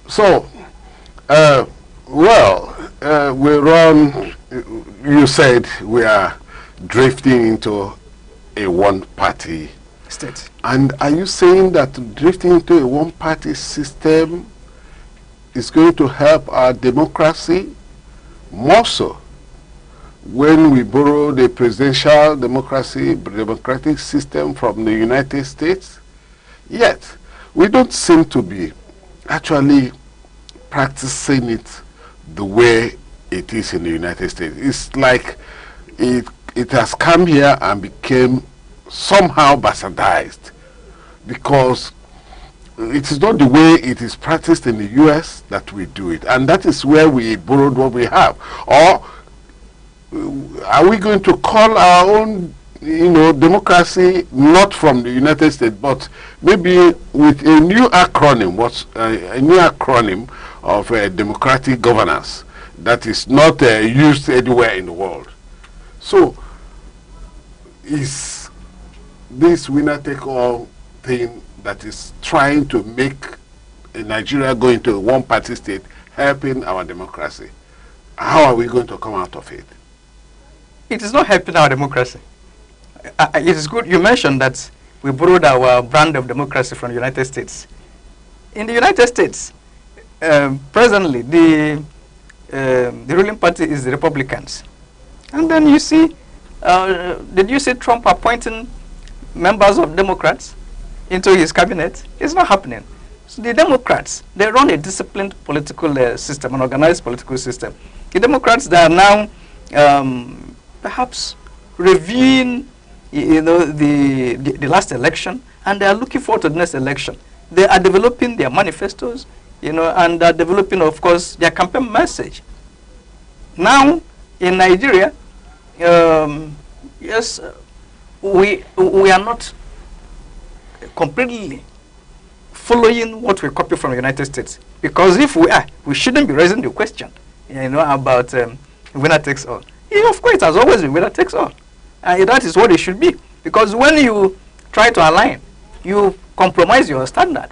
So, we run, you said we are drifting into a one-party state. And are you saying that drifting into a one-party system is going to help our democracy more so? When we borrow the presidential democratic system from the United States, yet we don't seem to be actually practicing it the way it is in the United States. It's like it has come here and became somehow bastardized, because it is not the way it is practiced in the US that we do it, and that is where we borrowed what we have. Or are we going to call our own, democracy not from the United States, but maybe with a new acronym, a new acronym of democratic governance that is not used anywhere in the world? So, is this winner-take-all thing that is trying to make Nigeria go into a one-party state helping our democracy? How are we going to come out of it? It is not helping our democracy. It is good you mentioned that we borrowed our brand of democracy from the United States. In the United States, presently, the ruling party is the Republicans. And then you see, did you see Trump appointing members of Democrats into his cabinet? It's not happening. So the Democrats, they run a disciplined political system, an organized political system. The Democrats, they are now perhaps reviewing, the last election, and they are looking forward to the next election. They are developing their manifestos, and they are developing, of course, their campaign message. Now, in Nigeria, yes, we are not completely following what we copy from the United States, because if we are, we shouldn't be raising the question, about winner takes all. Of course, it has always been winner takes all, and that is what it should be. Because when you try to align, you compromise your standard,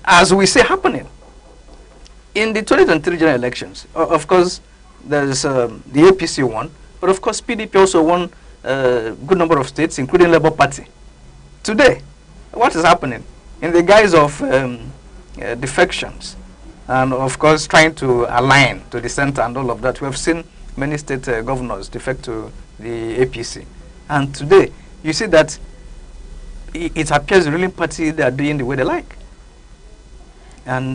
as we see happening in the 2023 general elections. Of course, there's the APC won, but of course PDP also won a good number of states, including Labour Party. Today, what is happening? In the guise of defections, and of course trying to align to the center and all of that, we have seen many state governors defect to the APC. And today, you see that it appears the ruling party, they are doing the way they like. And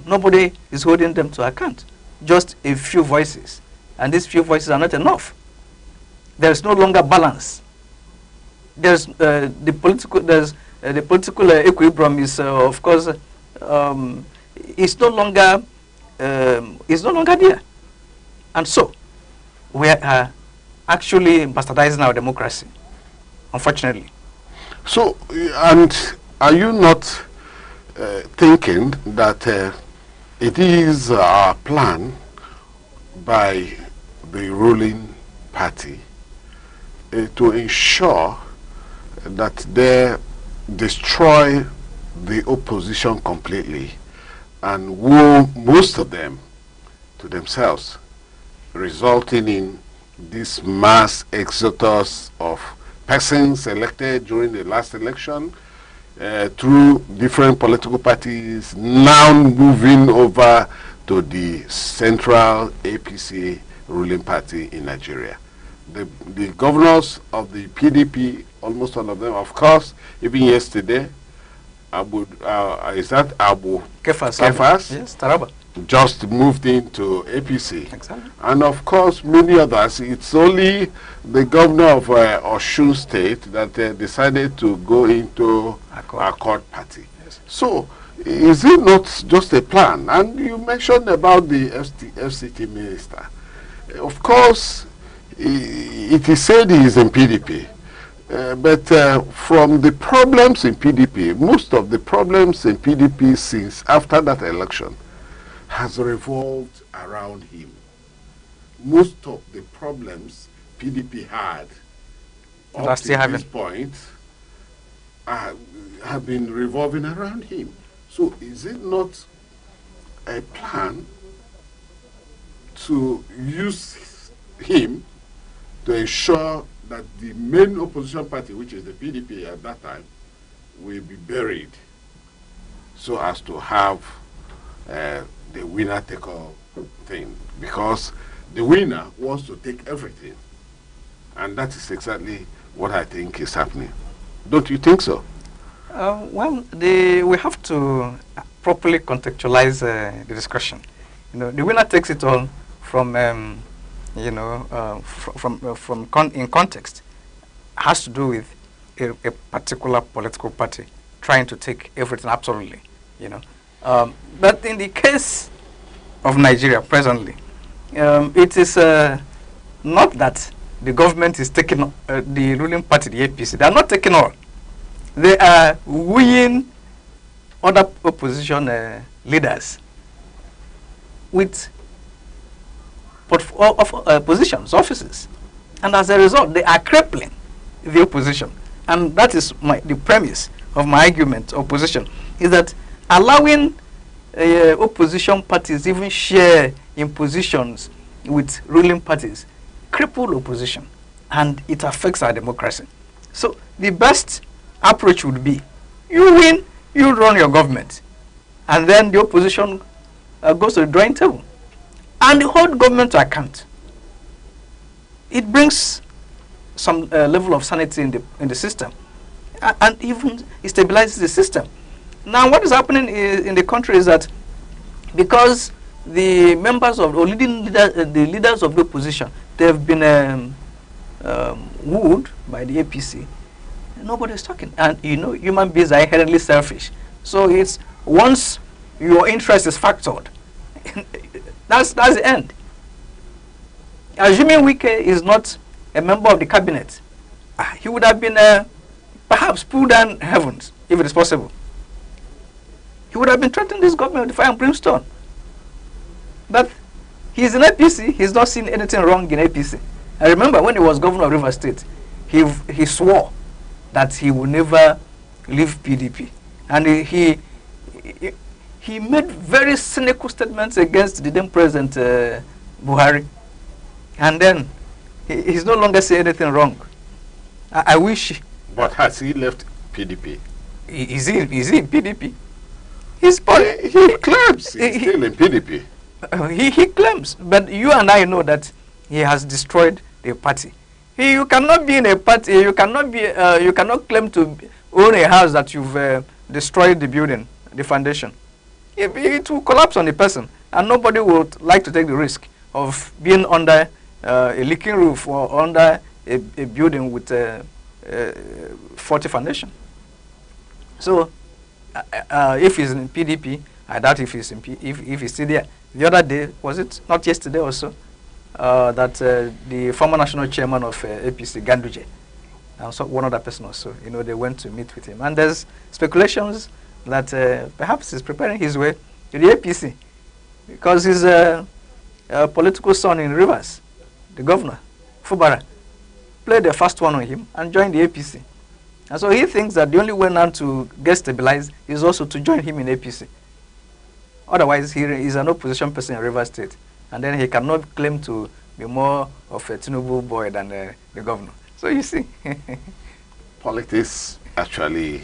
nobody is holding them to account. Just a few voices. And these few voices are not enough. There is no longer balance. There's the political equilibrium is, of course, is no longer there. And so, we are actually bastardizing our democracy, unfortunately. So, and are you not thinking that it is our plan by the ruling party to ensure that they destroy the opposition completely and woo most of them to themselves, resulting in this mass exodus of persons elected during the last election through different political parties now moving over to the central APC ruling party in Nigeria? The governors of the PDP, almost all of them, of course, even yesterday, Abu Kefas? Yes, Taraba. Just moved into APC. Exactly. And of course, many others. It's only the governor of Osun State that decided to go into Accord Party. Yes. So, is it not just a plan? And you mentioned about the FCT minister. Of course, it is said he is in PDP. But from the problems in PDP, most of the problems in PDP since after that election has revolved around him. most of the problems PDP had up to this point have been revolving around him. So is it not a plan to use him to ensure that the main opposition party, which is the PDP at that time, will be buried so as to have the winner take all thing? Because the winner wants to take everything. And that is exactly what I think is happening. Don't you think so? Well, we have to properly contextualize the discussion. You know, the winner takes it all from in context has to do with a particular political party trying to take everything absolutely. You know, but in the case of Nigeria presently, it is not that the government is taking the ruling party, the APC. They are not taking all. They are wooing other opposition leaders with positions, offices. And as a result, they are crippling the opposition. And that is the premise of my argument, opposition, is that allowing opposition parties even share in positions with ruling parties cripple opposition, and it affects our democracy. So the best approach would be, you win, you run your government, and then the opposition goes to the drawing table and hold government to account. It brings some level of sanity in the system, and even it stabilizes the system. Now, what is happening in the country is that because the members of or the leaders of the opposition, they have been wooed by the APC, nobody is talking. And you know, human beings are inherently selfish. So it's once your interest is factored, that's the end. Assuming Wike is not a member of the cabinet, he would have been perhaps pulled down heavens, if it is possible. He would have been threatening this government with fire and brimstone. But he's in APC, he's not seen anything wrong in APC. I remember when he was governor of Rivers State, he swore that he would never leave PDP. And he made very cynical statements against the then President Buhari. And then he's no longer saying anything wrong. I wish. But has he left PDP? Is he in PDP? He claims he's still in PDP. He claims, but you and I know that he has destroyed the party. You cannot be in a party. You cannot claim to own a house that you've destroyed the building, the foundation. It will collapse on the person, and nobody would like to take the risk of being under a leaking roof or under a building with a faulty foundation. So, if he's in PDP, I doubt if he's if he's still there. The other day, was it not yesterday also, that the former national chairman of APC, Ganduje, and so one other person also, you know, they went to meet with him. And there's speculations that perhaps he's preparing his way to the APC because his political son in Rivers, the governor, Fubara, played the first one on him and joined the APC. And so he thinks that the only way now to get stabilized is also to join him in APC. Otherwise, he is an opposition person in Rivers State. And then he cannot claim to be more of a Tinubu boy than the governor. So you see. Politics actually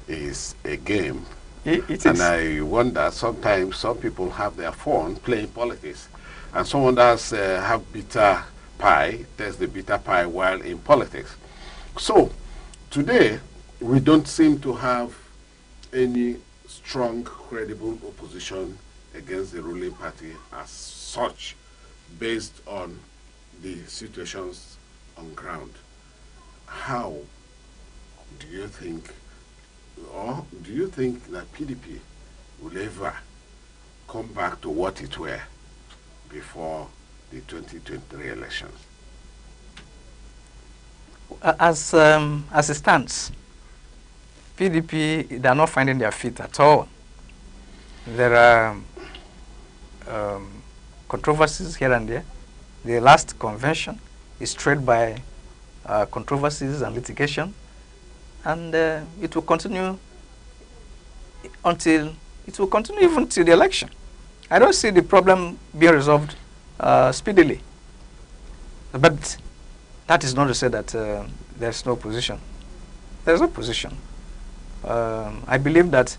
is a game. It is. And I wonder, sometimes some people have their fun playing politics. And some others have bitter pie, taste the bitter pie while in politics. So, today, we don't seem to have any strong, credible opposition against the ruling party as such, based on the situations on ground. How do you think, or do you think that PDP will ever come back to what it were before the 2023 elections? As it stands, PDP, they are not finding their feet at all. There are controversies here and there. the last convention is trade by controversies and litigation, and it will continue even till the election. I don't see the problem being resolved speedily. But that is not to say that there's no opposition. There's opposition. I believe that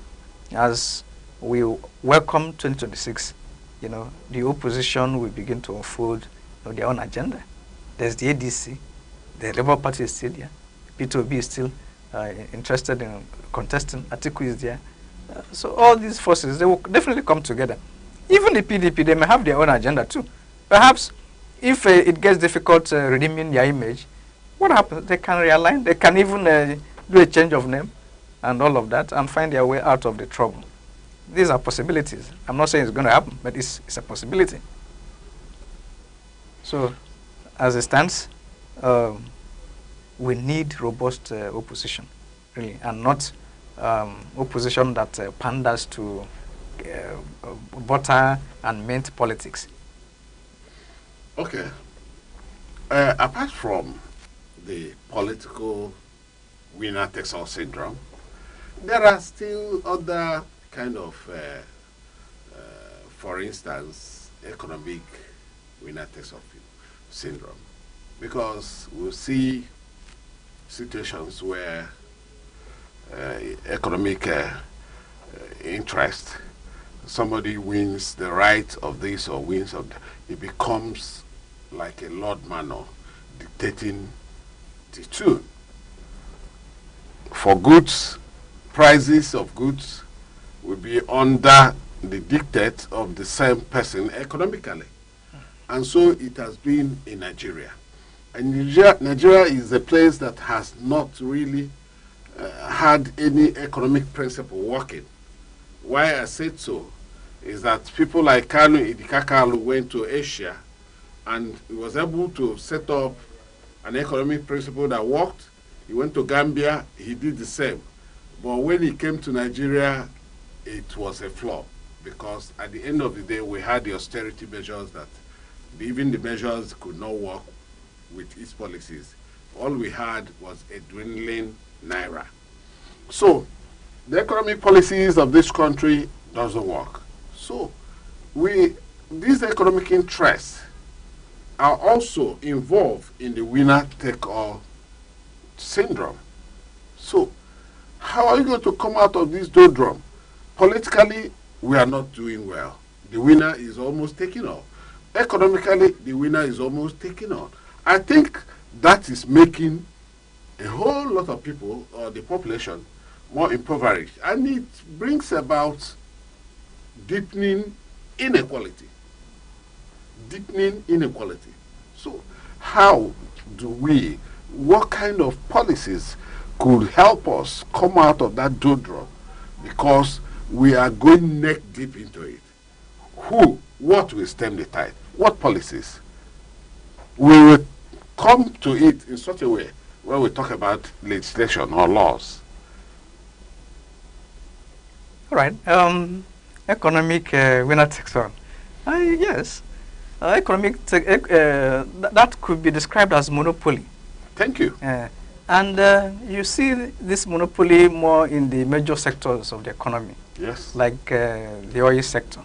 as we welcome 2026, the opposition will begin to unfold their own agenda. There's the ADC, the Labour Party is still there, P2B is still interested in contesting, Atiku is there. So all these forces, they will definitely come together. Even the PDP, they may have their own agenda too. Perhaps if it gets difficult redeeming their image, what happens? They can realign, they can even do a change of name and all of that and find their way out of the trouble. These are possibilities. I'm not saying it's going to happen, but it's a possibility. So, as it stands, we need robust opposition, really, and not opposition that panders to butter and mint politics. Okay. Apart from the political winner takes all syndrome, there are still other kind of, for instance, economic winner takes all syndrome, because we'll see situations where economic interest, somebody wins the right of this or wins of that, it becomes like a Lord Manor dictating the tune. For goods, prices of goods will be under the dictate of the same person economically. And so it has been in Nigeria. And Nigeria is a place that has not really had any economic principle working. Why I said so is that people like Kanu Idikakalu went to Asia and he was able to set up an economic principle that worked. He went to Gambia, he did the same. But when he came to Nigeria, it was a flop, because at the end of the day, we had the austerity measures that even the measures could not work with its policies. All we had was a dwindling naira. So the economic policies of this country doesn't work. So these economic interests are also involved in the winner-take-all syndrome. So how are you going to come out of this doldrum? Politically, we are not doing well. The winner is almost taking off. Economically, the winner is almost taking on. I think that is making a whole lot of people, or the population, more impoverished. And it brings about deepening inequality. Deepening inequality. So how do we, what kind of policies could help us come out of that doldrum? Because we are going neck deep into it. What will stem the tide? What policies? We will come to it in such a way where we talk about legislation or laws. All right. Economic winner takes all. Yes. That could be described as monopoly. Thank you. And you see this monopoly more in the major sectors of the economy. Yes. Like the oil sector.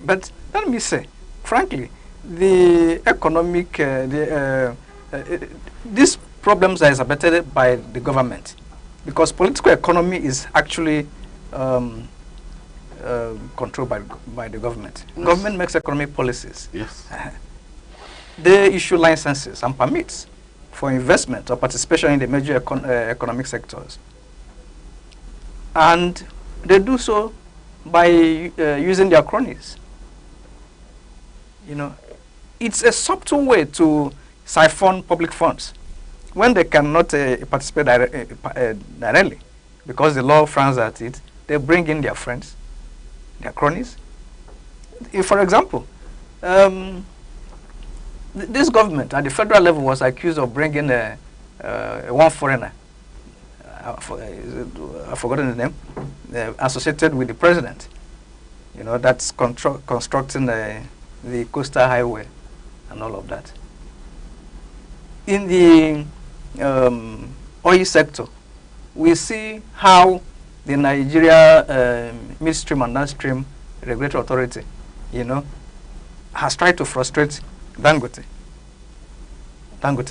But let me say, frankly, the economic, these problems are exacerbated by the government, because political economy is actually controlled by the government. Yes. Government makes economic policies. Yes. They issue licenses and permits for investment or participation in the major economic sectors. And they do so by using their cronies. It's a subtle way to siphon public funds when they cannot participate directly, because the law frowns at it. They bring in their friends, their cronies. If, for example, this government at the federal level was accused of bringing one foreigner, I've forgotten the name, associated with the president, that's constructing the coastal highway and all of that. In the oil sector, we see how the Nigeria midstream and downstream regulatory authority, has tried to frustrate Dangote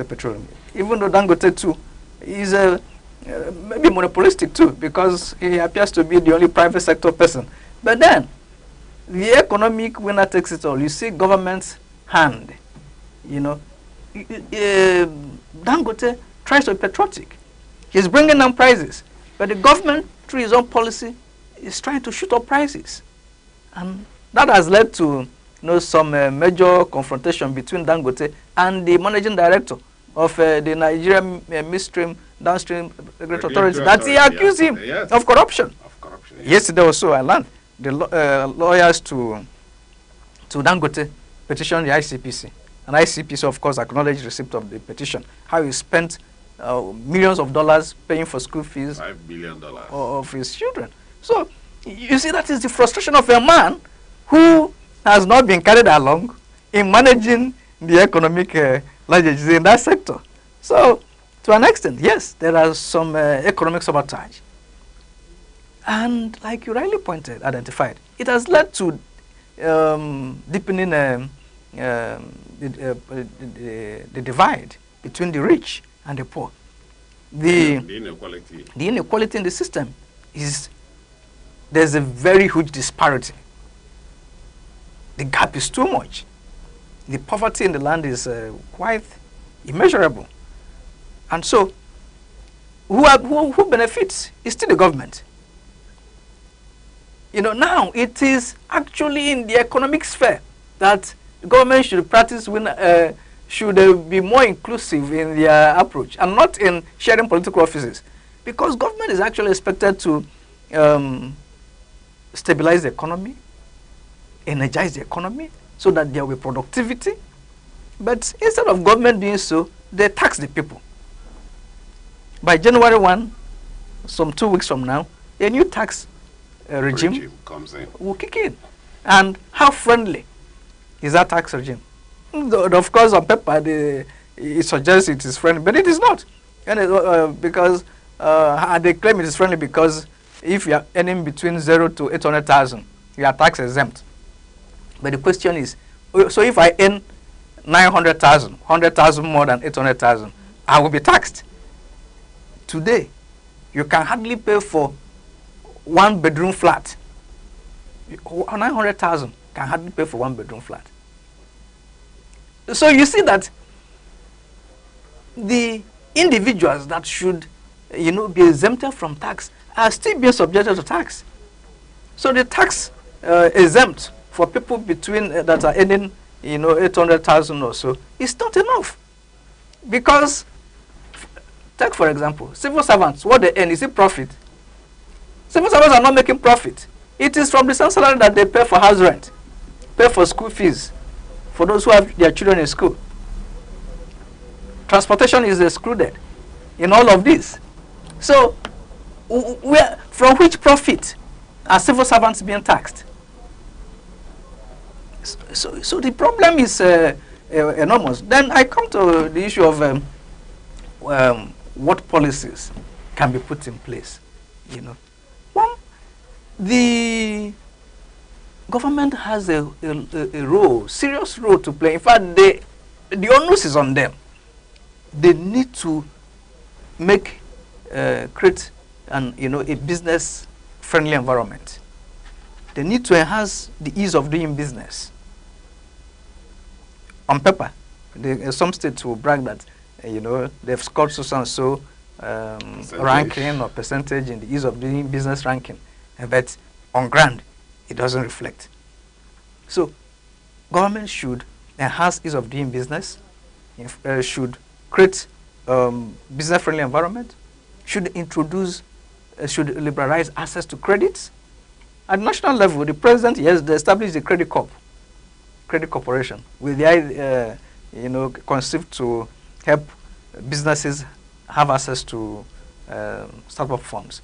Petroleum. Even though Dangote too is maybe monopolistic too, because he appears to be the only private sector person. But then, the economic winner takes it all. You see government's hand, Dangote tries to be patriotic. He's bringing down prices. But the government, through his own policy, is trying to shoot up prices. And that has led to some major confrontation between Dangote and the managing director of the Nigerian midstream downstream regulatory authority, that he accused him of corruption. Yesterday also, I learned the lawyers to Dangote petitioned the ICPC. And ICPC, of course, acknowledged receipt of the petition, how he spent millions of dollars paying for school fees $5 billion of his children. So, you see, that is the frustration of a man who has not been carried along in managing the economic lineages in that sector. So, to an extent, yes, there are some economic sabotage. And like you rightly identified, it has led to deepening the divide between the rich and the poor. The inequality in the system there's a very huge disparity. The gap is too much. The poverty in the land is quite immeasurable. And so, who benefits is still the government. Now it is actually in the economic sphere that the government should practice should be more inclusive in their approach and not in sharing political offices, because government is actually expected to stabilize the economy, energize the economy so that there will be productivity. But instead of government doing so, they tax the people. By January 1, some 2 weeks from now, a new tax regime comes in. Will kick in. And how friendly is that tax regime? Of course, on paper, it suggests it is friendly, but it is not. And because they claim it is friendly because if you are earning between 0 to 800,000, you are tax exempt. But the question is, so if I earn 900,000, 100,000 more than 800,000, I will be taxed. Today, you can hardly pay for 1-bedroom flat. 900,000 can hardly pay for 1-bedroom flat. So you see that the individuals that should, be exempted from tax are still being subjected to tax. So the tax exempt for people between that are earning, 800,000 or so is not enough, because take for example, civil servants, what they earn, is it profit? Civil servants are not making profit. It is from the same salary that they pay for house rent, pay for school fees, for those who have their children in school. Transportation is excluded in all of this. So, from which profit are civil servants being taxed? So the problem is enormous. Then I come to the issue of what policies can be put in place. One, the government has a role, serious role to play. In fact, the onus is on them. They need to create a business-friendly environment. They need to enhance the ease of doing business. On paper, some states will brag that they've scored so and so ranking or percentage in the ease of doing business ranking, but on ground, it doesn't reflect. So, government should enhance ease of doing business, should create business-friendly environment, should should liberalize access to credits. At national level, the president, yes, they established the credit corporation, with the idea, conceived to help businesses have access to startup funds.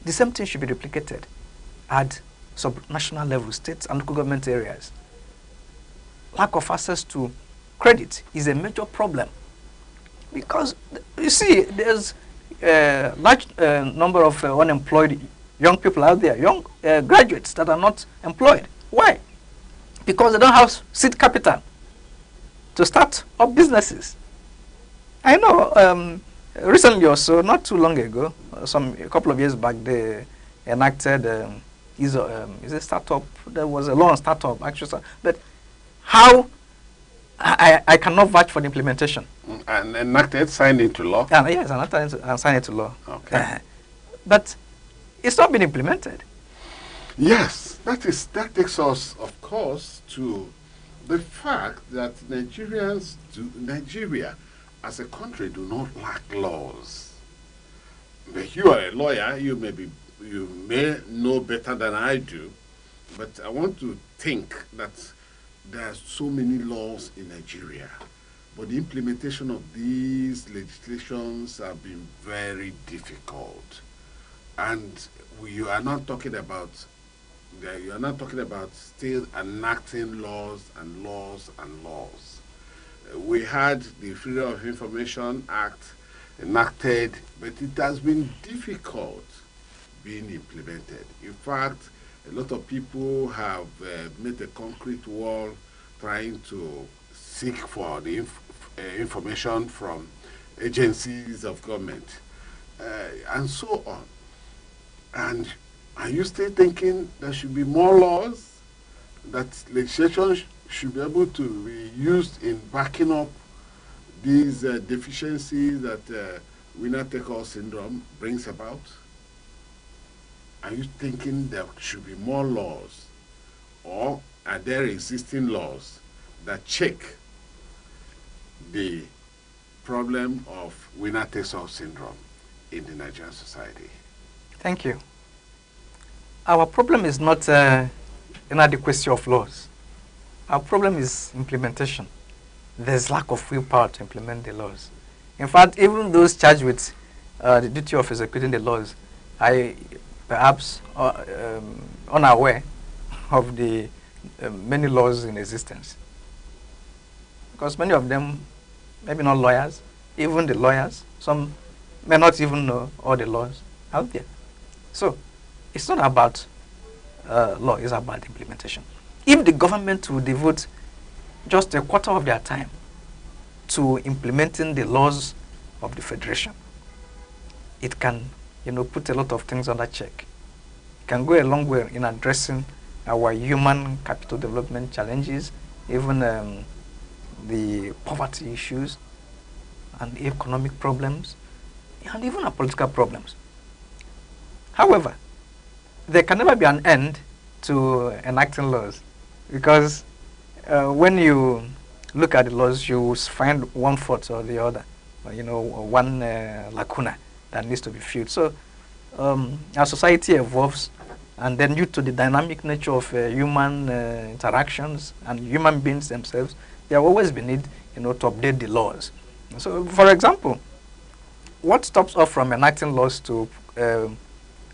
The same thing should be replicated at sub-national level, states and local government areas. Lack of access to credit is a major problem. Because, you see, there's a large number of unemployed young people out there, young graduates that are not employed. Why? Because they don't have seed capital to start up businesses. I know recently or so, not too long ago, a couple of years back, they enacted is a startup. There was a law on startup, actually, but how I cannot vouch for the implementation. And enacted, signed into law. Yes, and signed into law. Okay, but it's not been implemented. Yes, that takes us, of course, to the fact that Nigeria as a country do not lack laws. But you are a lawyer, you may know better than I do, but I want to think that there are so many laws in Nigeria, but the implementation of these legislations have been very difficult. And you are not talking about still enacting laws and laws and laws. We had the Freedom of Information Act enacted, but it has been difficult being implemented. In fact, a lot of people have made a concrete wall trying to seek for the information from agencies of government and so on. And are you still thinking there should be more laws, that legislation should be able to be used in backing up these deficiencies that winner-take-all syndrome brings about? Are you thinking there should be more laws, or are there existing laws that check the problem of winner-takes-all syndrome in the Nigerian society? Thank you. Our problem is not inadequacy of laws. Our problem is implementation. There's lack of willpower to implement the laws. In fact, even those charged with the duty of executing the laws, I perhaps unaware of the many laws in existence. Because many of them, maybe not lawyers, even the lawyers, some may not even know all the laws out there. So, it's not about law, it's about implementation. If the government will devote just a quarter of their time to implementing the laws of the Federation, it can, put a lot of things under check. It can go a long way in addressing our human capital development challenges, even the poverty issues, and the economic problems, and even our political problems. However, there can never be an end to enacting laws, because when you look at the laws, you find one fault or the other, one lacuna that needs to be filled. So our society evolves, and then due to the dynamic nature of human interactions and human beings themselves, there will always be need, to update the laws. So, for example, what stops us from enacting laws to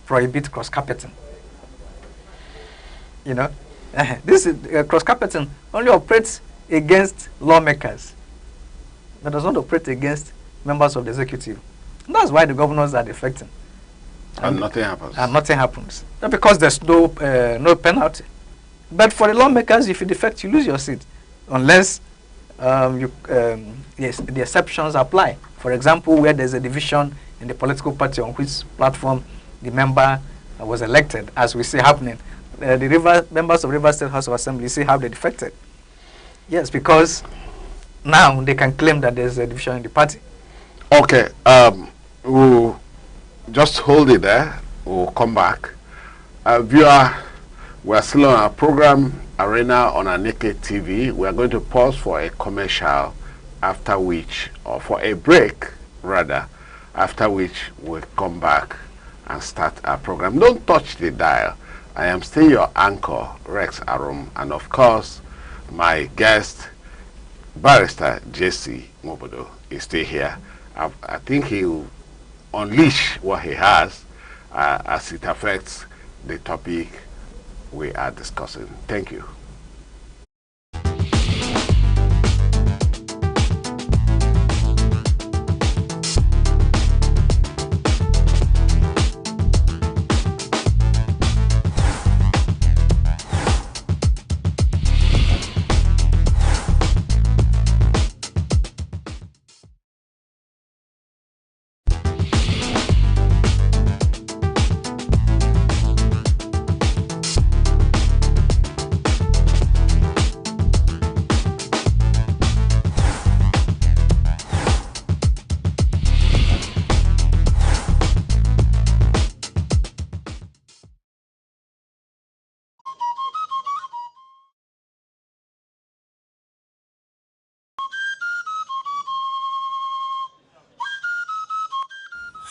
prohibit cross-carpeting? This cross-carpeting only operates against lawmakers, but does not operate against members of the executive. And that's why the governors are defecting. And nothing happens. And nothing happens. Not because there's no penalty. But for the lawmakers, if you defect, you lose your seat, unless yes, the exceptions apply. For example, where there's a division in the political party on which platform the member was elected, as we see happening. The members of Rivers State House of Assembly see how they defected. Yes, because now they can claim that there's a division in the party. Okay, we'll just hold it there. We'll come back. Viewer, we're still on our program Arena on Aneke TV. We are going to pause for a commercial, after which, or for a break rather, after which we'll come back and start our program. Don't touch the dial. I am still your anchor, Rex Arum, and of course, my guest, Barrister Jesse Mobodo, is still here. I think he'll unleash what he has as it affects the topic we are discussing. Thank you.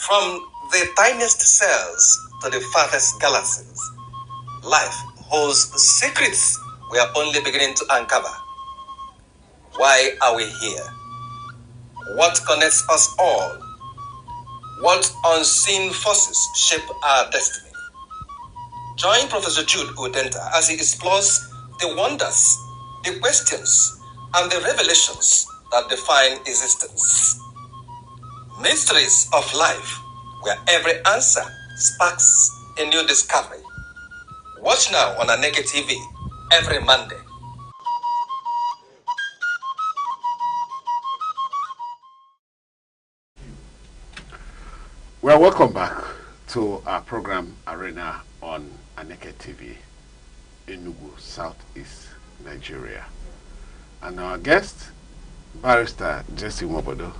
From the tiniest cells to the farthest galaxies, life holds secrets we are only beginning to uncover. Why are we here? What connects us all? What unseen forces shape our destiny? Join Professor Jude Udenta as he explores the wonders, the questions, and the revelations that define existence. Mysteries of life, where every answer sparks a new discovery. Watch now on Aneke TV every Monday. Well, welcome back to our program Arena on Aneke TV, Enugu, Southeast Nigeria. And our guest, Barrister Jesse Mobodo,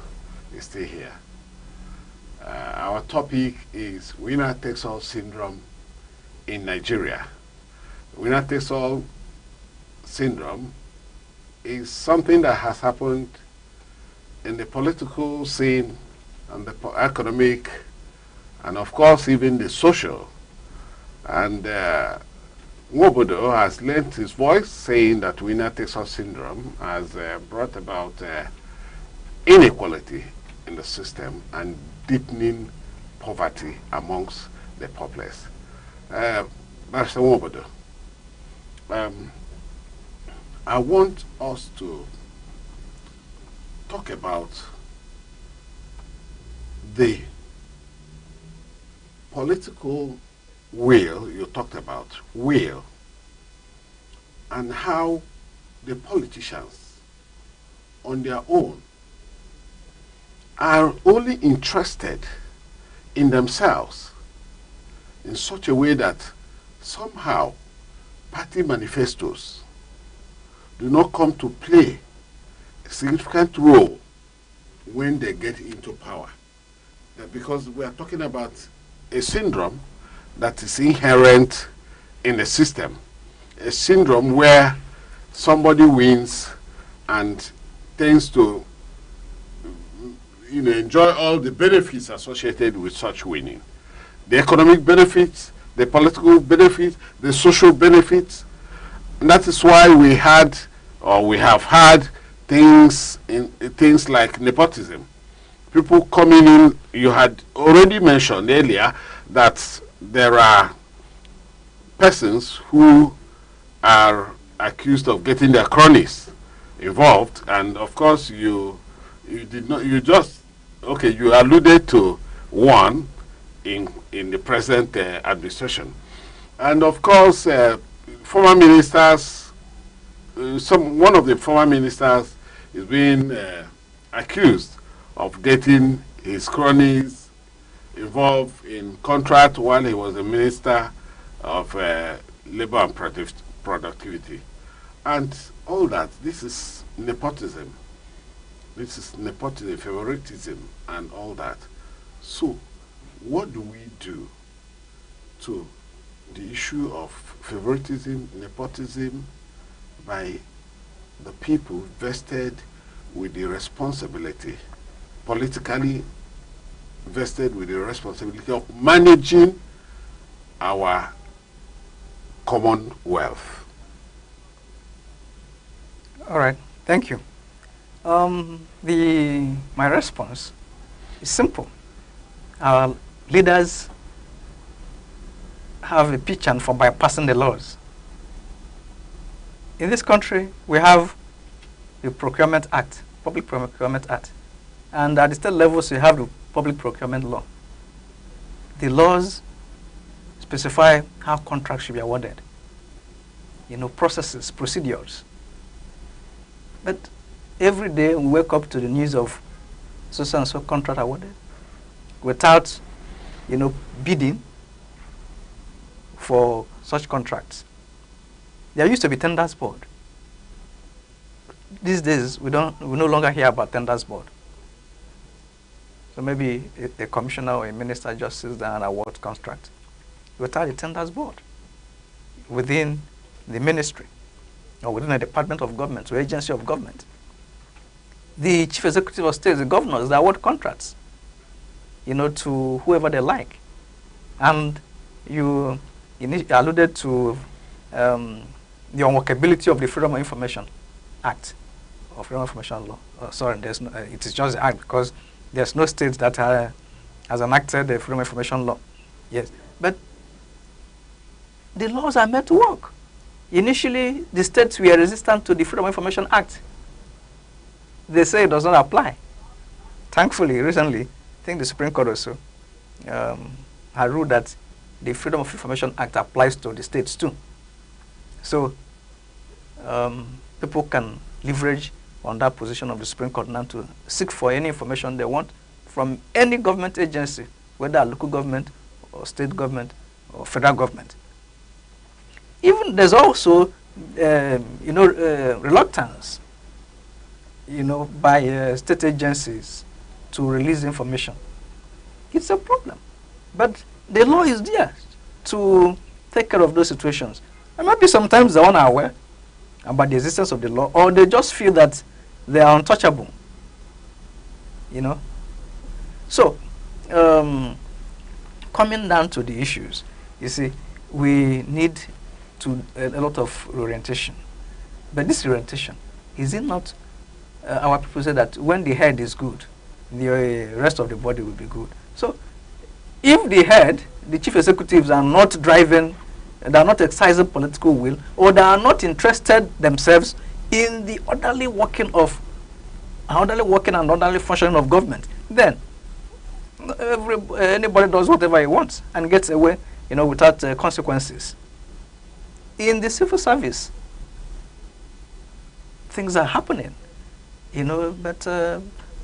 is still here. Our topic is winner-takes-all syndrome in Nigeria. Winner-takes-all syndrome is something that has happened in the political scene and the economic and of course even the social. And Mobodo has lent his voice saying that winner-takes-all syndrome has brought about inequality in the system and deepening poverty amongst the populace. Mr. Mobodo, I want us to talk about the political will you talked about, will, and how the politicians on their own are only interested in themselves in such a way that somehow party manifestos do not come to play a significant role when they get into power. Because we are talking about a syndrome that is inherent in the system. A syndrome where somebody wins and tends to enjoy all the benefits associated with such winning. The economic benefits, the political benefits, the social benefits. And that is why we had, or we have had, things like nepotism. People coming in, you had already mentioned earlier that there are persons who are accused of getting their cronies involved, and of course you alluded to one in the present administration. And of course former ministers, one of the former ministers is being accused of getting his cronies involved in contract while he was a minister of labor and productivity. And all that, this is nepotism. This is nepotism, favoritism, and all that. So, what do we do to the issue of favoritism, nepotism by the people vested with the responsibility, politically vested with the responsibility of managing our commonwealth? All right, thank you. My response is simple. Our leaders have a penchant for bypassing the laws. In this country, we have the Procurement Act, Public Procurement Act, and at the state levels, we have the Public Procurement Law. The laws specify how contracts should be awarded, processes, procedures. But every day we wake up to the news of so and so contract awarded without, bidding for such contracts. There used to be tenders board. These days we no longer hear about tenders board. So maybe a commissioner or a minister just sits down and awards contract without a tenders board within the ministry or within a department of government or agency of government. The chief executive of state, the governors, they award contracts. to whoever they like. And you alluded to the unworkability of the Freedom of Information Act, or Freedom of Information Law. Sorry, there's no, it is just the act, because there's no state that has enacted the Freedom of Information Law. Yes, but the laws are meant to work. Initially, the states were resistant to the Freedom of Information Act. They say it does not apply. Thankfully, recently, I think the Supreme Court also had ruled that the Freedom of Information Act applies to the states too. So people can leverage on that position of the Supreme Court now to seek for any information they want from any government agency, whether local government or state government or federal government. Even there's also, reluctance, by state agencies to release information. It's a problem. But the law is there to take care of those situations. And maybe sometimes they're unaware about the existence of the law, or they just feel that they are untouchable. So, coming down to the issues, you see, we need a lot of orientation. But this orientation, is it not, our people say that when the head is good, the rest of the body will be good. So, if the head, the chief executives are not driving, they are not exercising political will, or they are not interested themselves in the orderly working and orderly functioning of government, then anybody does whatever he wants and gets away, without consequences. In the civil service, things are happening, but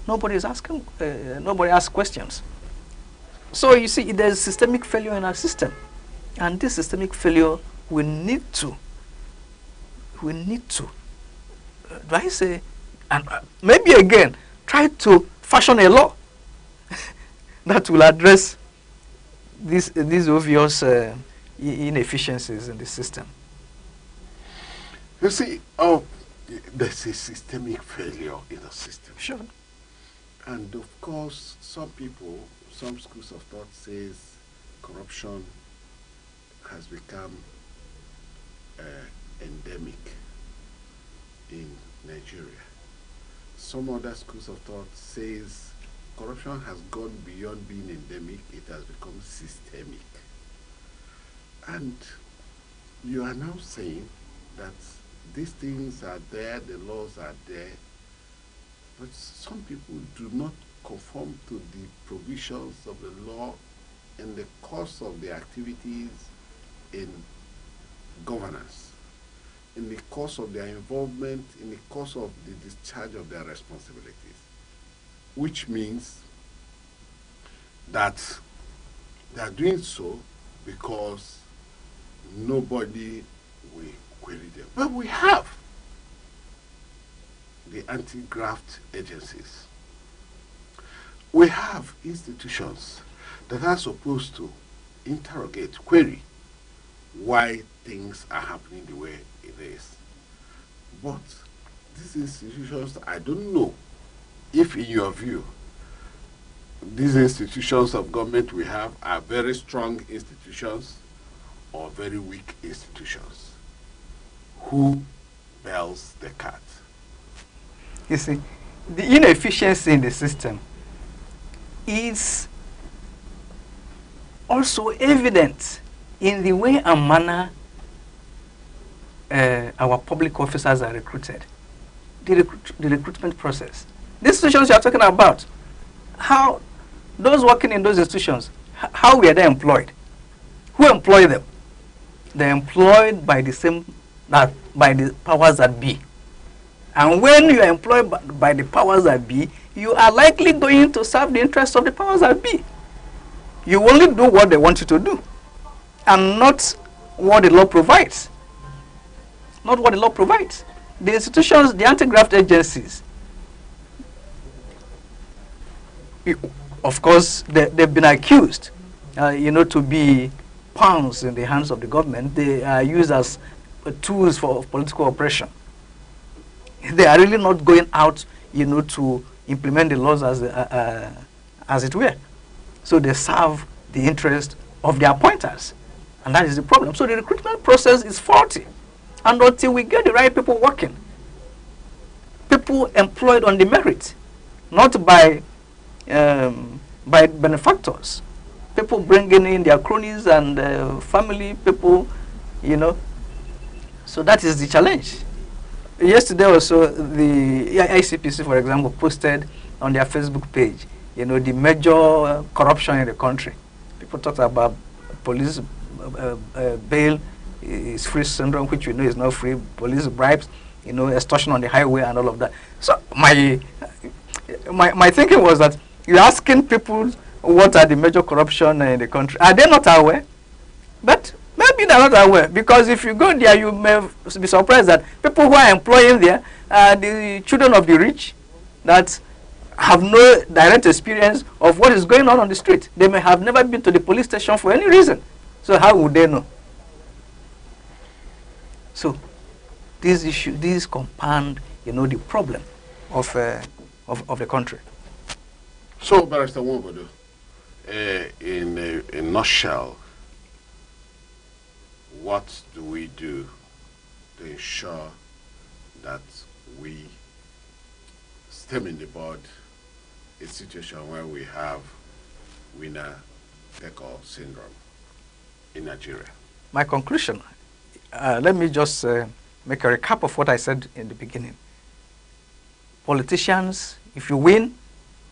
nobody is asking, nobody asks questions. So you see, there's systemic failure in our system, and this systemic failure we need to, do I say, and maybe again, try to fashion a law that will address these obvious inefficiencies in the system. You see, there's a systemic failure in the system. Sure. And of course, some schools of thought says corruption has become endemic in Nigeria. Some other schools of thought says corruption has gone beyond being endemic, it has become systemic. And you are now saying that these things are there, the laws are there, but some people do not conform to the provisions of the law in the course of their activities in governance, in the course of their involvement, in the course of the discharge of their responsibilities, which means that they are doing so because nobody will query them. But we have the anti-graft agencies. We have institutions that are supposed to interrogate, query why things are happening the way it is. But these institutions, I don't know if in your view, these institutions of government we have are very strong institutions or very weak institutions. Who bails the cat? You see, the inefficiency in the system is also evident in the way and manner our public officers are recruited. The recruitment process. The institutions you are talking about, how those working in those institutions, how were they employed? Who employ them? They're employed by by the powers that be. And when you are employed by the powers that be, you are likely going to serve the interests of the powers that be. You only do what they want you to do, and not what the law provides. Not what the law provides. The institutions, the anti-graft agencies, of course, they've been accused, to be pawns in the hands of the government. They are used as tools for political oppression. They are really not going out, to implement the laws as it were. So they serve the interest of their appointers. And that is the problem. So the recruitment process is faulty. And until we get the right people working, people employed on the merit, not by benefactors, people bringing in their cronies and family people, you know. So that is the challenge. Yesterday also, the ICPC, for example, posted on their Facebook page, you know, the major corruption in the country. People talked about police bail is free syndrome, which we know is not free, police bribes, you know, extortion on the highway and all of that. So my thinking was that you're asking people what are the major corruption in the country. Are they not aware? But maybe they're not aware, because if you go there, you may be surprised that people who are employing there are the children of the rich that have no direct experience of what is going on the street. They may have never been to the police station for any reason. So how would they know? So these compound, you know, the problem of the country. So, Barrister Nwobodo, in a nutshell, what do we do to ensure that we stem in the bud a situation where we have winner-take-all syndrome in Nigeria? My conclusion, let me just make a recap of what I said in the beginning. Politicians, if you win,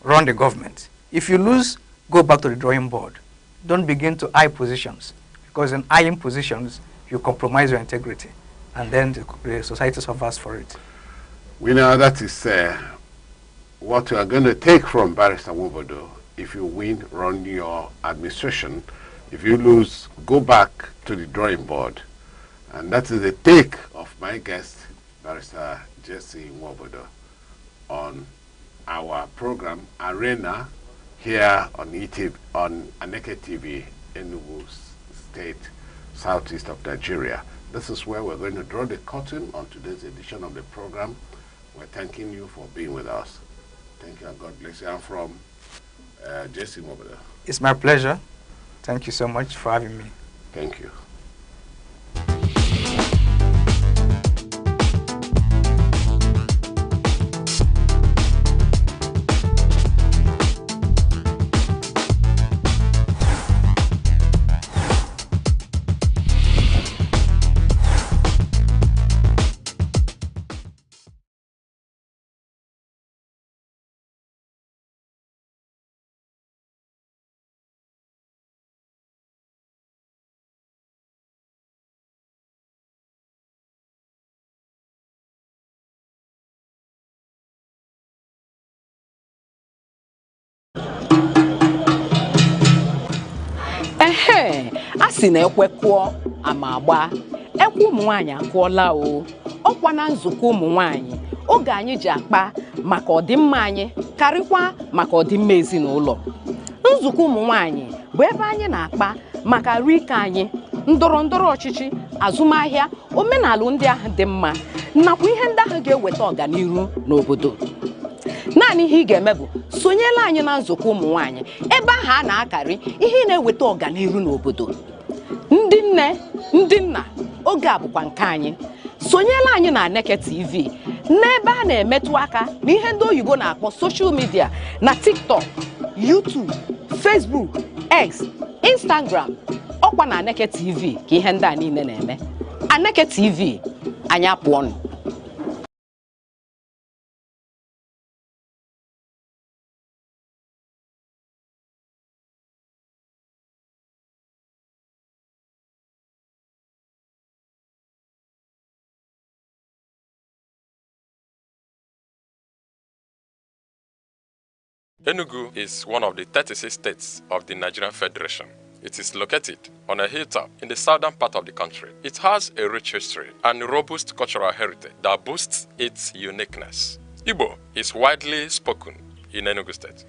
run the government. If you lose, go back to the drawing board. Don't begin to eye positions, because in eyeing positions, you compromise your integrity, and then the society suffers for it. We know that is what we are going to take from Barrister Nwobodo. If you win, run your administration. If you lose, go back to the drawing board. And that is the take of my guest, Barrister Jesse Nwobodo, on our program Arena here on ETV, on Aneke TV, Enugu State, southeast of Nigeria. This is where we're going to draw the curtain on today's edition of the program. We're thanking you for being with us. Thank you and God bless you. I'm from Jesse Nwobodo. It's my pleasure. Thank you so much for having me. Thank you. A sị na ekwe kụọ ama agba, ekwe ụmụ nwaanyị akụọla o. Ọkwa na nzukọ ụmụ nwaanyị oge anyị ji akpa maka ọdịmma anyị karịkwa maka ọdịmma ezinụlọ. Nzukọ ụmụ nwaanyị bụ ebe anyị na-akpa maka arụike anyị, ndọrọ ndọrọ ọchịchị, azụmahịa, omenala ndị ahụ dị mma, nakwa ihe ndị ahụ ga-eweta ọganihu n'obodo. Naanị ihe ị ga-eme bụ sonyela anyị na nzukọ ụmụ nwaanyị ebe ahụ a na-akarị ihe na-eweta ọganihu n'obodo. Ndị nne, ndị nna, oge a bụkwa nke anyị. Sonyela anyị na Aneke TV n'ebe a na-emetụ aka n'ihe ndị oyibo na-akpọ social media na TikTok, YouTube, Facebook, X, Instagram. Ọkwa na Aneke TV ka ihe ndị a niile na-eme. Aneke TV, anyị apụọnụ. Enugu is one of the 36 states of the Nigerian Federation. It is located on a hilltop in the southern part of the country. It has a rich history and robust cultural heritage that boosts its uniqueness. Igbo is widely spoken in Enugu State.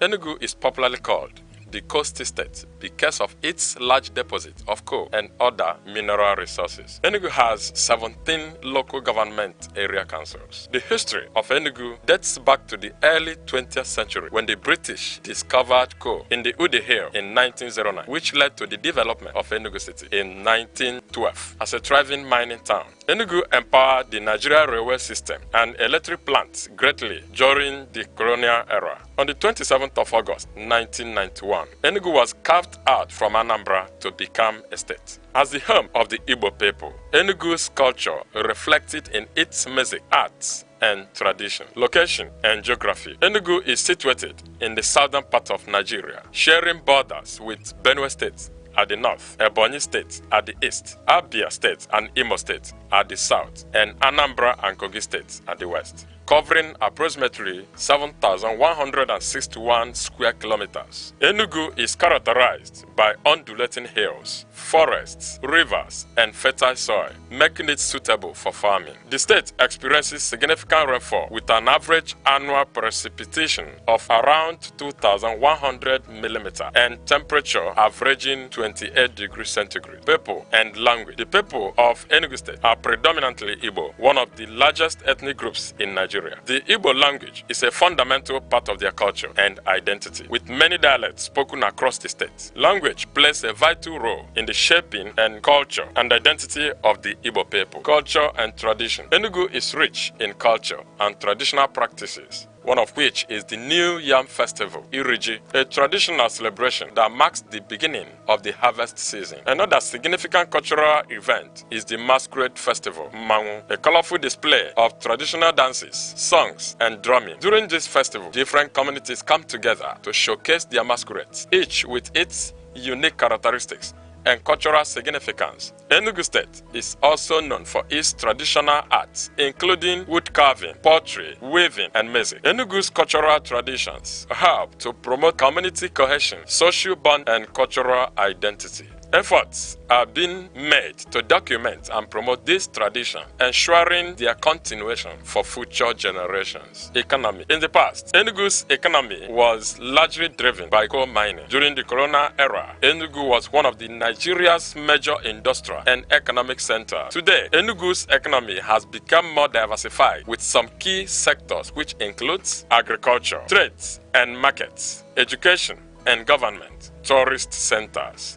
Enugu is popularly called the coast state because of its large deposit of coal and other mineral resources. Enugu has 17 local government area councils. The history of Enugu dates back to the early 20th century when the British discovered coal in the Ude Hill in 1909, which led to the development of Enugu City in 1912 as a thriving mining town. Enugu empowered the Nigeria railway system and electric plants greatly during the colonial era. On the 27th of August 1991, Enugu was carved out from Anambra to become a state. As the home of the Igbo people, Enugu's culture reflected in its music, arts, and tradition. Location and geography. Enugu is situated in the southern part of Nigeria, sharing borders with Benue State at the north, Ebonyi State at the east, Abia State and Imo State at the south, and Anambra and Kogi State at the west, covering approximately 7,161 square kilometers. Enugu is characterized by undulating hills, forests, rivers, and fertile soil, making it suitable for farming. The state experiences significant rainfall with an average annual precipitation of around 2,100 mm and temperature averaging 28 degrees centigrade. People and language. The people of Enugu State are predominantly Igbo, one of the largest ethnic groups in Nigeria. The Igbo language is a fundamental part of their culture and identity, with many dialects spoken across the state. Language plays a vital role in the shaping and culture and identity of the Igbo people. Culture and tradition. Enugu is rich in culture and traditional practices, one of which is the New Yam Festival, Iriji, a traditional celebration that marks the beginning of the harvest season. Another significant cultural event is the Masquerade Festival, Mmanwu, a colorful display of traditional dances, songs, and drumming. During this festival, different communities come together to showcase their masquerades, each with its unique characteristics and cultural significance. Enugu State is also known for its traditional arts, including wood carving, pottery, weaving, and music. Enugu's cultural traditions help to promote community cohesion, social bond, and cultural identity. Efforts are being made to document and promote this tradition, ensuring their continuation for future generations. Economy. In the past, Enugu's economy was largely driven by coal mining. During the colonial era, Enugu was one of Nigeria's major industrial and economic centers. Today, Enugu's economy has become more diversified with some key sectors which includes agriculture, trades and markets, education and government, tourist centers.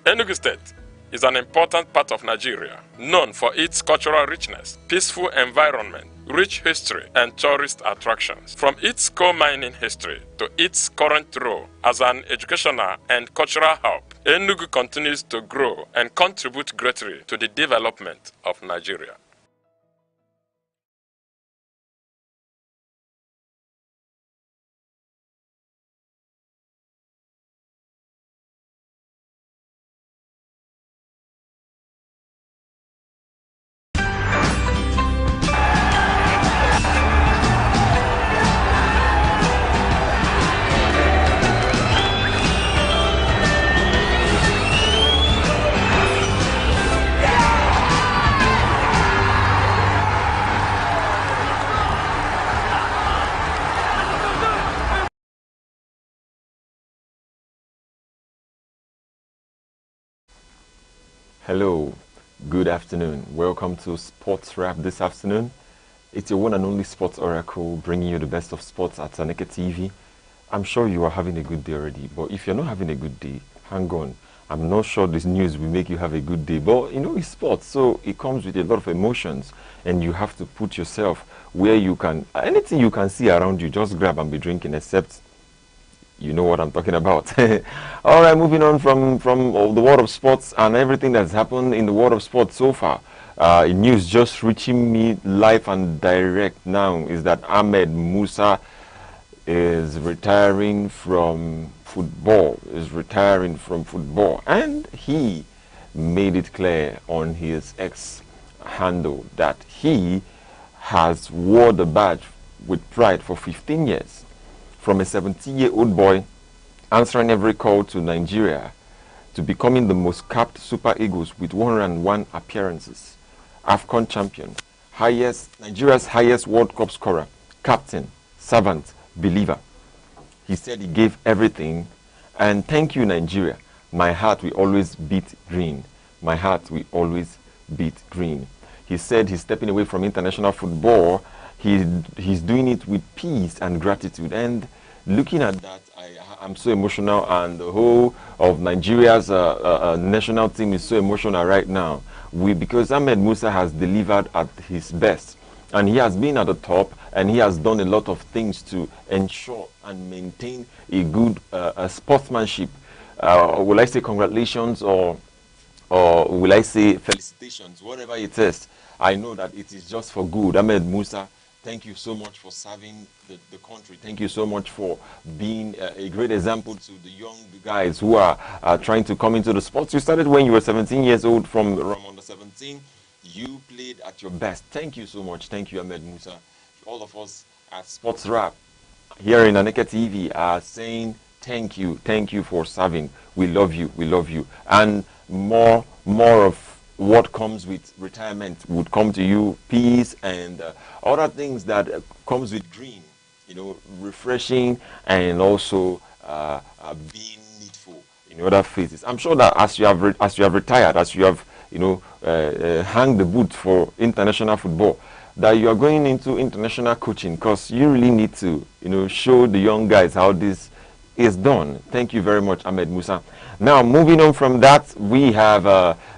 Enugu State is an important part of Nigeria, known for its cultural richness, peaceful environment, rich history, and tourist attractions. From its coal mining history to its current role as an educational and cultural hub, Enugu continues to grow and contribute greatly to the development of Nigeria. Hello, good afternoon. Welcome to Sports Wrap this afternoon. It's your one and only Sports Oracle bringing you the best of sports at Aneke TV. I'm sure you are having a good day already, but if you're not having a good day, hang on. I'm not sure this news will make you have a good day, but you know, it's sports, so it comes with a lot of emotions, and you have to put yourself where you can, anything you can see around you, just grab and be drinking, except you know what I'm talking about. All right, moving on from the world of sports and everything that's happened in the world of sports so far. News just reaching me live and direct now is that Ahmed Musa is retiring from football. And he made it clear on his X handle that he has wore the badge with pride for 15 years. From a 17-year-old boy answering every call to Nigeria to becoming the most capped Super Eagles with 101 appearances, AFCON champion, Nigeria's highest World Cup scorer, captain, servant, believer. He said he gave everything And thank you, Nigeria. My heart will always beat green. My heart will always beat green. He said he's stepping away from international football. He's doing it with peace and gratitude. And looking at that, I'm so emotional, and the whole of Nigeria's national team is so emotional right now. Because Ahmed Musa has delivered at his best, and he has been at the top, and he has done a lot of things to ensure and maintain a good sportsmanship. Will I say congratulations, or will I say felicitations, whatever it is? I know that it is just for good. Ahmed Musa, thank you so much for serving the country. Thank you so much for being a great example to the young guys who are trying to come into the sports. You started when you were 17 years old from under 17. You played at your best. Thank you so much. Thank you, Ahmed Musa. All of us at Sports Rap here in Aneke TV are saying thank you. Thank you for serving. We love you. We love you. And more of what comes with retirement would come to you, peace and other things that comes with green, refreshing, and also being needful in other phases. I'm sure that as you have retired, as you have hang the boot for international football, that you are going into international coaching, because you really need to show the young guys how this is done. Thank you very much, Ahmed Musa. Now, moving on from that, we have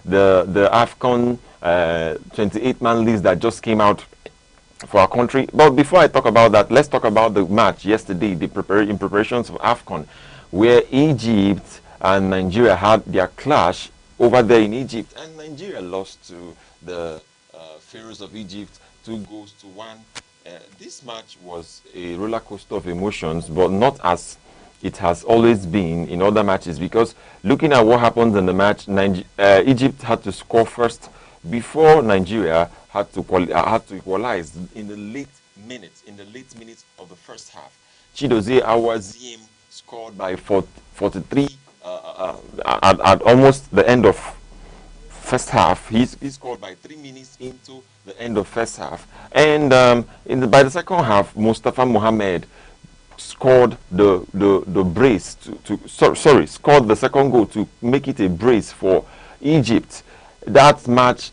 the AFCON 28-man list that just came out for our country. But before I talk about that, let's talk about the match yesterday, in preparations for AFCON, where Egypt and Nigeria had their clash over there in Egypt, and Nigeria lost to the Pharaohs of Egypt 2-1. This match was a roller coaster of emotions, but not as it has always been in other matches, because looking at what happened in the match, Egypt had to score first before Nigeria had to equalize in the late minutes of the first half. Chidozie Awaziem scored by 43 at almost the end of first half. He scored by 3 minutes into the end of first half, and by the second half, Mustafa Mohamed scored the brace scored the second goal to make it a brace for Egypt. That match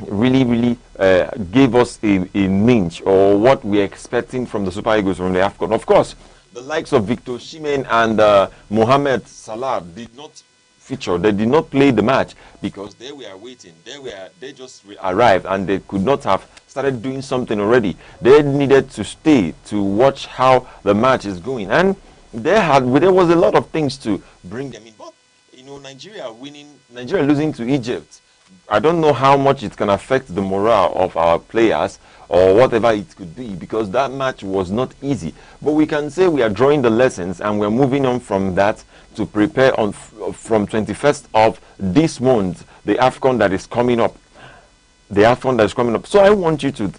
really gave us a ninch, or what we're expecting from the Super Eagles from the AFCON. Of course, the likes of Victor Osimhen and Mohamed Salah did not feature. They did not play the match because they were waiting. They just arrived, and they could not have started doing something already. They needed to stay to watch how the match is going, and there was a lot of things to bring them in. But Nigeria losing to Egypt, I don't know how much it can affect the morale of our players or whatever it could be, because that match was not easy. But we can say we are drawing the lessons, and we're moving on from that to prepare from 21st of this month, the AFCON that is coming up. So I want you to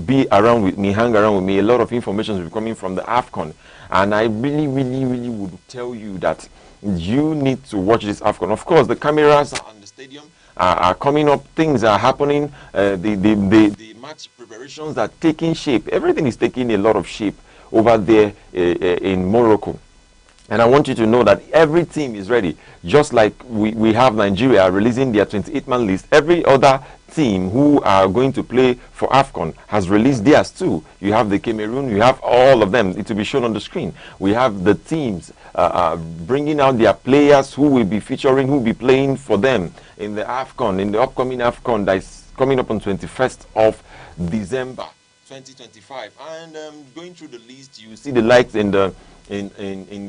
be around with me, hang around with me. A lot of information will be coming from the AFCON, and I really would tell you that you need to watch this AFCON. Of course, the cameras on the stadium are coming up. Things are happening. The match preparations are taking shape. Everything is taking a lot of shape over there in Morocco. And I want you to know that every team is ready. Just like we have Nigeria releasing their 28-man list, every other team who are going to play for AFCON has released theirs too. You have the Cameroon, you have all of them. It will be shown on the screen. We have the teams bringing out their players who will be featuring, who will be playing for them in the AFCON, in the upcoming AFCON that is coming up on 21st of December 2025. And going through the list, you will see the likes in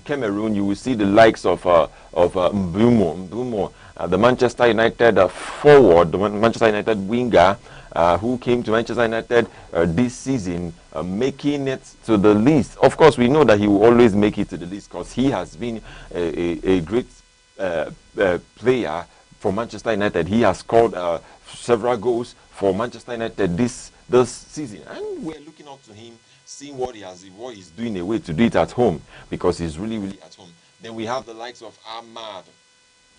Cameroon. You will see the likes of Mbumo, the Manchester United forward, the Manchester United winger, who came to Manchester United this season, making it to the list. Of course, we know that he will always make it to the list because he has been a great player for Manchester United. He has scored several goals for Manchester United this season, and we're looking up to him, seeing what he's doing, a way to do it at home, because he's really at home. Then we have the likes of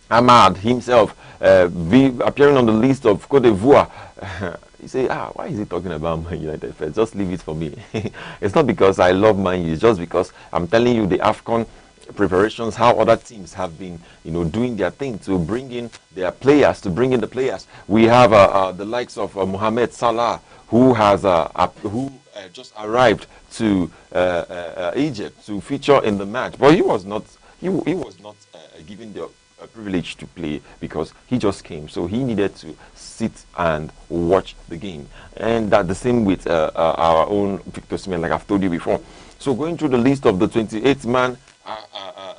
Ahmad himself appearing on the list of Cote d'Ivoire. You say, why is he talking about Man United first? Just leave it for me. It's not because I love Man U, it's just because I'm telling you the AFCON preparations, how other teams have been, doing their thing to bring in their players, We have the likes of Mohamed Salah, who has just arrived to Egypt to feature in the match, but he was not given the privilege to play because he just came, so he needed to sit and watch the game. And that the same with our own Victor Osimhen, like I've told you before. So going through the list of the 28th man,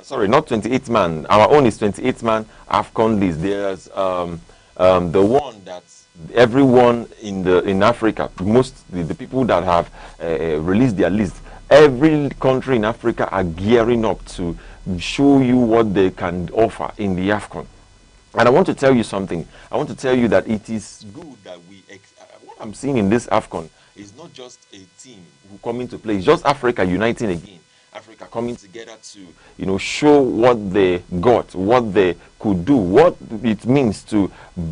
sorry, not 28th man, our own is 28th man AFCON list. There's the one that everyone in Africa, the people that have released their list, every country in Africa are gearing up to show you what they can offer in the AFCON. And I want to tell you something. I want to tell you that it is good that what I'm seeing in this AFCON is not just a team who come into play. It's just Africa uniting again. Africa coming together to, show what they got, what they could do, what it means to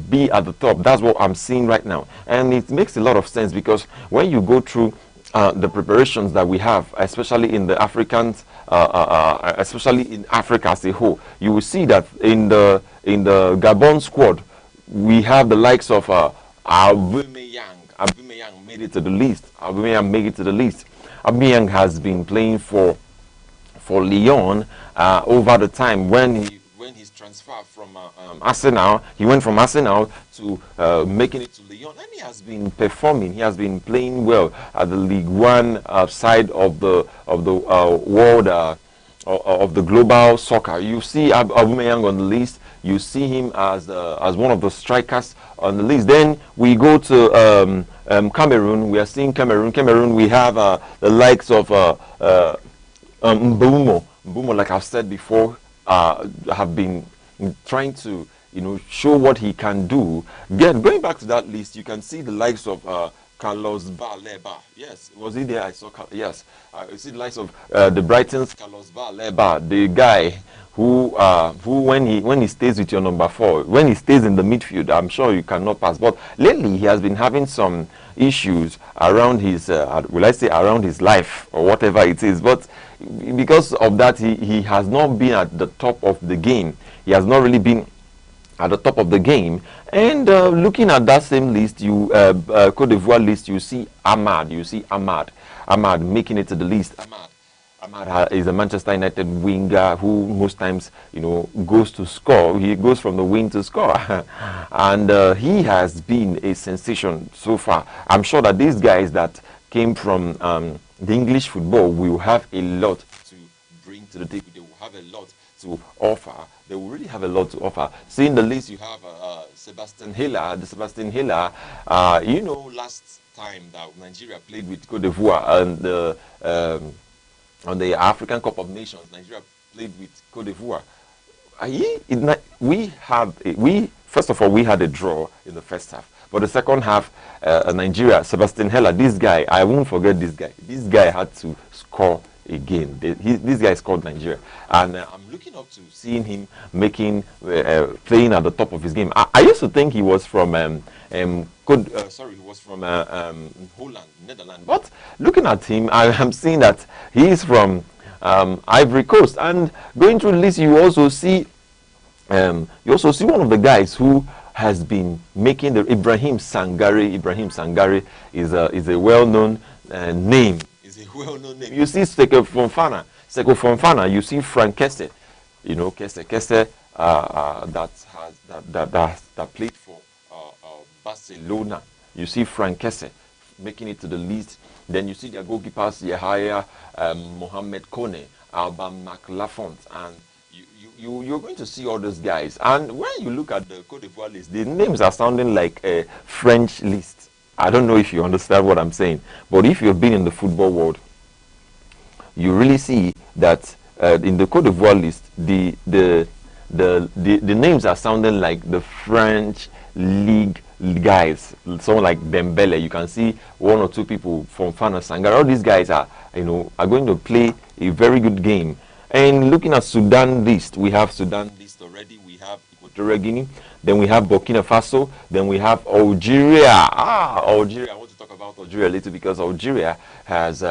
be at the top. That's what I'm seeing right now. And it makes a lot of sense because when you go through the preparations that we have, especially in the Africans, especially in Africa as a whole, you will see that in the Gabon squad, we have the likes of Aubameyang. Aubameyang made it to the list. Aubameyang has been playing for Lyon over the time. When he's transferred from Arsenal, he went from Arsenal to making it to Lyon, and he has been performing. He has been playing well at the League One side of the world of the global soccer. You see Aubameyang on the list. You see him as one of the strikers on the list. Then we go to Cameroon. We are seeing Cameroon. We have the likes of Mbumo, like I've said before, have been trying to, show what he can do. Again, going back to that list, you can see the likes of Carlos Baleba. Yes, was he there? I saw. Yes, you see the likes of the Brighton's Carlos Baleba, the guy who when he stays with your number 4, when he stays in the midfield, I'm sure you cannot pass. But lately, he has been having some issues around his, will I say, around his life or whatever it is. But because of that, he has not been at the top of the game. He has not really been at the top of the game. And looking at that same list, Cote d'Ivoire list, you see Ahmad. Ahmad making it to the list. Ahmad is a Manchester United winger who most times, goes to score. He goes from the wing to score. And he has been a sensation so far. I'm sure that these guys that came from the English football will have a lot to bring to the table. They will have a lot to offer. They will really have a lot to offer. Seeing the list, you have Sebastian Hiller. Last time that Nigeria played with Cote d'Ivoire and on the African Cup of Nations, Nigeria played with Cote d'Ivoire. First of all, we had a draw in the first half. But the second half, Nigeria, Sebastian Hiller, this guy, I won't forget this guy. This guy had to score again. This guy scored Nigeria. And I'm looking up to seeing him playing at the top of his game. I used to think he was from Holland, Netherlands. But looking at him, I am seeing that he is from Ivory Coast. And going through the list, you also see one of the guys who has been making the Ibrahim Sangare. Ibrahim Sangare is a well-known name. You see Seko Fofana. You see Frank Kesse. Kesse that played for Barcelona. You see Frank Kesse making it to the list. Then you see their goalkeepers, Yahaya, Mohamed Kone, Alba McLafont, and you're going to see all those guys. And when you look at the Cote d'Ivoire list, the names are sounding like a French list. I don't know if you understand what I'm saying, but if you've been in the football world, you really see that in the Cote d'Ivoire list, the names are sounding like the French league guys. Someone like Dembele, you can see one or two people from Fana Sangare. All these guys are going to play a very good game. And looking at Sudan list, we have Sudan list already. We have Equatorial Guinea. Then we have Burkina Faso. Then we have Algeria. Algeria. I want to talk about Algeria a little because Algeria has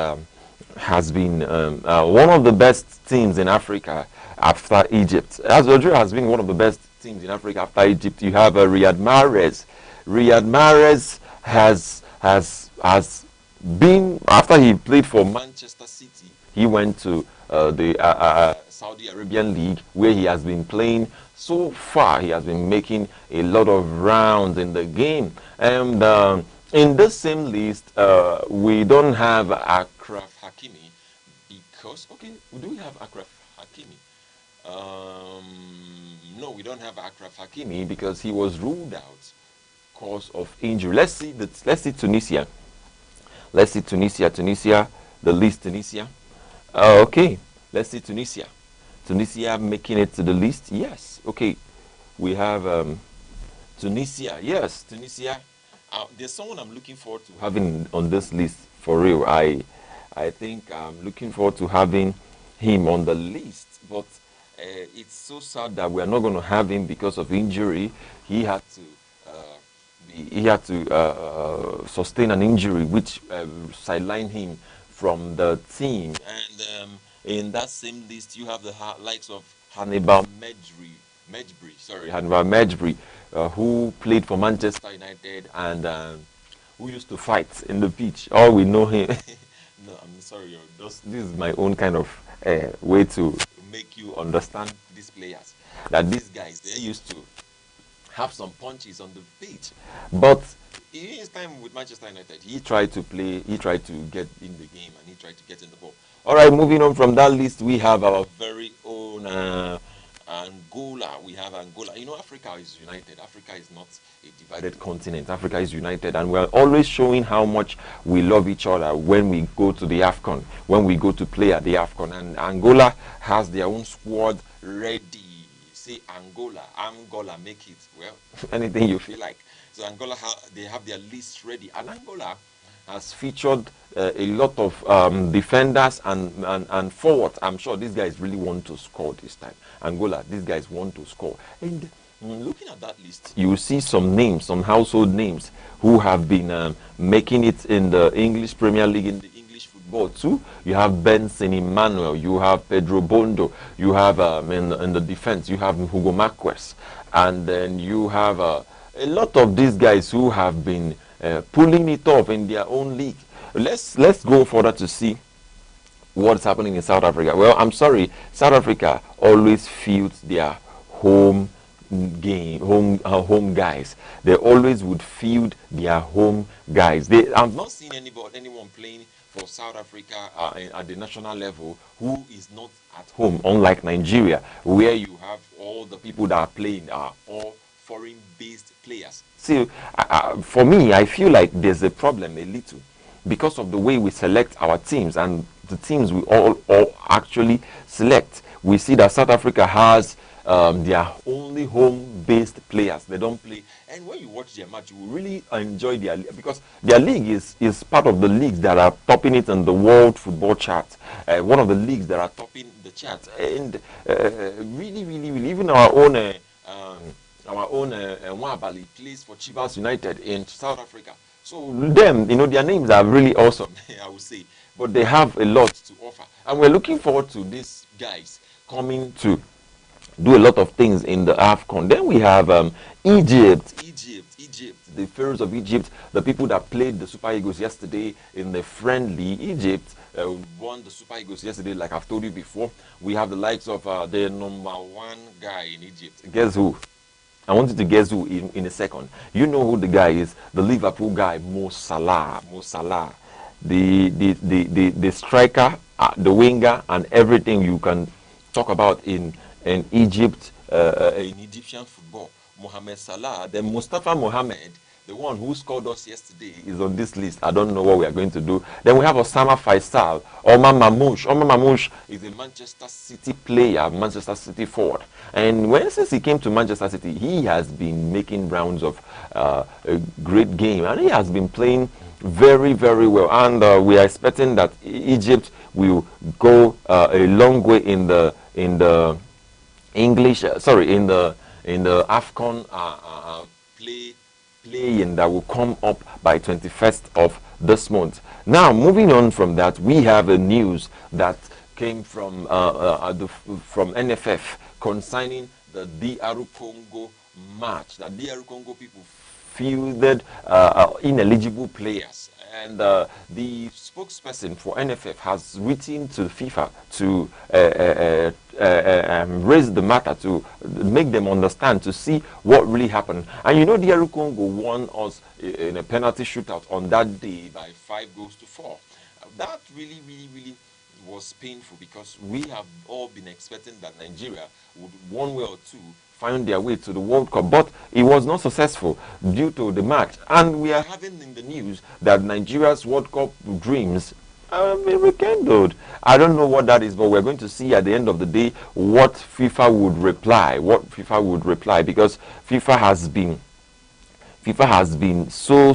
has been one of the best teams in Africa after Egypt. As Algeria has been one of the best teams in Africa after Egypt. You have Riyad Mahrez. Riyad Mahrez has been, after he played for Manchester City, he went to the Saudi Arabian League, where he has been playing. So far, he has been making a lot of rounds in the game. And in this same list, we don't have Achraf Hakimi because, okay, do we have Achraf Hakimi? No, we don't have Achraf Hakimi because he was ruled out cause of injury. Let's see Tunisia. Let's see Tunisia. Tunisia, the list Tunisia. Okay, let's see Tunisia. Tunisia making it to the list. Yes. Okay, we have Tunisia. Yes, Tunisia. There's someone I'm looking forward to having on this list for real. I think I'm looking forward to having him on the list, but it's so sad that we are not going to have him because of injury. He had to sustain an injury which sidelined him from the team. And in that same list, you have the likes of Hannibal Mejbri, who played for Manchester United and who used to fight in the pitch. All we know him. No, I'm sorry. This is my own kind of way to make you understand these players. That these guys, they used to have some punches on the pitch, but in his time with Manchester United, he tried to get in the game, and he tried to get in the ball. All right, moving on from that list, we have our very own Angola. We have Angola. You know, Africa is united. Africa is not a divided continent. Africa is united, and we're always showing how much we love each other when we go to the AFCON, when we go to play at the AFCON. And Angola has their own squad ready. Say Angola, make it. Well, anything you feel like. So Angola, they have their list ready. And Angola has featured a lot of defenders and forwards. I'm sure these guys really want to score this time. Angola, these guys want to score. And looking at that list, you will see some names, some household names who have been making it in the English Premier League, in the English football too. You have Benson Emmanuel, you have Pedro Bondo, you have in the defense, you have Hugo Marquez, and then you have a lot of these guys who have been pulling it off in their own league. Let's go further to see what's happening in South Africa. Well, I'm sorry, South Africa always fields their home guys. They always would field their home guys. I've not seen anyone playing for South Africa at the national level who is not at home, unlike Nigeria, where you have all the people that are playing are all foreign-based players. So, for me, I feel like there's a problem a little because of the way we select our teams and the teams we all actually select. We see that South Africa has their only home-based players. They don't play. And when you watch their match, you will really enjoy their league because their league is part of the leagues that are topping it on the world football chart. One of the leagues that are topping the chart. And really, even our own Nwabali plays for Chivas United in South Africa. So them, their names are really awesome, I would say. But they have a lot to offer. And we're looking forward to these guys coming to do a lot of things in the AFCON. Then we have Egypt, the Pharaohs of Egypt, the people that played the Super Eagles yesterday in the friendly. Egypt won the Super Eagles yesterday, like I've told you before. We have the likes of the number one guy in Egypt. Guess who? I want you to guess who in a second. You know who the guy is? The Liverpool guy, Mo Salah. The striker, the winger, and everything you can talk about in Egypt, in Egyptian football. Mohamed Salah, then Mustafa Mohamed, the one who scored us yesterday, is on this list. I don't know what we are going to do. Then we have Osama Faisal, Omar Mamouche. Omar Mamouche is a Manchester City player, Manchester City forward. And since he came to Manchester City, he has been making rounds of a great game. And he has been playing very, very well. And we are expecting that Egypt will go a long way in the AFCON playing that will come up by 21st of this month. Now, moving on from that, we have a news that came from from NFF concerning the DR Congo match. The DR Congo people fielded ineligible players, and the spokesperson for NFF has written to FIFA to raise the matter, to make them understand, to see what really happened. And you know, DR Congo won us in a penalty shootout on that day by 5-4. That really was painful, because we have all been expecting that Nigeria would, one way or two, find their way to the World Cup, but it was not successful due to the match. And we are having in the news that Nigeria's World Cup dreams are rekindled. I don't know what that is, but we're going to see at the end of the day what FIFA would reply, because FIFA has been so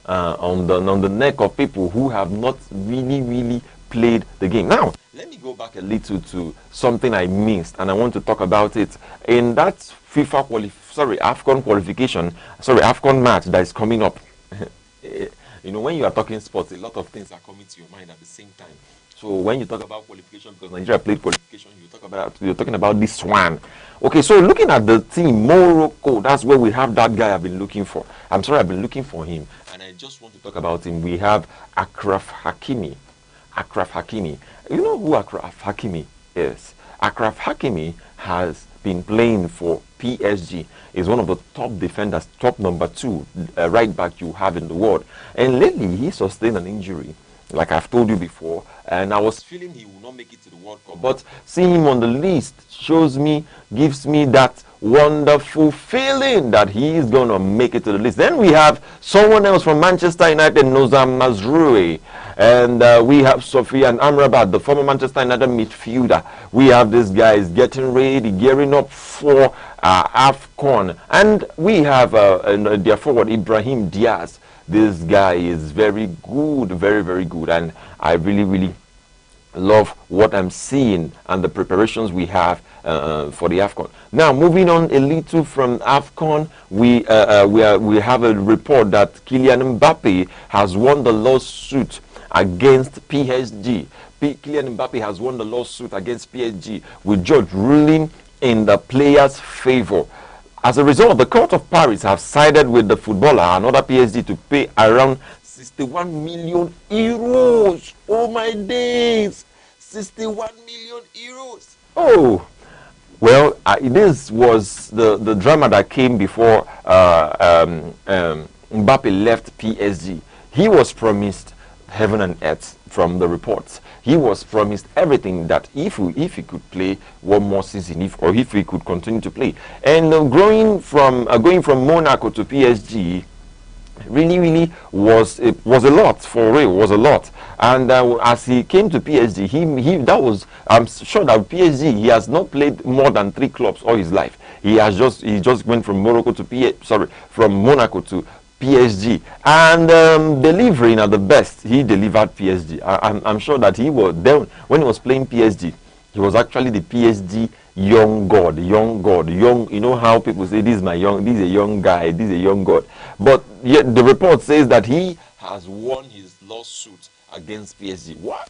on the neck of people who have not really played the game. Now, let me go back a little to something I missed, and I want to talk about it. In that AFCON qualification, AFCON match that is coming up. You know, when you are talking sports, a lot of things are coming to your mind at the same time. So when you talk about qualification, because Nigeria played qualification, you're talking about this one. Okay, so looking at the team, Morocco, that's where we have that guy I've been looking for. I'm sorry, I've been looking for him, and I just want to talk about him. We have Achraf Hakimi. You know who Achraf Hakimi is? Achraf Hakimi has been playing for PSG. Is one of the top defenders, top number 2 right back you have in the world. And lately, he sustained an injury, like I've told you before, and I was feeling he will not make it to the World Cup. But seeing him on the list gives me that wonderful feeling that he is going to make it to the list. Then we have someone else from Manchester United, Nozam Mazrui, and we have Sofian Amrabat, the former Manchester United midfielder. We have these guys getting ready, gearing up for AFCON, and we have their forward Ibrahim Diaz. This guy is very good, very good, and I really love what I'm seeing and the preparations we have for the AFCON. Now, moving on a little from AFCON, we have a report that Kylian Mbappe has won the lawsuit against PSG. Kylian Mbappe has won the lawsuit against PSG, with judge ruling in the player's favor. As a result, the Court of Paris have sided with the footballer and other PSG to pay around 61 million euros. Oh my days! 61 million euros. Oh, well, this was the drama that came before Mbappe left PSG. He was promised heaven and earth from the reports. He was promised everything, that if he could play one more season, if he could continue to play. And going from Monaco to PSG really was a lot, for real, was a lot. And as he came to PSG, I'm sure that PSG, he has not played more than 3 clubs all his life. He just went from Monaco to PSG, and delivering at the best. He delivered PSG. I'm sure that he was then, when he was playing PSG, he was actually the PSG young god. You know how people say, this is a young guy, this is a young god. But yet the report says that he has won his lawsuit against PSG. Why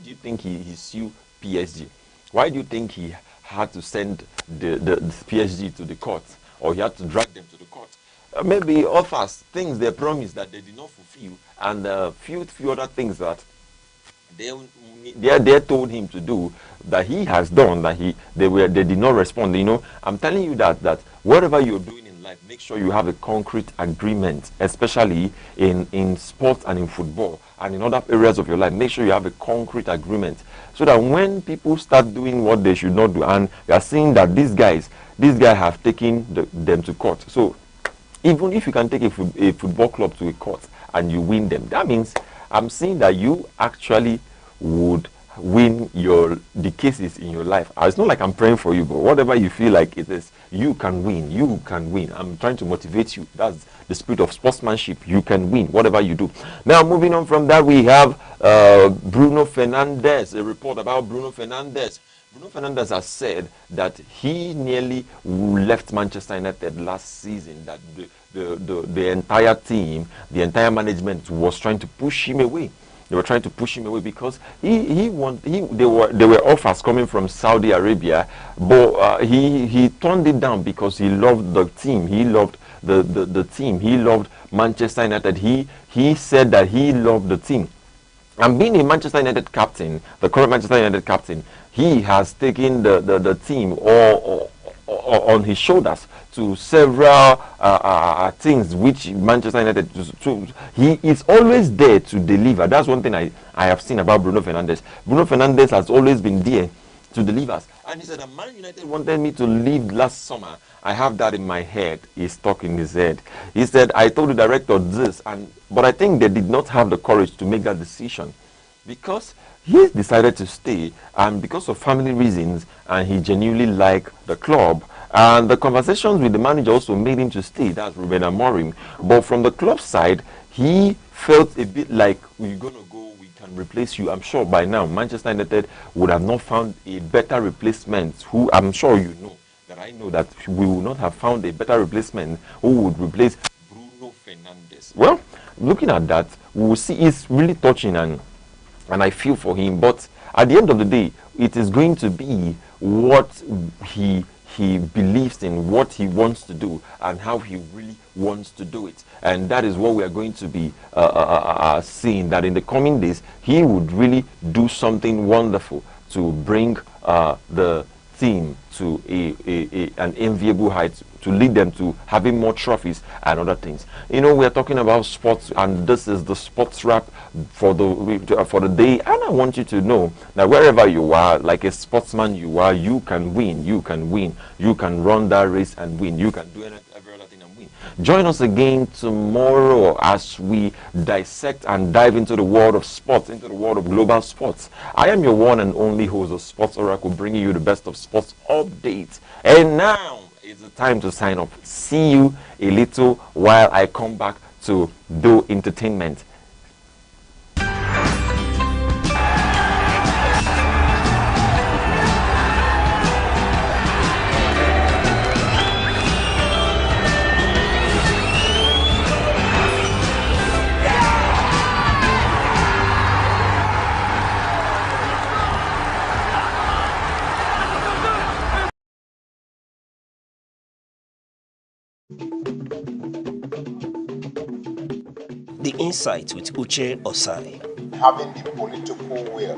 do you think he sued PSG? Why do you think he had to send the PSG to the court, or he had to drag them to the court? Maybe offers, things they promised that they did not fulfill, and few other things that they told him to do that he has done, that they did not respond. You know, I'm telling you that whatever you're doing in life, make sure you have a concrete agreement, especially in sports and in football and in other areas of your life. Make sure you have a concrete agreement, so that when people start doing what they should not do, and you are seeing that these guys have taken them to court. So even if you can take a football club to a court and you win them, that means I'm saying that you actually would win the cases in your life. It's not like I'm praying for you, but whatever you feel like it is, you can win. You can win. I'm trying to motivate you. That's the spirit of sportsmanship. You can win whatever you do. Now, moving on from that, we have Bruno Fernandes. A report about Bruno Fernandes. Bruno Fernandes has said that he nearly left Manchester United last season, that the entire team, the entire management was trying to push him away. They were trying to push him away because there were offers coming from Saudi Arabia, but he turned it down because he loved the team. He loved the team. He loved Manchester United. He said that he loved the team. And being a Manchester United captain, the current Manchester United captain, he has taken the team on his shoulders to several things which Manchester United he is always there to deliver. That's one thing I have seen about Bruno Fernandes. Bruno Fernandes has always been there to deliver us. And he said that Man United wanted me to leave last summer. I have that in my head. He's stuck in his head. He said, I told the director this, but I think they did not have the courage to make that decision because he decided to stay, and because of family reasons, and he genuinely liked the club. And the conversations with the manager also made him to stay. That's Ruben Amorim. But from the club side, he felt a bit like, we're going to go, we can replace you. I'm sure by now Manchester United would have not found a better replacement, who I'm sure you know that I know that we will not have found a better replacement who would replace Bruno Fernandes. Well, looking at that, we will see. It's really touching, and I feel for him. But at the end of the day, it is going to be what he believes in, what he wants to do, and how he really wants to do it. And that is what we are going to be seeing, that in the coming days, he would really do something wonderful to bring the team to an enviable height, to lead them to having more trophies and other things. You know, we are talking about sports, and this is the sports wrap for the day. And I want you to know that wherever you are, like a sportsman you are, you can win. You can win. You can run that race and win. You can do every other thing and win. Join us again tomorrow as we dissect and dive into the world of sports, into the world of global sports. I am your one and only host of Sports Oracle, bringing you the best of sports updates. And now it's the time to sign up. See you a little while I come back to do entertainment. The Insight with Uche Osai. Having the political will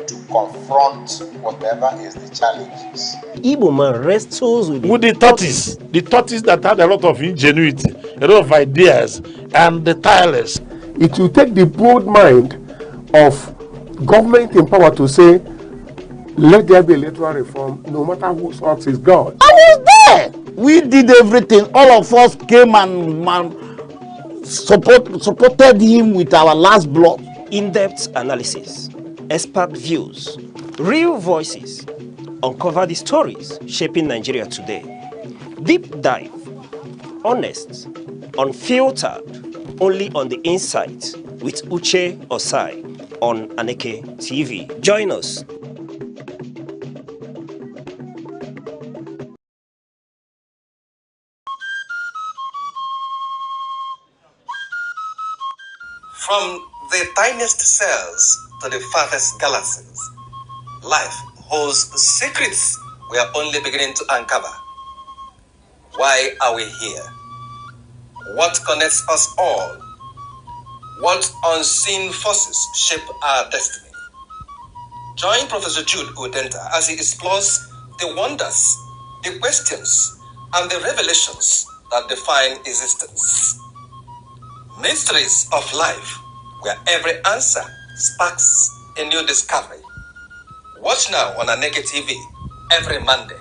to confront whatever is the challenges. Igbo man wrestles with the tortoise that had a lot of ingenuity, a lot of ideas, and the tireless. It will take the bold mind of government in power to say, let there be electoral reform, no matter whose ox is God. I was there. We did everything. All of us came and supported him with our last blood. In-depth analysis, expert views, real voices. Uncover the stories shaping Nigeria today. Deep dive, honest, unfiltered, only on The Insight with Uche Osai on Aneke TV. Join us. From the tiniest cells to the farthest galaxies, life holds secrets we are only beginning to uncover. Why are we here? What connects us all? What unseen forces shape our destiny? Join Professor Jude Udenta as he explores the wonders, the questions, and the revelations that define existence. Mysteries of life, where every answer sparks a new discovery. Watch now on Aneke TV every Monday.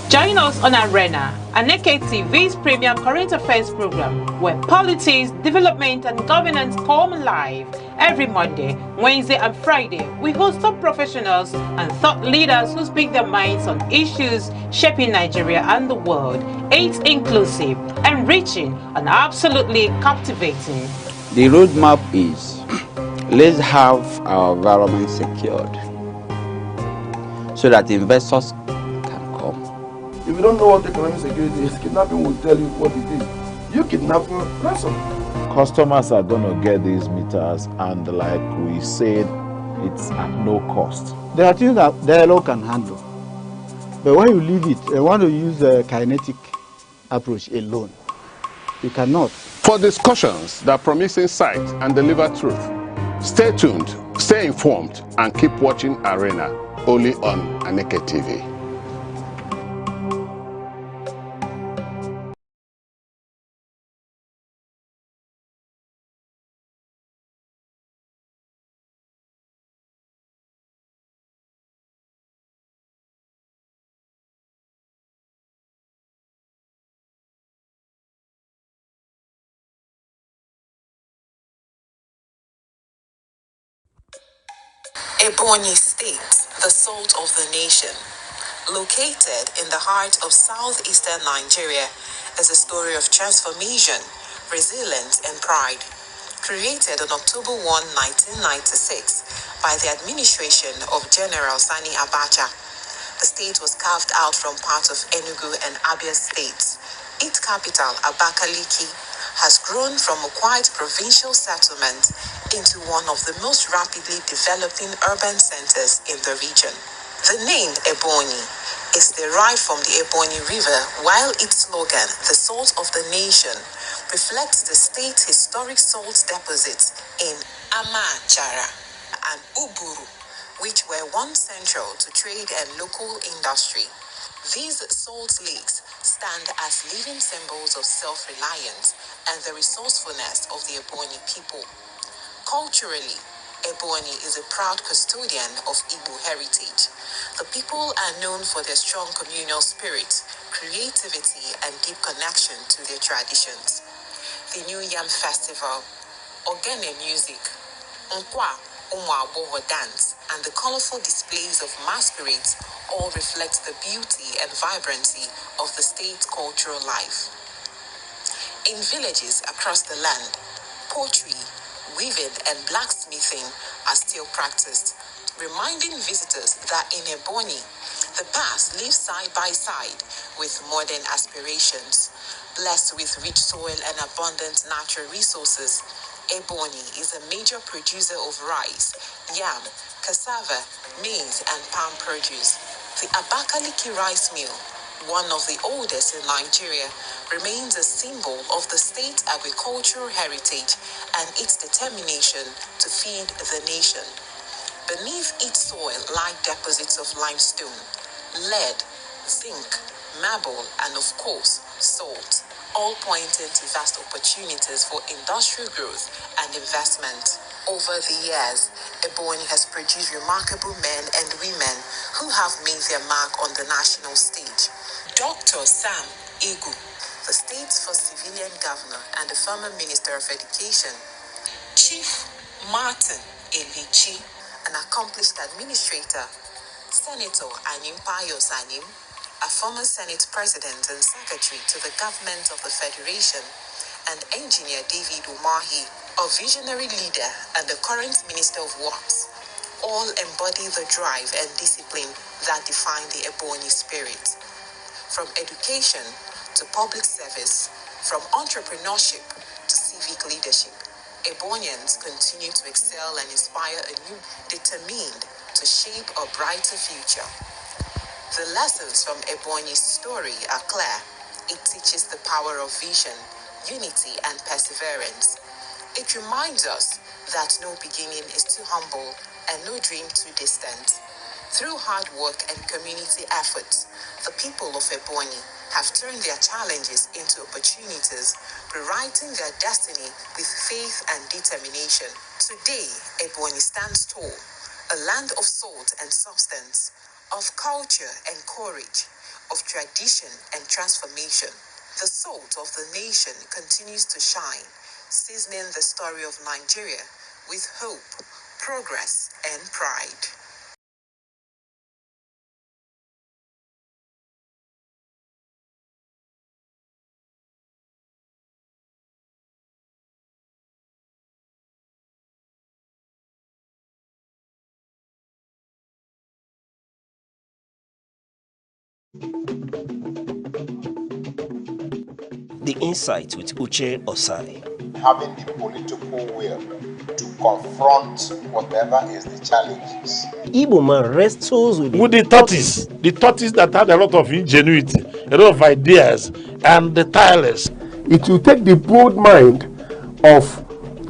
Join us on Arena, Aneke TV's premier current affairs program, where politics, development, and governance come alive Every Monday, Wednesday, and Friday, we host top professionals and thought leaders who speak their minds on issues shaping Nigeria and the world. It's inclusive, enriching, and absolutely captivating. The roadmap is let's have our environment secured so that investors can come. If you don't know what economic security is, kidnapping will tell you what it is. You kidnapping, ransom. Customers are going to get these meters, and like we said, it's at no cost. There are things that the LO can handle. But when you leave it, you want to use the kinetic approach alone. You cannot. For discussions that promise insight and deliver truth, stay tuned, stay informed, and keep watching Arena, only on Aneke TV. Ebonyi State, the salt of the nation. Located in the heart of southeastern Nigeria, is a story of transformation, resilience, and pride. Created on October 1, 1996, by the administration of General Sani Abacha, the state was carved out from parts of Enugu and Abia states. Its capital, Abakaliki, has grown from a quiet provincial settlement into one of the most rapidly developing urban centers in the region. The name Ebonyi is derived from the Ebonyi River, while its slogan, the salt of the nation, reflects the state's historic salt deposits in Amachara and Uburu, which were once central to trade and local industry. These salt lakes stand as living symbols of self-reliance and the resourcefulness of the Ebonyi people. Culturally, Ebonyi is a proud custodian of Igbo heritage. The people are known for their strong communal spirit, creativity, and deep connection to their traditions. The New Yam Festival, Ogene music, Nkwa Umuaboho dance, and the colorful displays of masquerades all reflect the beauty and vibrancy of the state's cultural life. In villages across the land, poultry, weaving, and blacksmithing are still practiced, reminding visitors that in Ebonyi, the past lives side by side with modern aspirations. Blessed with rich soil and abundant natural resources, Ebonyi is a major producer of rice, yam, cassava, maize, and palm produce. The Abakaliki rice mill, one of the oldest in Nigeria, remains a symbol of the state's agricultural heritage and its determination to feed the nation. Beneath its soil lie deposits of limestone, lead, zinc, marble, and of course, salt, all pointing to vast opportunities for industrial growth and investment. Over the years, Ebonyi has produced remarkable men and women who have made their mark on the national stage. Dr. Sam Igu, the state's first civilian governor and the former Minister of Education. Chief Martin Elichi, an accomplished administrator. Senator Anyim Payo Sanim, a former Senate President and Secretary to the Government of the Federation, and Engineer David Umahi, a visionary leader and the current Minister of Works, all embody the drive and discipline that define the Ebonyi spirit. From education to public service, from entrepreneurship to civic leadership, Ebonians continue to excel and inspire a new, determined to shape a brighter future. The lessons from Ebonyi's story are clear. It teaches the power of vision, unity, and perseverance. It reminds us that no beginning is too humble and no dream too distant. Through hard work and community efforts, the people of Ebonyi have turned their challenges into opportunities, rewriting their destiny with faith and determination. Today, Ebonyi stands tall, a land of salt and substance, of culture and courage, of tradition and transformation. The salt of the nation continues to shine, seasoning the story of Nigeria with hope, progress, and pride. The Insight with Uche Osai. Having the political will to confront whatever is the challenges. Igbo man wrestles with the tortoise that had a lot of ingenuity, a lot of ideas, and the tireless. It will take the bold mind of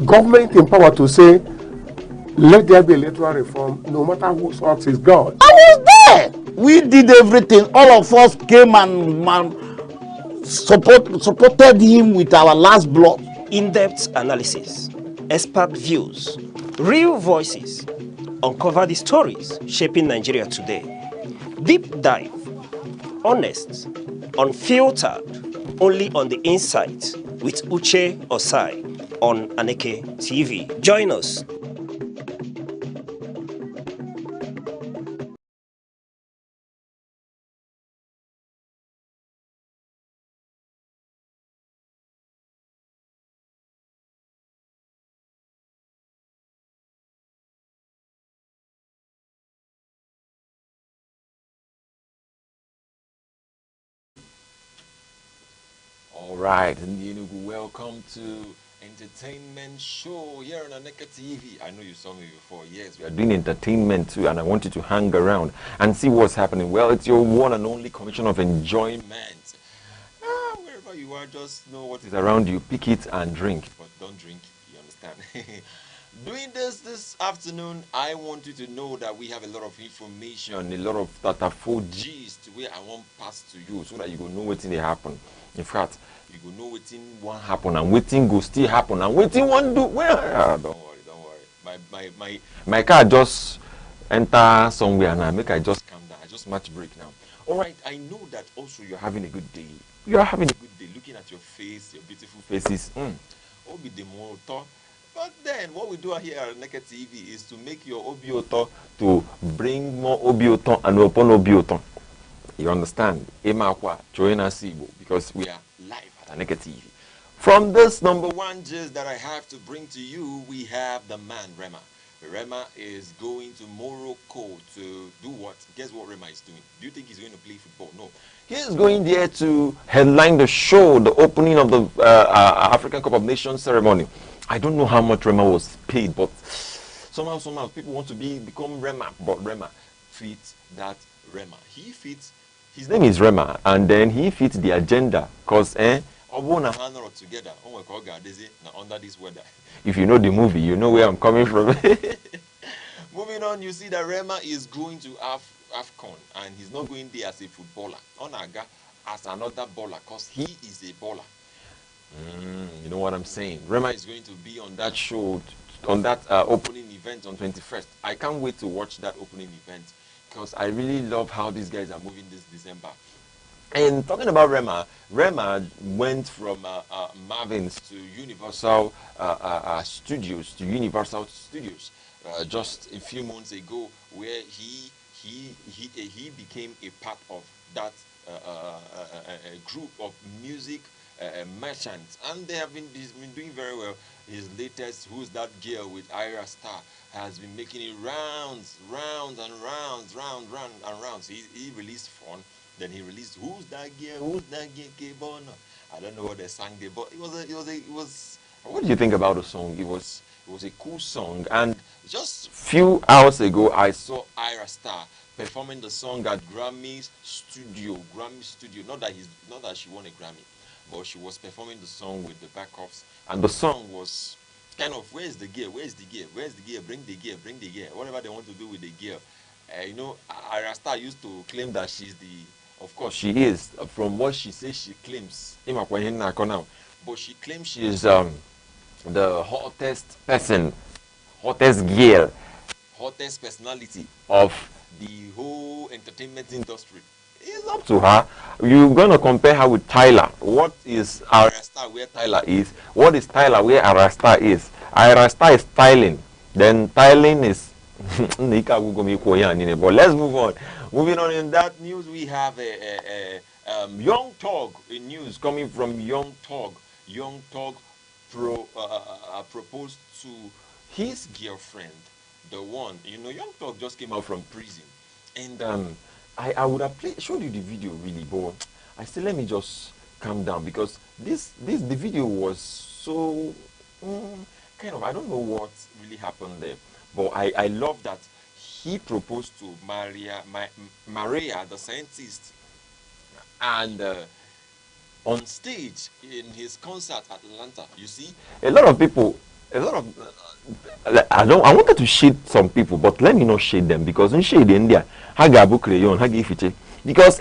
government in power to say, let there be electoral reform, no matter who sorts is God. I was there. We did everything. All of us came and supported him with our last blood. In-depth analysis, expert views, real voices, uncover the stories shaping Nigeria today. Deep dive, honest, unfiltered, only on The Insight with Uche Osai on Aneke TV. Join us. All right, and welcome to entertainment show here on Aneke TV. I know you saw me before. Yes, we are doing entertainment too, and I want you to hang around and see what's happening. Well, it's your one and only commission of enjoyment. Wherever you are, just know what is around you. Pick it and drink, but don't drink. You understand? Doing this afternoon, I want you to know that we have a lot of information, a lot of tatafo gist where I want pass to you so that you will know what's in happen. In fact, you will know what's won't happen and waiting go still happen and waiting won't do. Well, don't worry. My car just enter somewhere and I make I just calm down. I just match break now. All right, I know that also you're having a good day. You are having a good day looking at your face, your beautiful faces. Obi de motor. But then what we do here at Aneke TV is to make your obioto to bring more obioto and open obioto. You understand? Emakwa, join us because we are live at Aneke TV. From this number one gist that I have to bring to you, we have the man Rema. Rema is going to Morocco to do what? Guess what Rema is doing? Do you think he's going to play football? No. He is going there to headline the show, the opening of the African Cup of Nations ceremony. I don't know how much Rema was paid, but somehow people want to become Rema, but Rema fits that Rema. He fits, his name is Rema, and then he fits the agenda, because I want to handle it together. Oh my God, under this weather. If you know the movie, you know where I'm coming from. Moving on, you see that Rema is going to AFCON, and he's not going there as a footballer, Onaga as another baller, because he is a baller. You know what I'm saying? Rema is going to be on that show, on that opening event on 21st. I can't wait to watch that opening event because I really love how these guys are moving this December. And talking about Rema, Rema went from Marvin's to Universal Studios, just a few months ago, where he became a part of that group of music merchants, and he's been doing very well. His latest Who's That Girl with Ira Star has been making it rounds and rounds. He released Fun, then he released Who's That Girl, K-Bono. I don't know what they sang there, but it was what do you think about the song? It was a cool song, and just few hours ago I saw Ira Star performing the song at Grammy Studio. Not that she won a Grammy, but she was performing the song with the backups, and the song was kind of, where's the gear, bring the gear, whatever they want to do with the gear. Ira Star used to claim that she's of course she is, from what she says she claims, but she claims she is the hottest girl, hottest personality of the whole entertainment industry. It's up to her. You're going to compare her with Tyler. What is Ira Star where Tyler is? What is Tyler where Ira Star is? Ira Star is styling. Then tiling is but let's move on. Moving on, in that news, we have a Young Tog, a news coming from Young Tog. Young Tog proposed to his girlfriend, the one, Young Tog just came out from prison. And I would have showed you the video really, but I said, let me just calm down, because the video was so kind of, I don't know what really happened there, but I love that he proposed to Maria the scientist, and on stage in his concert at Atlanta, you see a lot of people, I wanted to shade some people, but let me not shade them, because in shade India, because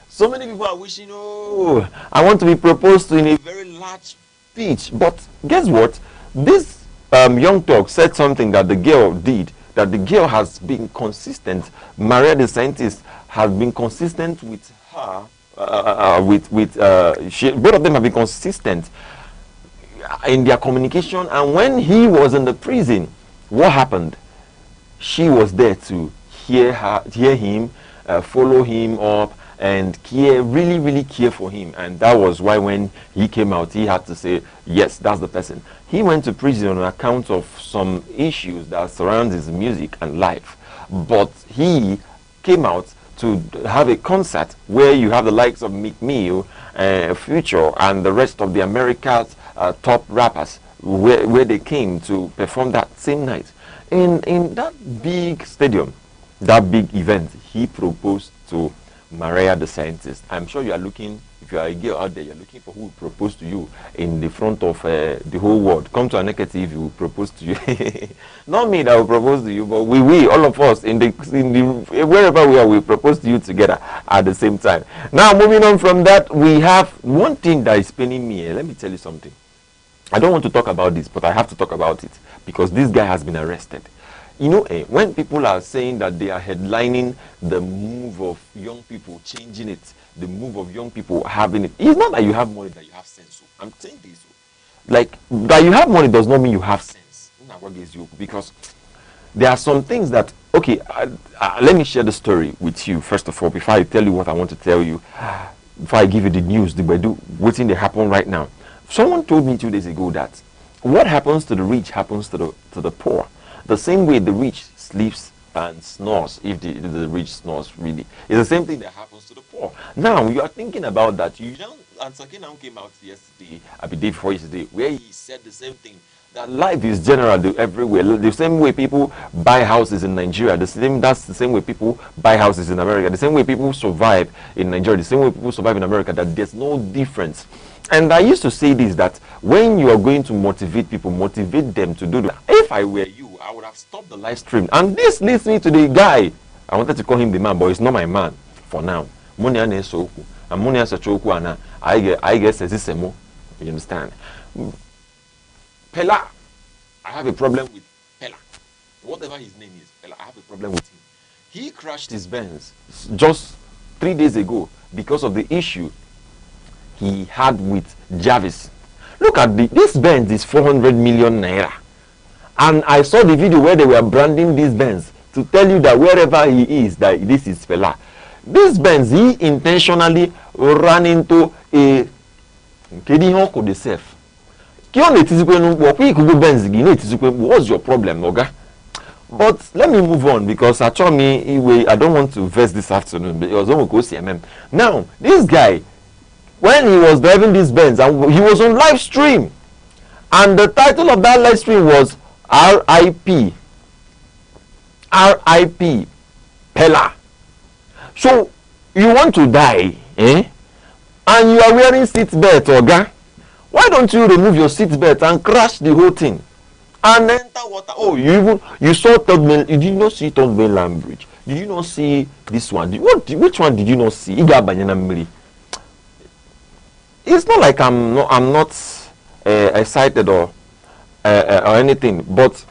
so many people are wishing, oh, I want to be proposed to in a very large pitch. But guess what? This Young Talk said something that the girl did, that the girl has been consistent. Maria the scientist has been consistent with her, both of them have been consistent in their communication. And when he was in the prison, what happened? She was there to hear him, follow him up, and really care for him. And that was why when he came out, he had to say, yes, that's the person. He went to prison on account of some issues that surround his music and life. But he came out to have a concert where you have the likes of Meek Mill, Future, and the rest of the America's top rappers, where they came to perform that same night. In that big stadium, that big event, he proposed to Maria the scientist. I'm sure you are looking, if you are a girl out there, you're looking for who will propose to you in the front of the whole world. Come to Aneke TV, we will propose to you. Not me that will propose to you, but we all of us in the wherever we are, we propose to you together at the same time. Now, moving on from that, we have one thing that is paining me. Let me tell you something. I don't want to talk about this, but I have to talk about it because this guy has been arrested. You know, when people are saying that they are headlining the move of young people, changing it, the move of young people having it, it's not that you have money that you have sense. I'm saying this. Like, that you have money does not mean you have sense. Because there are some things that, okay, let me share the story with you, first of all, before I tell you what I want to tell you, before I give you the news, what's in the happen right now. Someone told me 2 days ago that what happens to the rich happens to the poor. The same way the rich sleeps and snores, if the rich snores really, it's the same thing that happens to the poor. Now, you are thinking about that. You don't, and Sakinam came out yesterday, I believe before yesterday, where he said the same thing, that life is general everywhere. The same way people buy houses in Nigeria, that's the same way people buy houses in America, the same way people survive in Nigeria, the same way people survive in America, that there's no difference. And I used to say this, that when you are going to motivate people, motivate them to do that. If I were you, I would have stopped the live stream. And this leads me to the guy. I wanted to call him the man, but he's not my man for now. I guess this is more. You understand? Pella. I have a problem with Pella. Whatever his name is, Pella, I have a problem with him. He crashed his Benz just 3 days ago because of the issue he had with Jarvis. Look at this Benz is 400 million naira. And I saw the video where they were branding this Benz to tell you that wherever he is, that this is Fela. This Benz, he intentionally ran into a what's your problem, Noga? But let me move on, because I don't want to verse this afternoon, because I'm going to go CMM. Now, this guy, when he was driving this Benz, and he was on live stream, and the title of that live stream was R.I.P. R.I.P. Pella. So you want to die, and you are wearing seatbelt, Oga? Why don't you remove your seatbelt and crash the whole thing and enter water? Oh, you saw third main. You did not see third mainland bridge. Did you not see this one? Which one did you not see? It's not like I'm not excited or anything, but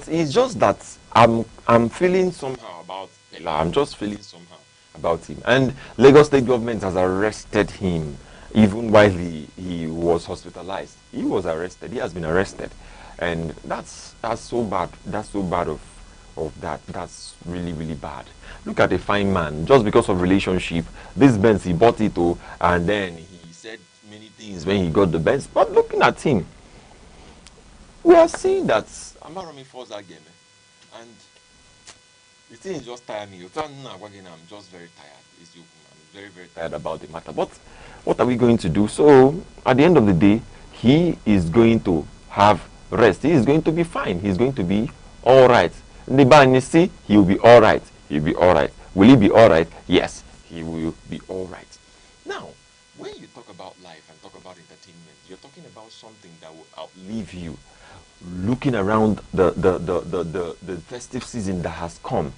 it's just that I'm feeling somehow about Pella. I'm just feeling somehow about him. And Lagos State government has arrested him even while he was hospitalized. He was arrested. He has been arrested. And that's so bad. That's so bad of that. That's really, really bad. Look at a fine man. Just because of relationship, this Benz, he bought it, and then he said many things when he got the Benz. But looking at him, we are seeing that Amaromi falls again. And the thing is just tiring me. I'm just very tired. I'm very, very tired about the matter. But what are we going to do? So at the end of the day, he is going to have rest. He is going to be fine. He's going to be all right. Nibanisi, he will be all right. He'll be all right. Will he be all right? Yes, he will be all right. Now, when you talk about life and talk about entertainment, you're talking about something that will outlive you. Looking around the festive season that has come,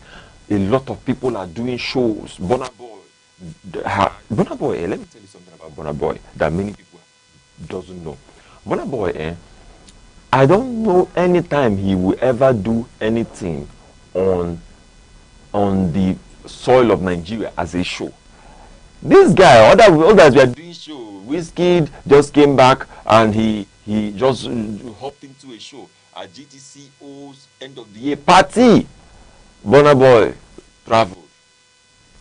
a lot of people are doing shows. Burna Boy, let me tell you something about Burna Boy that many people doesn't know. Burna Boy, I don't know any time he will ever do anything on the soil of Nigeria as a show. This guy, others were doing show. Wizkid just came back and he just hopped into a show at GTCO's end of the year party. Burna Boy traveled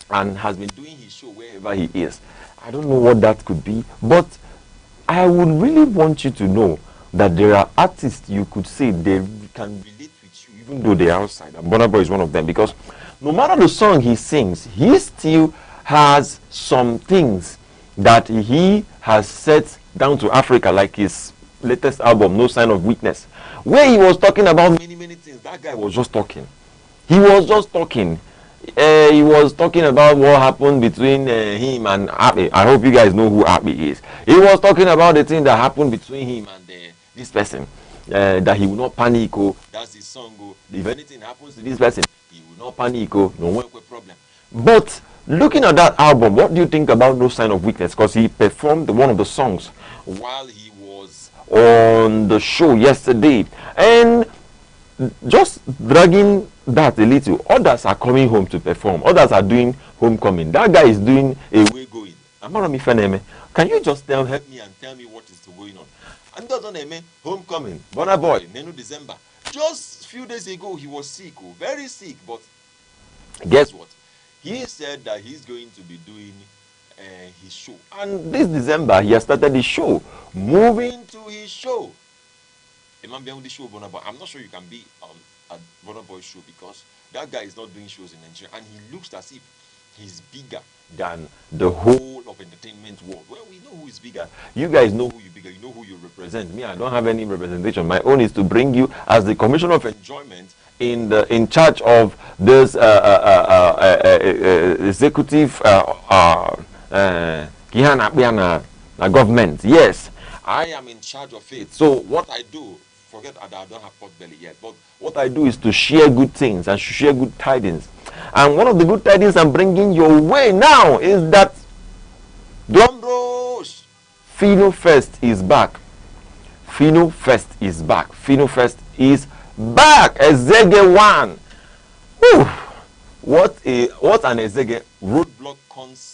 and has been doing his show wherever he is. I don't know what that could be, but I would really want you to know that there are artists you could say they can relate with you even though they're outside. And Burna Boy is one of them, because no matter the song he sings, he still has some things that he has set down to Africa, like his latest album, No Sign of Weakness, where he was talking about many things. That guy was just talking. He was just talking. He was talking about what happened between him and Abbey. I hope you guys know who Abbey is. He was talking about the thing that happened between him and this person. That he will not panic. That's his song. If anything happens to this person, he will not panic. No problem. But looking at that album, what do you think about No Sign of Weakness? Because he performed one of the songs while he was on the show yesterday. And just dragging that a little, others are coming home to perform. Others are doing homecoming. That guy is doing away going. Can you just help me and tell me what is going on? And that's on homecoming. Burna Boy, Nenu December. Just a few days ago, he was sick, very sick. But guess what? He said that he's going to be doing his show. And this December, he has started his show. Moving to his show. I'm not sure you can be at Burna Boy's show, because that guy is not doing shows in Nigeria. And he looks as if he's bigger than the whole of entertainment world. Well, we know who is bigger. You guys know who you're bigger. You know who you represent. Me, I don't have any representation. My own is to bring you as the Commissioner of Enjoyment in charge of this executive government. Yes, I am in charge of it. So what I do, forget that I don't have pot belly yet, but what I do is to share good things and share good tidings. And one of the good tidings I'm bringing your way now is that drum rolls, Fino Fest is back. Fino Fest is back. Fino Fest is back. Ezege 1. Whew. What an Ezege roadblock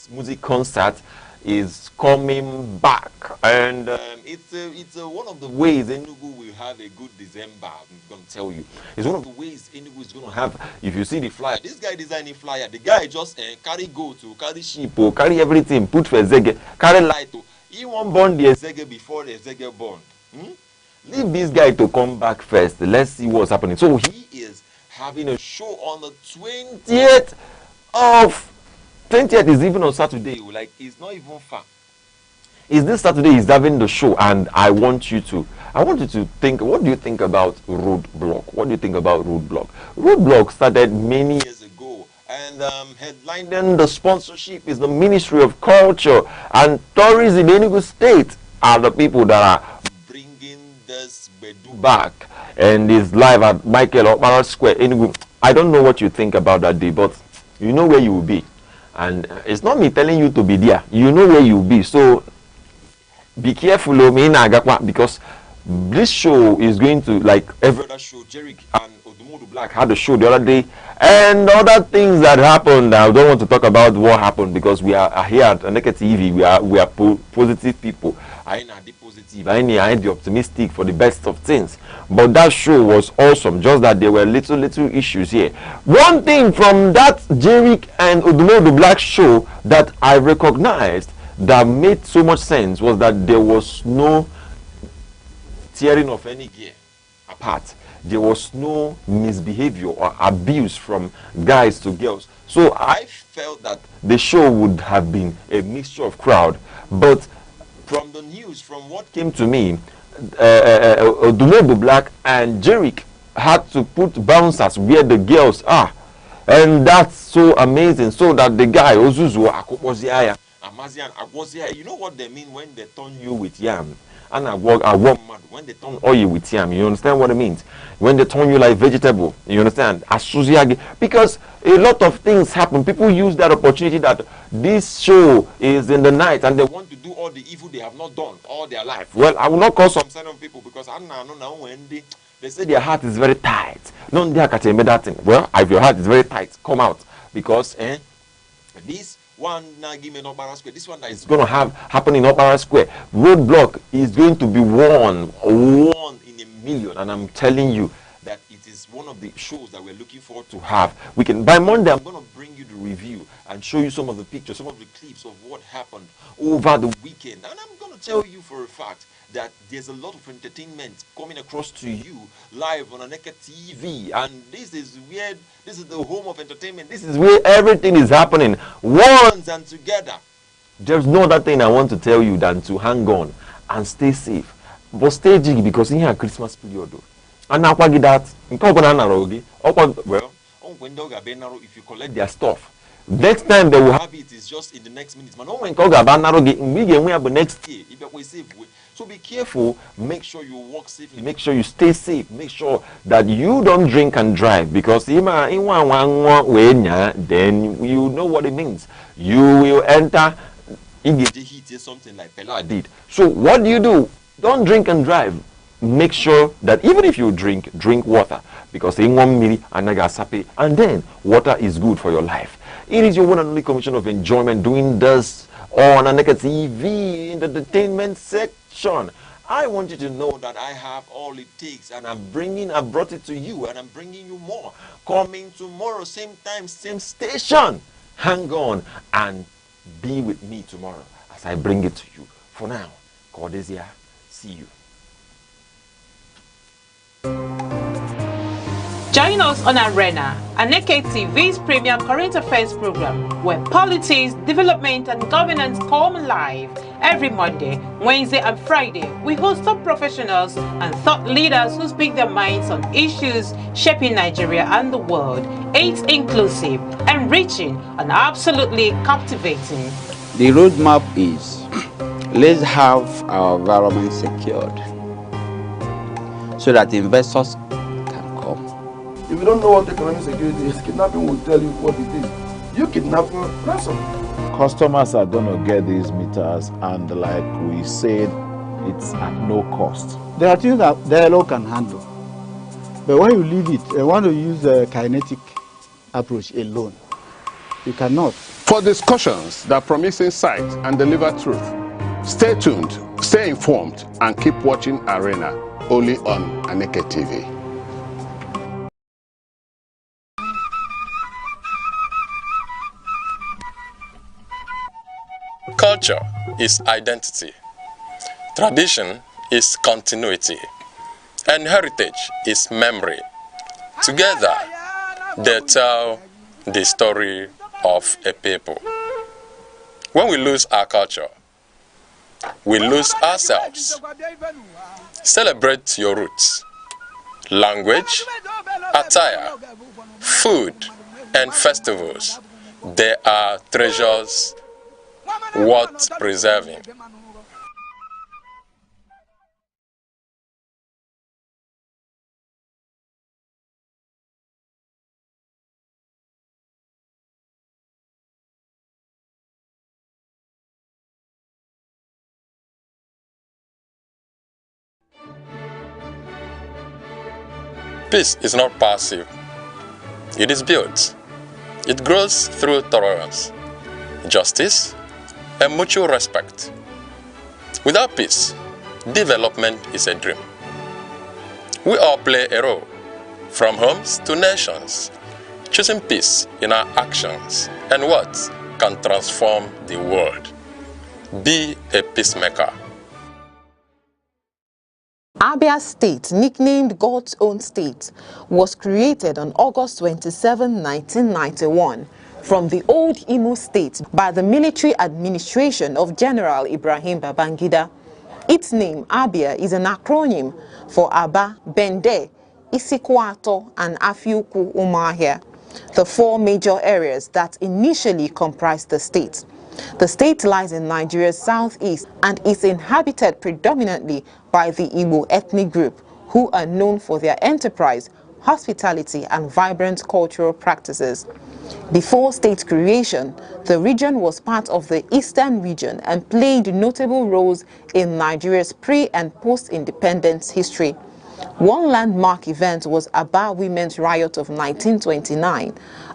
music concert is coming back, and it's one of the ways Enugu will have a good December. I'm going to tell you, it's one of the ways Enugu is going to have. If you see the flyer, this guy designing flyer, the guy just carry goat, carry sheep, carry everything, put for Ezege, carry light. He won't burn the Ezege before the Ezege burn. Leave this guy to come back first. Let's see what's happening. So he is having a show on the 20th of 20th is even on Saturday. Like, it's not even far. It's this Saturday he's having the show, and I want you to think, what do you think about Roadblock? What do you think about Roadblock? Roadblock started many years ago, and headlining the sponsorship is the Ministry of Culture and Tourism in Enugu State are the people that are bringing this Bedu back, and it's live at Michael Okpara Square, Enugu. I don't know what you think about that day, but you know where you will be. And it's not me telling you to be there. You know where you'll be. So be careful, because this show is going to, like every other show, Jerick and Odumodu Black had a show the other day, and other things that happened. I don't want to talk about what happened because we are here at Aneke TV. We are positive people. I am the positive. I am the optimistic for the best of things. But that show was awesome. Just that there were little issues here. One thing from that Jerick and Odumodu Black show that I recognized that made so much sense was that there was no tearing of any gear apart. There was no misbehavior or abuse from guys to girls. So I felt that the show would have been a mixture of crowd. But from the news, from what came to me, Odumodu Black and Jerick had to put bouncers where the girls are. And that's so amazing. So that the guy, Ozuzu, Akopoziaya, Amazian, Agwozia, you know what they mean when they turn you with yam? And I warm mad when they turn oil with yam. You understand what it means? When they turn you like vegetable, you understand? Because a lot of things happen. People use that opportunity that this show is in the night and they want to do all the evil they have not done all their life. Well, I will not call some certain people because I don't know when they say their heart is very tight. Well, if your heart is very tight, come out because this one now give me Okpara Square. This one that is going to happen in Okpara Square. Roadblock is going to be one in a million, and I'm telling you that it is one of the shows that we're looking forward to have. By Monday, I'm going to bring you the review and show you some of the pictures, some of the clips of what happened over the weekend, and I'm going to tell you for a fact that there's a lot of entertainment coming across to you live on Aneke TV, and this is the home of entertainment. This is where everything is happening once and together. There's no other thing I want to tell you than to hang on and stay safe, but stay jiggy because in here Christmas period and now that well if you collect their stuff, next time they will have it is just in the next minute. Next year, if we save. So be careful, make sure you walk safely, make sure you stay safe, make sure that you don't drink and drive, because then you know what it means. You will enter something like Pella did. So what do? Don't drink and drive. Make sure that even if you drink water, because in 1 minute and then water is good for your life. It is your one and only Commission of Enjoyment doing this on Aneke TV in the entertainment section. I want you to know that I have all it takes, and I brought it to you, and I'm bringing you more. Coming tomorrow, same time, same station. Hang on and be with me tomorrow as I bring it to you. For now, Cordesia, see you. Join us on Arena, Aneke TV's premier current affairs program, where politics, development, and governance come live. Every Monday, Wednesday, and Friday, we host top professionals and thought leaders who speak their minds on issues shaping Nigeria and the world. It's inclusive, enriching, and absolutely captivating. The roadmap is, let's have our environment secured so that investors can come. If you don't know what economic security is, kidnapping will tell you what it is. You kidnapping, ransom. Customers are going to get these meters, and like we said, it's at no cost. There are things that the law can handle. But when you leave it, you want to use a kinetic approach alone. You cannot. For discussions that promise insight and deliver truth, stay tuned, stay informed, and keep watching Arena, only on Aneke TV. Culture is identity. Tradition is continuity. And heritage is memory. Together, they tell the story of a people. When we lose our culture, we lose ourselves. Celebrate your roots. Language, attire, food, and festivals, they are treasures worth preserving. Peace is not passive. It is built. It grows through tolerance, justice, and mutual respect. Without peace, development is a dream. We all play a role, from homes to nations, choosing peace in our actions and words can transform the world. Be a peacemaker. Abia State, nicknamed God's Own State, was created on August 27, 1991, from the old Imo State by the military administration of General Ibrahim Babangida. Its name, Abia, is an acronym for Aba, Bende, Isikwato, and Afiuku Umahia, the four major areas that initially comprised the state. The state lies in Nigeria's southeast and is inhabited predominantly by the Igbo ethnic group, who are known for their enterprise, hospitality, and vibrant cultural practices. Before state creation, the region was part of the Eastern region and played notable roles in Nigeria's pre- and post-independence history. One landmark event was Aba Women's Riot of 1929,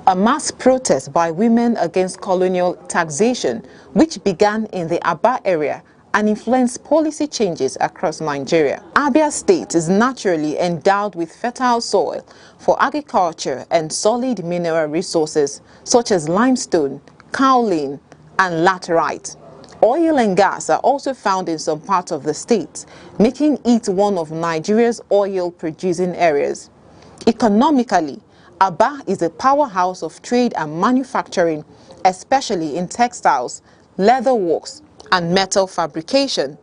a mass protest by women against colonial taxation, which began in the Aba area and influenced policy changes across Nigeria. Abia State is naturally endowed with fertile soil for agriculture and solid mineral resources such as limestone, kaolin, and laterite. Oil and gas are also found in some parts of the state, making it one of Nigeria's oil-producing areas. Economically, Aba is a powerhouse of trade and manufacturing, especially in textiles, leather works, and metal fabrication,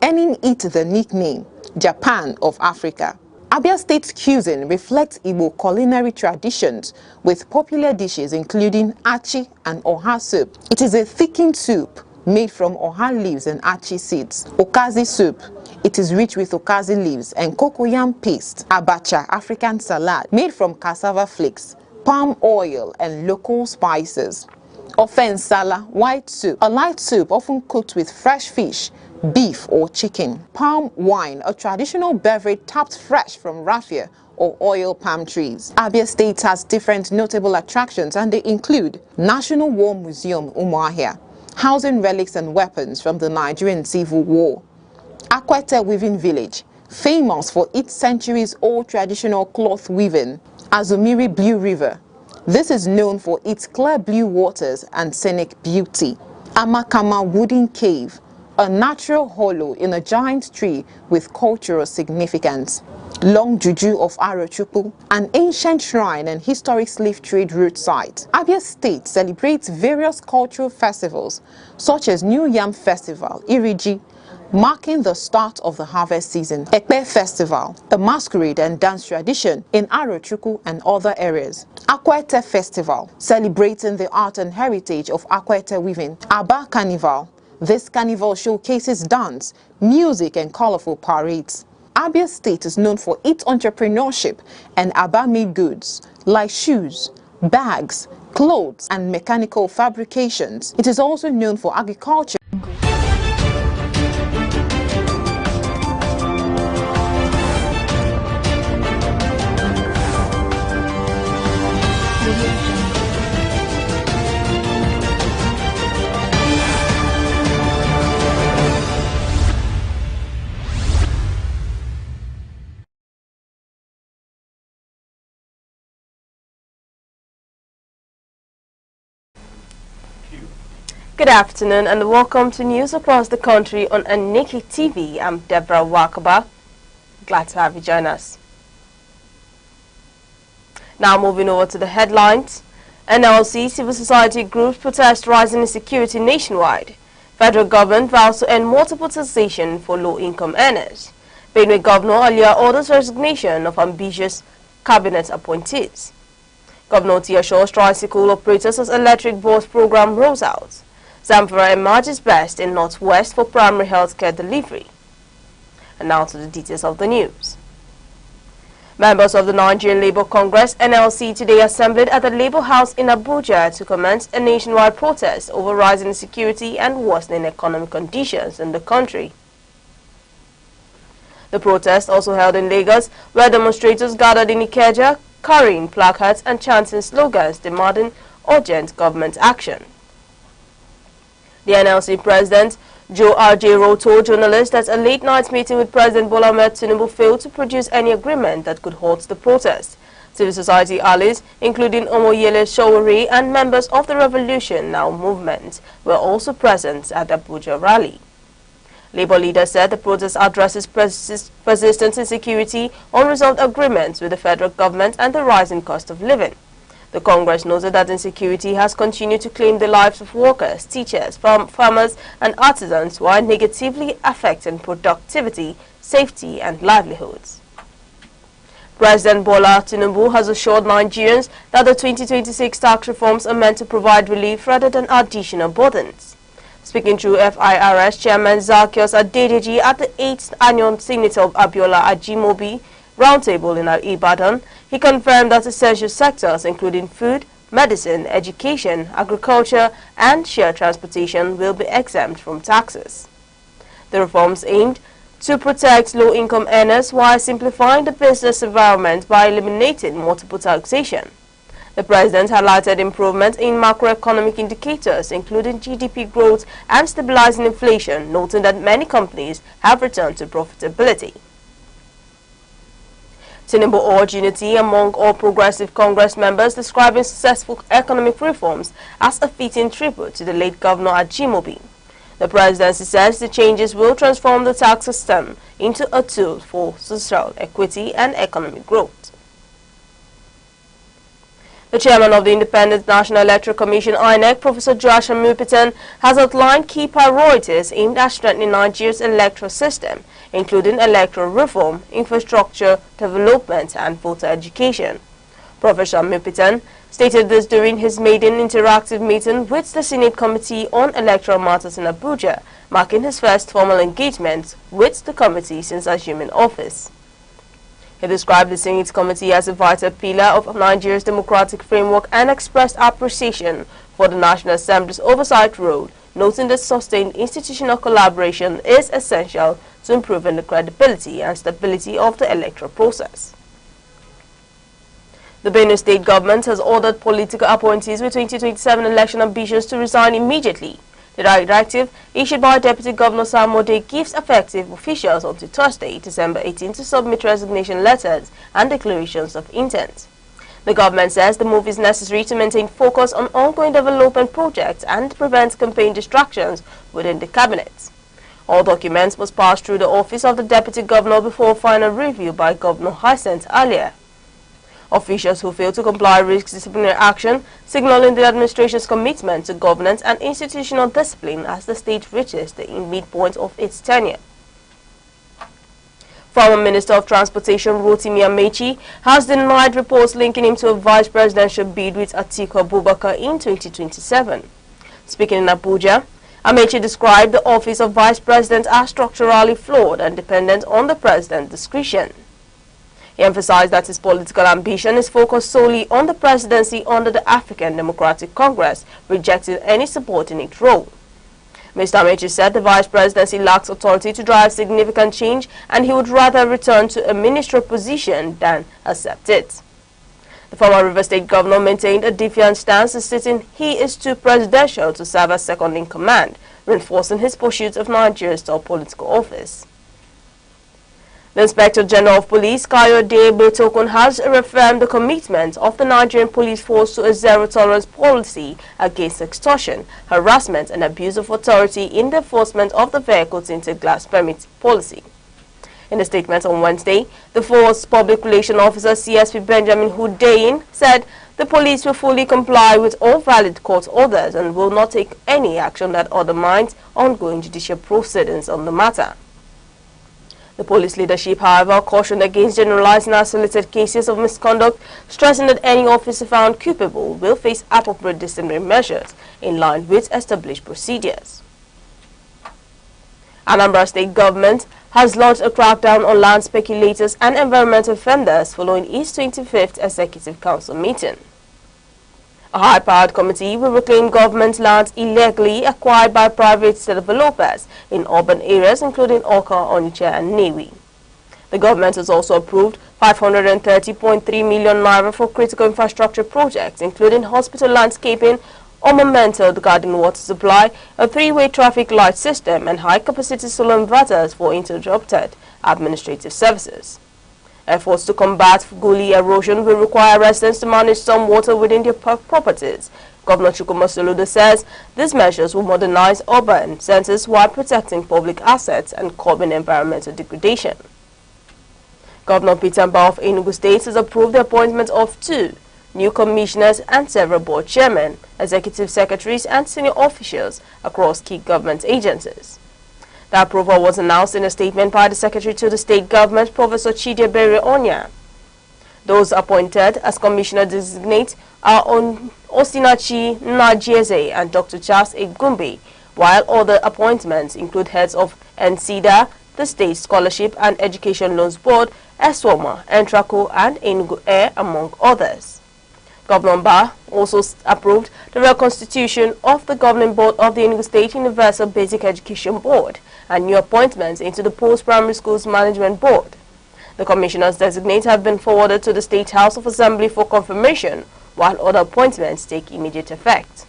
earning it the nickname Japan of Africa. Abia State's cuisine reflects Igbo culinary traditions with popular dishes including achi and oha soup. It is a thickened soup made from oha leaves and achi seeds. Okazi soup. It is rich with okazi leaves and cocoyam paste. Abacha, African salad, made from cassava flakes, palm oil, and local spices. Ofe nsala, white soup, a light soup often cooked with fresh fish, beef, or chicken. Palm wine, a traditional beverage tapped fresh from raffia or oil palm trees. Abia State has different notable attractions, and they include National War Museum Umuahia, housing relics and weapons from the Nigerian Civil War. Akwete Weaving Village, famous for its centuries-old traditional cloth weaving. Azumiri Blue River. This is known for its clear blue waters and scenic beauty. Amakama Wooden Cave, a natural hollow in a giant tree with cultural significance. Long Juju of Arochukwu, an ancient shrine and historic slave trade route site. Abia State celebrates various cultural festivals such as New Yam Festival, Iriji, marking the start of the harvest season. Ekpe Festival, a masquerade and dance tradition in Arochukwu and other areas. Akwete Festival, celebrating the art and heritage of Akwete weaving. Aba Carnival. This carnival showcases dance, music, and colorful parades. Abia State is known for its entrepreneurship and Aba-made goods like shoes, bags, clothes, and mechanical fabrications. It is also known for agriculture. Good afternoon and welcome to news across the country on Aneke TV. I'm Deborah Wakaba. Glad to have you join us. Now moving over to the headlines. NLC civil society groups protest rising insecurity nationwide. Federal government vows to end multiple taxation for low-income earners. Benue Governor earlier orders resignation of ambitious cabinet appointees. Governor Tiasho's tricycle operators as electric bus program rolls out. Zamfara emerges best in Northwest for primary health care delivery. And now to the details of the news. Members of the Nigerian Labour Congress NLC today assembled at the Labour House in Abuja to commence a nationwide protest over rising insecurity and worsening economic conditions in the country. The protest also held in Lagos, where demonstrators gathered in Ikeja, carrying placards and chanting slogans demanding urgent government action. The NLC president, Joe R.J. told journalists that a late-night meeting with President Bola Ahmed Tinubu failed to produce any agreement that could halt the protest. Civil society allies, including Omoyele Sowore and members of the Revolution Now movement, were also present at the Abuja rally. Labour leaders said the protest addresses persistent insecurity, unresolved agreements with the federal government and the rising cost of living. The Congress noted that insecurity has continued to claim the lives of workers, teachers, farmers and artisans while negatively affecting productivity, safety and livelihoods. President Bola Tinubu has assured Nigerians that the 2026 tax reforms are meant to provide relief rather than additional burdens. Speaking through FIRS Chairman Zaccheaus Adedeji at the 8th Annual Senator Abiola Ajimobi Roundtable in Ibadan, he confirmed that essential sectors including food, medicine, education, agriculture and shared transportation will be exempt from taxes. The reforms aimed to protect low-income earners while simplifying the business environment by eliminating multiple taxation. The president highlighted improvement in macroeconomic indicators, including GDP growth and stabilizing inflation, noting that many companies have returned to profitability. Tinubu urged unity among all progressive Congress members, describing successful economic reforms as a fitting tribute to the late Governor Ajimobi. The presidency says the changes will transform the tax system into a tool for social equity and economic growth. The chairman of the Independent National Electoral Commission, Aneke, Professor Joshua Mupitan, has outlined key priorities aimed at strengthening Nigeria's electoral system, including electoral reform, infrastructure development and voter education. Professor Mupitan stated this during his maiden interactive meeting with the Senate Committee on Electoral Matters in Abuja, marking his first formal engagement with the committee since assuming office. He described the Senate Committee as a vital pillar of Nigeria's democratic framework and expressed appreciation for the National Assembly's oversight role, noting that sustained institutional collaboration is essential to improving the credibility and stability of the electoral process. The Benue State government has ordered political appointees with 2027 election ambitions to resign immediately. The directive, issued by Deputy Governor Sam Mode, gives effective officials until Thursday, December 18, to submit resignation letters and declarations of intent. The government says the move is necessary to maintain focus on ongoing development projects and prevent campaign distractions within the cabinet. All documents must pass through the office of the Deputy Governor before final review by Governor Hyacinth earlier. Officials who fail to comply risk disciplinary action, signaling the administration's commitment to governance and institutional discipline as the state reaches the midpoint of its tenure. Former Minister of Transportation Rotimi Amechi has denied reports linking him to a vice presidential bid with Atiku Abubakar in 2027. Speaking in Abuja, Amechi described the office of vice president as structurally flawed and dependent on the president's discretion. He emphasized that his political ambition is focused solely on the presidency under the African Democratic Congress, rejecting any subordinate role. Mr. Amechi said the vice presidency lacks authority to drive significant change and he would rather return to a ministerial position than accept it. The former River State governor maintained a defiant stance, stating he is too presidential to serve as second in command, reinforcing his pursuit of Nigeria's top political office. The Inspector General of Police, Kayode Betokun, has reaffirmed the commitment of the Nigerian police force to a zero-tolerance policy against extortion, harassment and abuse of authority in the enforcement of the vehicle tinted glass permit policy. In a statement on Wednesday, the force public relations officer CSP Benjamin Hudeyin said the police will fully comply with all valid court orders and will not take any action that undermines ongoing judicial proceedings on the matter. The police leadership, however, cautioned against generalizing isolated cases of misconduct, stressing that any officer found culpable will face appropriate disciplinary measures in line with established procedures. Anambra State government has launched a crackdown on land speculators and environmental offenders following its 25th Executive Council meeting. A high-powered committee will reclaim government lands illegally acquired by private developers in urban areas including Oka, Onitsha and Newi. The government has also approved 530.3 million naira for critical infrastructure projects, including hospital landscaping, ornamental garden water supply, a three-way traffic light system, and high-capacity solar inverters for interrupted administrative services. Efforts to combat gully erosion will require residents to manage some water within their properties. Governor Chukwuma Soludo says these measures will modernize urban centers while protecting public assets and curbing environmental degradation. Governor Peter Mbah of Enugu State has approved the appointment of 2 new commissioners and several board chairmen, executive secretaries, and senior officials across key government agencies. The approval was announced in a statement by the Secretary to the State Government, Professor Chidiebere Onya. Those appointed as Commissioner Designate are Osinachi Najieze and Dr. Charles Egumbe, while other appointments include heads of NCDA, the State Scholarship and Education Loans Board, ESWOMA, Entraco, and Enugu Air, among others. Governor Mbah also approved the reconstitution of the governing board of the Enugu State Universal Basic Education Board and new appointments into the Post-Primary Schools Management Board. The commissioners designate have been forwarded to the State House of Assembly for confirmation, while other appointments take immediate effect.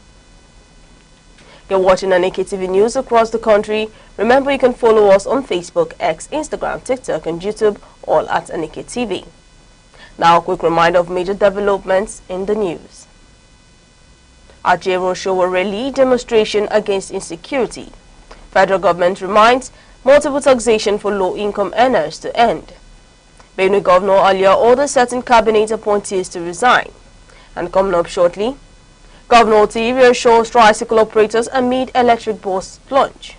You're watching Aneke TV News across the country. Remember, you can follow us on Facebook, X, Instagram, TikTok, and YouTube, all at Aneke TV. Now, a quick reminder of major developments in the news. Ajero show a rally demonstration against insecurity. Federal government reminds multiple taxation for low-income earners to end. Benue Governor earlier ordered certain cabinet appointees to resign. And coming up shortly, Governor Oti reassures tricycle operators amid electric bus plunge.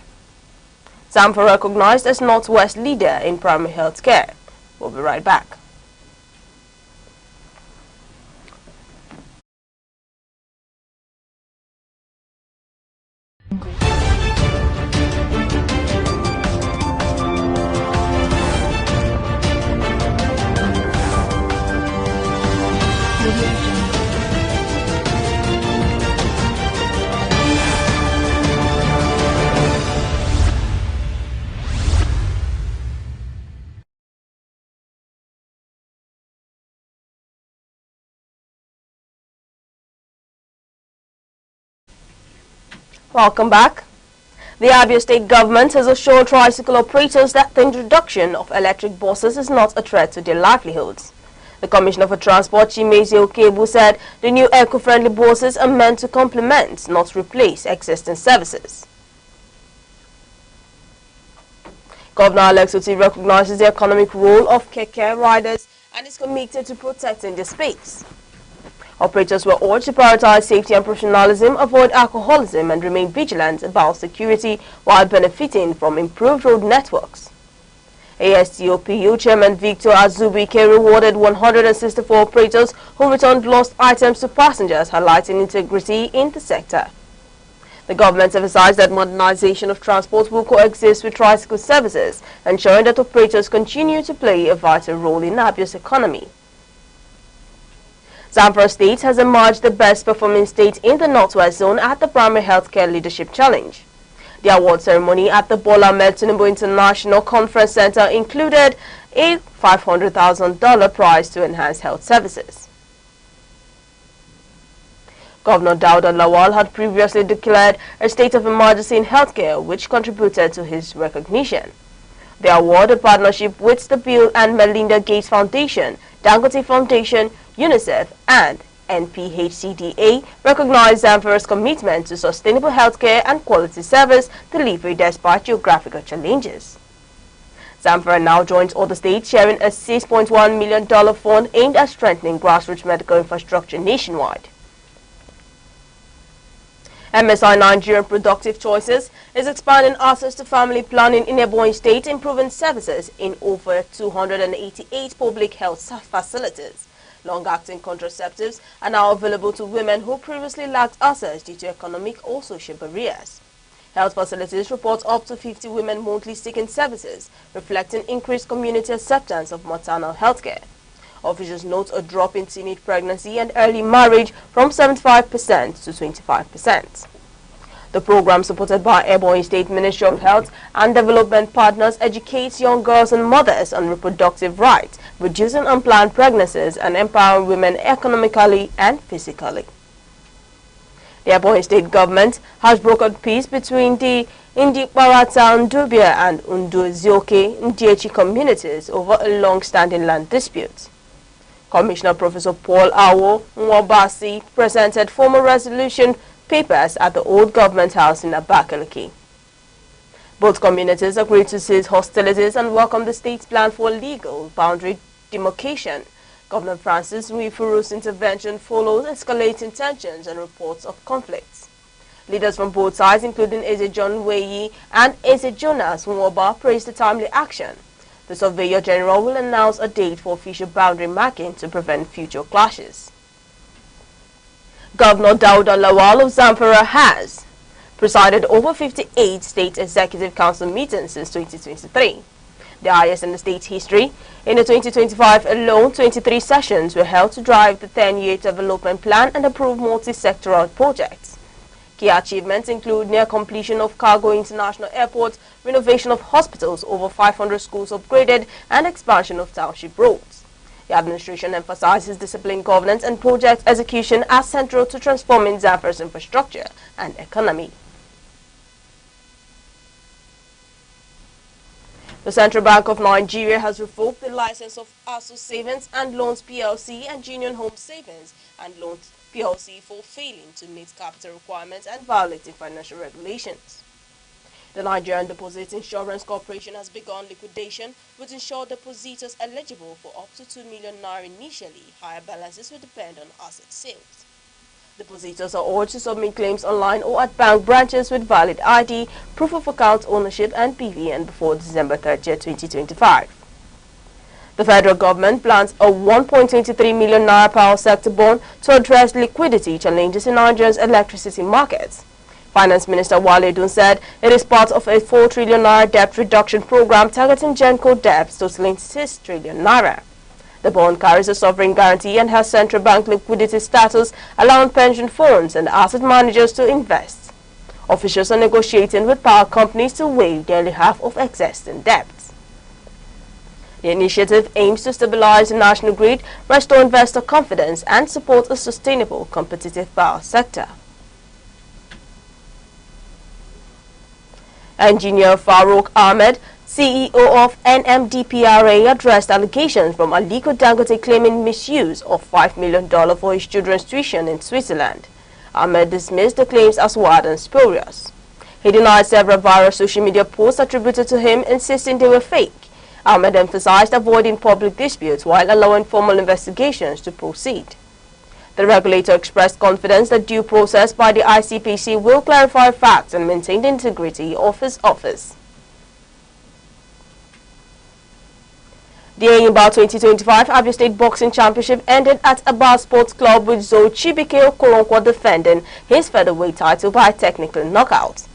Zamfara recognized as Northwest leader in primary health care. We'll be right back. Welcome back. The Abia State government has assured tricycle operators that the introduction of electric buses is not a threat to their livelihoods. The Commissioner for Transport, Chimezi Okebu, said the new eco-friendly buses are meant to complement, not replace, existing services. Governor Alex Oti recognizes the economic role of keke riders and is committed to protecting their space. Operators were urged to prioritize safety and professionalism, avoid alcoholism, and remain vigilant about security while benefiting from improved road networks. ASTOPU Chairman Victor Azubike rewarded 164 operators who returned lost items to passengers, highlighting integrity in the sector. The government emphasized that modernization of transport will coexist with tricycle services, ensuring that operators continue to play a vital role in Abia's economy. Zamfara State has emerged the best performing state in the Northwest Zone at the Primary Healthcare Leadership Challenge. The award ceremony at the Bola Ahmed Tinubu International Conference Center included a $500,000 prize to enhance health services. Governor Dauda Lawal had previously declared a state of emergency in healthcare, which contributed to his recognition. The award, a partnership with the Bill and Melinda Gates Foundation, Dangote Foundation, UNICEF, and NPHCDA, recognized Zamfara's commitment to sustainable healthcare and quality service delivery despite geographical challenges. Zamfara now joins other states sharing a $6.1 million fund aimed at strengthening grassroots medical infrastructure nationwide. MSI Nigerian Productive Choices is expanding access to family planning in Ebonyi State, improving services in over 288 public health facilities. Long-acting contraceptives are now available to women who previously lacked access due to economic or social barriers. Health facilities report up to 50 women monthly seeking services, reflecting increased community acceptance of maternal health care. Officials note a drop in teenage pregnancy and early marriage from 75% to 25%. The program, supported by Ebonyi State Ministry of Health and Development Partners, educates young girls and mothers on reproductive rights, reducing unplanned pregnancies and empowering women economically and physically. The Ebonyi State government has brokered peace between the Indikbarata, Ndubia and Unduzioke Ndiechi communities over a long-standing land dispute. Commissioner Professor Paul Awo Nwabasi presented formal resolution papers at the old government house in Abakaliki. Both communities agreed to cease hostilities and welcome the state's plan for legal boundary demarcation. Governor Francis Nwifuru's intervention follows escalating tensions and reports of conflicts. Leaders from both sides, including Eze John Weyi and Eze Jonas Nwoba, praised the timely action. The Surveyor General will announce a date for official boundary marking to prevent future clashes. Governor Dauda Lawal of Zamfara has presided over 58 State Executive Council meetings since 2023, the highest in the state's history. In the 2025 alone, 23 sessions were held to drive the 10-year development plan and approve multi-sectoral projects. Key achievements include near completion of Cargo International Airport, renovation of hospitals, over 500 schools upgraded, and expansion of township roads. The administration emphasizes disciplined governance and project execution as central to transforming Zamfara's infrastructure and economy. The Central Bank of Nigeria has revoked the license of ASU Savings and Loans PLC and Union Home Savings and Loans PLC for failing to meet capital requirements and violating financial regulations. The Nigerian Deposit Insurance Corporation has begun liquidation, which ensure depositors eligible for up to 2 million naira initially. Higher balances will depend on asset sales. Depositors are urged to submit claims online or at bank branches with valid ID, proof of account ownership and PVN before December 30, 2025. The federal government plans a 1.23 million naira power sector bond to address liquidity challenges in Nigeria's electricity markets. Finance Minister Wale Edun said it is part of a 4 trillion naira debt reduction program targeting Genco debts totaling 6 trillion naira. The bond carries a sovereign guarantee and has central bank liquidity status, allowing pension funds and asset managers to invest. Officials are negotiating with power companies to waive nearly half of existing debts. The initiative aims to stabilize the national grid, restore investor confidence, and support a sustainable, competitive power sector. Engineer Farouk Ahmed, CEO of NMDPRA, addressed allegations from Aliko Dangote claiming misuse of $5 million for his children's tuition in Switzerland. Ahmed dismissed the claims as wild and spurious. He denied several viral social media posts attributed to him, insisting they were fake. Ahmed emphasized avoiding public disputes while allowing formal investigations to proceed. The regulator expressed confidence that due process by the ICPC will clarify facts and maintain the integrity of his office. The Eyimba 2025 Abia State Boxing Championship ended at Aba Sports Club with Zoe Chibike Okoronkwo defending his featherweight title by technical knockout.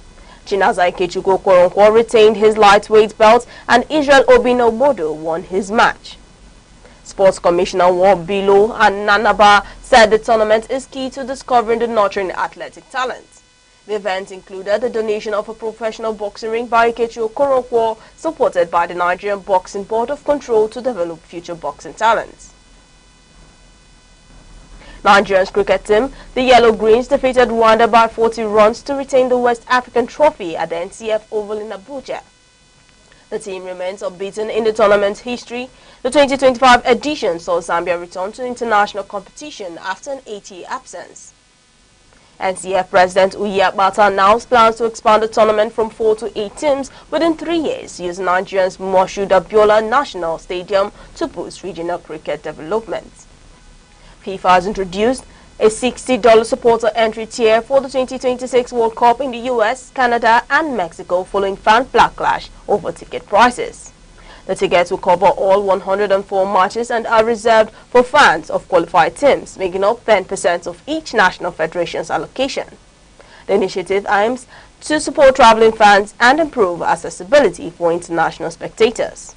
Chinaza Ikechukwu Okoronkwo retained his lightweight belt and Israel Obino Modo won his match. Sports Commissioner Wobilo and Nanaba said the tournament is key to discovering and nurturing athletic talent. The event included the donation of a professional boxing ring by Ikechi Okoronkwo, supported by the Nigerian Boxing Board of Control to develop future boxing talents. Nigeria's cricket team, the Yellow Greens, defeated Rwanda by 40 runs to retain the West African Trophy at the NCF Oval in Abuja. The team remains unbeaten in the tournament's history. The 2025 edition saw Zambia return to international competition after an 8-year absence. NCF President Uyi Akpata announced plans to expand the tournament from 4 to 8 teams within 3 years, using Nigeria's Moshood Abiola National Stadium to boost regional cricket development. FIFA has introduced a $60 supporter entry tier for the 2026 World Cup in the US, Canada, and Mexico following fan backlash over ticket prices. The tickets will cover all 104 matches and are reserved for fans of qualified teams, making up 10% of each national federation's allocation. The initiative aims to support traveling fans and improve accessibility for international spectators.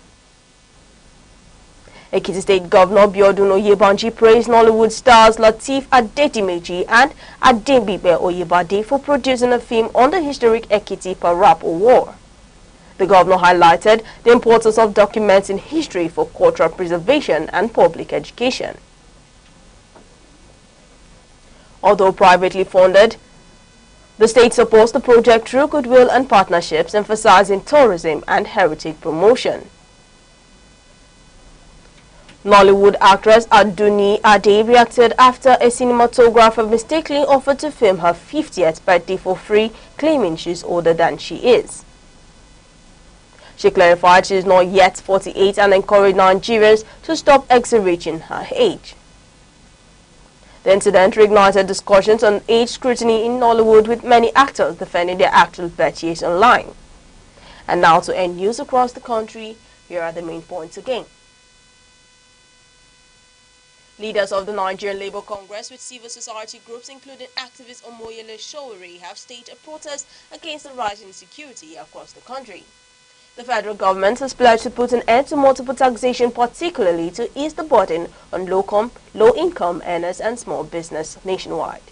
Ekiti State Governor Biodun Oyebanji praised Nollywood stars Lateef Adedimeji and Adembibe Oyebade for producing a film on the historic Ekiti Parap War. The governor highlighted the importance of documenting history for cultural preservation and public education. Although privately funded, the state supports the project through goodwill and partnerships, emphasizing tourism and heritage promotion. Nollywood actress Aduni Ade reacted after a cinematographer mistakenly offered to film her 50th birthday for free, claiming she's older than she is. She clarified she is not yet 48 and encouraged Nigerians to stop exaggerating her age. The incident reignited discussions on age scrutiny in Nollywood, with many actors defending their actual birth years online. And now to end news across the country, here are the main points again. Leaders of the Nigerian Labour Congress with civil society groups, including activist Omoyele Sowore, have staged a protest against the rising insecurity across the country. The federal government has pledged to put an end to multiple taxation, particularly to ease the burden on low-income earners and small business nationwide.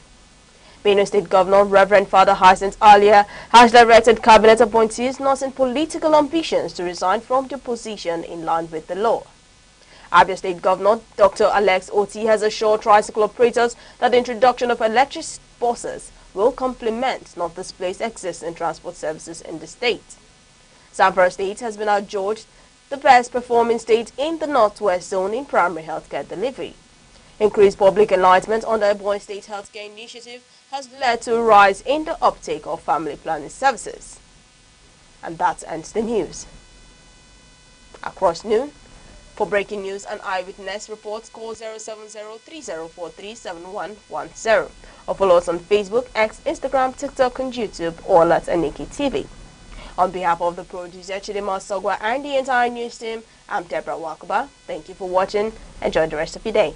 Benue State Governor Reverend Father Hyacinth Alia has directed cabinet appointees not in political ambitions to resign from their position in line with the law. Abia State Governor Dr. Alex Oti has assured tricycle operators that the introduction of electric buses will complement, not displace, existing transport services in the state. Zamfara State has been adjudged the best performing state in the Northwest Zone in primary healthcare delivery. Increased public enlightenment on the Ebonyi State Healthcare Initiative has led to a rise in the uptake of family planning services. And that ends the news. Across noon, for breaking news and eyewitness reports, call 070-3043-7110 or follow us on Facebook, X, Instagram, TikTok and YouTube, all at Aneke TV. On behalf of the producer Chidima Sogwa and the entire news team, I'm Deborah Wakuba. Thank you for watching. Enjoy the rest of your day.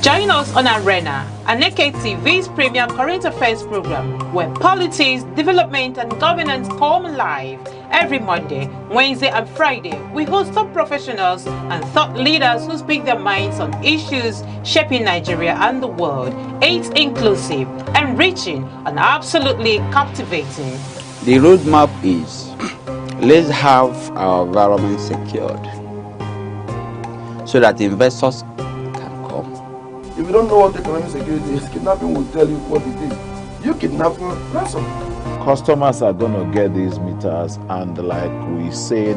Join us on Arena, Aneke TV's premium current affairs program, where politics, development and governance come alive. Every Monday, Wednesday and Friday, we host top professionals and thought leaders who speak their minds on issues shaping Nigeria and the world. It's inclusive, enriching and absolutely captivating. The roadmap is, let's have our environment secured so that investors can come. If you don't know what economic security is, kidnapping will tell you what it is. You kidnapping, ransom. Customers are going to get these meters, and like we said,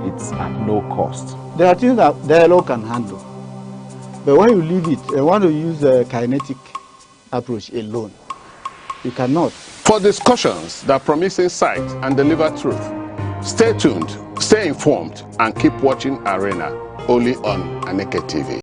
it's at no cost. There are things that dialogue can handle. But when you leave it, and want to use a kinetic approach alone, you cannot. For discussions that promise insight and deliver truth, stay tuned, stay informed, and keep watching Arena only on Aneke TV.